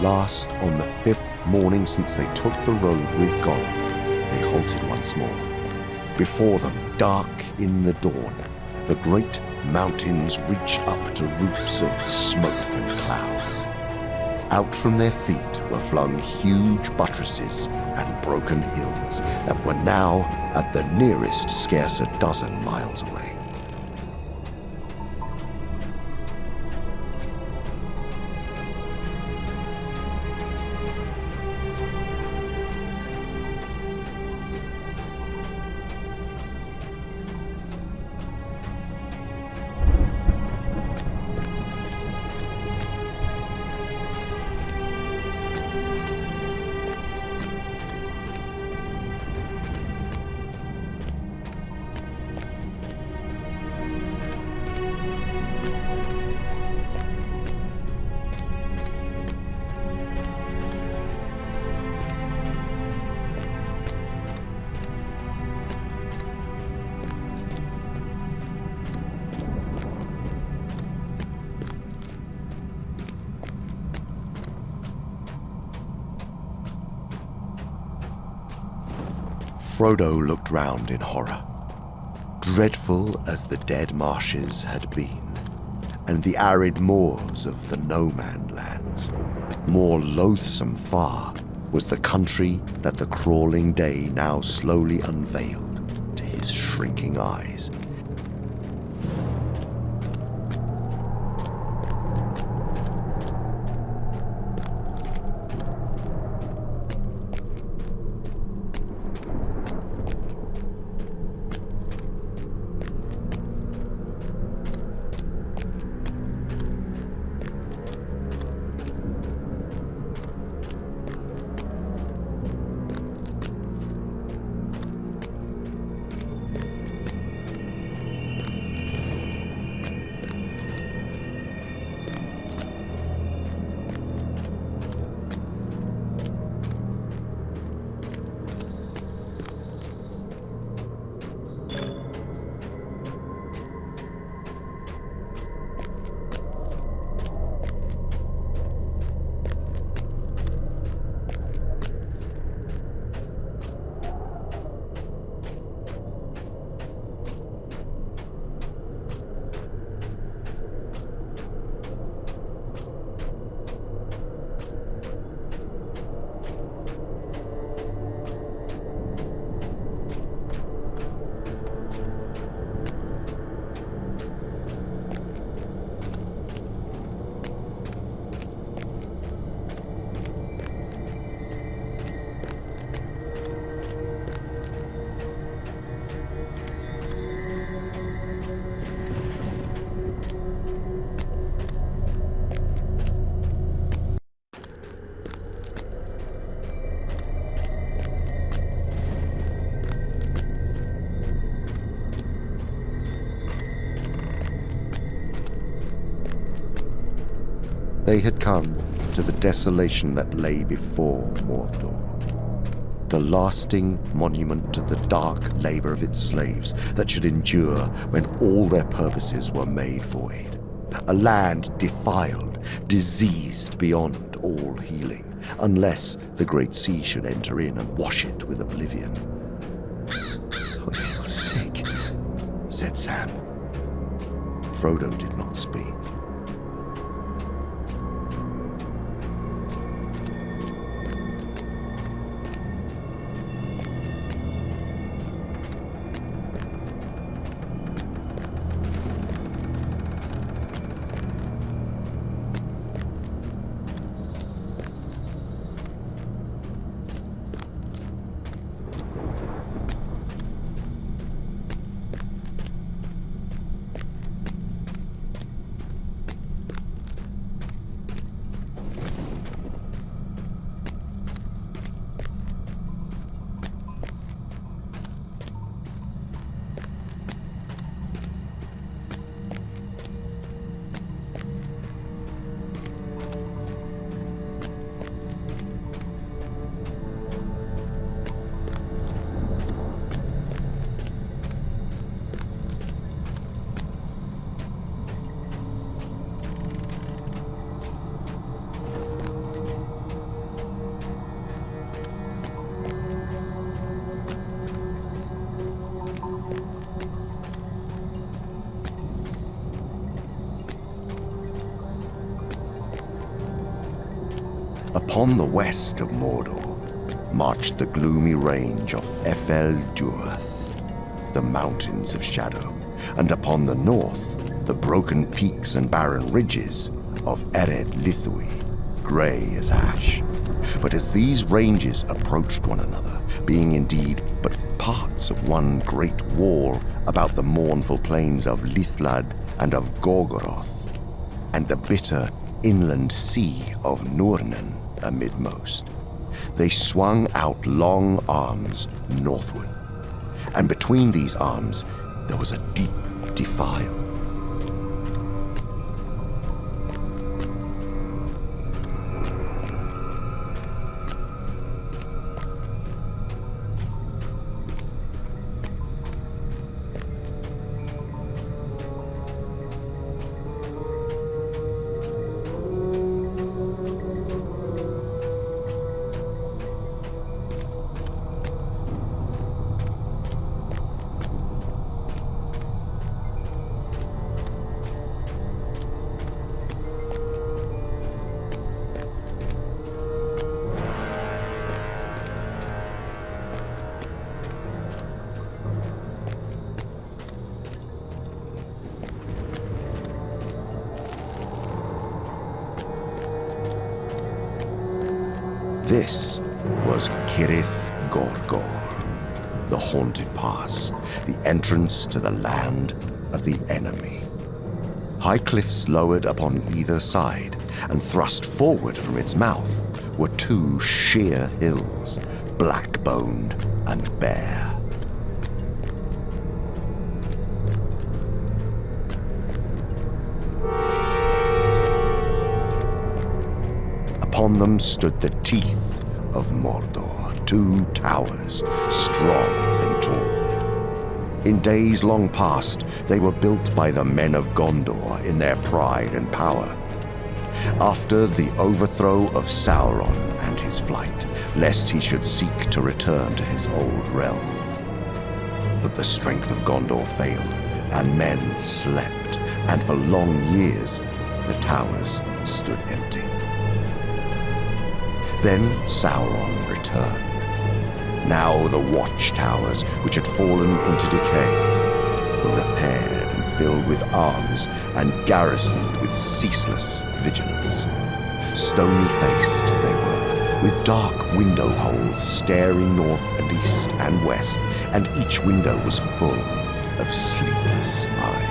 last, on the 5th morning since they took the road with Gollum, they halted once more. Before them, dark in the dawn, the great mountains reached up to roofs of smoke and cloud. Out from their feet were flung huge buttresses and broken hills that were now, at the nearest, scarce a dozen miles away. Frodo looked round in horror. Dreadful as the dead marshes had been, and the arid moors of the no-man lands, more loathsome far was the country that the crawling day now slowly unveiled to his shrinking eyes. They had come to the desolation that lay before Mordor. The lasting monument to the dark labor of its slaves that should endure when all their purposes were made void. A land defiled, diseased beyond all healing, unless the great sea should enter in and wash it with oblivion. "I feel sick," said Sam. Frodo did not speak. Upon the west of Mordor marched the gloomy range of Ephel-Dúrth, the mountains of shadow, and upon the north the broken peaks and barren ridges of Ered-Lithwy, grey as ash. But as these ranges approached one another, being indeed but parts of one great wall about the mournful plains of Lithlad and of Gorgoroth, and the bitter inland sea of Nurnen amidmost, they swung out long arms northward, and between these arms there was a deep defile. This was Cirith Gorgor, the haunted pass, the entrance to the land of the enemy. High cliffs lowered upon either side, and thrust forward from its mouth were two sheer hills, black-boned and bare. Upon them stood the teeth of Mordor, two towers, strong and tall. In days long past, they were built by the men of Gondor in their pride and power. After the overthrow of Sauron and his flight, lest he should seek to return to his old realm. But the strength of Gondor failed, and men slept, and for long years the towers stood empty. Then Sauron returned. Now the watchtowers, which had fallen into decay, were repaired and filled with arms and garrisoned with ceaseless vigilance. Stony-faced they were, with dark window holes staring north and east and west, and each window was full of sleepless eyes.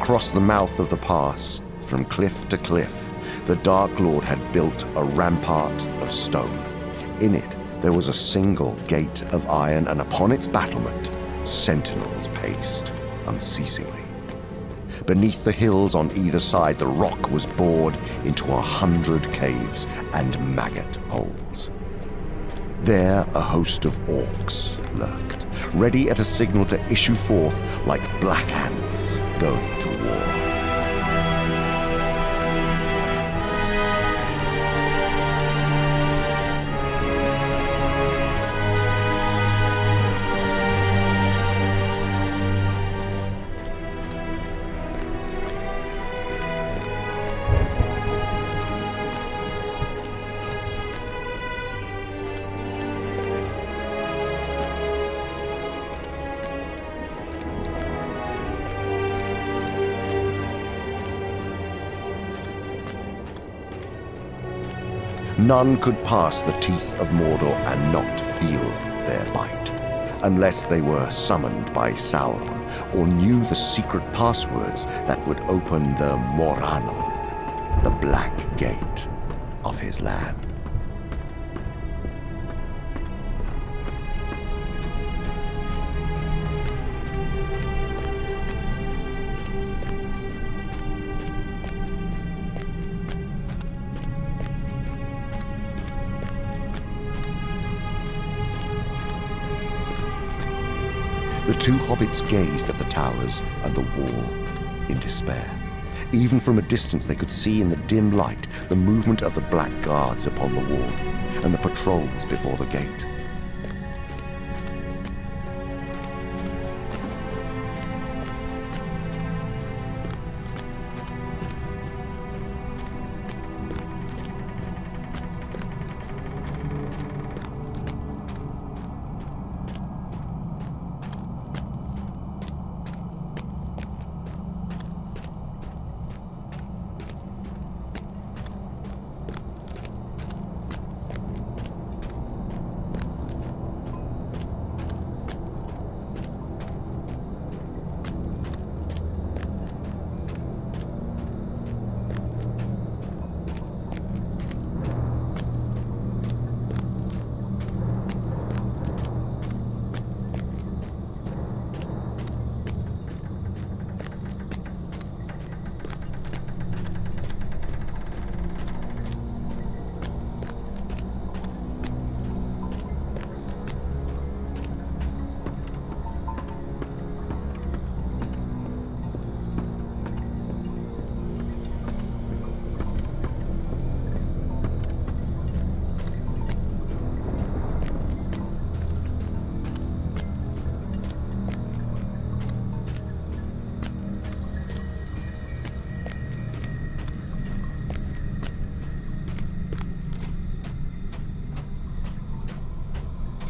across the mouth of the pass, from cliff to cliff, the Dark Lord had built a rampart of stone. In it, there was a single gate of iron, and upon its battlement, sentinels paced unceasingly. Beneath the hills on either side, the rock was bored into 100 caves and maggot holes. There, a host of orcs lurked, ready at a signal to issue forth like black ants going to war. None could pass the teeth of Mordor and not feel their bite, unless they were summoned by Sauron or knew the secret passwords that would open the Morannon, the black gate of his land. The two hobbits gazed at the towers and the wall in despair. Even from a distance they could see in the dim light the movement of the black guards upon the wall and the patrols before the gate.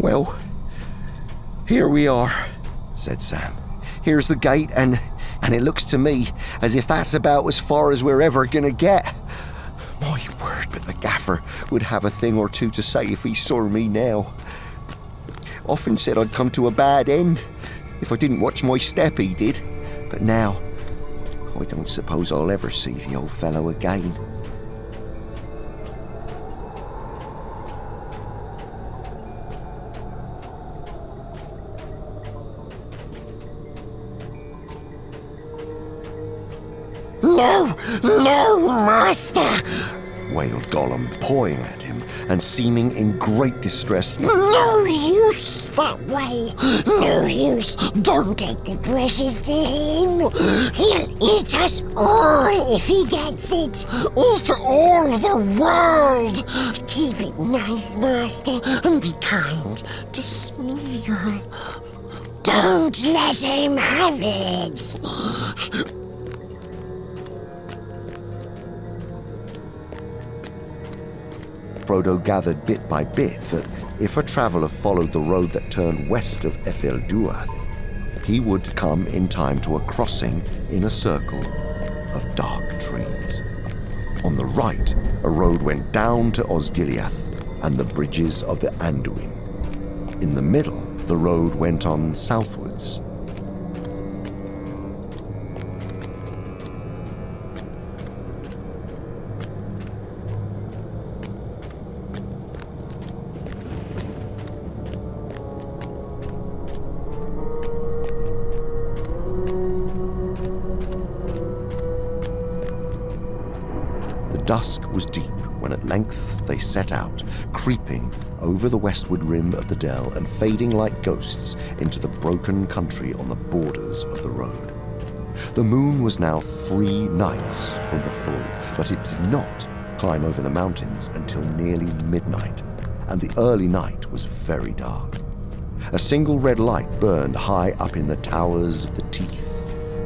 Well, here we are, said Sam. Here's the gate, and it looks to me as if that's about as far as we're ever gonna get. My word, but the gaffer would have a thing or two to say if he saw me now. Often said I'd come to a bad end if I didn't watch my step, he did. But now, I don't suppose I'll ever see the old fellow again. No, master! Wailed Gollum, pawing at him and seeming in great distress. No use that way. No use. Don't take the precious to him. He'll eat us all if he gets it. Eat all the world. Keep it nice, master, and be kind to Sméagol. Don't let him have it. Frodo gathered bit by bit that if a traveller followed the road that turned west of Etheldúath, he would come in time to a crossing in a circle of dark trees. On the right, a road went down to Osgiliath and the bridges of the Anduin. In the middle, the road went on southwards. dusk was deep when at length they set out, creeping over the westward rim of the dell and fading like ghosts into the broken country on the borders of the road. The moon was now 3 nights from the full, but it did not climb over the mountains until nearly midnight, and the early night was very dark. A single red light burned high up in the towers of the Teeth,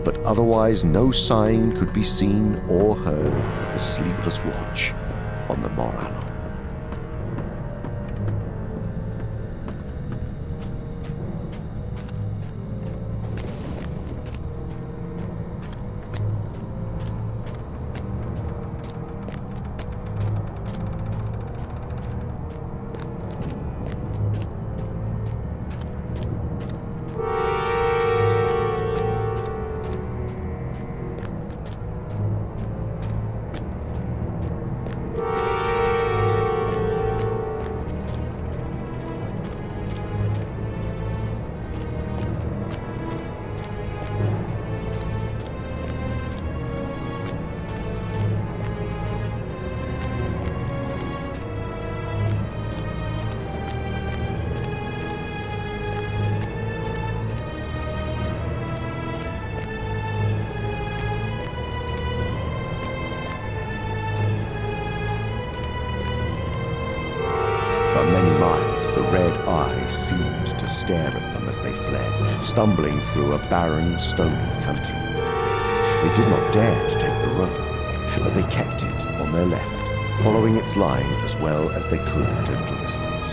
but otherwise no sign could be seen or heard of the sleepless watch on the Morannon. For many miles, the red eye seemed to stare at them as they fled, stumbling through a barren, stony country. They did not dare to take the road, but they kept it on their left, following its line as well as they could at a little distance.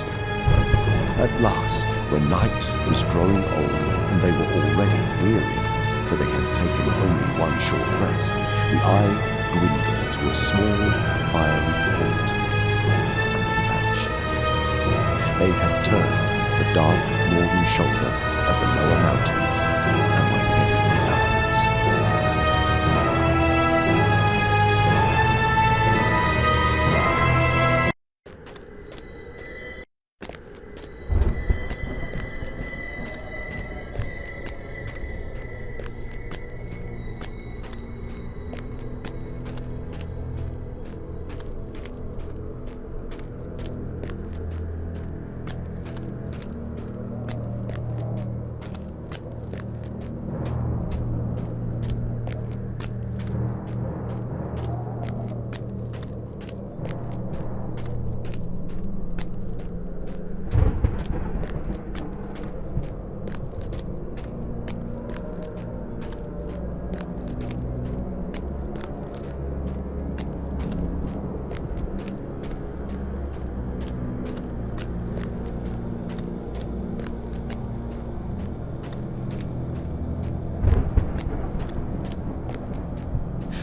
At last, when night was growing old and they were already weary, for they had taken only one short rest, the eye dwindled to a small, fiery point. They had turned the dark northern shoulder of the lower mountains and were heading southwards.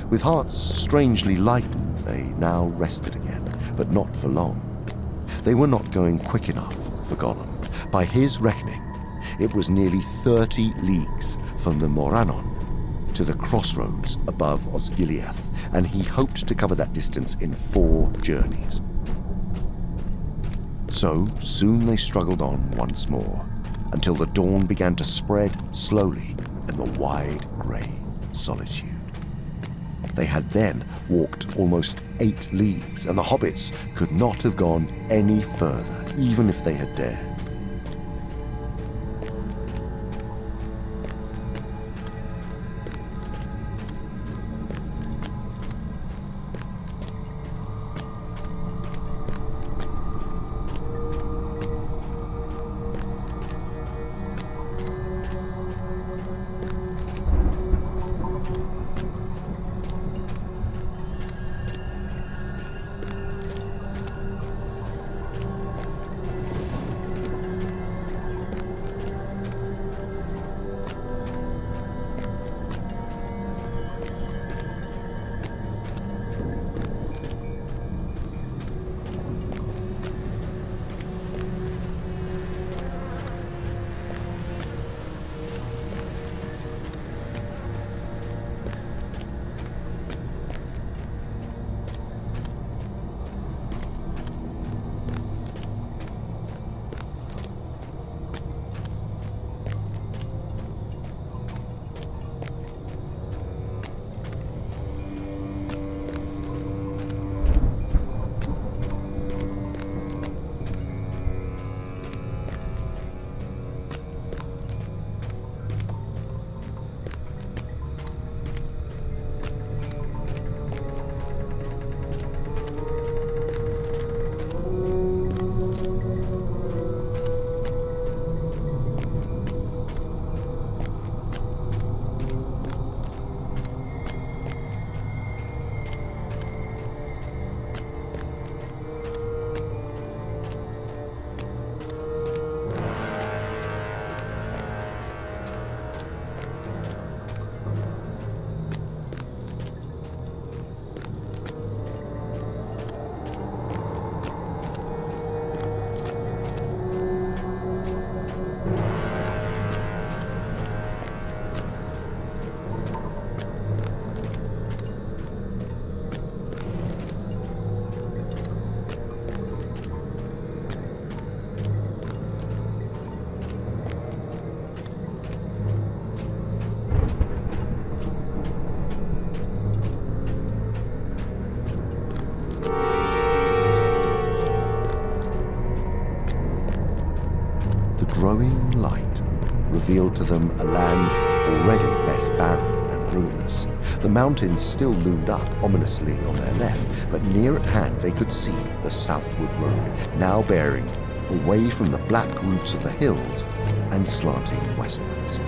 With hearts strangely lightened, they now rested again, but not for long. They were not going quick enough for Gollum. By his reckoning, it was nearly 30 leagues from the Morannon to the crossroads above Osgiliath, and he hoped to cover that distance in 4 journeys. So soon they struggled on once more, until the dawn began to spread slowly in the wide grey solitude. They had then walked almost 8 leagues, and the hobbits could not have gone any further, even if they had dared. revealed to them a land already less barren and ruinous. The mountains still loomed up ominously on their left, but near at hand they could see the southward road, now bearing away from the black roofs of the hills and slanting westwards.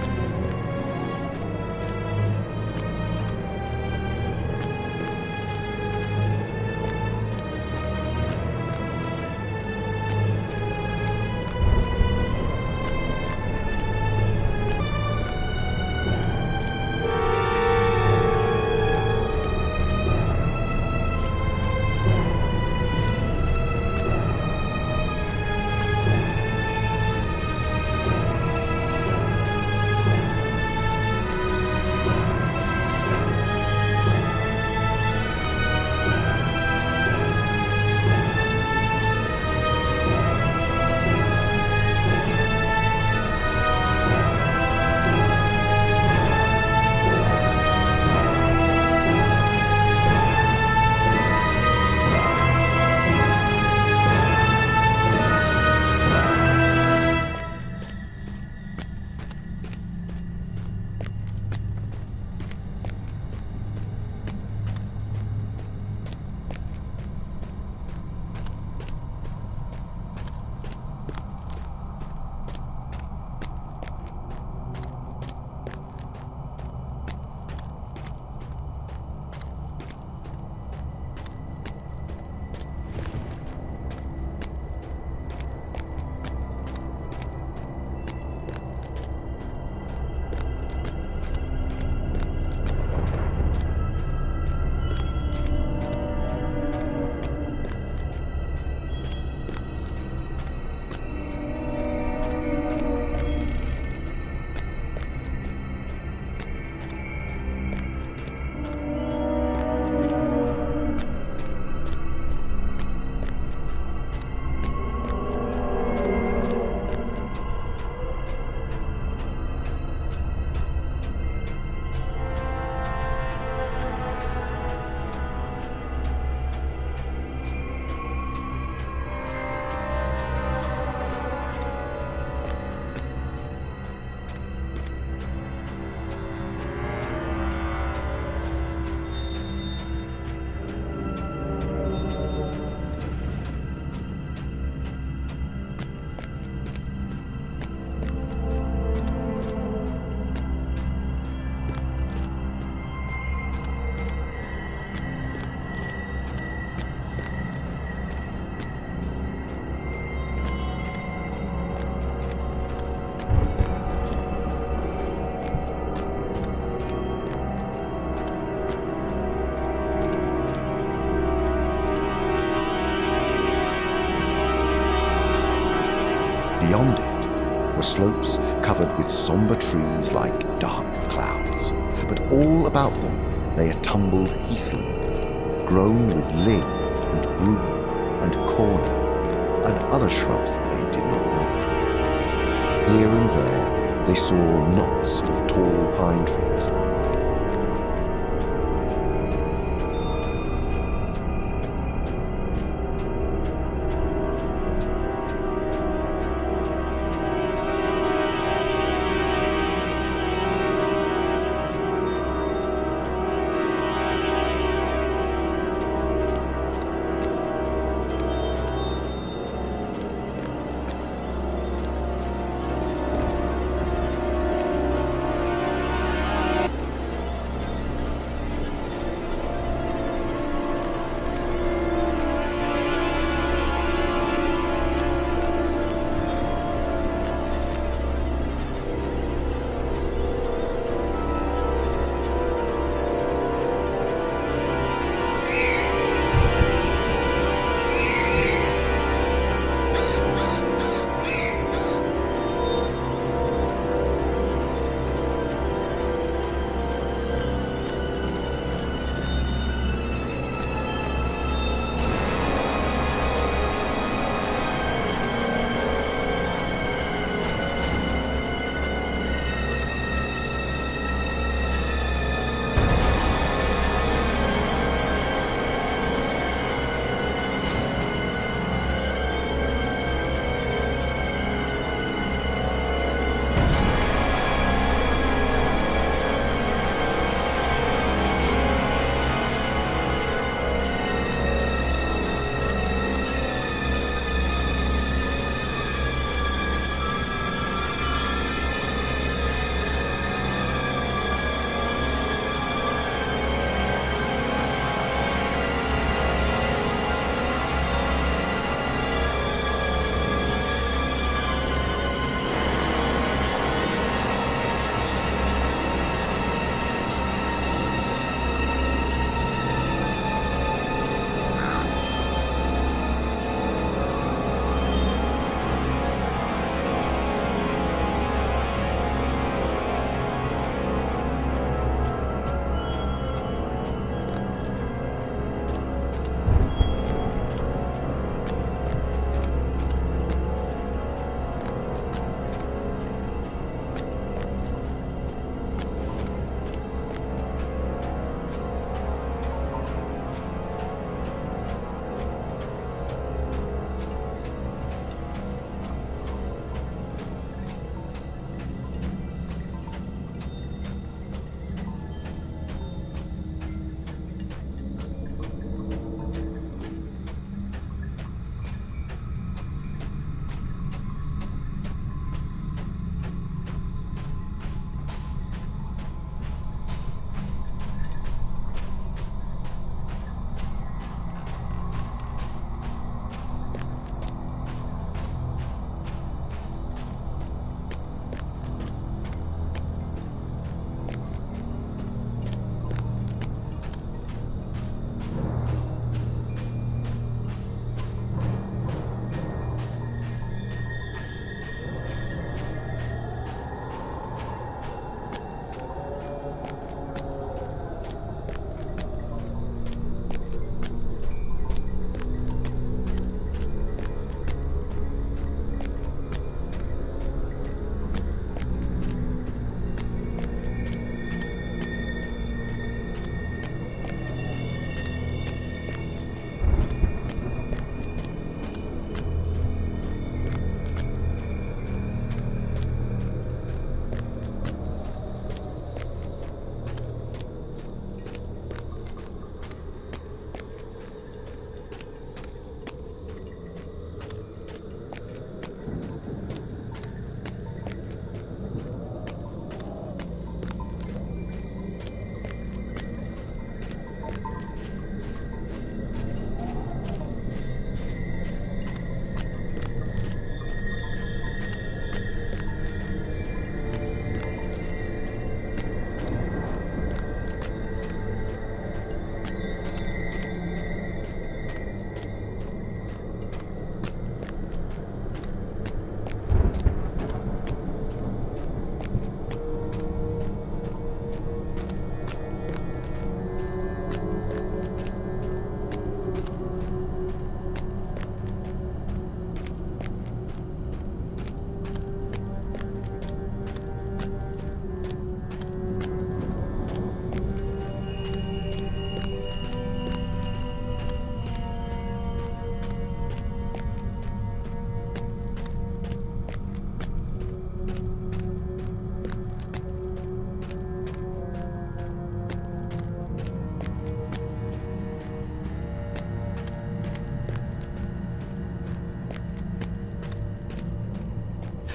Beyond it were slopes covered with somber trees like dark clouds, but all about them lay a tumbled heathland, grown with ling and broom and cornel and other shrubs that they did not know. Here and there they saw knots of tall pine trees.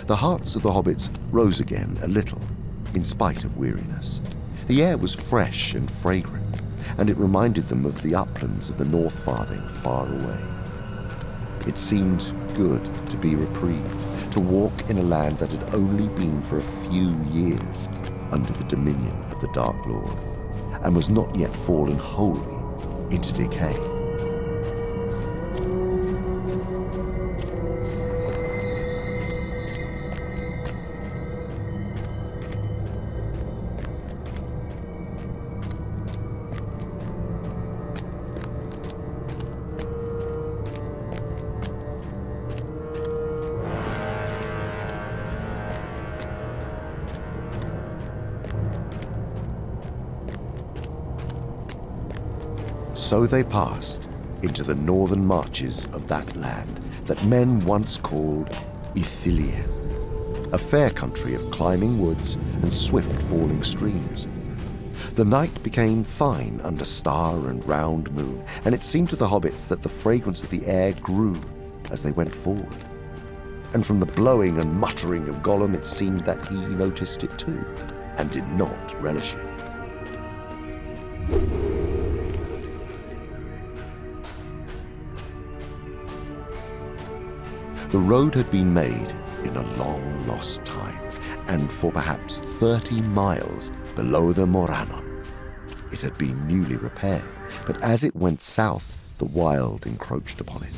The hearts of the hobbits rose again a little, in spite of weariness. The air was fresh and fragrant, and it reminded them of the uplands of the North Farthing far away. It seemed good to be reprieved, to walk in a land that had only been for a few years under the dominion of the Dark Lord, and was not yet fallen wholly into decay. So they passed into the northern marches of that land that men once called Ithilien, a fair country of climbing woods and swift falling streams. The night became fine under star and round moon, and it seemed to the hobbits that the fragrance of the air grew as they went forward. And from the blowing and muttering of Gollum, it seemed that he noticed it too, and did not relish it. The road had been made in a long-lost time, and for perhaps 30 miles below the Morannon. It had been newly repaired, but as it went south, the wild encroached upon it.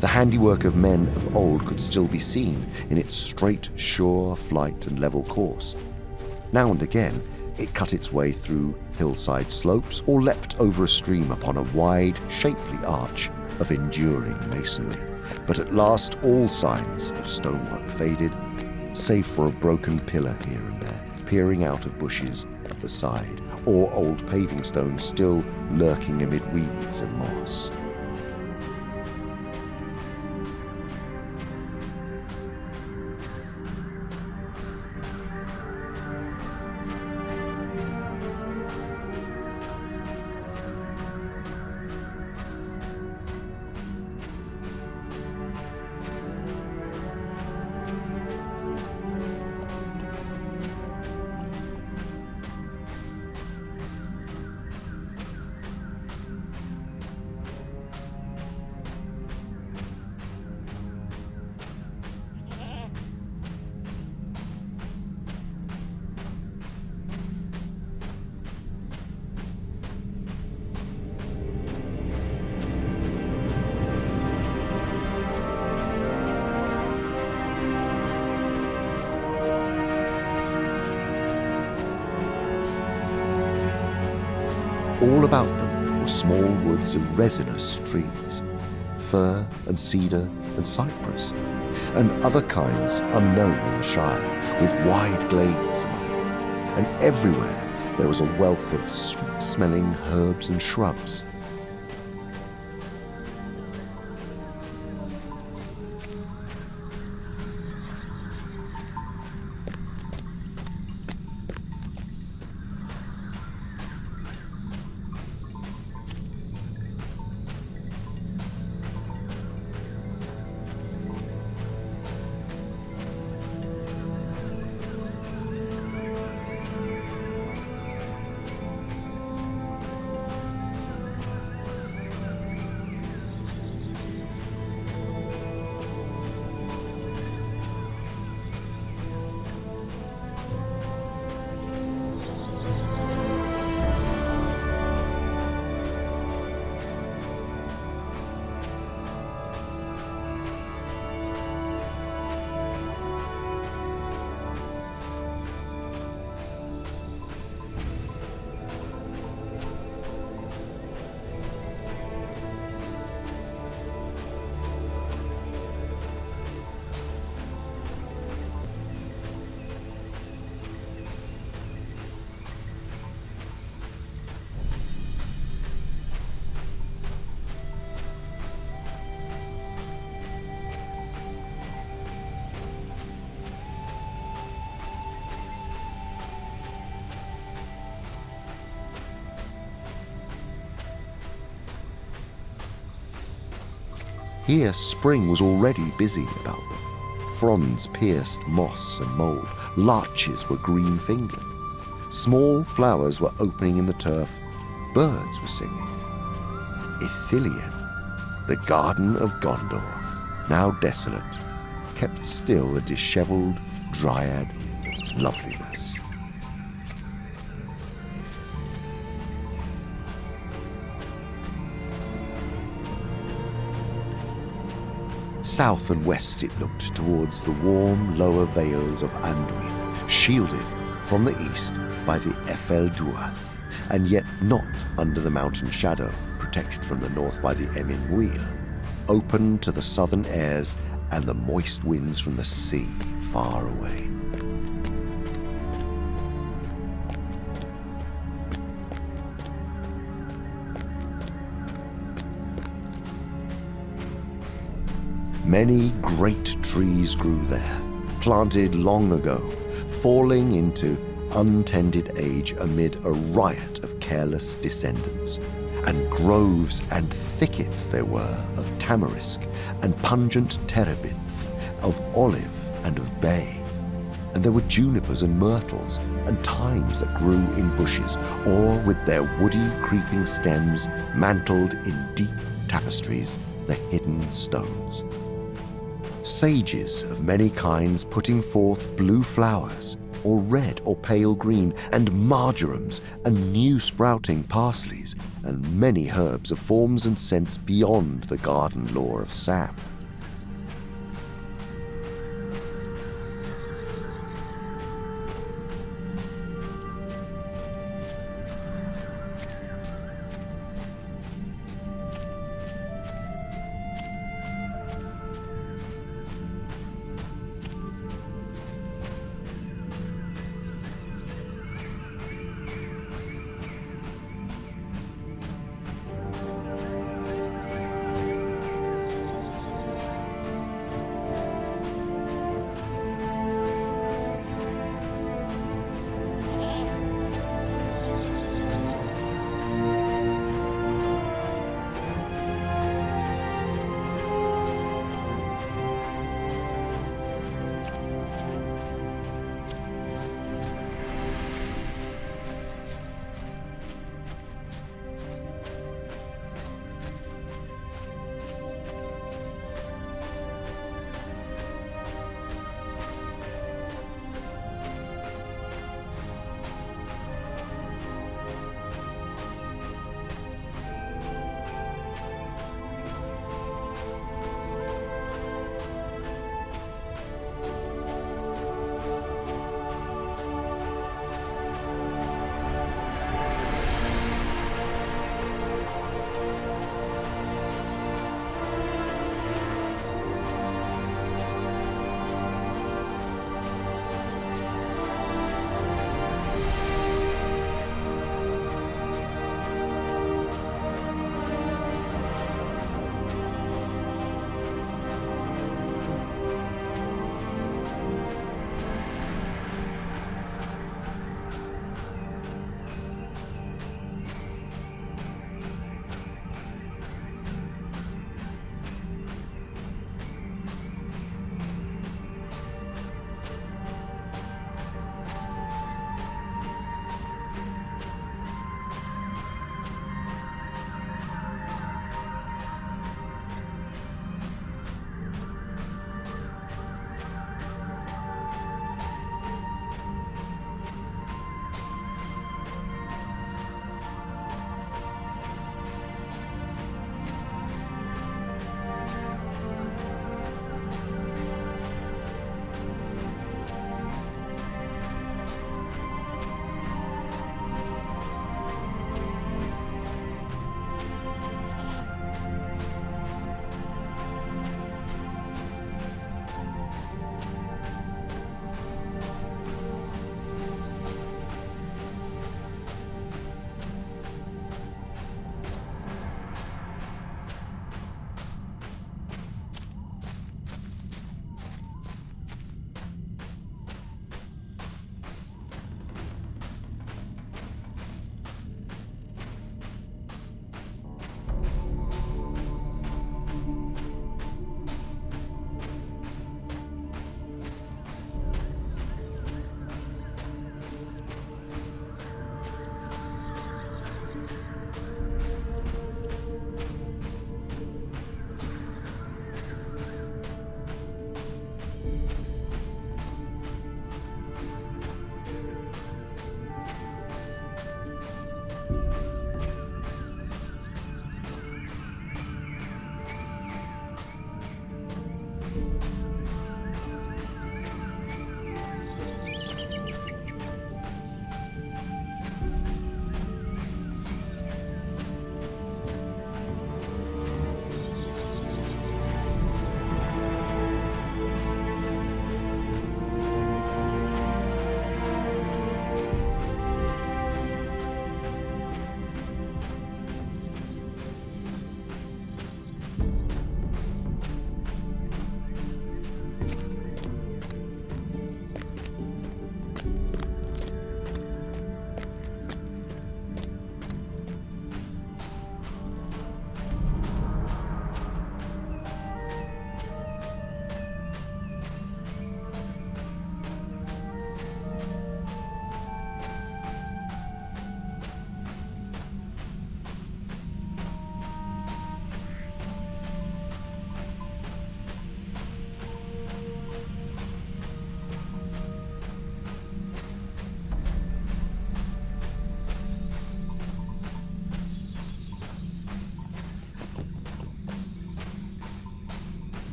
The handiwork of men of old could still be seen in its straight, sure flight and level course. Now and again, it cut its way through hillside slopes or leapt over a stream upon a wide, shapely arch of enduring masonry. But at last all signs of stonework faded, save for a broken pillar here and there, peering out of bushes at the side, or old paving stones still lurking amid weeds and moss. All about them were small woods of resinous trees, fir and cedar and cypress, and other kinds unknown in the Shire, with wide glades among them. And everywhere there was a wealth of sweet-smelling herbs and shrubs. Here spring was already busy about them. fronds pierced moss and mould. Larches were green-fingered. Small flowers were opening in the turf. Birds were singing. Ithilien, the garden of Gondor, now desolate, kept still a dishevelled dryad loveliness. South and west it looked towards the warm lower vales of Anduin, shielded from the east by the Ephel Duath, and yet not under the mountain shadow, protected from the north by the Emyn Muil, open to the southern airs and the moist winds from the sea far away. Many great trees grew there, planted long ago, falling into untended age amid a riot of careless descendants. And groves and thickets there were of tamarisk and pungent terebinth, of olive and of bay. And there were junipers and myrtles and thymes that grew in bushes, or with their woody creeping stems mantled in deep tapestries the hidden stones. Sages of many kinds putting forth blue flowers, or red or pale green, and marjorams and new sprouting parsleys, and many herbs of forms and scents beyond the garden lore of Sam.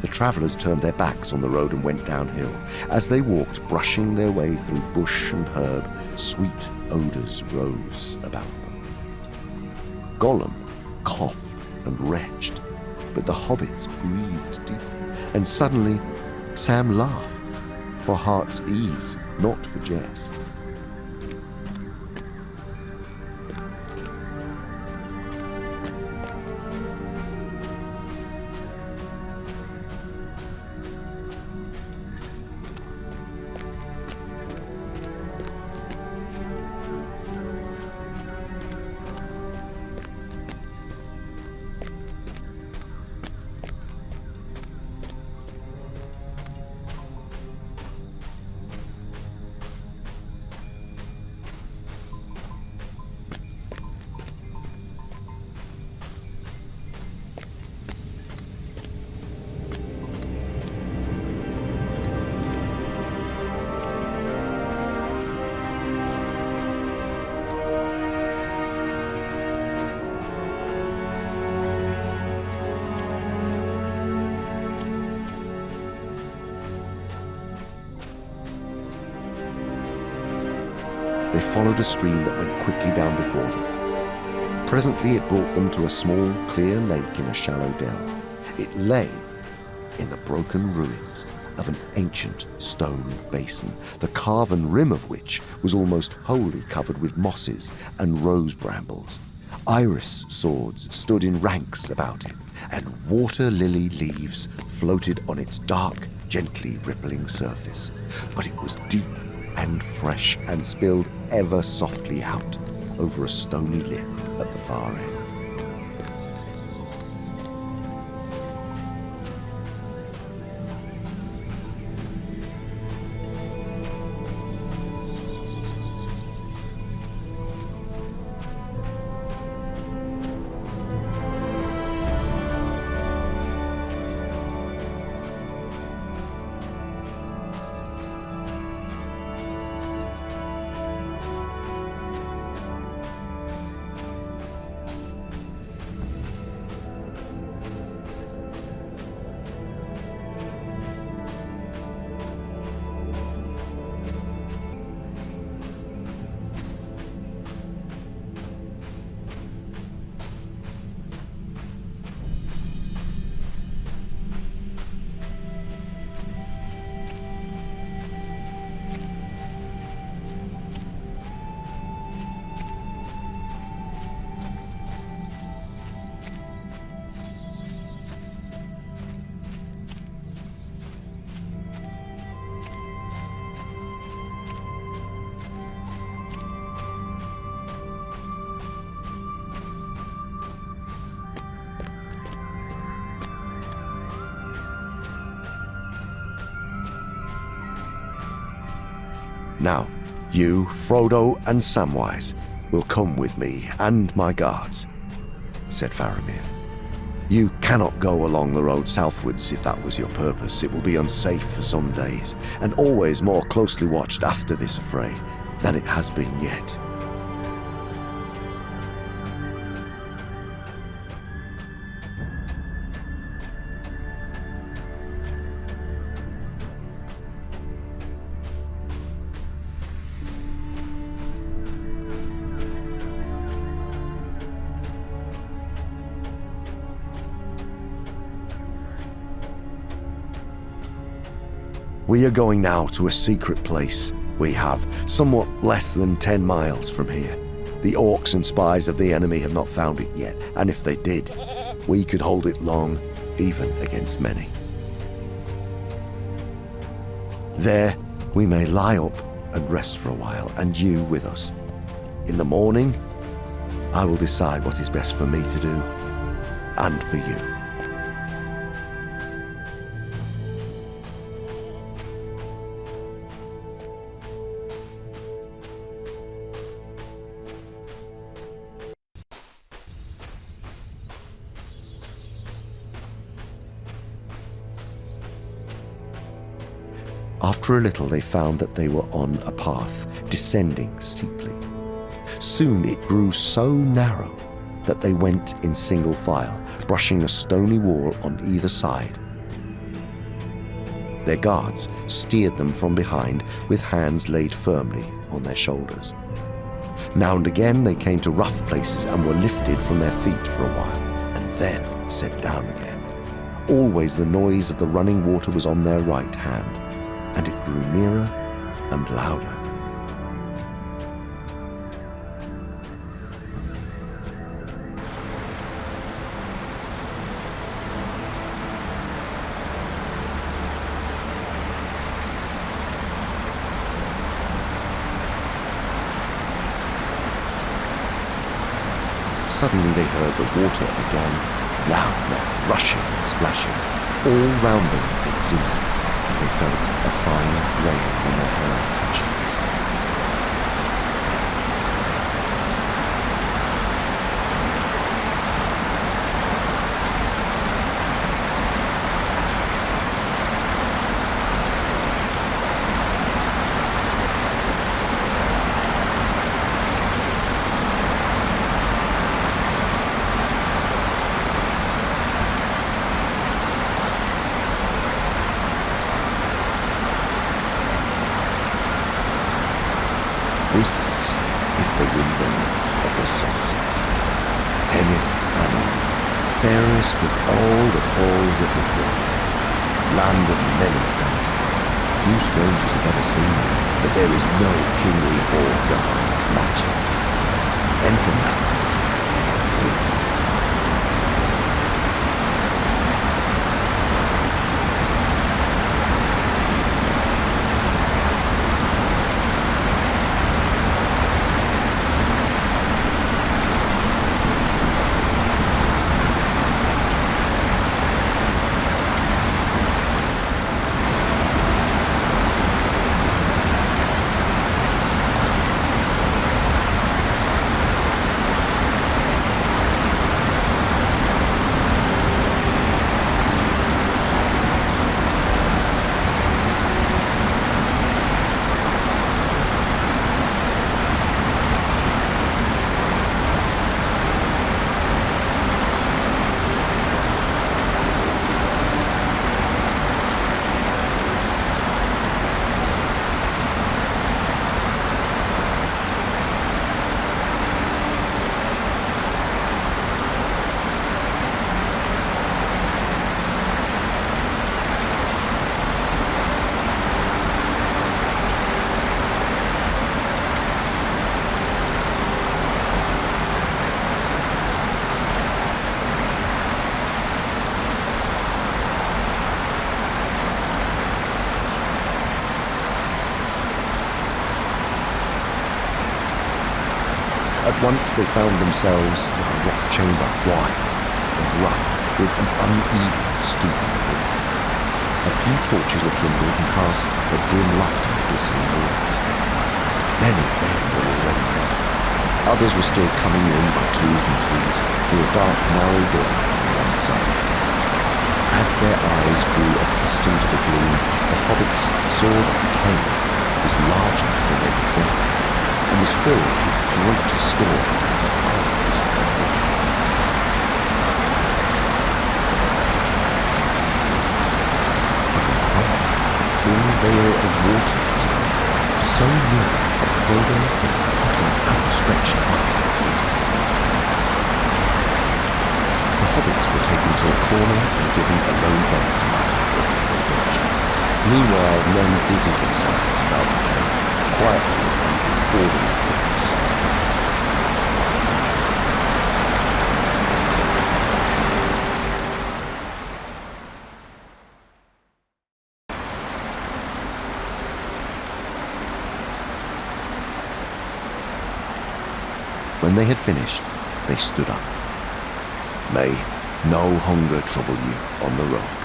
The travellers turned their backs on the road and went downhill. As they walked, brushing their way through bush and herb, sweet odours rose about them. Gollum coughed and retched, but the hobbits breathed deep, and suddenly Sam laughed, for heart's ease, not for jest. They followed a stream that went quickly down before them. Presently it brought them to a small, clear lake in a shallow dell. It lay in the broken ruins of an ancient stone basin, the carven rim of which was almost wholly covered with mosses and rose brambles. Iris swords stood in ranks about it, and water lily leaves floated on its dark, gently rippling surface. But it was deep and fresh and spilled ever softly out over a stony lip at the far end. Now, you, Frodo and Samwise, will come with me and my guards, said Faramir. You cannot go along the road southwards if that was your purpose. It will be unsafe for some days, and always more closely watched after this affray than it has been yet. We are going now to a secret place we have, somewhat less than 10 miles from here. The orcs and spies of the enemy have not found it yet, and if they did, we could hold it long, even against many. There, we may lie up and rest for a while, and you with us. In the morning, I will decide what is best for me to do, and for you. After a little, they found that they were on a path, descending steeply. Soon it grew so narrow that they went in single file, brushing a stony wall on either side. Their guards steered them from behind with hands laid firmly on their shoulders. Now and again they came to rough places and were lifted from their feet for a while, and then set down again. Always the noise of the running water was on their right hand, and it grew nearer and louder. Suddenly they heard the water again, loud now, rushing and splashing. All round them it seemed, and they felt a fine rain on their hands and cheeks. This is the window of the sunset. Henneth Anon, fairest of all the falls of Lothlòrien, land of many fountains. Few strangers have ever seen it, but there is no kingly hall behind to match it. Enter now and see. At once they found themselves in a rock chamber, wide and rough, with an uneven, stooping roof. A few torches were kindled and cast a dim light on the glistening walls. Many men were already there. Others were still coming in by twos and threes through a dark, narrow door on one side. As their eyes grew accustomed to the gloom, the hobbits saw that the cave was larger than they could guess, and was filled with great store of herbs and victuals. But in front, a thin veil of water was on, so near that Frodo could have put an outstretched arm into it. The hobbits were taken to a corner and given a low bed to lie if they wished. Meanwhile, men busied themselves about the cave, quietly and with orderly purpose. When they had finished, they stood up. "May no hunger trouble you on the road,"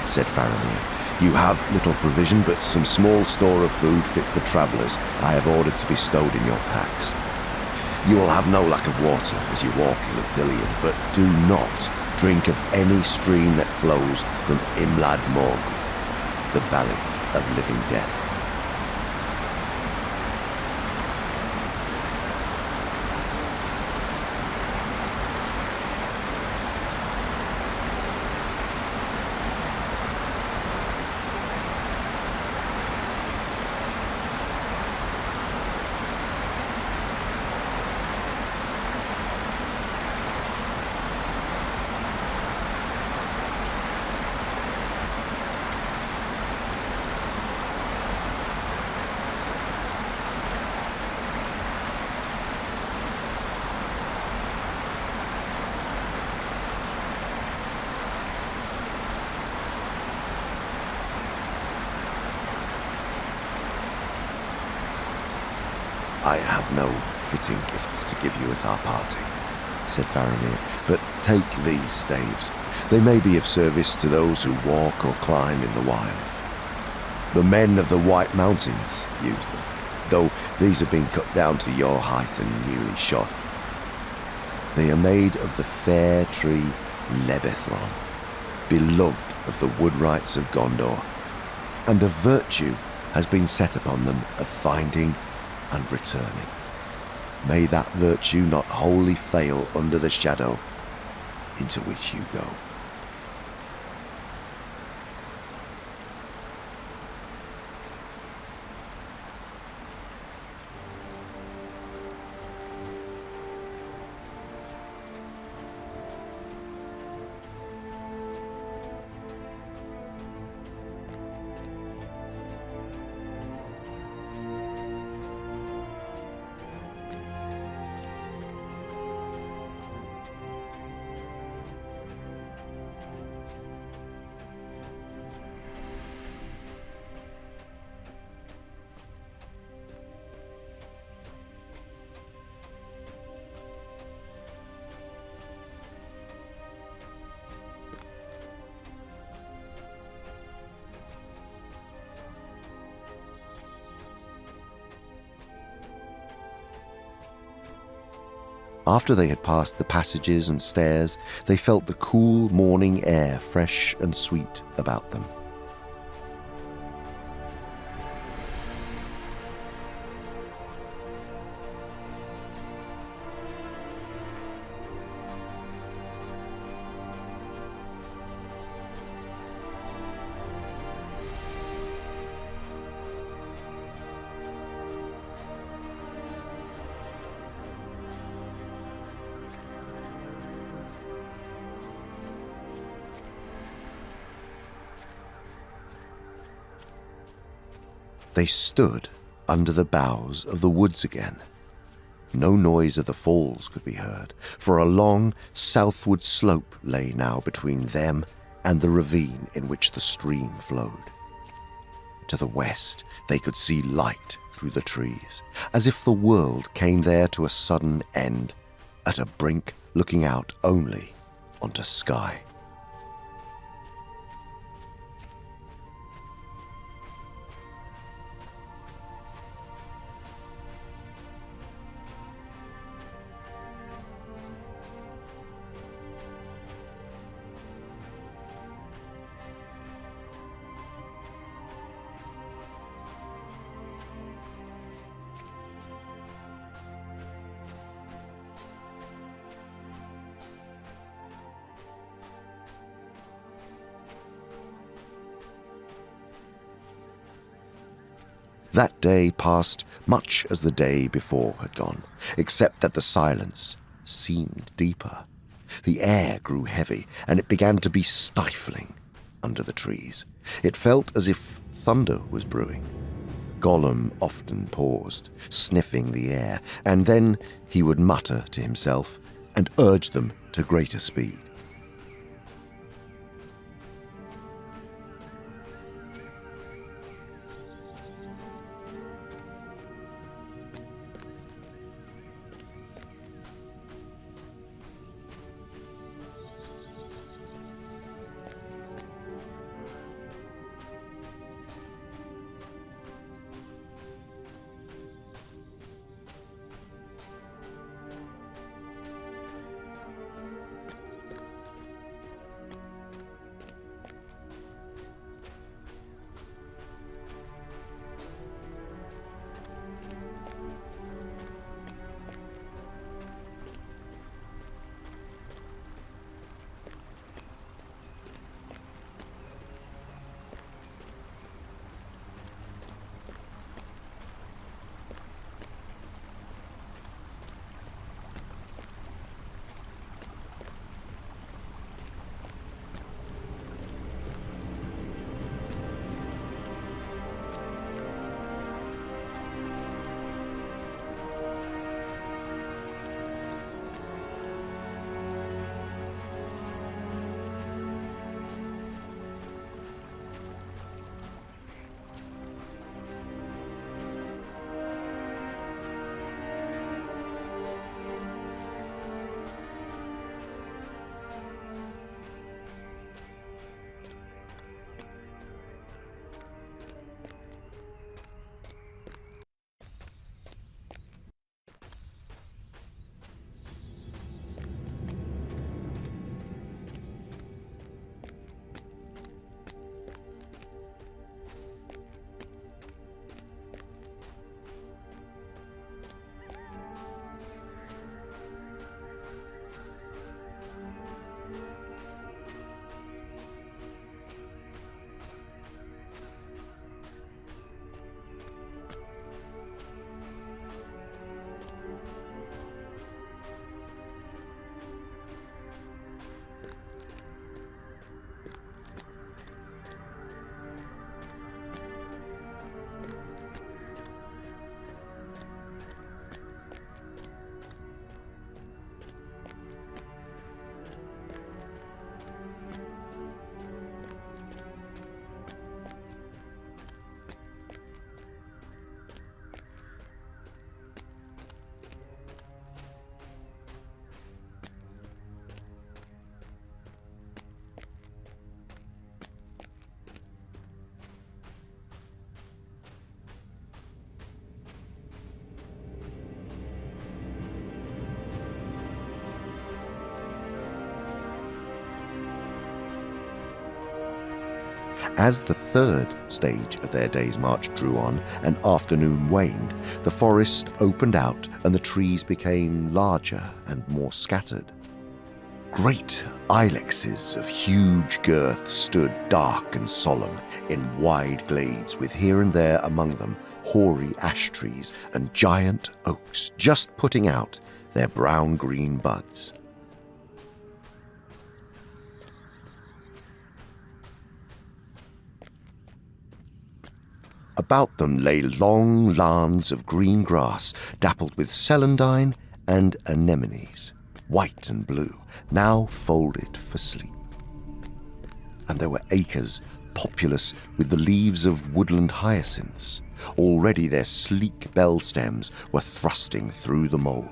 said Faramir. "You have little provision, but some small store of food fit for travellers I have ordered to be stowed in your packs. You will have no lack of water as you walk in Lothlòrien, but do not drink of any stream that flows from Imlad Morgul, the Valley of Living Death." I have no fitting gifts to give you at our party, said Faramir, but take these staves. They may be of service to those who walk or climb in the wild. The men of the White Mountains use them, though these have been cut down to your height and newly shod. They are made of the fair tree Lebethron, beloved of the woodwrights of Gondor, and a virtue has been set upon them of finding and returning. May that virtue not wholly fail under the shadow into which you go. After they had passed the passages and stairs, they felt the cool morning air fresh and sweet about them. They stood under the boughs of the woods again. No noise of the falls could be heard, for a long southward slope lay now between them and the ravine in which the stream flowed. To the west they could see light through the trees, as if the world came there to a sudden end, at a brink looking out only onto sky. That day passed much as the day before had gone, except that the silence seemed deeper. The air grew heavy, and it began to be stifling under the trees. It felt as if thunder was brewing. Gollum often paused, sniffing the air, and then he would mutter to himself and urge them to greater speed. As the third stage of their day's march drew on and afternoon waned, the forest opened out and the trees became larger and more scattered. Great ilexes of huge girth stood dark and solemn in wide glades, with here and there among them hoary ash trees and giant oaks just putting out their brown-green buds. About them lay long lawns of green grass dappled with celandine and anemones, white and blue, now folded for sleep. And there were acres populous with the leaves of woodland hyacinths. Already their sleek bell stems were thrusting through the mould.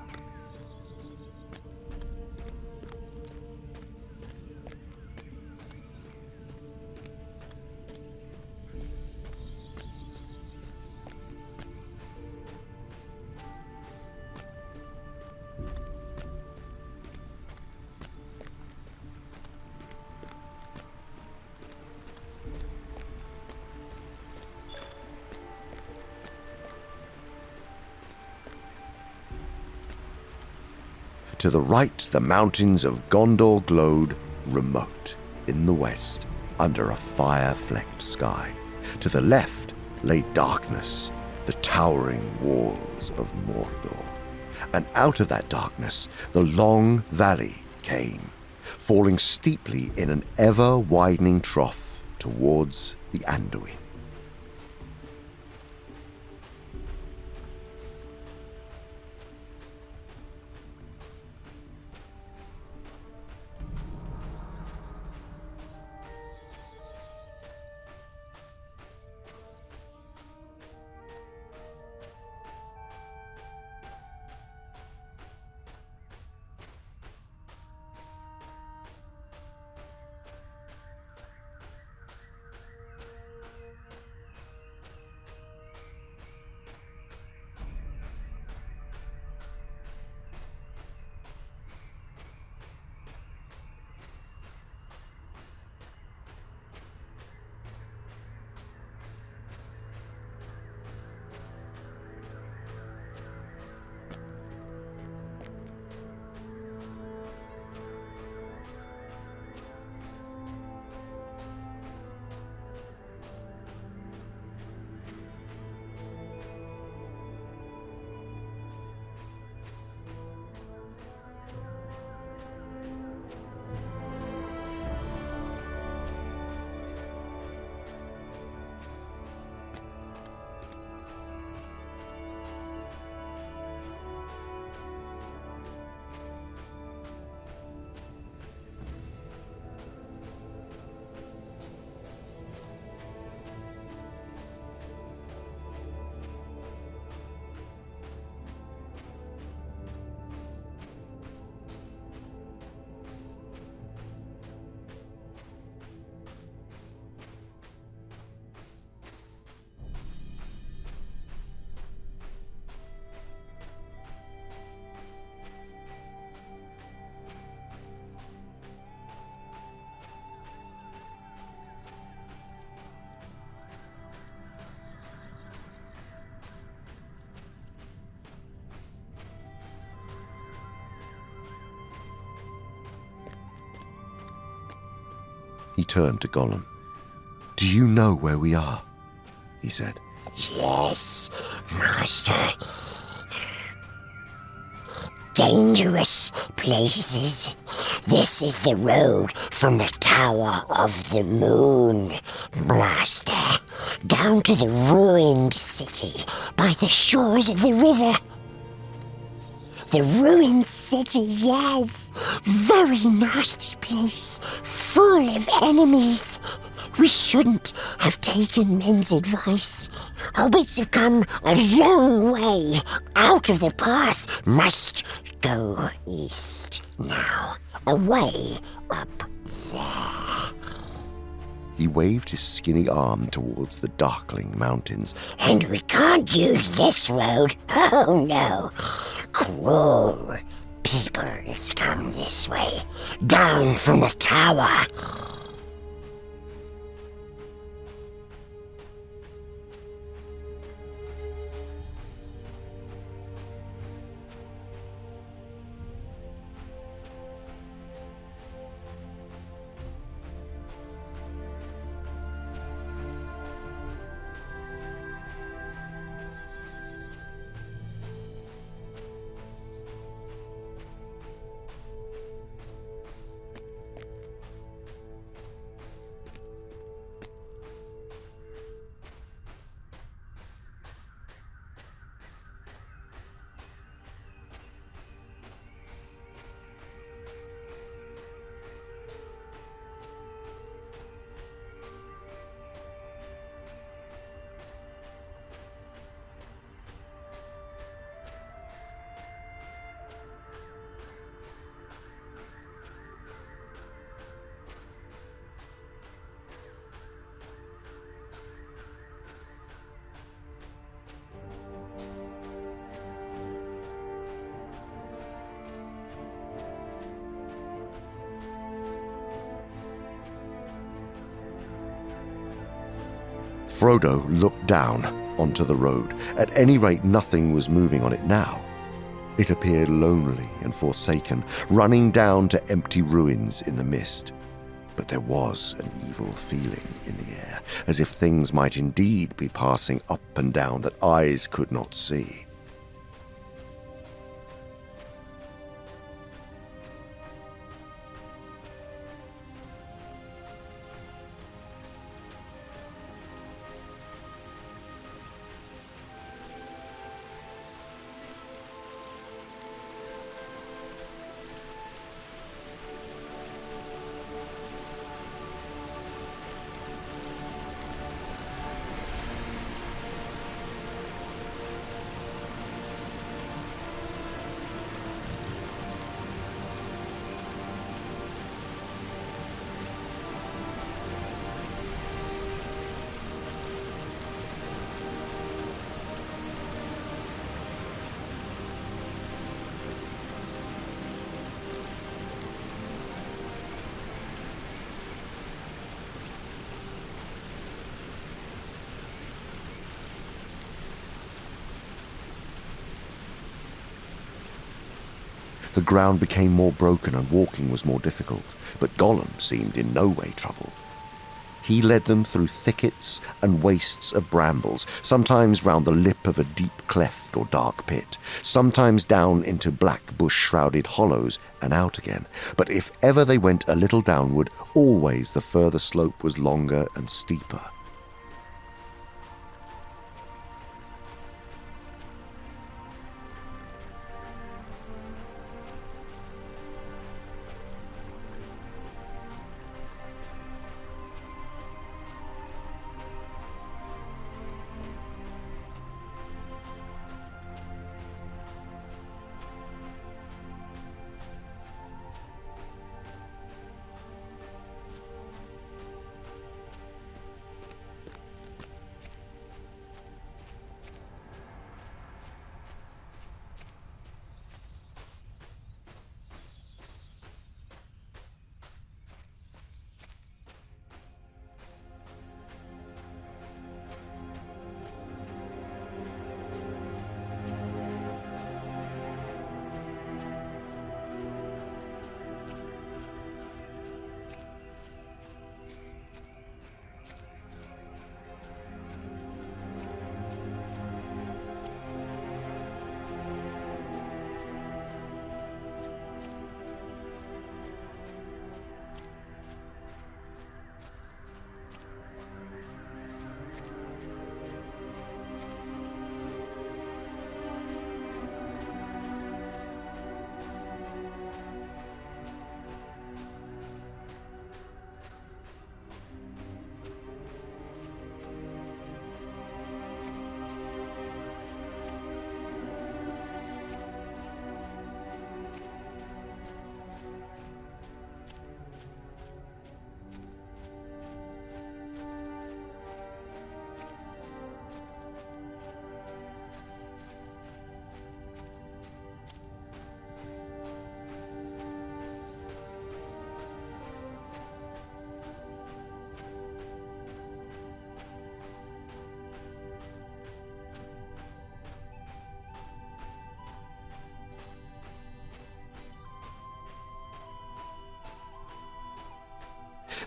To the right, the mountains of Gondor glowed remote in the west under a fire-flecked sky. To the left lay darkness, the towering walls of Mordor. And out of that darkness, the long valley came, falling steeply in an ever-widening trough towards the Anduin. He turned to Gollum. "Do you know where we are?" he said. Yes, Master. Dangerous places. This is the road from the Tower of the Moon, Master, down to the ruined city by the shores of the river. The ruined city, yes. Very nasty place, full of enemies. We shouldn't have taken men's advice. Hobbits have come a long way out of the path. Must go east now, away up there. He waved his skinny arm towards the darkling mountains. And we can't use this road. Oh no. Cruel peoples come this way, down from the tower. Frodo looked down onto the road. At any rate, nothing was moving on it now. It appeared lonely and forsaken, running down to empty ruins in the mist. But there was an evil feeling in the air, as if things might indeed be passing up and down that eyes could not see. The ground became more broken and walking was more difficult, but Gollum seemed in no way troubled. He led them through thickets and wastes of brambles, sometimes round the lip of a deep cleft or dark pit, sometimes down into black bush-shrouded hollows and out again. But if ever they went a little downward, always the further slope was longer and steeper.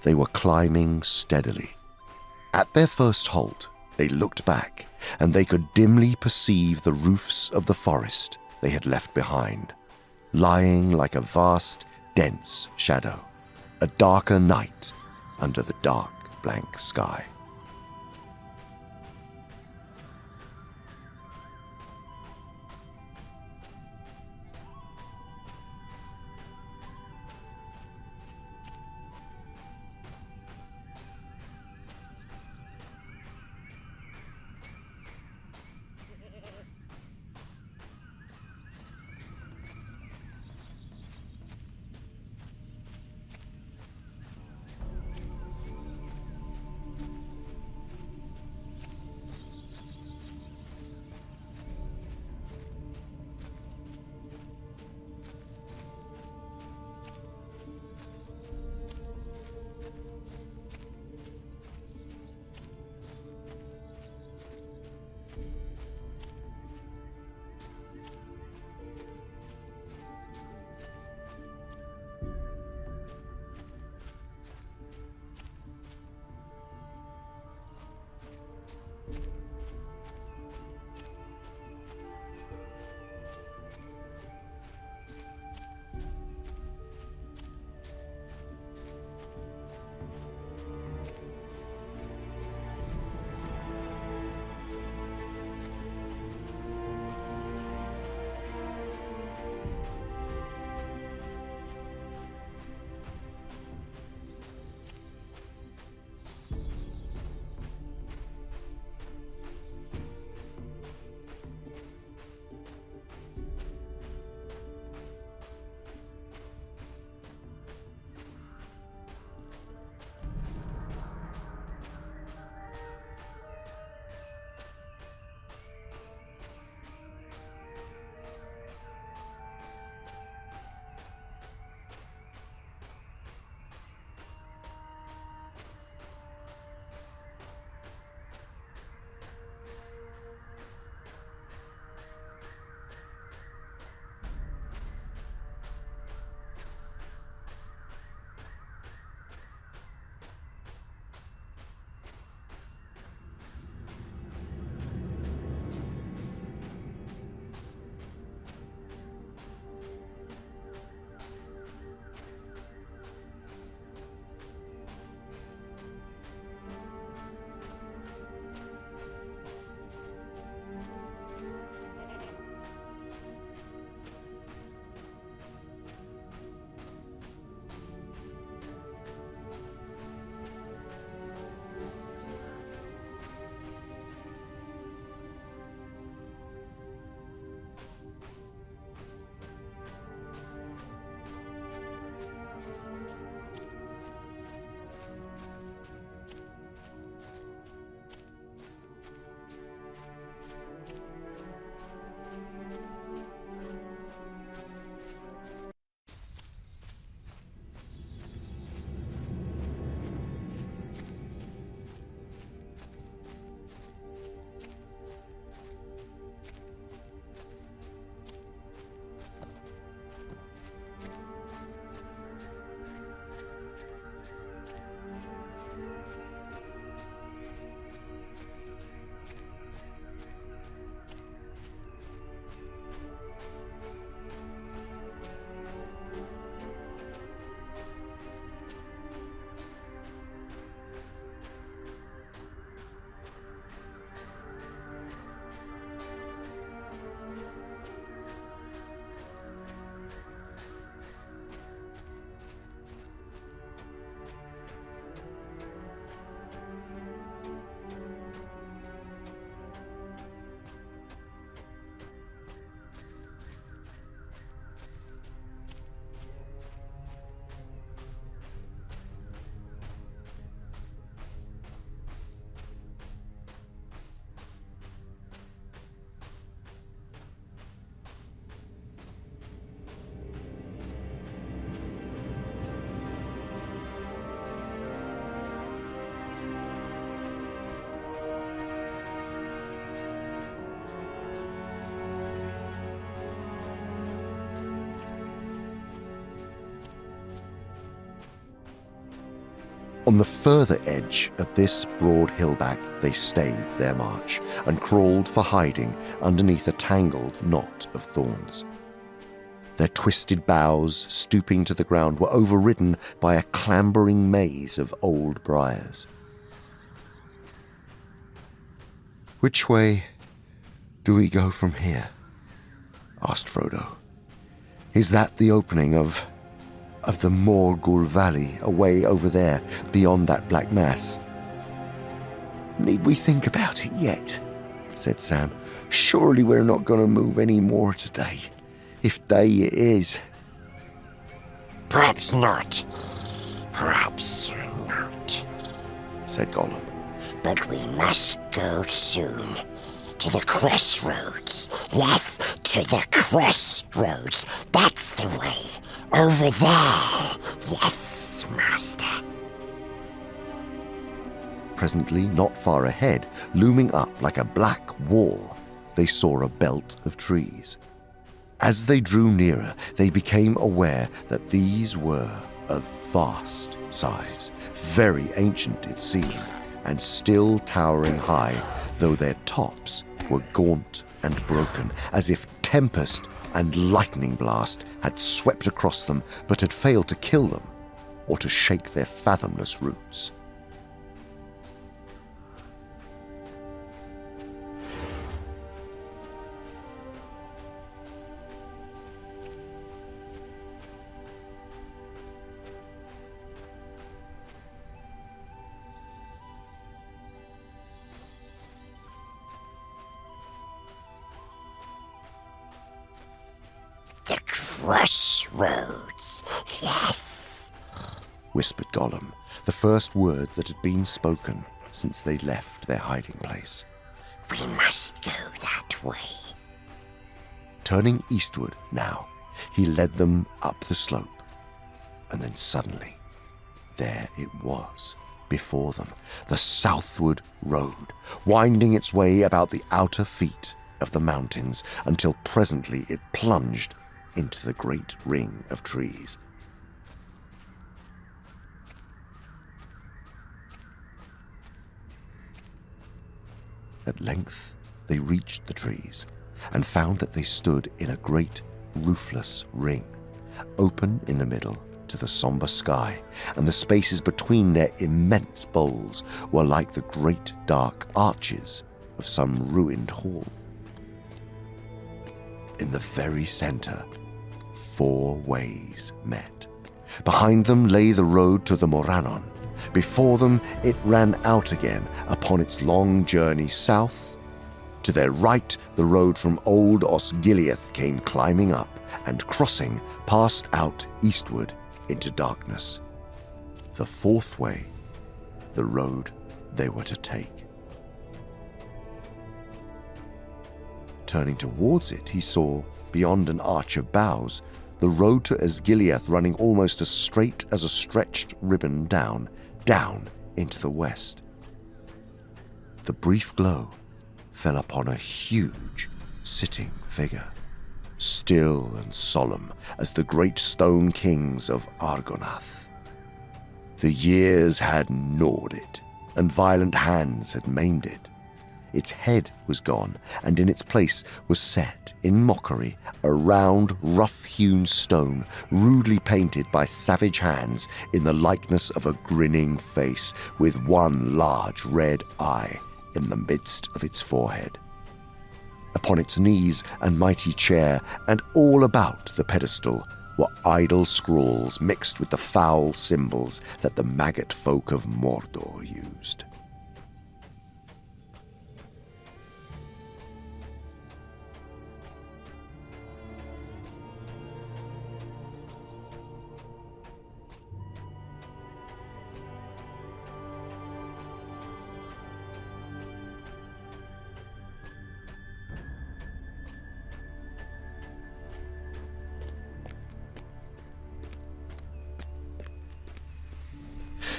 They were climbing steadily. At their first halt, they looked back, and they could dimly perceive the roofs of the forest they had left behind, lying like a vast, dense shadow, a darker night under the dark, blank sky. On the further edge of this broad hillback, they stayed their march and crawled for hiding underneath a tangled knot of thorns. Their twisted boughs, stooping to the ground, were overridden by a clambering maze of old briars. "Which way do we go from here?" asked Frodo. "Is that the opening of the Morgul Valley, away over there, beyond that black mass?" "Need we think about it yet?" said Sam. "Surely we're not going to move any more today, if day it is." Perhaps not. Perhaps not, said Gollum. but we must go soon. To the crossroads. Yes, to the crossroads. That's the way. Over there. Yes, Master. Presently, not far ahead, looming up like a black wall, they saw a belt of trees. As they drew nearer, they became aware that these were of vast size, very ancient it seemed, and still towering high, though their tops were gaunt and broken, as if tempest and lightning blast had swept across them but had failed to kill them or to shake their fathomless roots. The crossroads. Yes, whispered Gollum, the first word that had been spoken since they left their hiding place. we must go that way. Turning eastward now, he led them up the slope, and then suddenly, there it was, before them, the southward road, winding its way about the outer feet of the mountains until presently it plunged into the great ring of trees. At length they reached the trees and found that they stood in a great roofless ring, open in the middle to the somber sky, and the spaces between their immense boles were like the great dark arches of some ruined hall. In the very center, 4 ways met. Behind them lay the road to the Morannon. Before them it ran out again upon its long journey south. To their right, the road from old Osgiliath came climbing up and crossing, passed out eastward into darkness. The 4th way, the road they were to take. Turning towards it, he saw, beyond an arch of boughs, the road to Osgiliath running almost as straight as a stretched ribbon down into the west. The brief glow fell upon a huge sitting figure, still and solemn as the great stone kings of Argonath. The years had gnawed it, and violent hands had maimed it. Its head was gone, and in its place was set, in mockery, a round, rough-hewn stone, rudely painted by savage hands in the likeness of a grinning face, with one large red eye in the midst of its forehead. Upon its knees and mighty chair, and all about the pedestal, were idle scrawls mixed with the foul symbols that the maggot folk of Mordor used.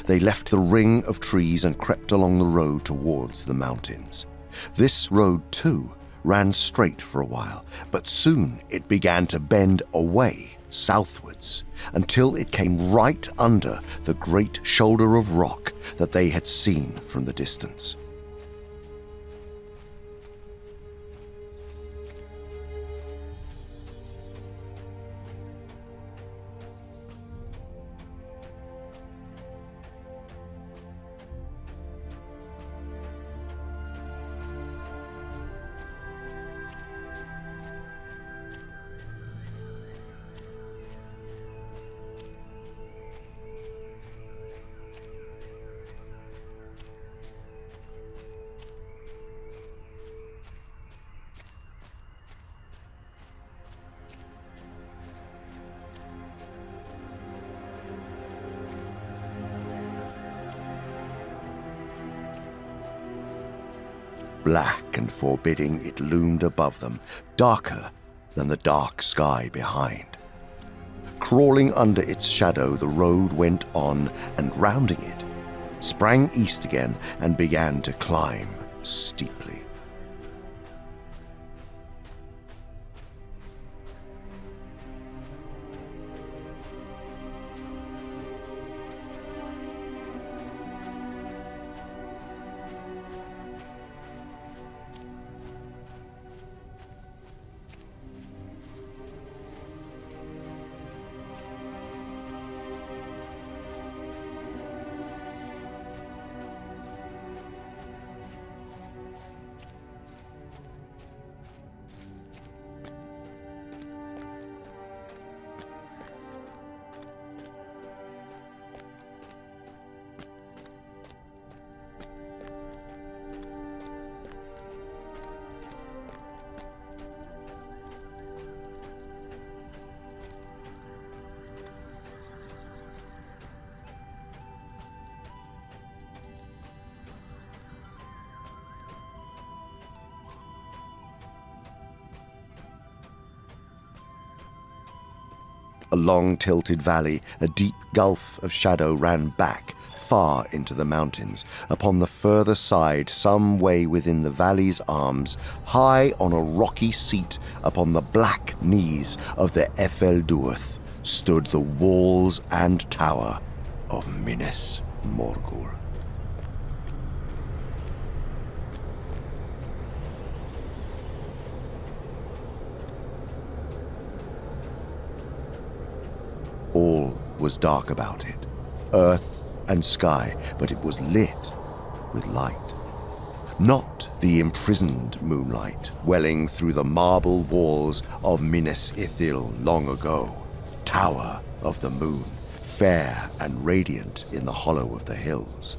They left the ring of trees and crept along the road towards the mountains. This road, too, ran straight for a while, but soon it began to bend away southwards, until it came right under the great shoulder of rock that they had seen from the distance. Black and forbidding it loomed above them, darker than the dark sky behind. Crawling under its shadow, the road went on, and rounding it, sprang east again and began to climb steeply. A long tilted valley, a deep gulf of shadow ran back far into the mountains. Upon the further side, some way within the valley's arms, high on a rocky seat upon the black knees of the Efelduath, stood the walls and tower of Minas Morgul. All was dark about it, earth and sky, but it was lit with light. Not the imprisoned moonlight welling through the marble walls of Minas Ithil long ago, tower of the moon, fair and radiant in the hollow of the hills.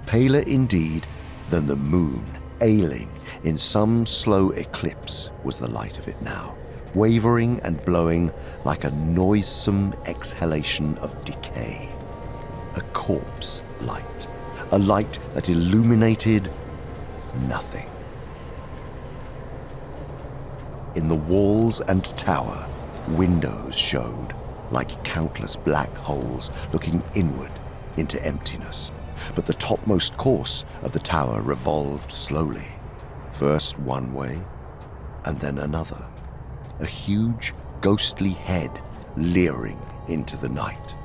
Paler indeed than the moon, ailing in some slow eclipse, was the light of it now, wavering and blowing like a noisome exhalation of decay. A corpse light, a light that illuminated nothing. In the walls and tower, windows showed like countless black holes looking inward into emptiness. But the topmost course of the tower revolved slowly, first one way and then another, a huge ghostly head leering into the night.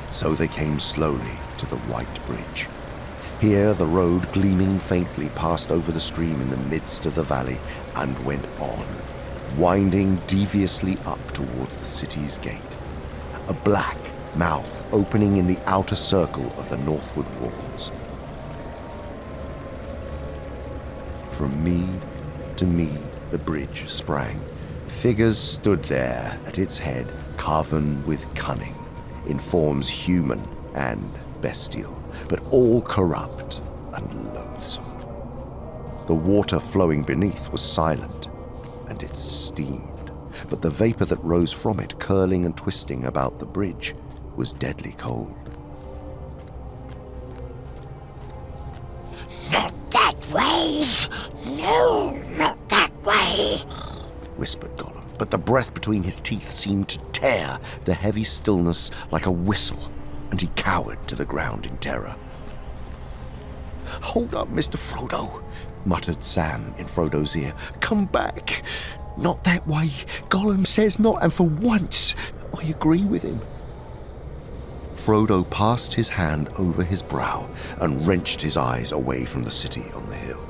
So they came slowly to the white bridge. Here the road, gleaming faintly, passed over the stream in the midst of the valley and went on, winding deviously up towards the city's gate, a black mouth opening in the outer circle of the northward walls. From mead to mead the bridge sprang. Figures stood there at its head, carven with cunning, in forms human and bestial, but all corrupt and loathsome. The water flowing beneath was silent, and it steamed, but the vapor that rose from it, curling and twisting about the bridge, was deadly cold. Not that way! No, not that way! Whispered Gollum, but the breath between his teeth seemed to tear the heavy stillness like a whistle, and he cowered to the ground in terror. "Hold up, Mr. Frodo," muttered Sam in Frodo's ear. "Come back. Not that way. Gollum says not, and for once, I agree with him." Frodo passed his hand over his brow and wrenched his eyes away from the city on the hill.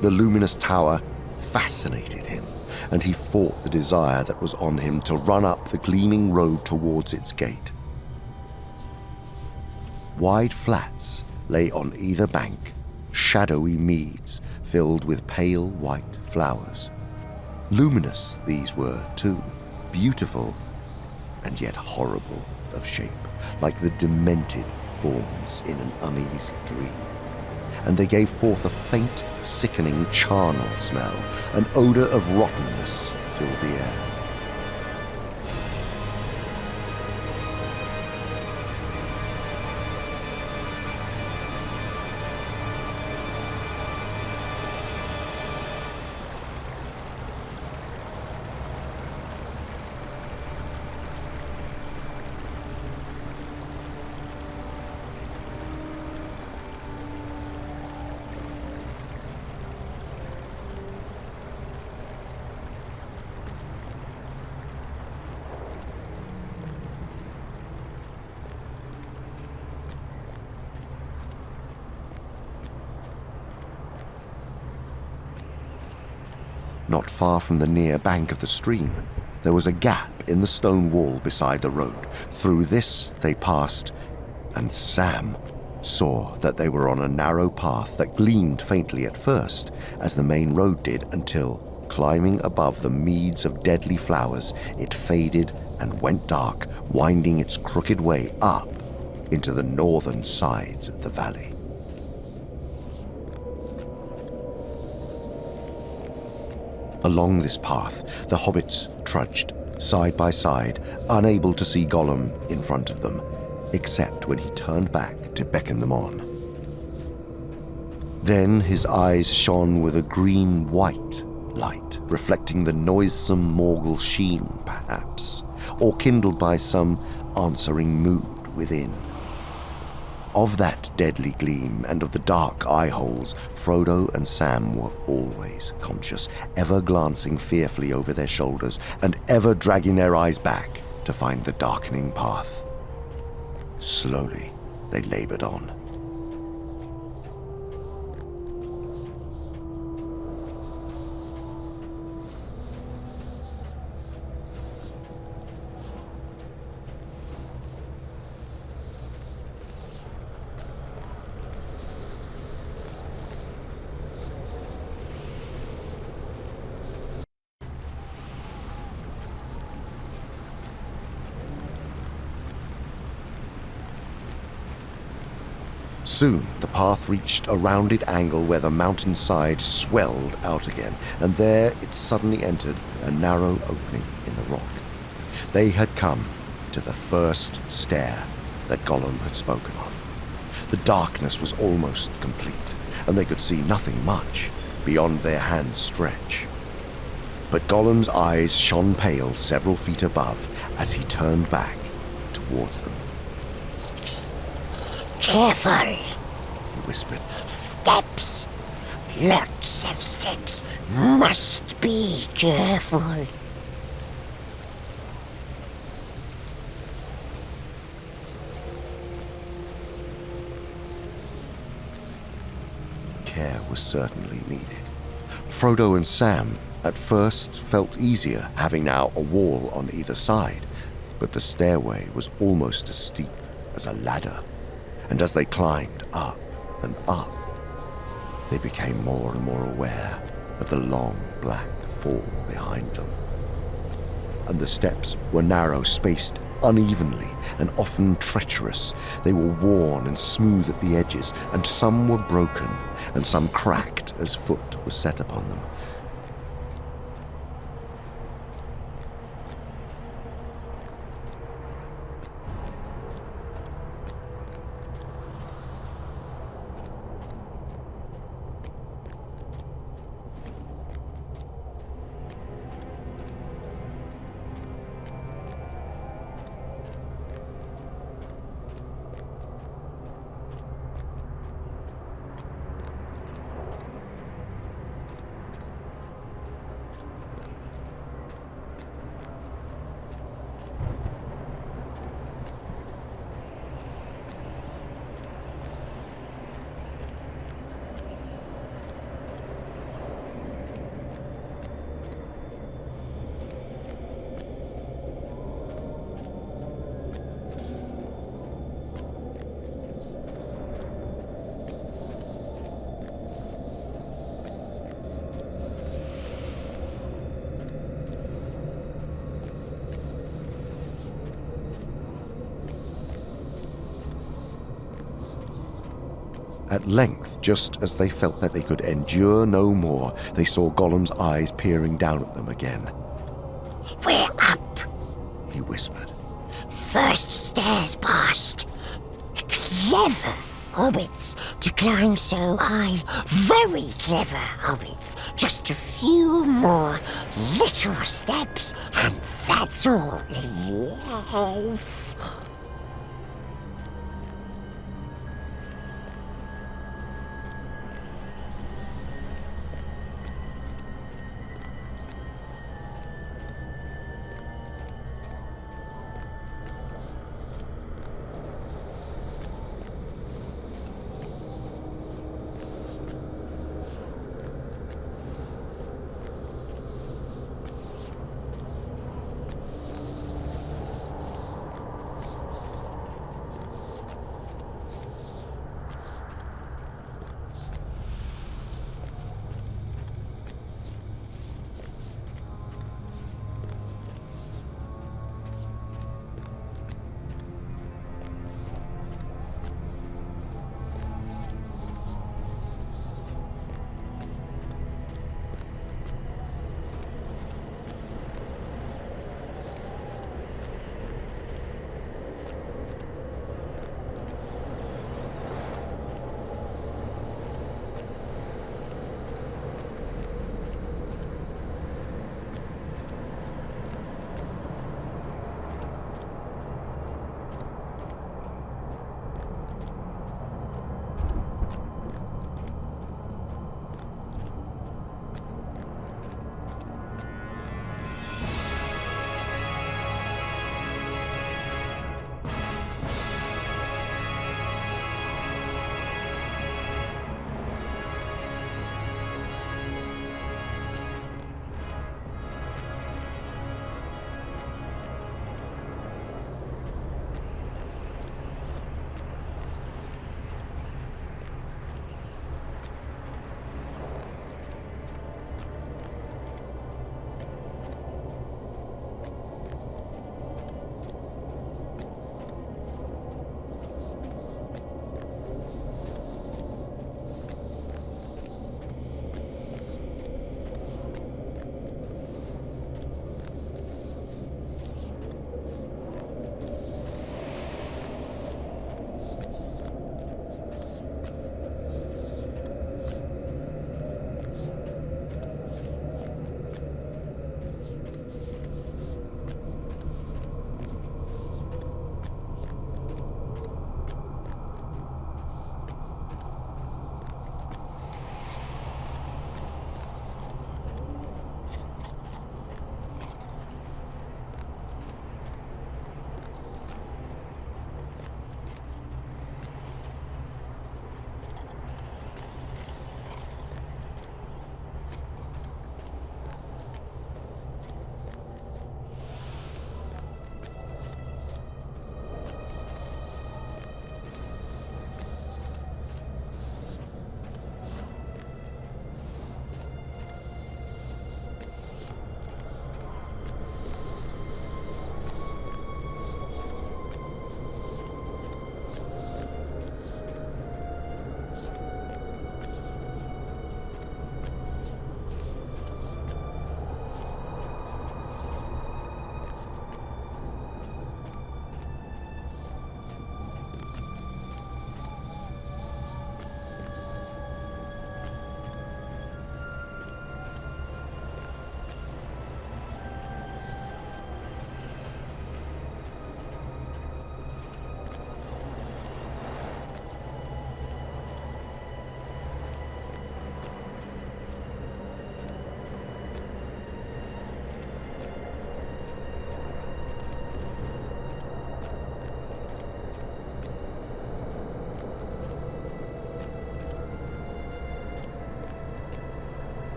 The luminous tower fascinated him, and he fought the desire that was on him to run up the gleaming road towards its gate. Wide flats lay on either bank, shadowy meads filled with pale white flowers. Luminous these were, too, beautiful and yet horrible of shape, like the demented forms in an uneasy dream. And they gave forth a faint, sickening charnel smell. An odor of rottenness filled the air. Not far from the near bank of the stream, there was a gap in the stone wall beside the road. Through this they passed, and Sam saw that they were on a narrow path that gleamed faintly at first, as the main road did, until, climbing above the meads of deadly flowers, it faded and went dark, winding its crooked way up into the northern sides of the valley. Along this path, the hobbits trudged, side by side, unable to see Gollum in front of them, except when he turned back to beckon them on. Then his eyes shone with a green-white light, reflecting the noisome Morgul sheen, perhaps, or kindled by some answering mood within. Of that deadly gleam and of the dark eye-holes, Frodo and Sam were always conscious, ever glancing fearfully over their shoulders and ever dragging their eyes back to find the darkening path. Slowly, they labored on. Soon, the path reached a rounded angle where the mountainside swelled out again, and there it suddenly entered a narrow opening in the rock. They had come to the first stair that Gollum had spoken of. The darkness was almost complete, and they could see nothing much beyond their hand's stretch. But Gollum's eyes shone pale several feet above as he turned back towards them. Careful, He whispered. steps. Lots of steps. Must be careful. Care was certainly needed. Frodo and Sam at first felt easier, having now a wall on either side, but the stairway was almost as steep as a ladder, and as they climbed up and up, they became more and more aware of the long black fall behind them. And the steps were narrow, spaced unevenly, and often treacherous. They were worn and smooth at the edges, and some were broken, and some cracked as foot was set upon them. At length, just as they felt that they could endure no more, they saw Gollum's eyes peering down at them again. We're up. He whispered. First stairs past. Clever hobbits to climb so high. Very clever hobbits. Just a few more little steps, and that's all. Yes.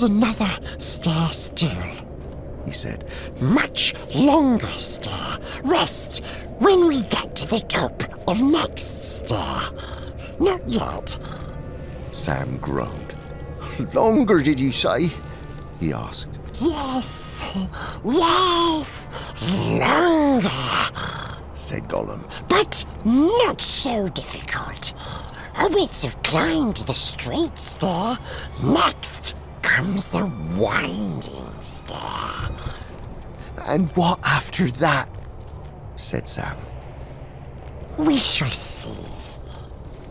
There's another stair still, he said. much longer stair. Rest when we get to the top of next stair. Not yet. Sam groaned. Longer, did you say? He asked. Yes, yes, longer, Said Gollum. but not so difficult. Hobbits have climbed the straight stair. Next comes the winding stair. And what after that? Said Sam. We shall see.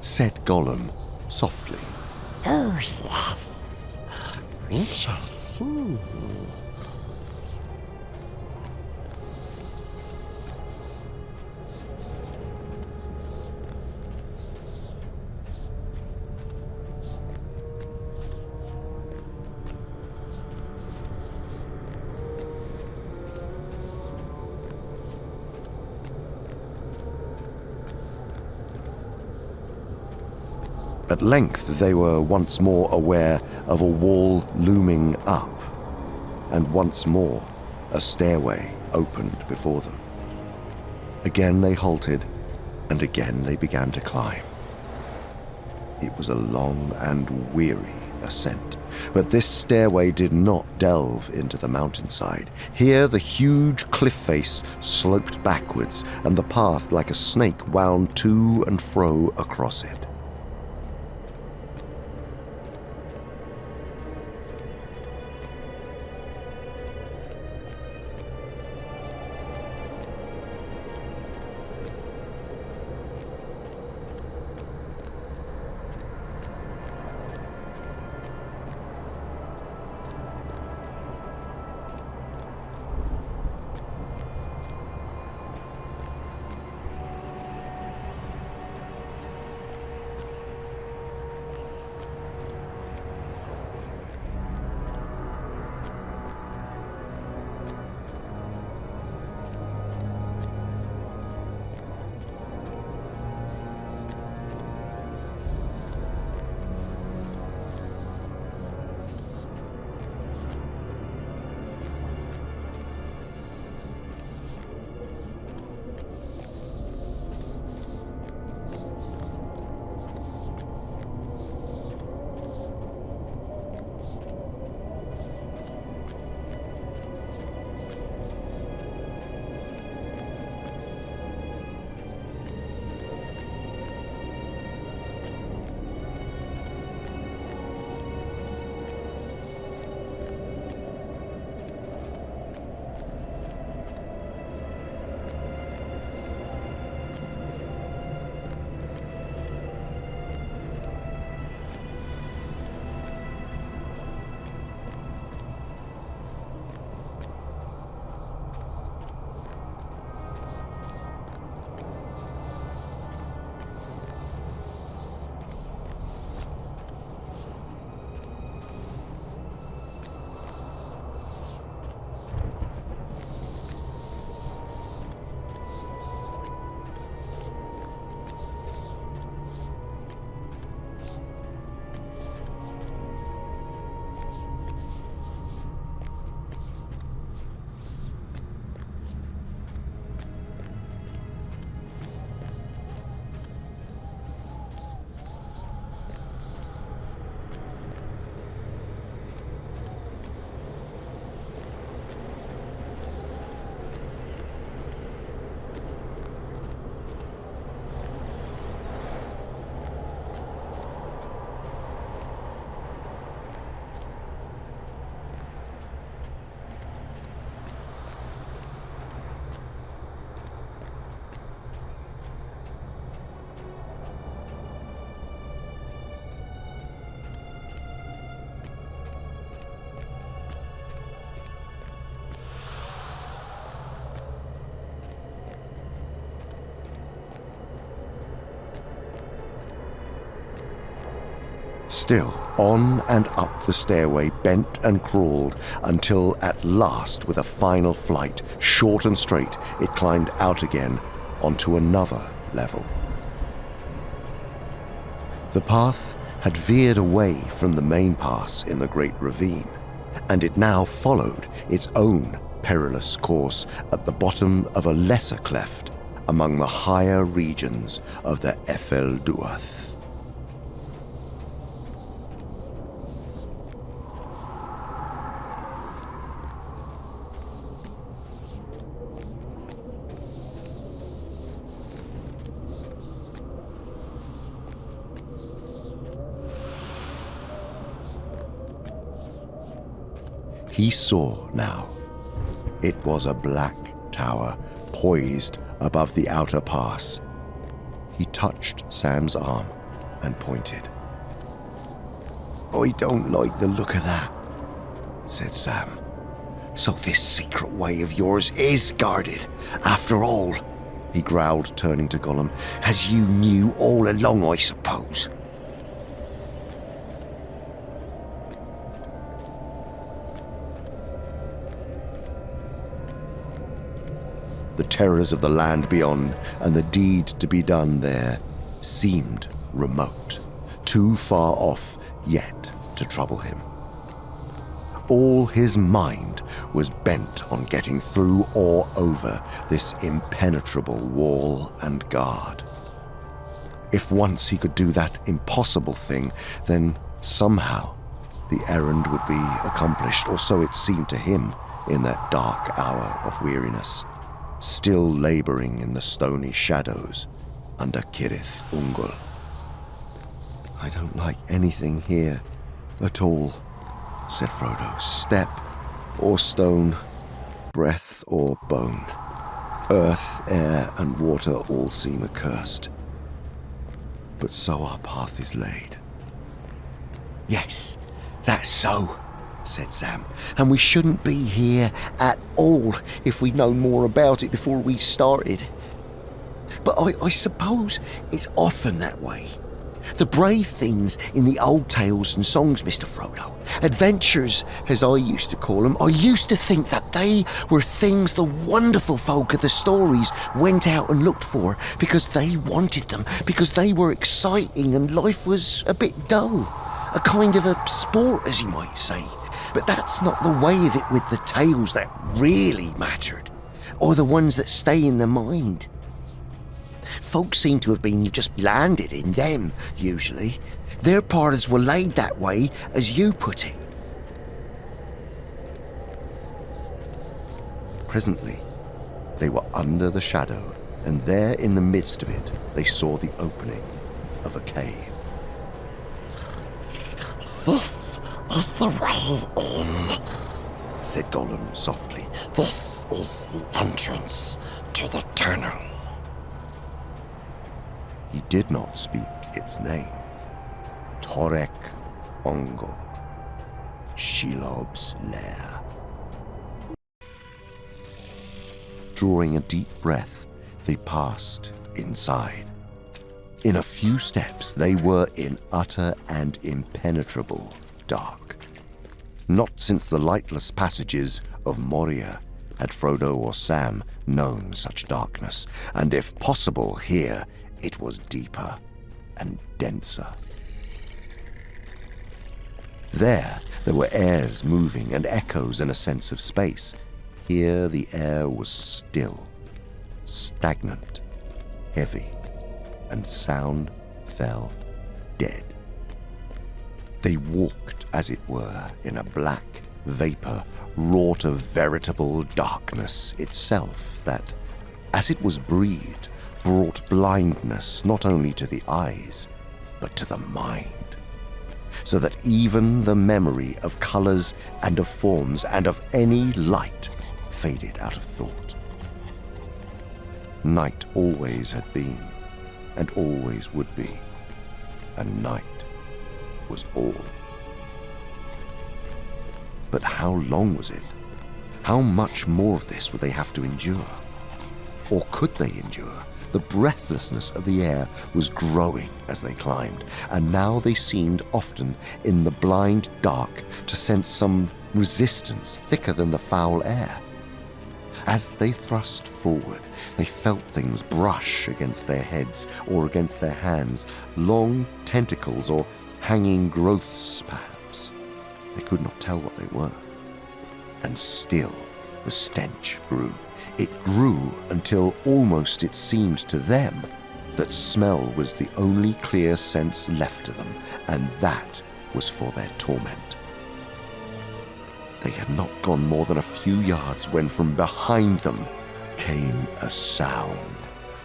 Said Gollum softly. Oh, yes, we shall see. At length they were once more aware of a wall looming up, and once more a stairway opened before them. Again they halted, and again they began to climb. It was a long and weary ascent, but this stairway did not delve into the mountainside. Here the huge cliff face sloped backwards, and the path like a snake wound to and fro across it. Still, on and up the stairway bent and crawled until at last, with a final flight, short and straight, it climbed out again onto another level. The path had veered away from the main pass in the great ravine, and it now followed its own perilous course at the bottom of a lesser cleft among the higher regions of the Efelduath. He saw now. It was a black tower poised above the outer pass. He touched Sam's arm and pointed. "I don't like the look of that," said Sam. "So this secret way of yours is guarded, after all," he growled, turning to Gollum. "As you knew all along, I suppose." The terrors of the land beyond and the deed to be done there seemed remote, too far off yet to trouble him. All his mind was bent on getting through or over this impenetrable wall and guard. If once he could do that impossible thing, then somehow the errand would be accomplished, or so it seemed to him in that dark hour of weariness, still labouring in the stony shadows under Cirith Ungol. "I don't like anything here at all," said Frodo. "Step or stone, breath or bone. Earth, air, and water all seem accursed. But so our path is laid." "Yes, that's so," said Sam, "and we shouldn't be here at all if we'd known more about it before we started. But I suppose it's often that way. The brave things in the old tales and songs, Mr. Frodo, adventures, as I used to call them, I used to think that they were things the wonderful folk of the stories went out and looked for because they wanted them, because they were exciting and life was a bit dull. A kind of a sport, as you might say. But that's not the way of it with the tales that really mattered, or the ones that stay in the mind. Folk seem to have been just landed in them, usually. Their paths were laid that way, as you put it." Presently, they were under the shadow, and there in the midst of it, they saw the opening of a cave. "This is the way in," said Gollum softly. "This is the entrance to the tunnel." He did not speak its name. Torek Ungol, Shelob's Lair. Drawing a deep breath, they passed inside. In a few steps, they were in utter and impenetrable dark. Not since the lightless passages of Moria had Frodo or Sam known such darkness, and if possible here, it was deeper and denser. There were airs moving and echoes and a sense of space. Here the air was still, stagnant, heavy, and sound fell dead. They walked, as it were, in a black vapor wrought of veritable darkness itself that, as it was breathed, brought blindness not only to the eyes, but to the mind, so that even the memory of colours and of forms and of any light faded out of thought. Night always had been, and always would be, and night was all. But how long was it? How much more of this would they have to endure? Or could they endure? The breathlessness of the air was growing as they climbed, and now they seemed often in the blind dark to sense some resistance thicker than the foul air. As they thrust forward, they felt things brush against their heads or against their hands, long tentacles or hanging growths, perhaps. They could not tell what they were. And still the stench grew. It grew until almost it seemed to them that smell was the only clear sense left to them, and that was for their torment. They had not gone more than a few yards when from behind them came a sound,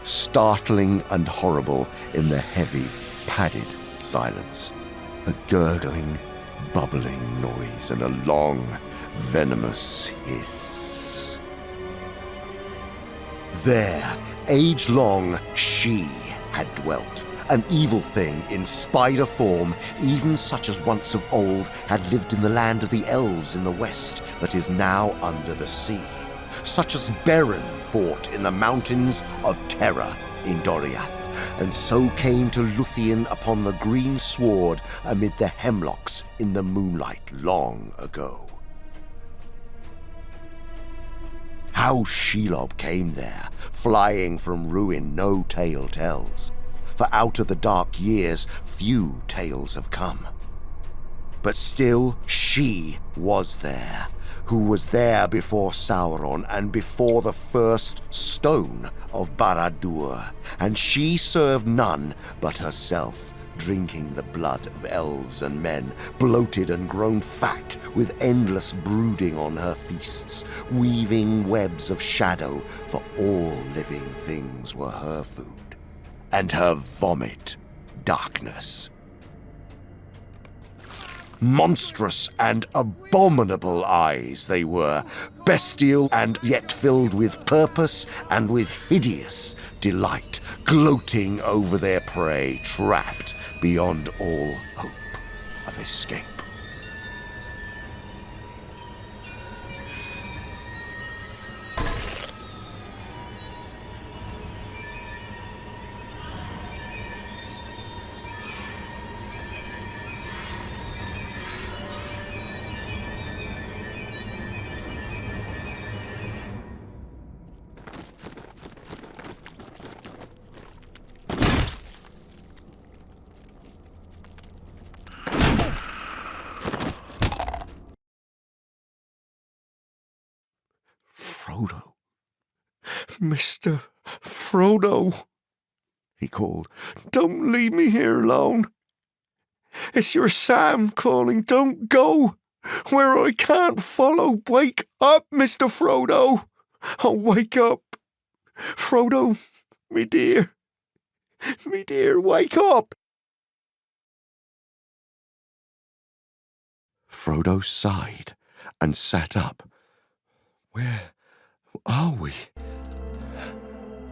startling and horrible in the heavy, padded silence. A gurgling, bubbling noise and a long, venomous hiss. There, age-long, she had dwelt, an evil thing in spider form, even such as once of old had lived in the land of the elves in the west that is now under the sea, such as Beren fought in the mountains of Terror in Doriath, and so came to Lothlòrien upon the green sward amid the hemlocks in the moonlight long ago. How Shelob came there, flying from ruin no tale tells, for out of the dark years few tales have come. But still she was there, who was there before Sauron and before the first stone of Barad-dûr, and she served none but herself, drinking the blood of elves and men, bloated and grown fat with endless brooding on her feasts, weaving webs of shadow, for all living things were her food, and her vomit darkness. Monstrous and abominable eyes they were, bestial and yet filled with purpose and with hideous delight, gloating over their prey, trapped beyond all hope of escape. Frodo. Mr. Frodo, he called. Don't leave me here alone. It's your Sam calling. Don't go where I can't follow. Wake up, Mr. Frodo. Oh, wake up. Frodo, me dear, wake up. Frodo sighed and sat up. Where are we?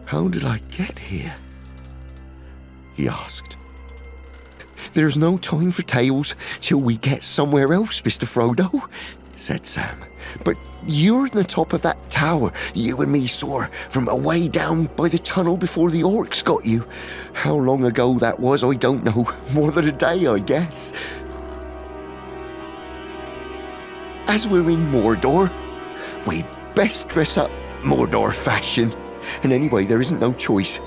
How did I get here? He asked. There's no time for tales till we get somewhere else, Mr. Frodo, said Sam. But you're in the top of that tower you and me saw from away down by the tunnel before the orcs got you. How long ago that was, I don't know. More than a day, I guess. As we're in Mordor, we'd best dress up Mordor fashion. And anyway, there isn't no choice.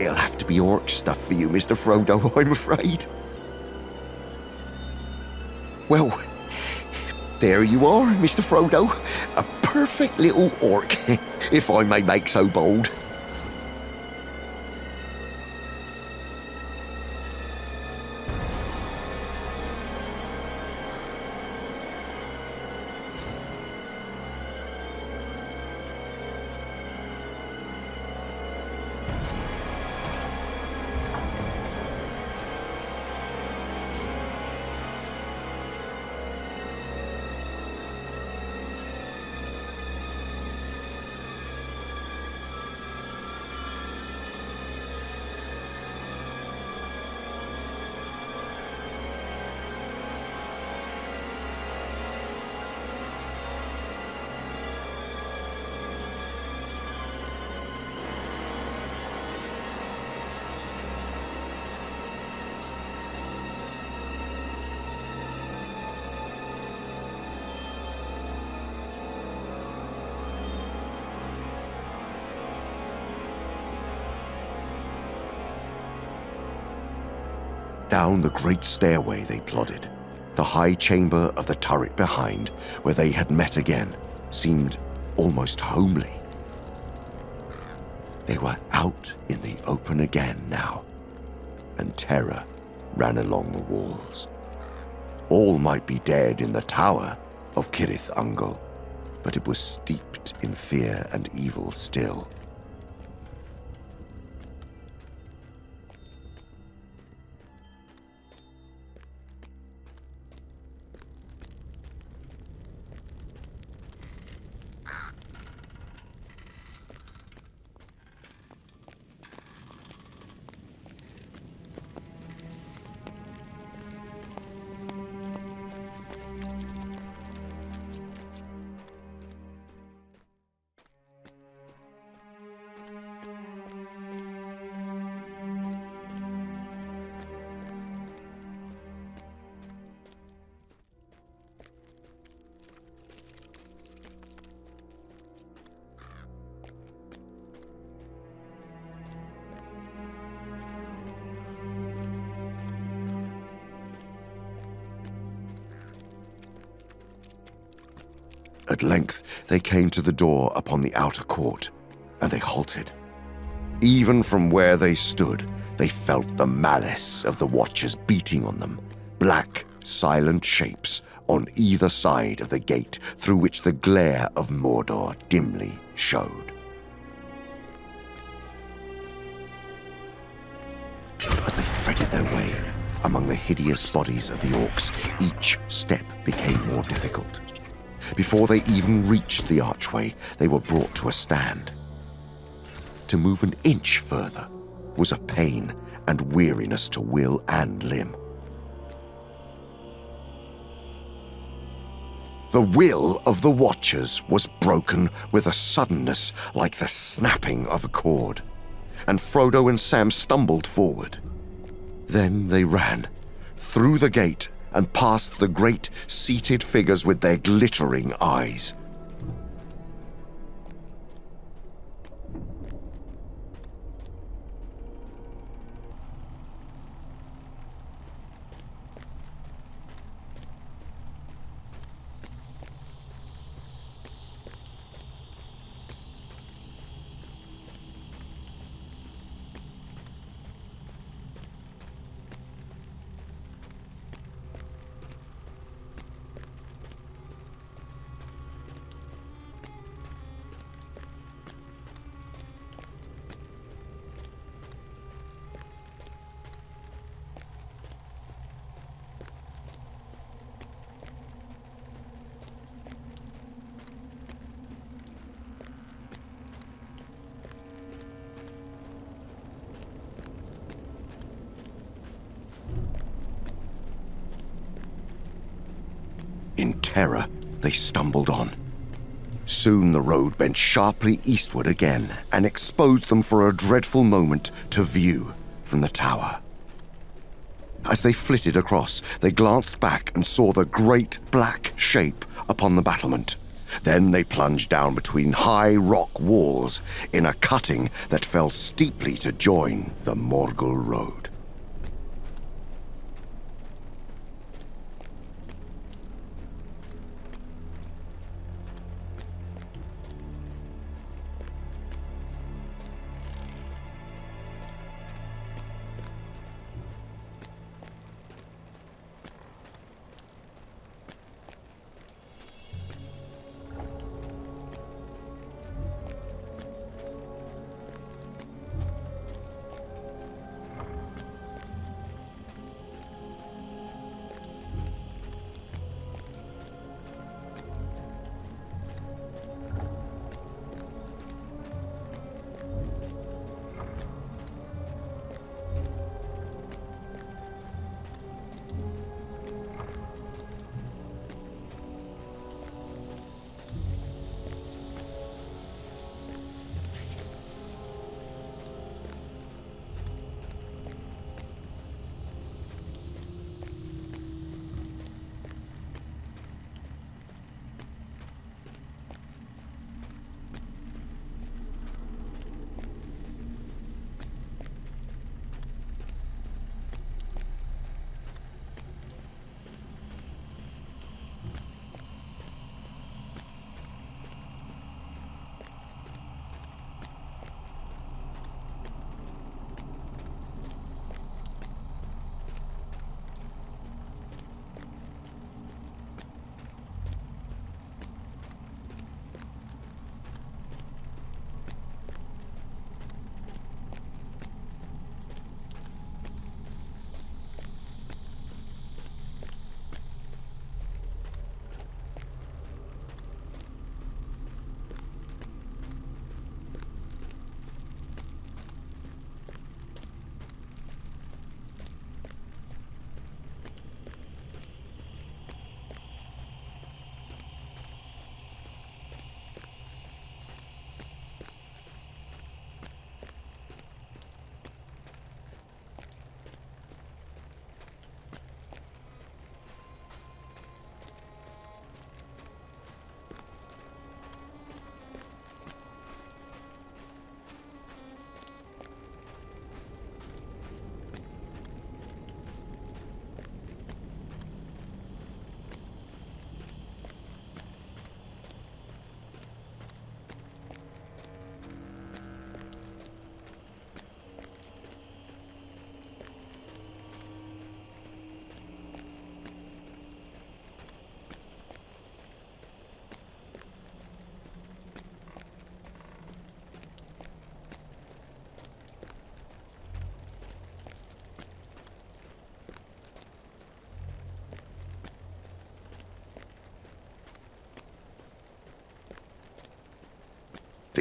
It'll have to be orc stuff for you, Mr. Frodo, I'm afraid. Well, there you are, Mr. Frodo. A perfect little orc, if I may make so bold. Down the great stairway they plodded, The high chamber of the turret behind, where they had met again, seemed almost homely. They were out in the open again now, and terror ran along the walls. All might be dead in the tower of Cirith Ungol, but it was steeped in fear and evil still. At length they came to the door upon the outer court, and they halted. Even from where they stood, they felt the malice of the watchers beating on them, black, silent shapes on either side of the gate through which the glare of Mordor dimly showed. As they threaded their way among the hideous bodies of the orcs, each step became more difficult. Before they even reached the archway, they were brought to a stand. To move an inch further was a pain and weariness to will and limb. The will of the Watchers was broken with a suddenness like the snapping of a cord, and Frodo and Sam stumbled forward. Then they ran, through the gate and past the great seated figures with their glittering eyes. In terror, they stumbled on. Soon the road bent sharply eastward again and exposed them for a dreadful moment to view from the tower. As they flitted across, they glanced back and saw the great black shape upon the battlement. Then they plunged down between high rock walls in a cutting that fell steeply to join the Morgul road.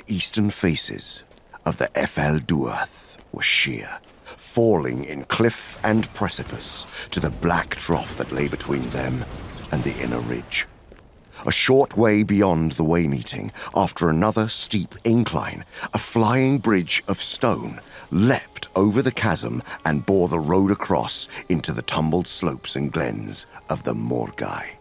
eastern faces of the Efel Duath were sheer, falling in cliff and precipice to the black trough that lay between them and the inner ridge. A short way beyond the way-meeting, after another steep incline, a flying bridge of stone leapt over the chasm and bore the road across into the tumbled slopes and glens of the Morgai.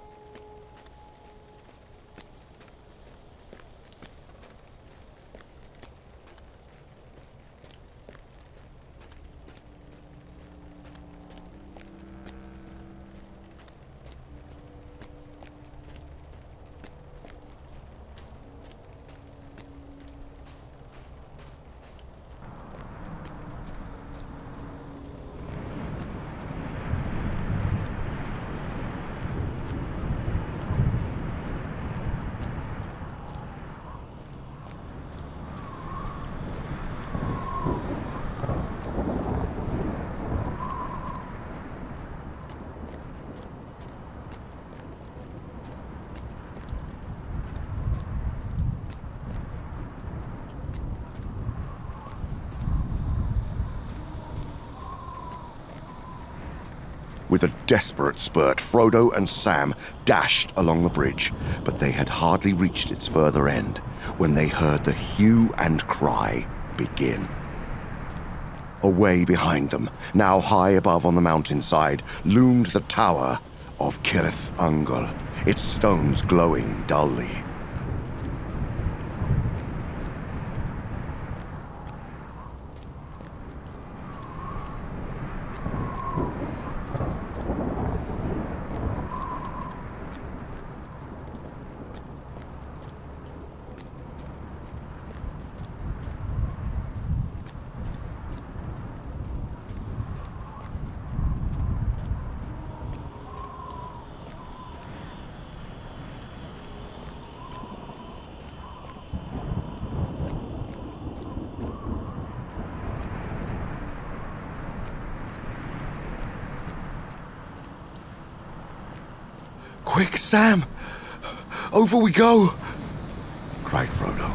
With a desperate spurt, Frodo and Sam dashed along the bridge, but they had hardly reached its further end when they heard the hue and cry begin. Away behind them, now high above on the mountainside, loomed the tower of Cirith Ungol, its stones glowing dully. Quick, Sam! Over we go! Cried Frodo.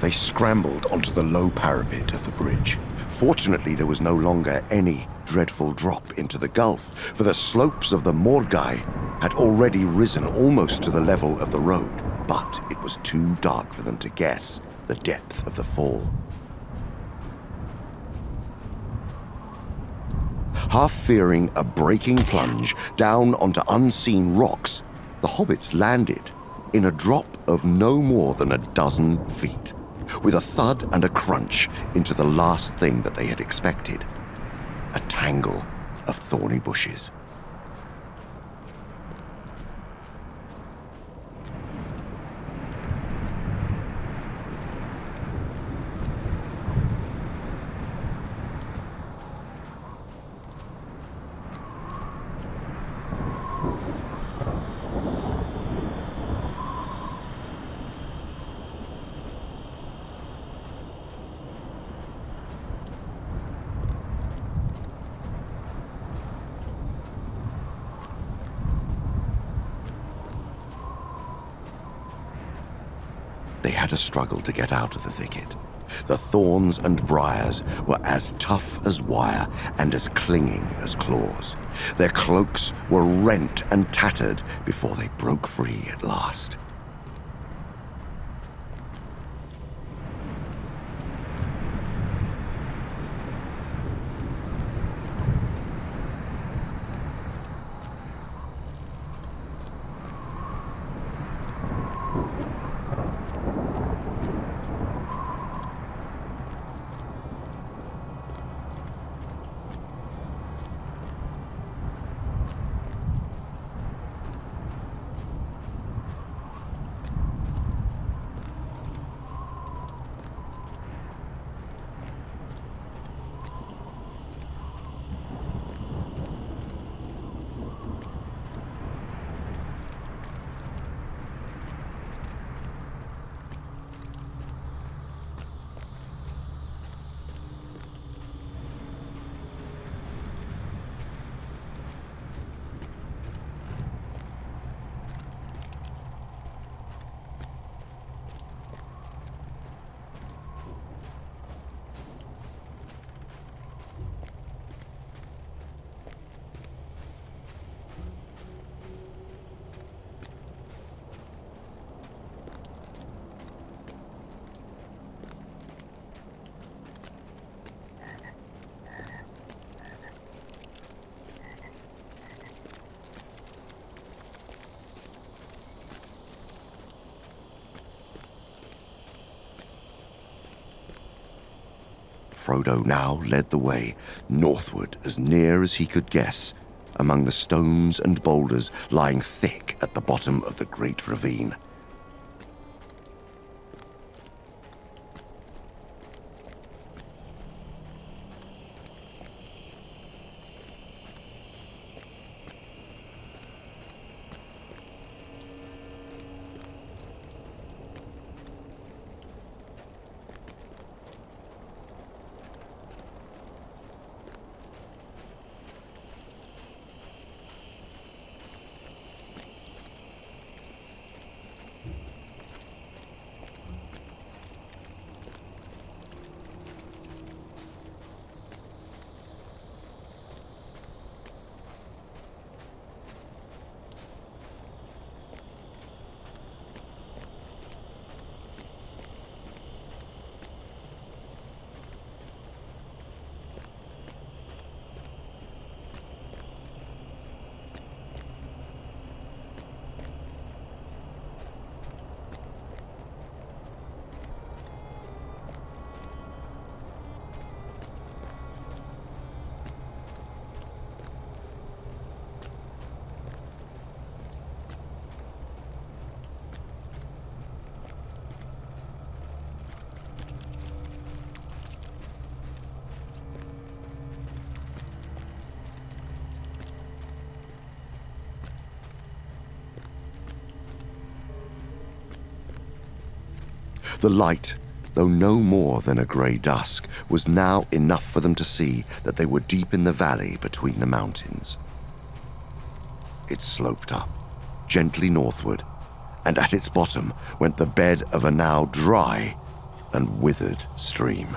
They scrambled onto the low parapet of the bridge. Fortunately, there was no longer any dreadful drop into the gulf, for the slopes of the Morgai had already risen almost to the level of the road, but it was too dark for them to guess the depth of the fall. Half fearing a breaking plunge down onto unseen rocks, the hobbits landed in a drop of no more than a dozen feet, with a thud and a crunch into the last thing that they had expected, a tangle of thorny bushes. They had a struggle to get out of the thicket. The thorns and briars were as tough as wire and as clinging as claws. Their cloaks were rent and tattered before they broke free at last. Frodo now led the way, northward as near as he could guess, among the stones and boulders lying thick at the bottom of the great ravine. The light, though no more than a grey dusk, was now enough for them to see that they were deep in the valley between the mountains. It sloped up, gently northward, and at its bottom went the bed of a now dry and withered stream.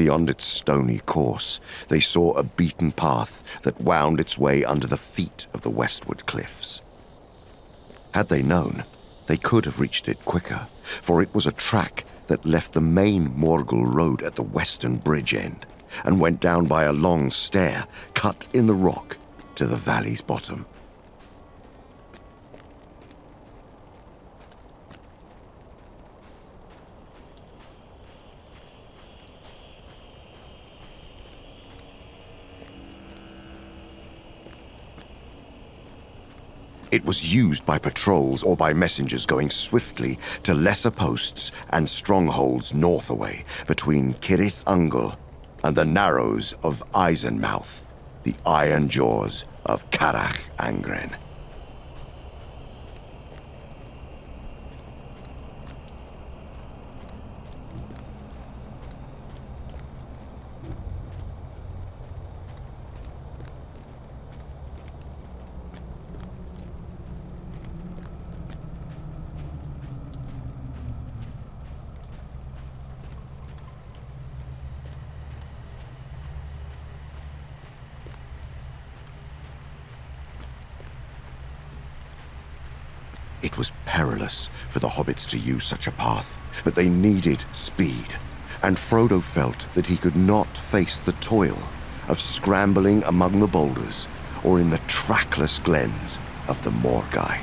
Beyond its stony course, they saw a beaten path that wound its way under the feet of the westward cliffs. Had they known, they could have reached it quicker, for it was a track that left the main Morgul road at the western bridge end and went down by a long stair cut in the rock to the valley's bottom. It was used by patrols or by messengers going swiftly to lesser posts and strongholds north away between Cirith Ungol and the narrows of Eisenmouth, the iron jaws of Carach Angren. It was perilous for the hobbits to use such a path, but they needed speed, and Frodo felt that he could not face the toil of scrambling among the boulders or in the trackless glens of the Morgai.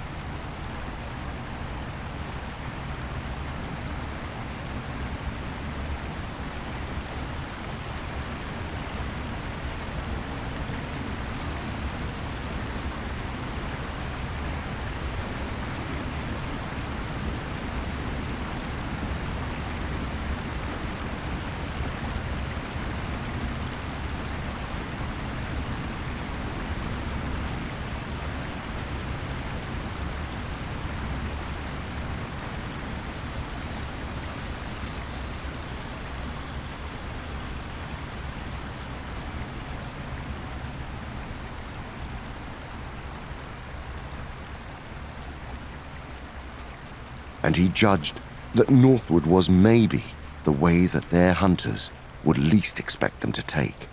And he judged that northward was maybe the way that their hunters would least expect them to take.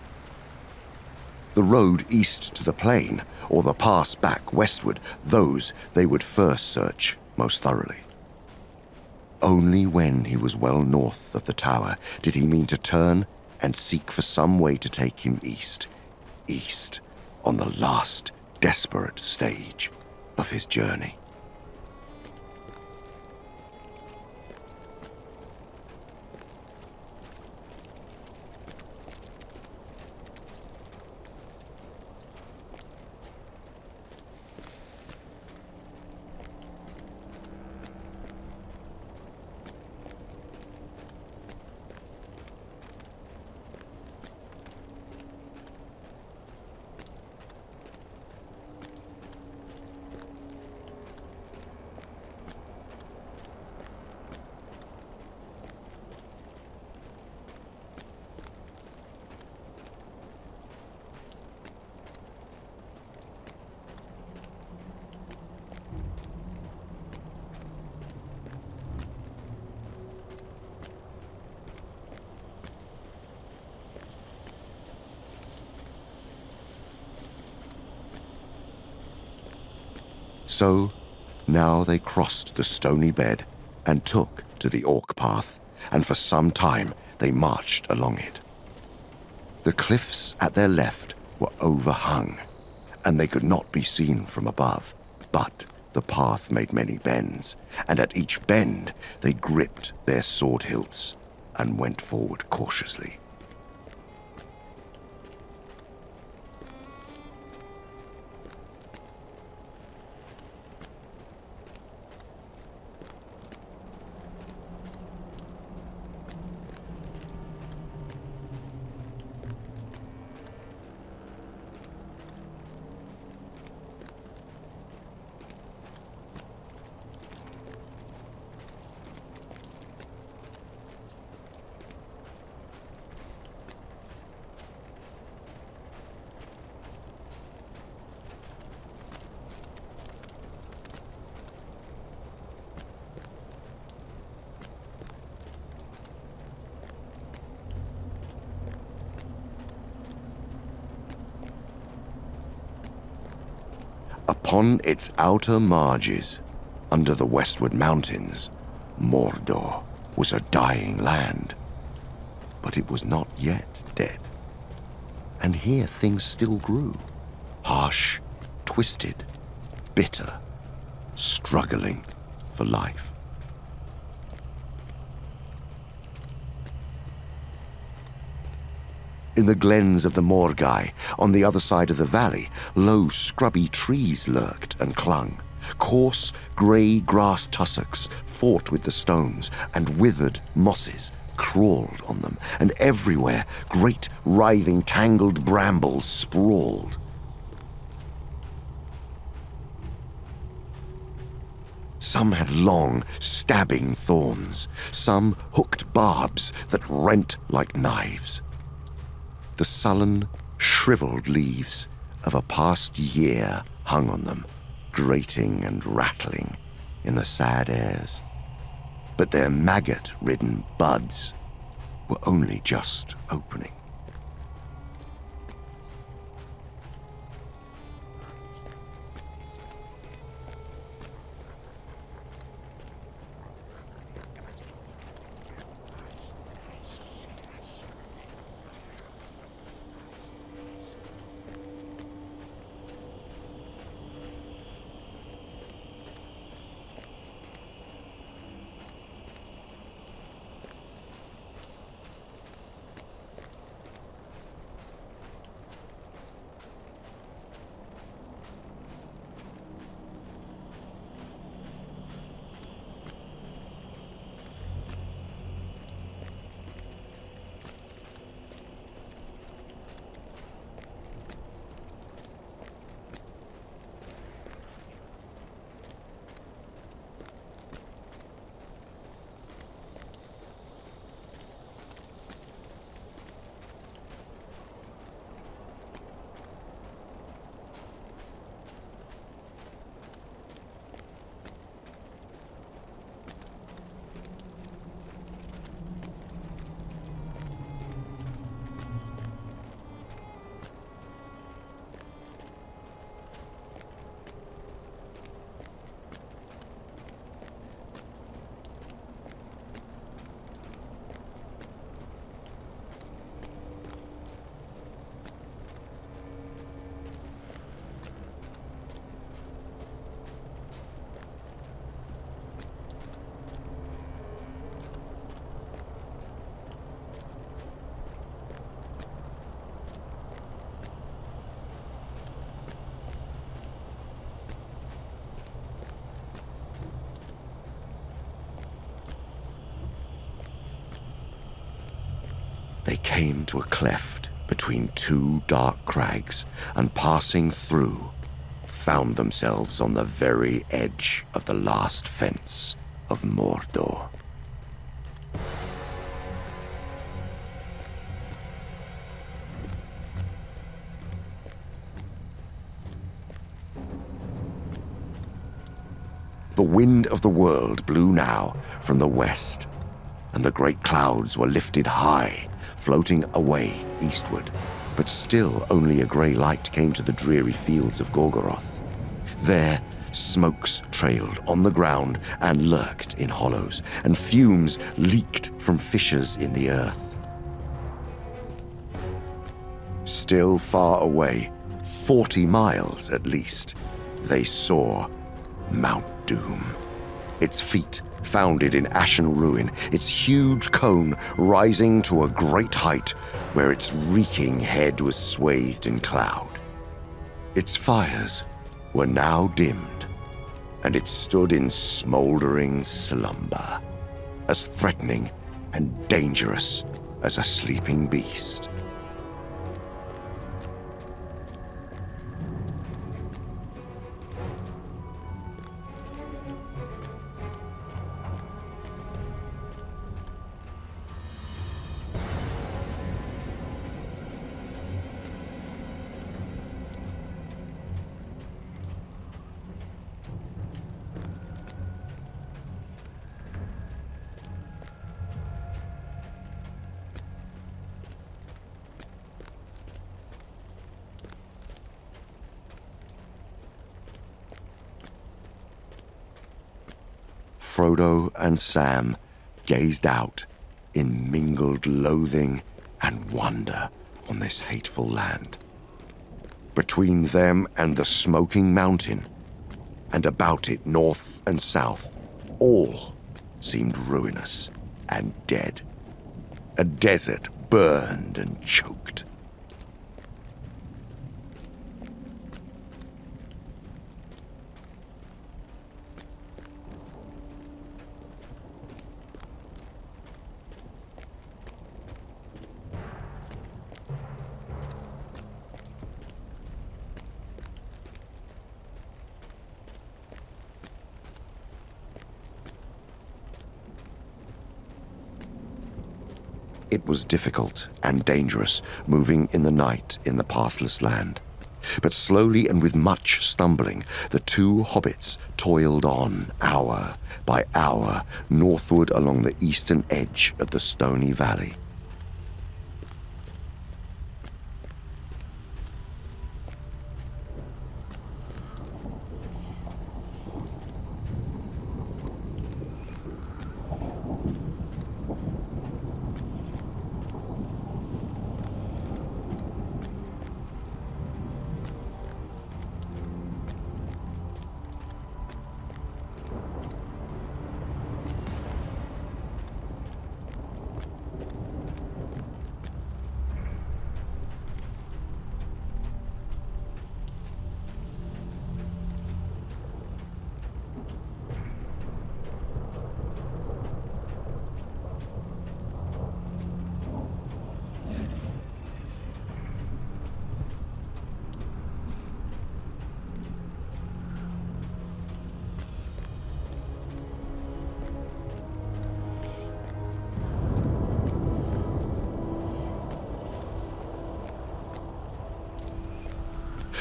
The road east to the plain, or the pass back westward, those they would first search most thoroughly. Only when he was well north of the tower did he mean to turn and seek for some way to take him east, on the last desperate stage of his journey. So, now they crossed the stony bed and took to the Orc path, and for some time they marched along it. The cliffs at their left were overhung, and they could not be seen from above, but the path made many bends, and at each bend they gripped their sword hilts and went forward cautiously. Upon its outer marges, under the westward mountains, Mordor was a dying land. But it was not yet dead. And here things still grew, harsh, twisted, bitter, struggling for life. In the glens of the Morgai, on the other side of the valley, low, scrubby trees lurked and clung. Coarse, grey grass tussocks fought with the stones, and withered mosses crawled on them, and everywhere great, writhing, tangled brambles sprawled. Some had long, stabbing thorns, some hooked barbs that rent like knives. The sullen, shriveled leaves of a past year hung on them, grating and rattling in the sad airs. But their maggot-ridden buds were only just opening. came to a cleft between two dark crags and, passing through, found themselves on the very edge of the last fence of Mordor. The wind of the world blew now from the west, and the great clouds were lifted high, floating away eastward. But still only a grey light came to the dreary fields of Gorgoroth. There, smokes trailed on the ground and lurked in hollows, and fumes leaked from fissures in the earth. Still far away, 40 miles at least, they saw Mount Doom. Its feet founded in ashen ruin, its huge cone rising to a great height where its reeking head was swathed in cloud. Its fires were now dimmed, and it stood in smouldering slumber, as threatening and dangerous as a sleeping beast. Frodo and Sam gazed out in mingled loathing and wonder on this hateful land. Between them and the smoking mountain, and about it north and south, all seemed ruinous and dead. A desert burned and choked. It was difficult and dangerous moving in the night in the pathless land. But slowly and with much stumbling, the two hobbits toiled on, hour by hour, northward along the eastern edge of the stony valley.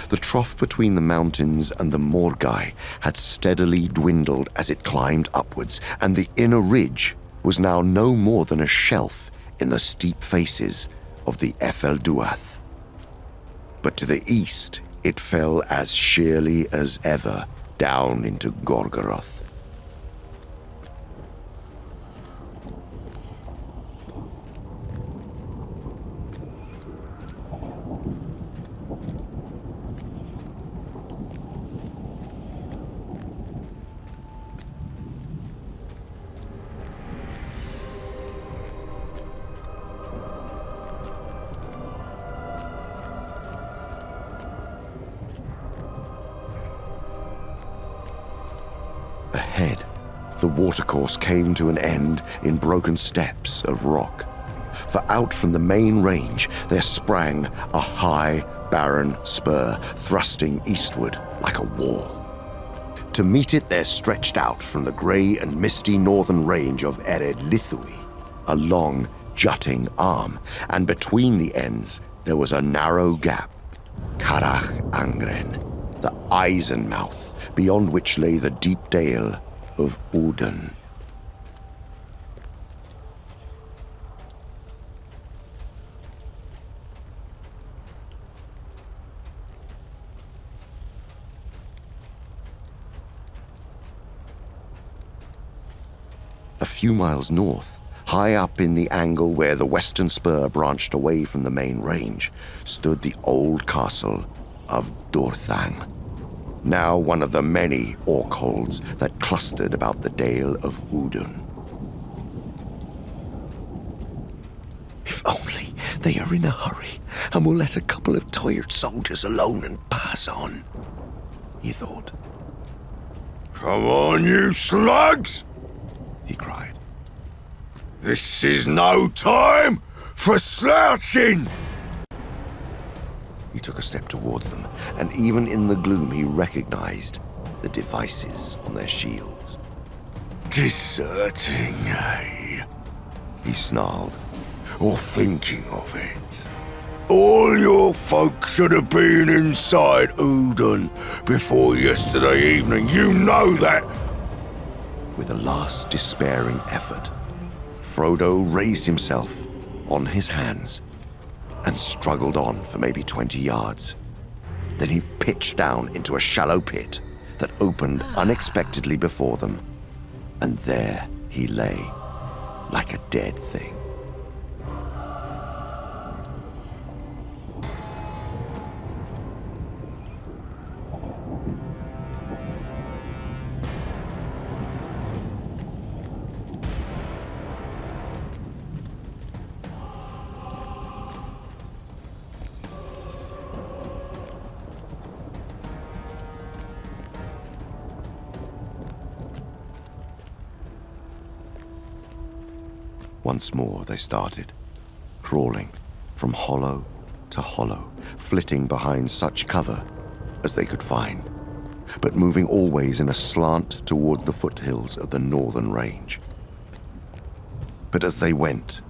The trough between the mountains and the Morgai had steadily dwindled as it climbed upwards, and the inner ridge was now no more than a shelf in the steep faces of the Efelduath. But to the east, it fell as sheerly as ever down into Gorgoroth. Ahead, the watercourse came to an end in broken steps of rock, for out from the main range there sprang a high, barren spur thrusting eastward like a wall. To meet it there stretched out from the grey and misty northern range of Ered Lithui a long, jutting arm, and between the ends there was a narrow gap, Carach Angren, the Eisenmouth, beyond which lay the deep dale of Udon. A few miles north, high up in the angle where the western spur branched away from the main range, stood the old castle of Dorthang, now one of the many orc holds that clustered about the Dale of Udun. If only they are in a hurry and will let a couple of tired soldiers alone and pass on, he thought. Come on, you slugs! He cried. This is no time for slouching! He took a step towards them, and even in the gloom he recognized the devices on their shields. Deserting, eh? He snarled. Or thinking of it. All your folk should have been inside Udon before yesterday evening. You know that! With a last despairing effort, Frodo raised himself on his hands and struggled on for maybe 20 yards. Then he pitched down into a shallow pit that opened unexpectedly before them, and there he lay, like a dead thing. Once more they started, crawling from hollow to hollow, flitting behind such cover as they could find, but moving always in a slant towards the foothills of the northern range. But as they went,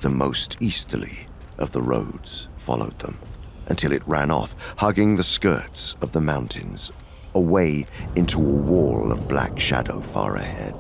the most easterly of the roads followed them, until it ran off, hugging the skirts of the mountains, away into a wall of black shadow far ahead.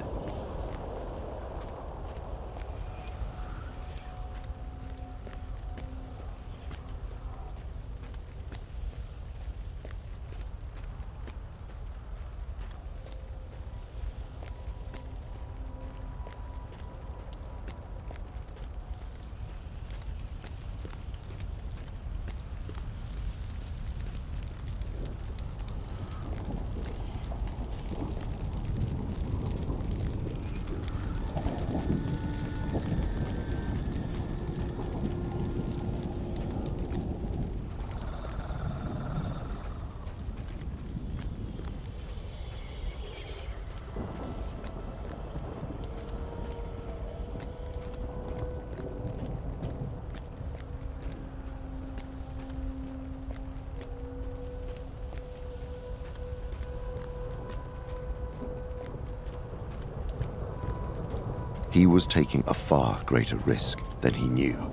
He was taking a far greater risk than he knew,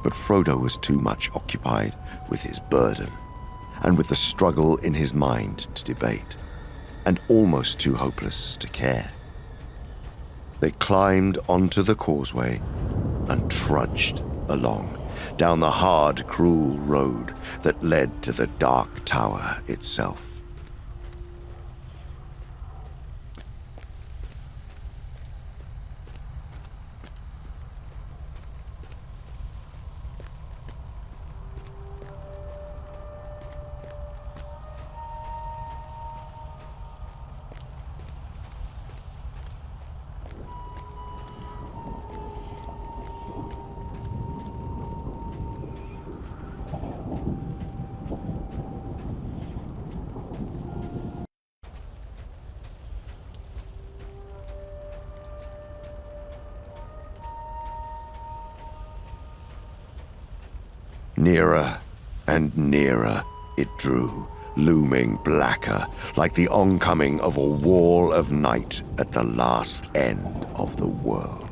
but Frodo was too much occupied with his burden, and with the struggle in his mind to debate, and almost too hopeless to care. They climbed onto the causeway and trudged along, down the hard, cruel road that led to the Dark Tower itself. Nearer and nearer it drew, looming blacker, like the oncoming of a wall of night at the last end of the world.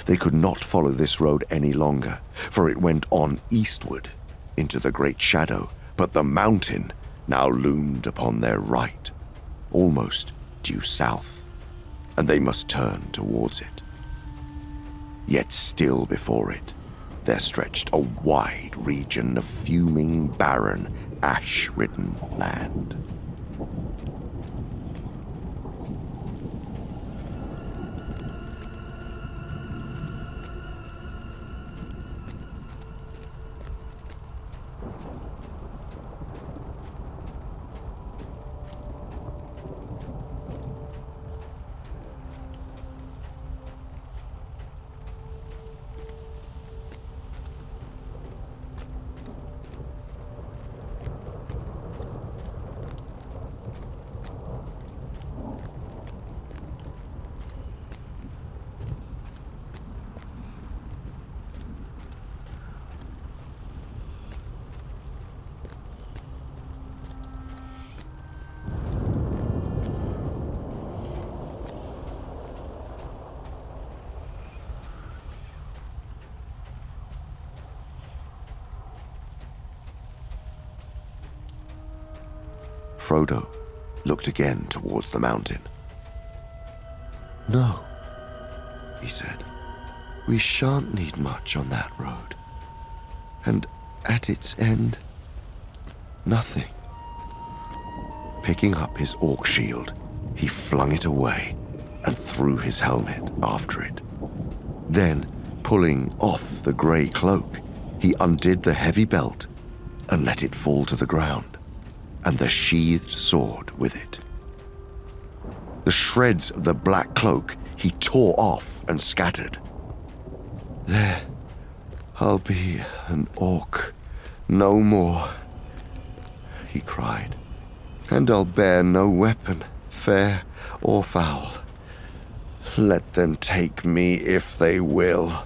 They could not follow this road any longer, for it went on eastward into the great shadow, but the mountain now loomed upon their right, almost due south, and they must turn towards it. Yet still before it, there stretched a wide region of fuming, barren, ash-ridden land. Frodo looked again towards the mountain. No, he said. We shan't need much on that road. And at its end, nothing. Picking up his orc shield, he flung it away and threw his helmet after it. Then, pulling off the grey cloak, he undid the heavy belt and let it fall to the ground, and the sheathed sword with it. The shreds of the black cloak he tore off and scattered. There, I'll be an orc no more, he cried, and I'll bear no weapon, fair or foul. Let them take me if they will.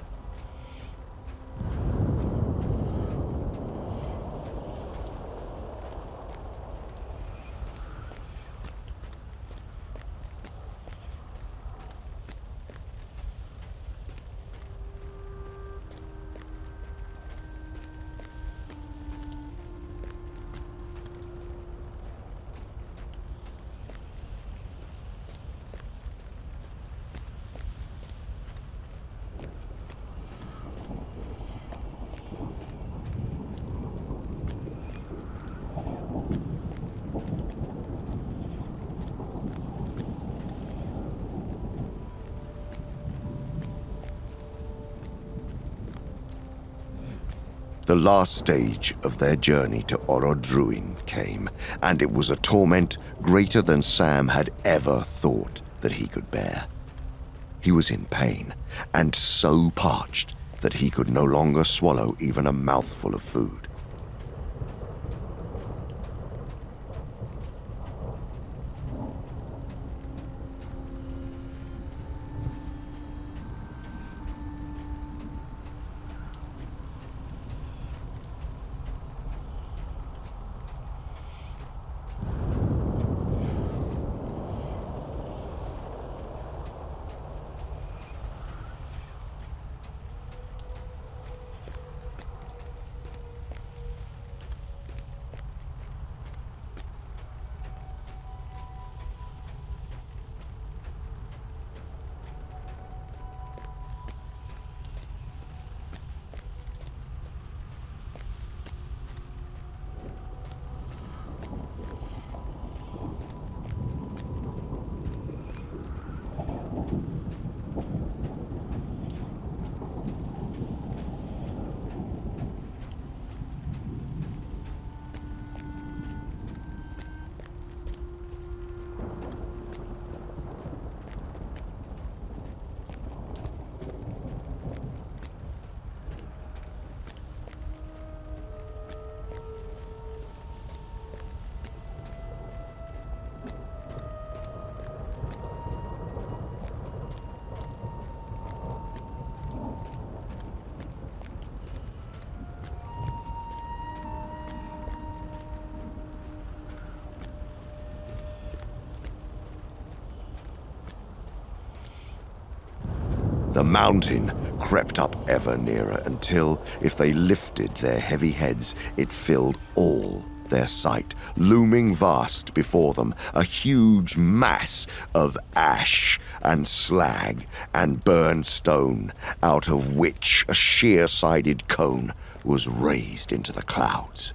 The last stage of their journey to Orodruin came, and it was a torment greater than Sam had ever thought that he could bear. He was in pain, and so parched that he could no longer swallow even a mouthful of food. The mountain crept up ever nearer until, if they lifted their heavy heads, it filled all their sight, looming vast before them, a huge mass of ash and slag and burned stone, out of which a sheer-sided cone was raised into the clouds.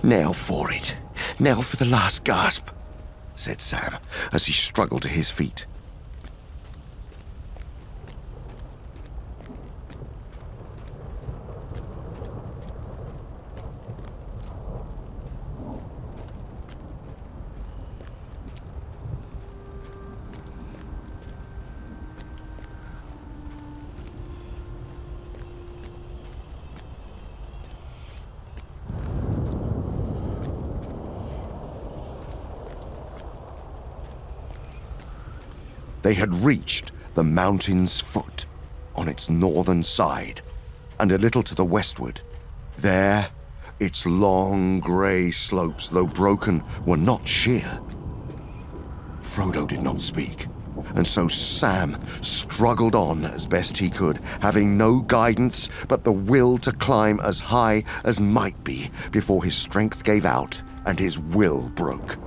"Now for it. Now for the last gasp," said Sam, as he struggled to his feet. They had reached the mountain's foot on its northern side, and a little to the westward. There, its long grey slopes, though broken, were not sheer. Frodo did not speak, and so Sam struggled on as best he could, having no guidance but the will to climb as high as might be before his strength gave out and his will broke.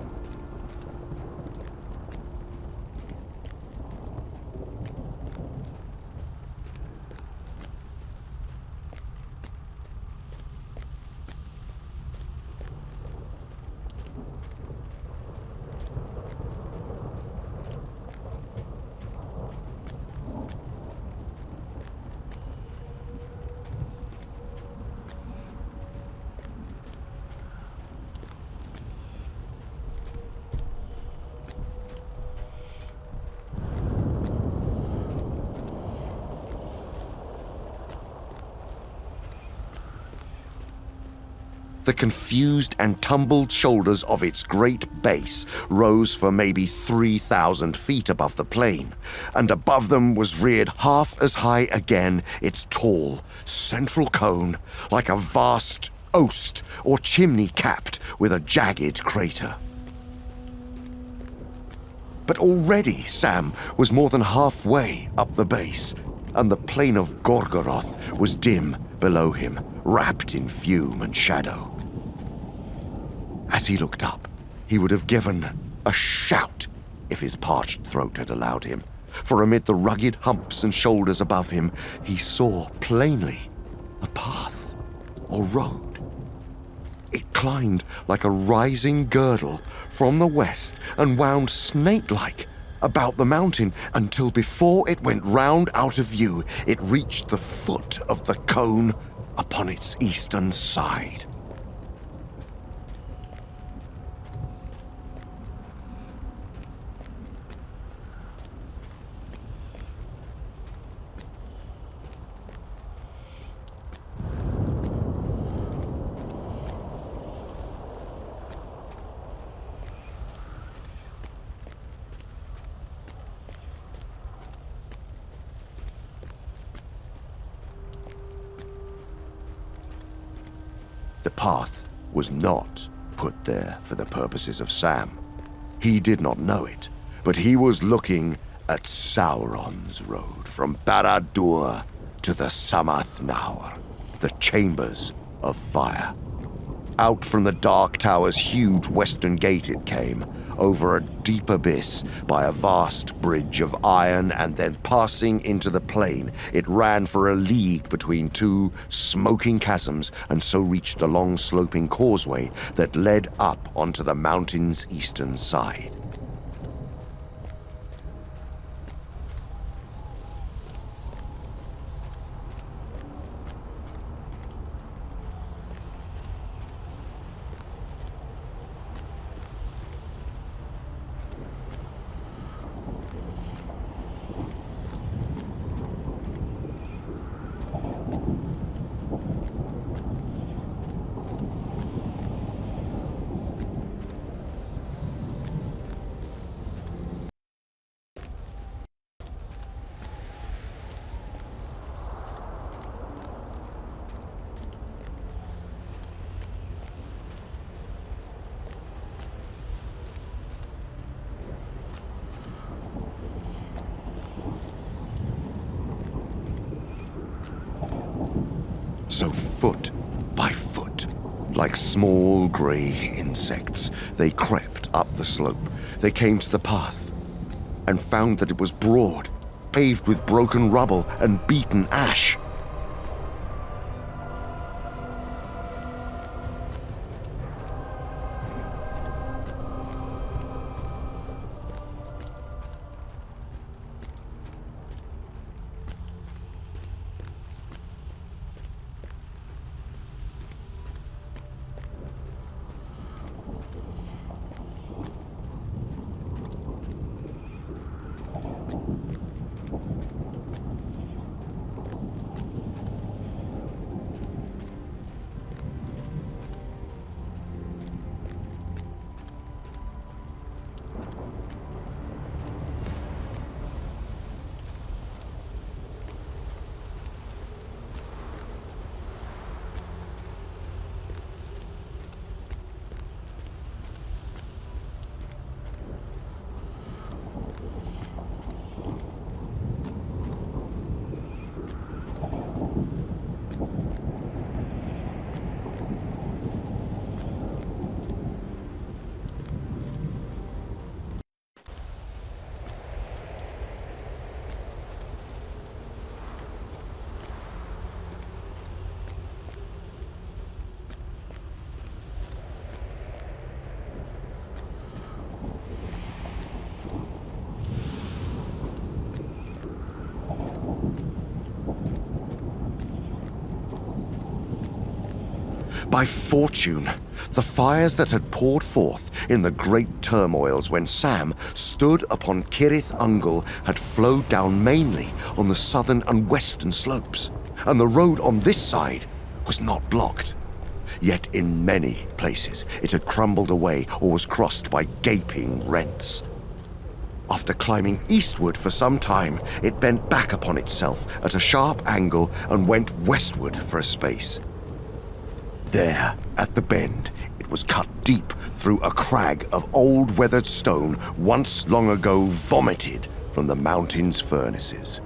The confused and tumbled shoulders of its great base rose for maybe 3,000 feet above the plain, and above them was reared half as high again its tall, central cone, like a vast oast or chimney capped with a jagged crater. But already Sam was more than halfway up the base, and the plain of Gorgoroth was dim below him, wrapped in fume and shadow. As he looked up, he would have given a shout if his parched throat had allowed him, for amid the rugged humps and shoulders above him, he saw plainly a path or road. It climbed like a rising girdle from the west and wound snake-like about the mountain until before it went round out of view, it reached the foot of the cone upon its eastern side. The path was not put there for the purposes of Sam. He did not know it, but he was looking at Sauron's road from Barrow-downs to the Samath Naur, the Chambers of Fire. Out from the Dark Tower's huge western gate it came, over a deep abyss by a vast bridge of iron, and then passing into the plain, it ran for a league between two smoking chasms, and so reached a long sloping causeway that led up onto the mountain's eastern side. So foot by foot, like small grey insects, they crept up the slope. They came to the path and found that it was broad, paved with broken rubble and beaten ash. By fortune, the fires that had poured forth in the great turmoils when Sam stood upon Cirith Ungol had flowed down mainly on the southern and western slopes, and the road on this side was not blocked. Yet in many places it had crumbled away or was crossed by gaping rents. After climbing eastward for some time, it bent back upon itself at a sharp angle and went westward for a space. There, at the bend, it was cut deep through a crag of old weathered stone once long ago vomited from the mountain's furnaces.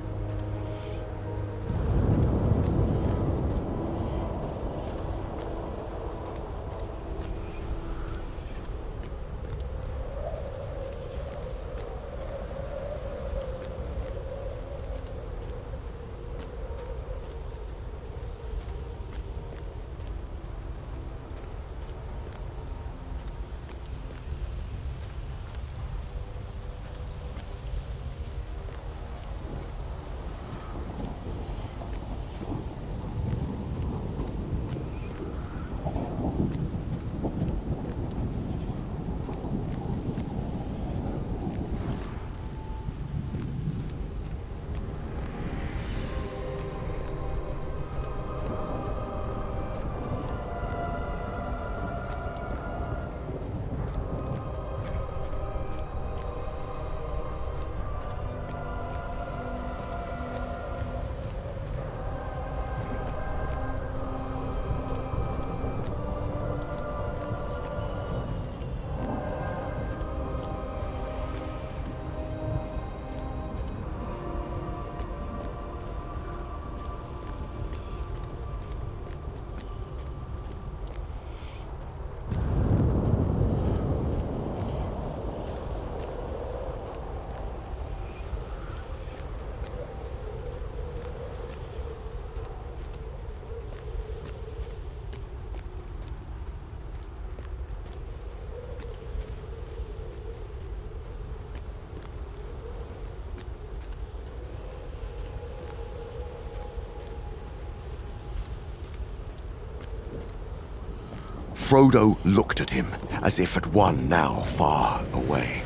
Frodo looked at him as if at one now far away.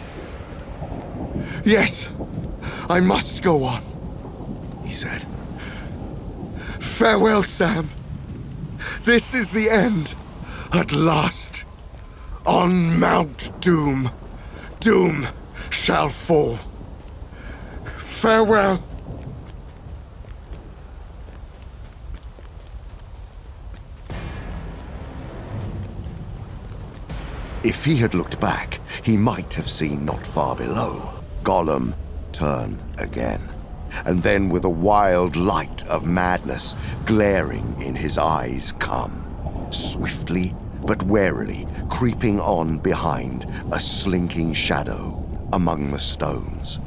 Yes, I must go on, he said. Farewell, Sam. This is the end, at last. On Mount Doom, Doom shall fall. Farewell. If he had looked back, he might have seen not far below Gollum turn again. and then with a wild light of madness glaring in his eyes come, swiftly but warily creeping on behind a slinking shadow among the stones.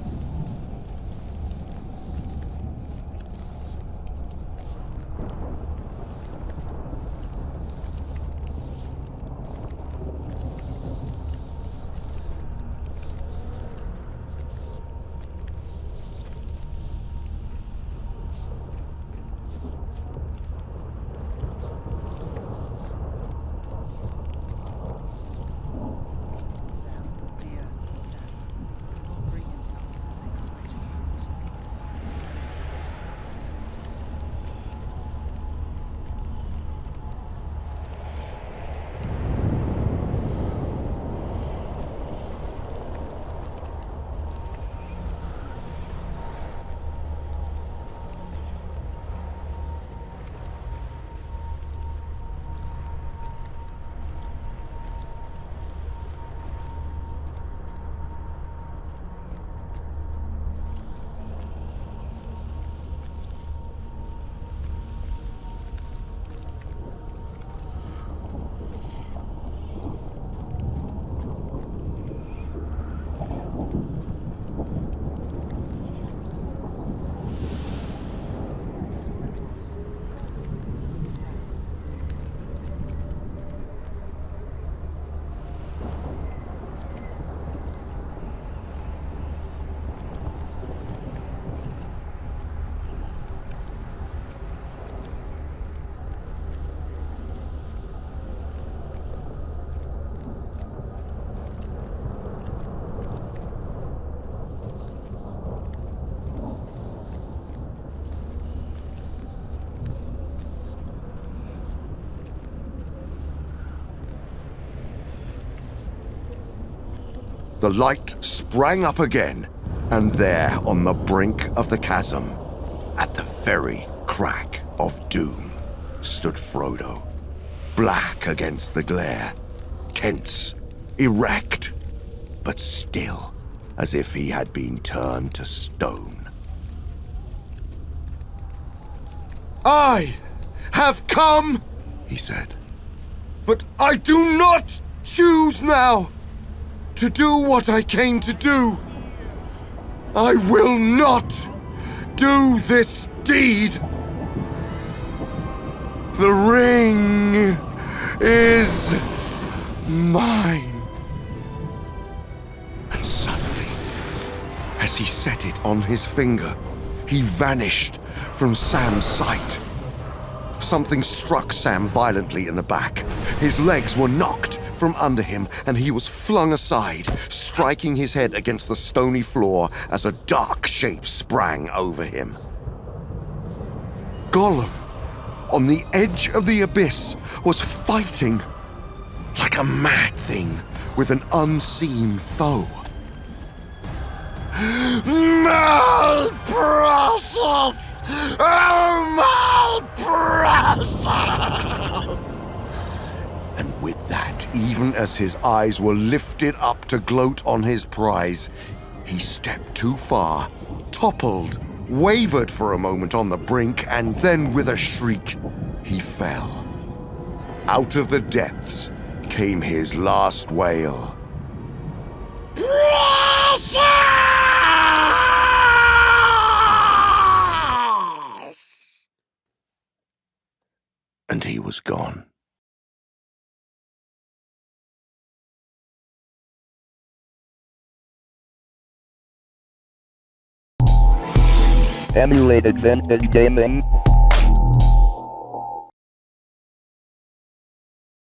The light sprang up again, and there on the brink of the chasm, at the very crack of doom, stood Frodo, black against the glare, tense, erect, but still as if he had been turned to stone. I have come, He said, but I do not choose now to do what I came to do. I will not do this deed. The ring is mine. and suddenly, as he set it on his finger, he vanished from Sam's sight. Something struck Sam violently in the back. His legs were knocked from under him, and he was flung aside, striking his head against the stony floor as a dark shape sprang over him. Gollum, on the edge of the abyss, was fighting like a mad thing with an unseen foe. My precious! Oh, my precious! And with that, even as his eyes were lifted up to gloat on his prize, he stepped too far, toppled, wavered for a moment on the brink, and then with a shriek, he fell. Out of the depths came his last wail. Precious! And he was gone. Emulated vintage gaming.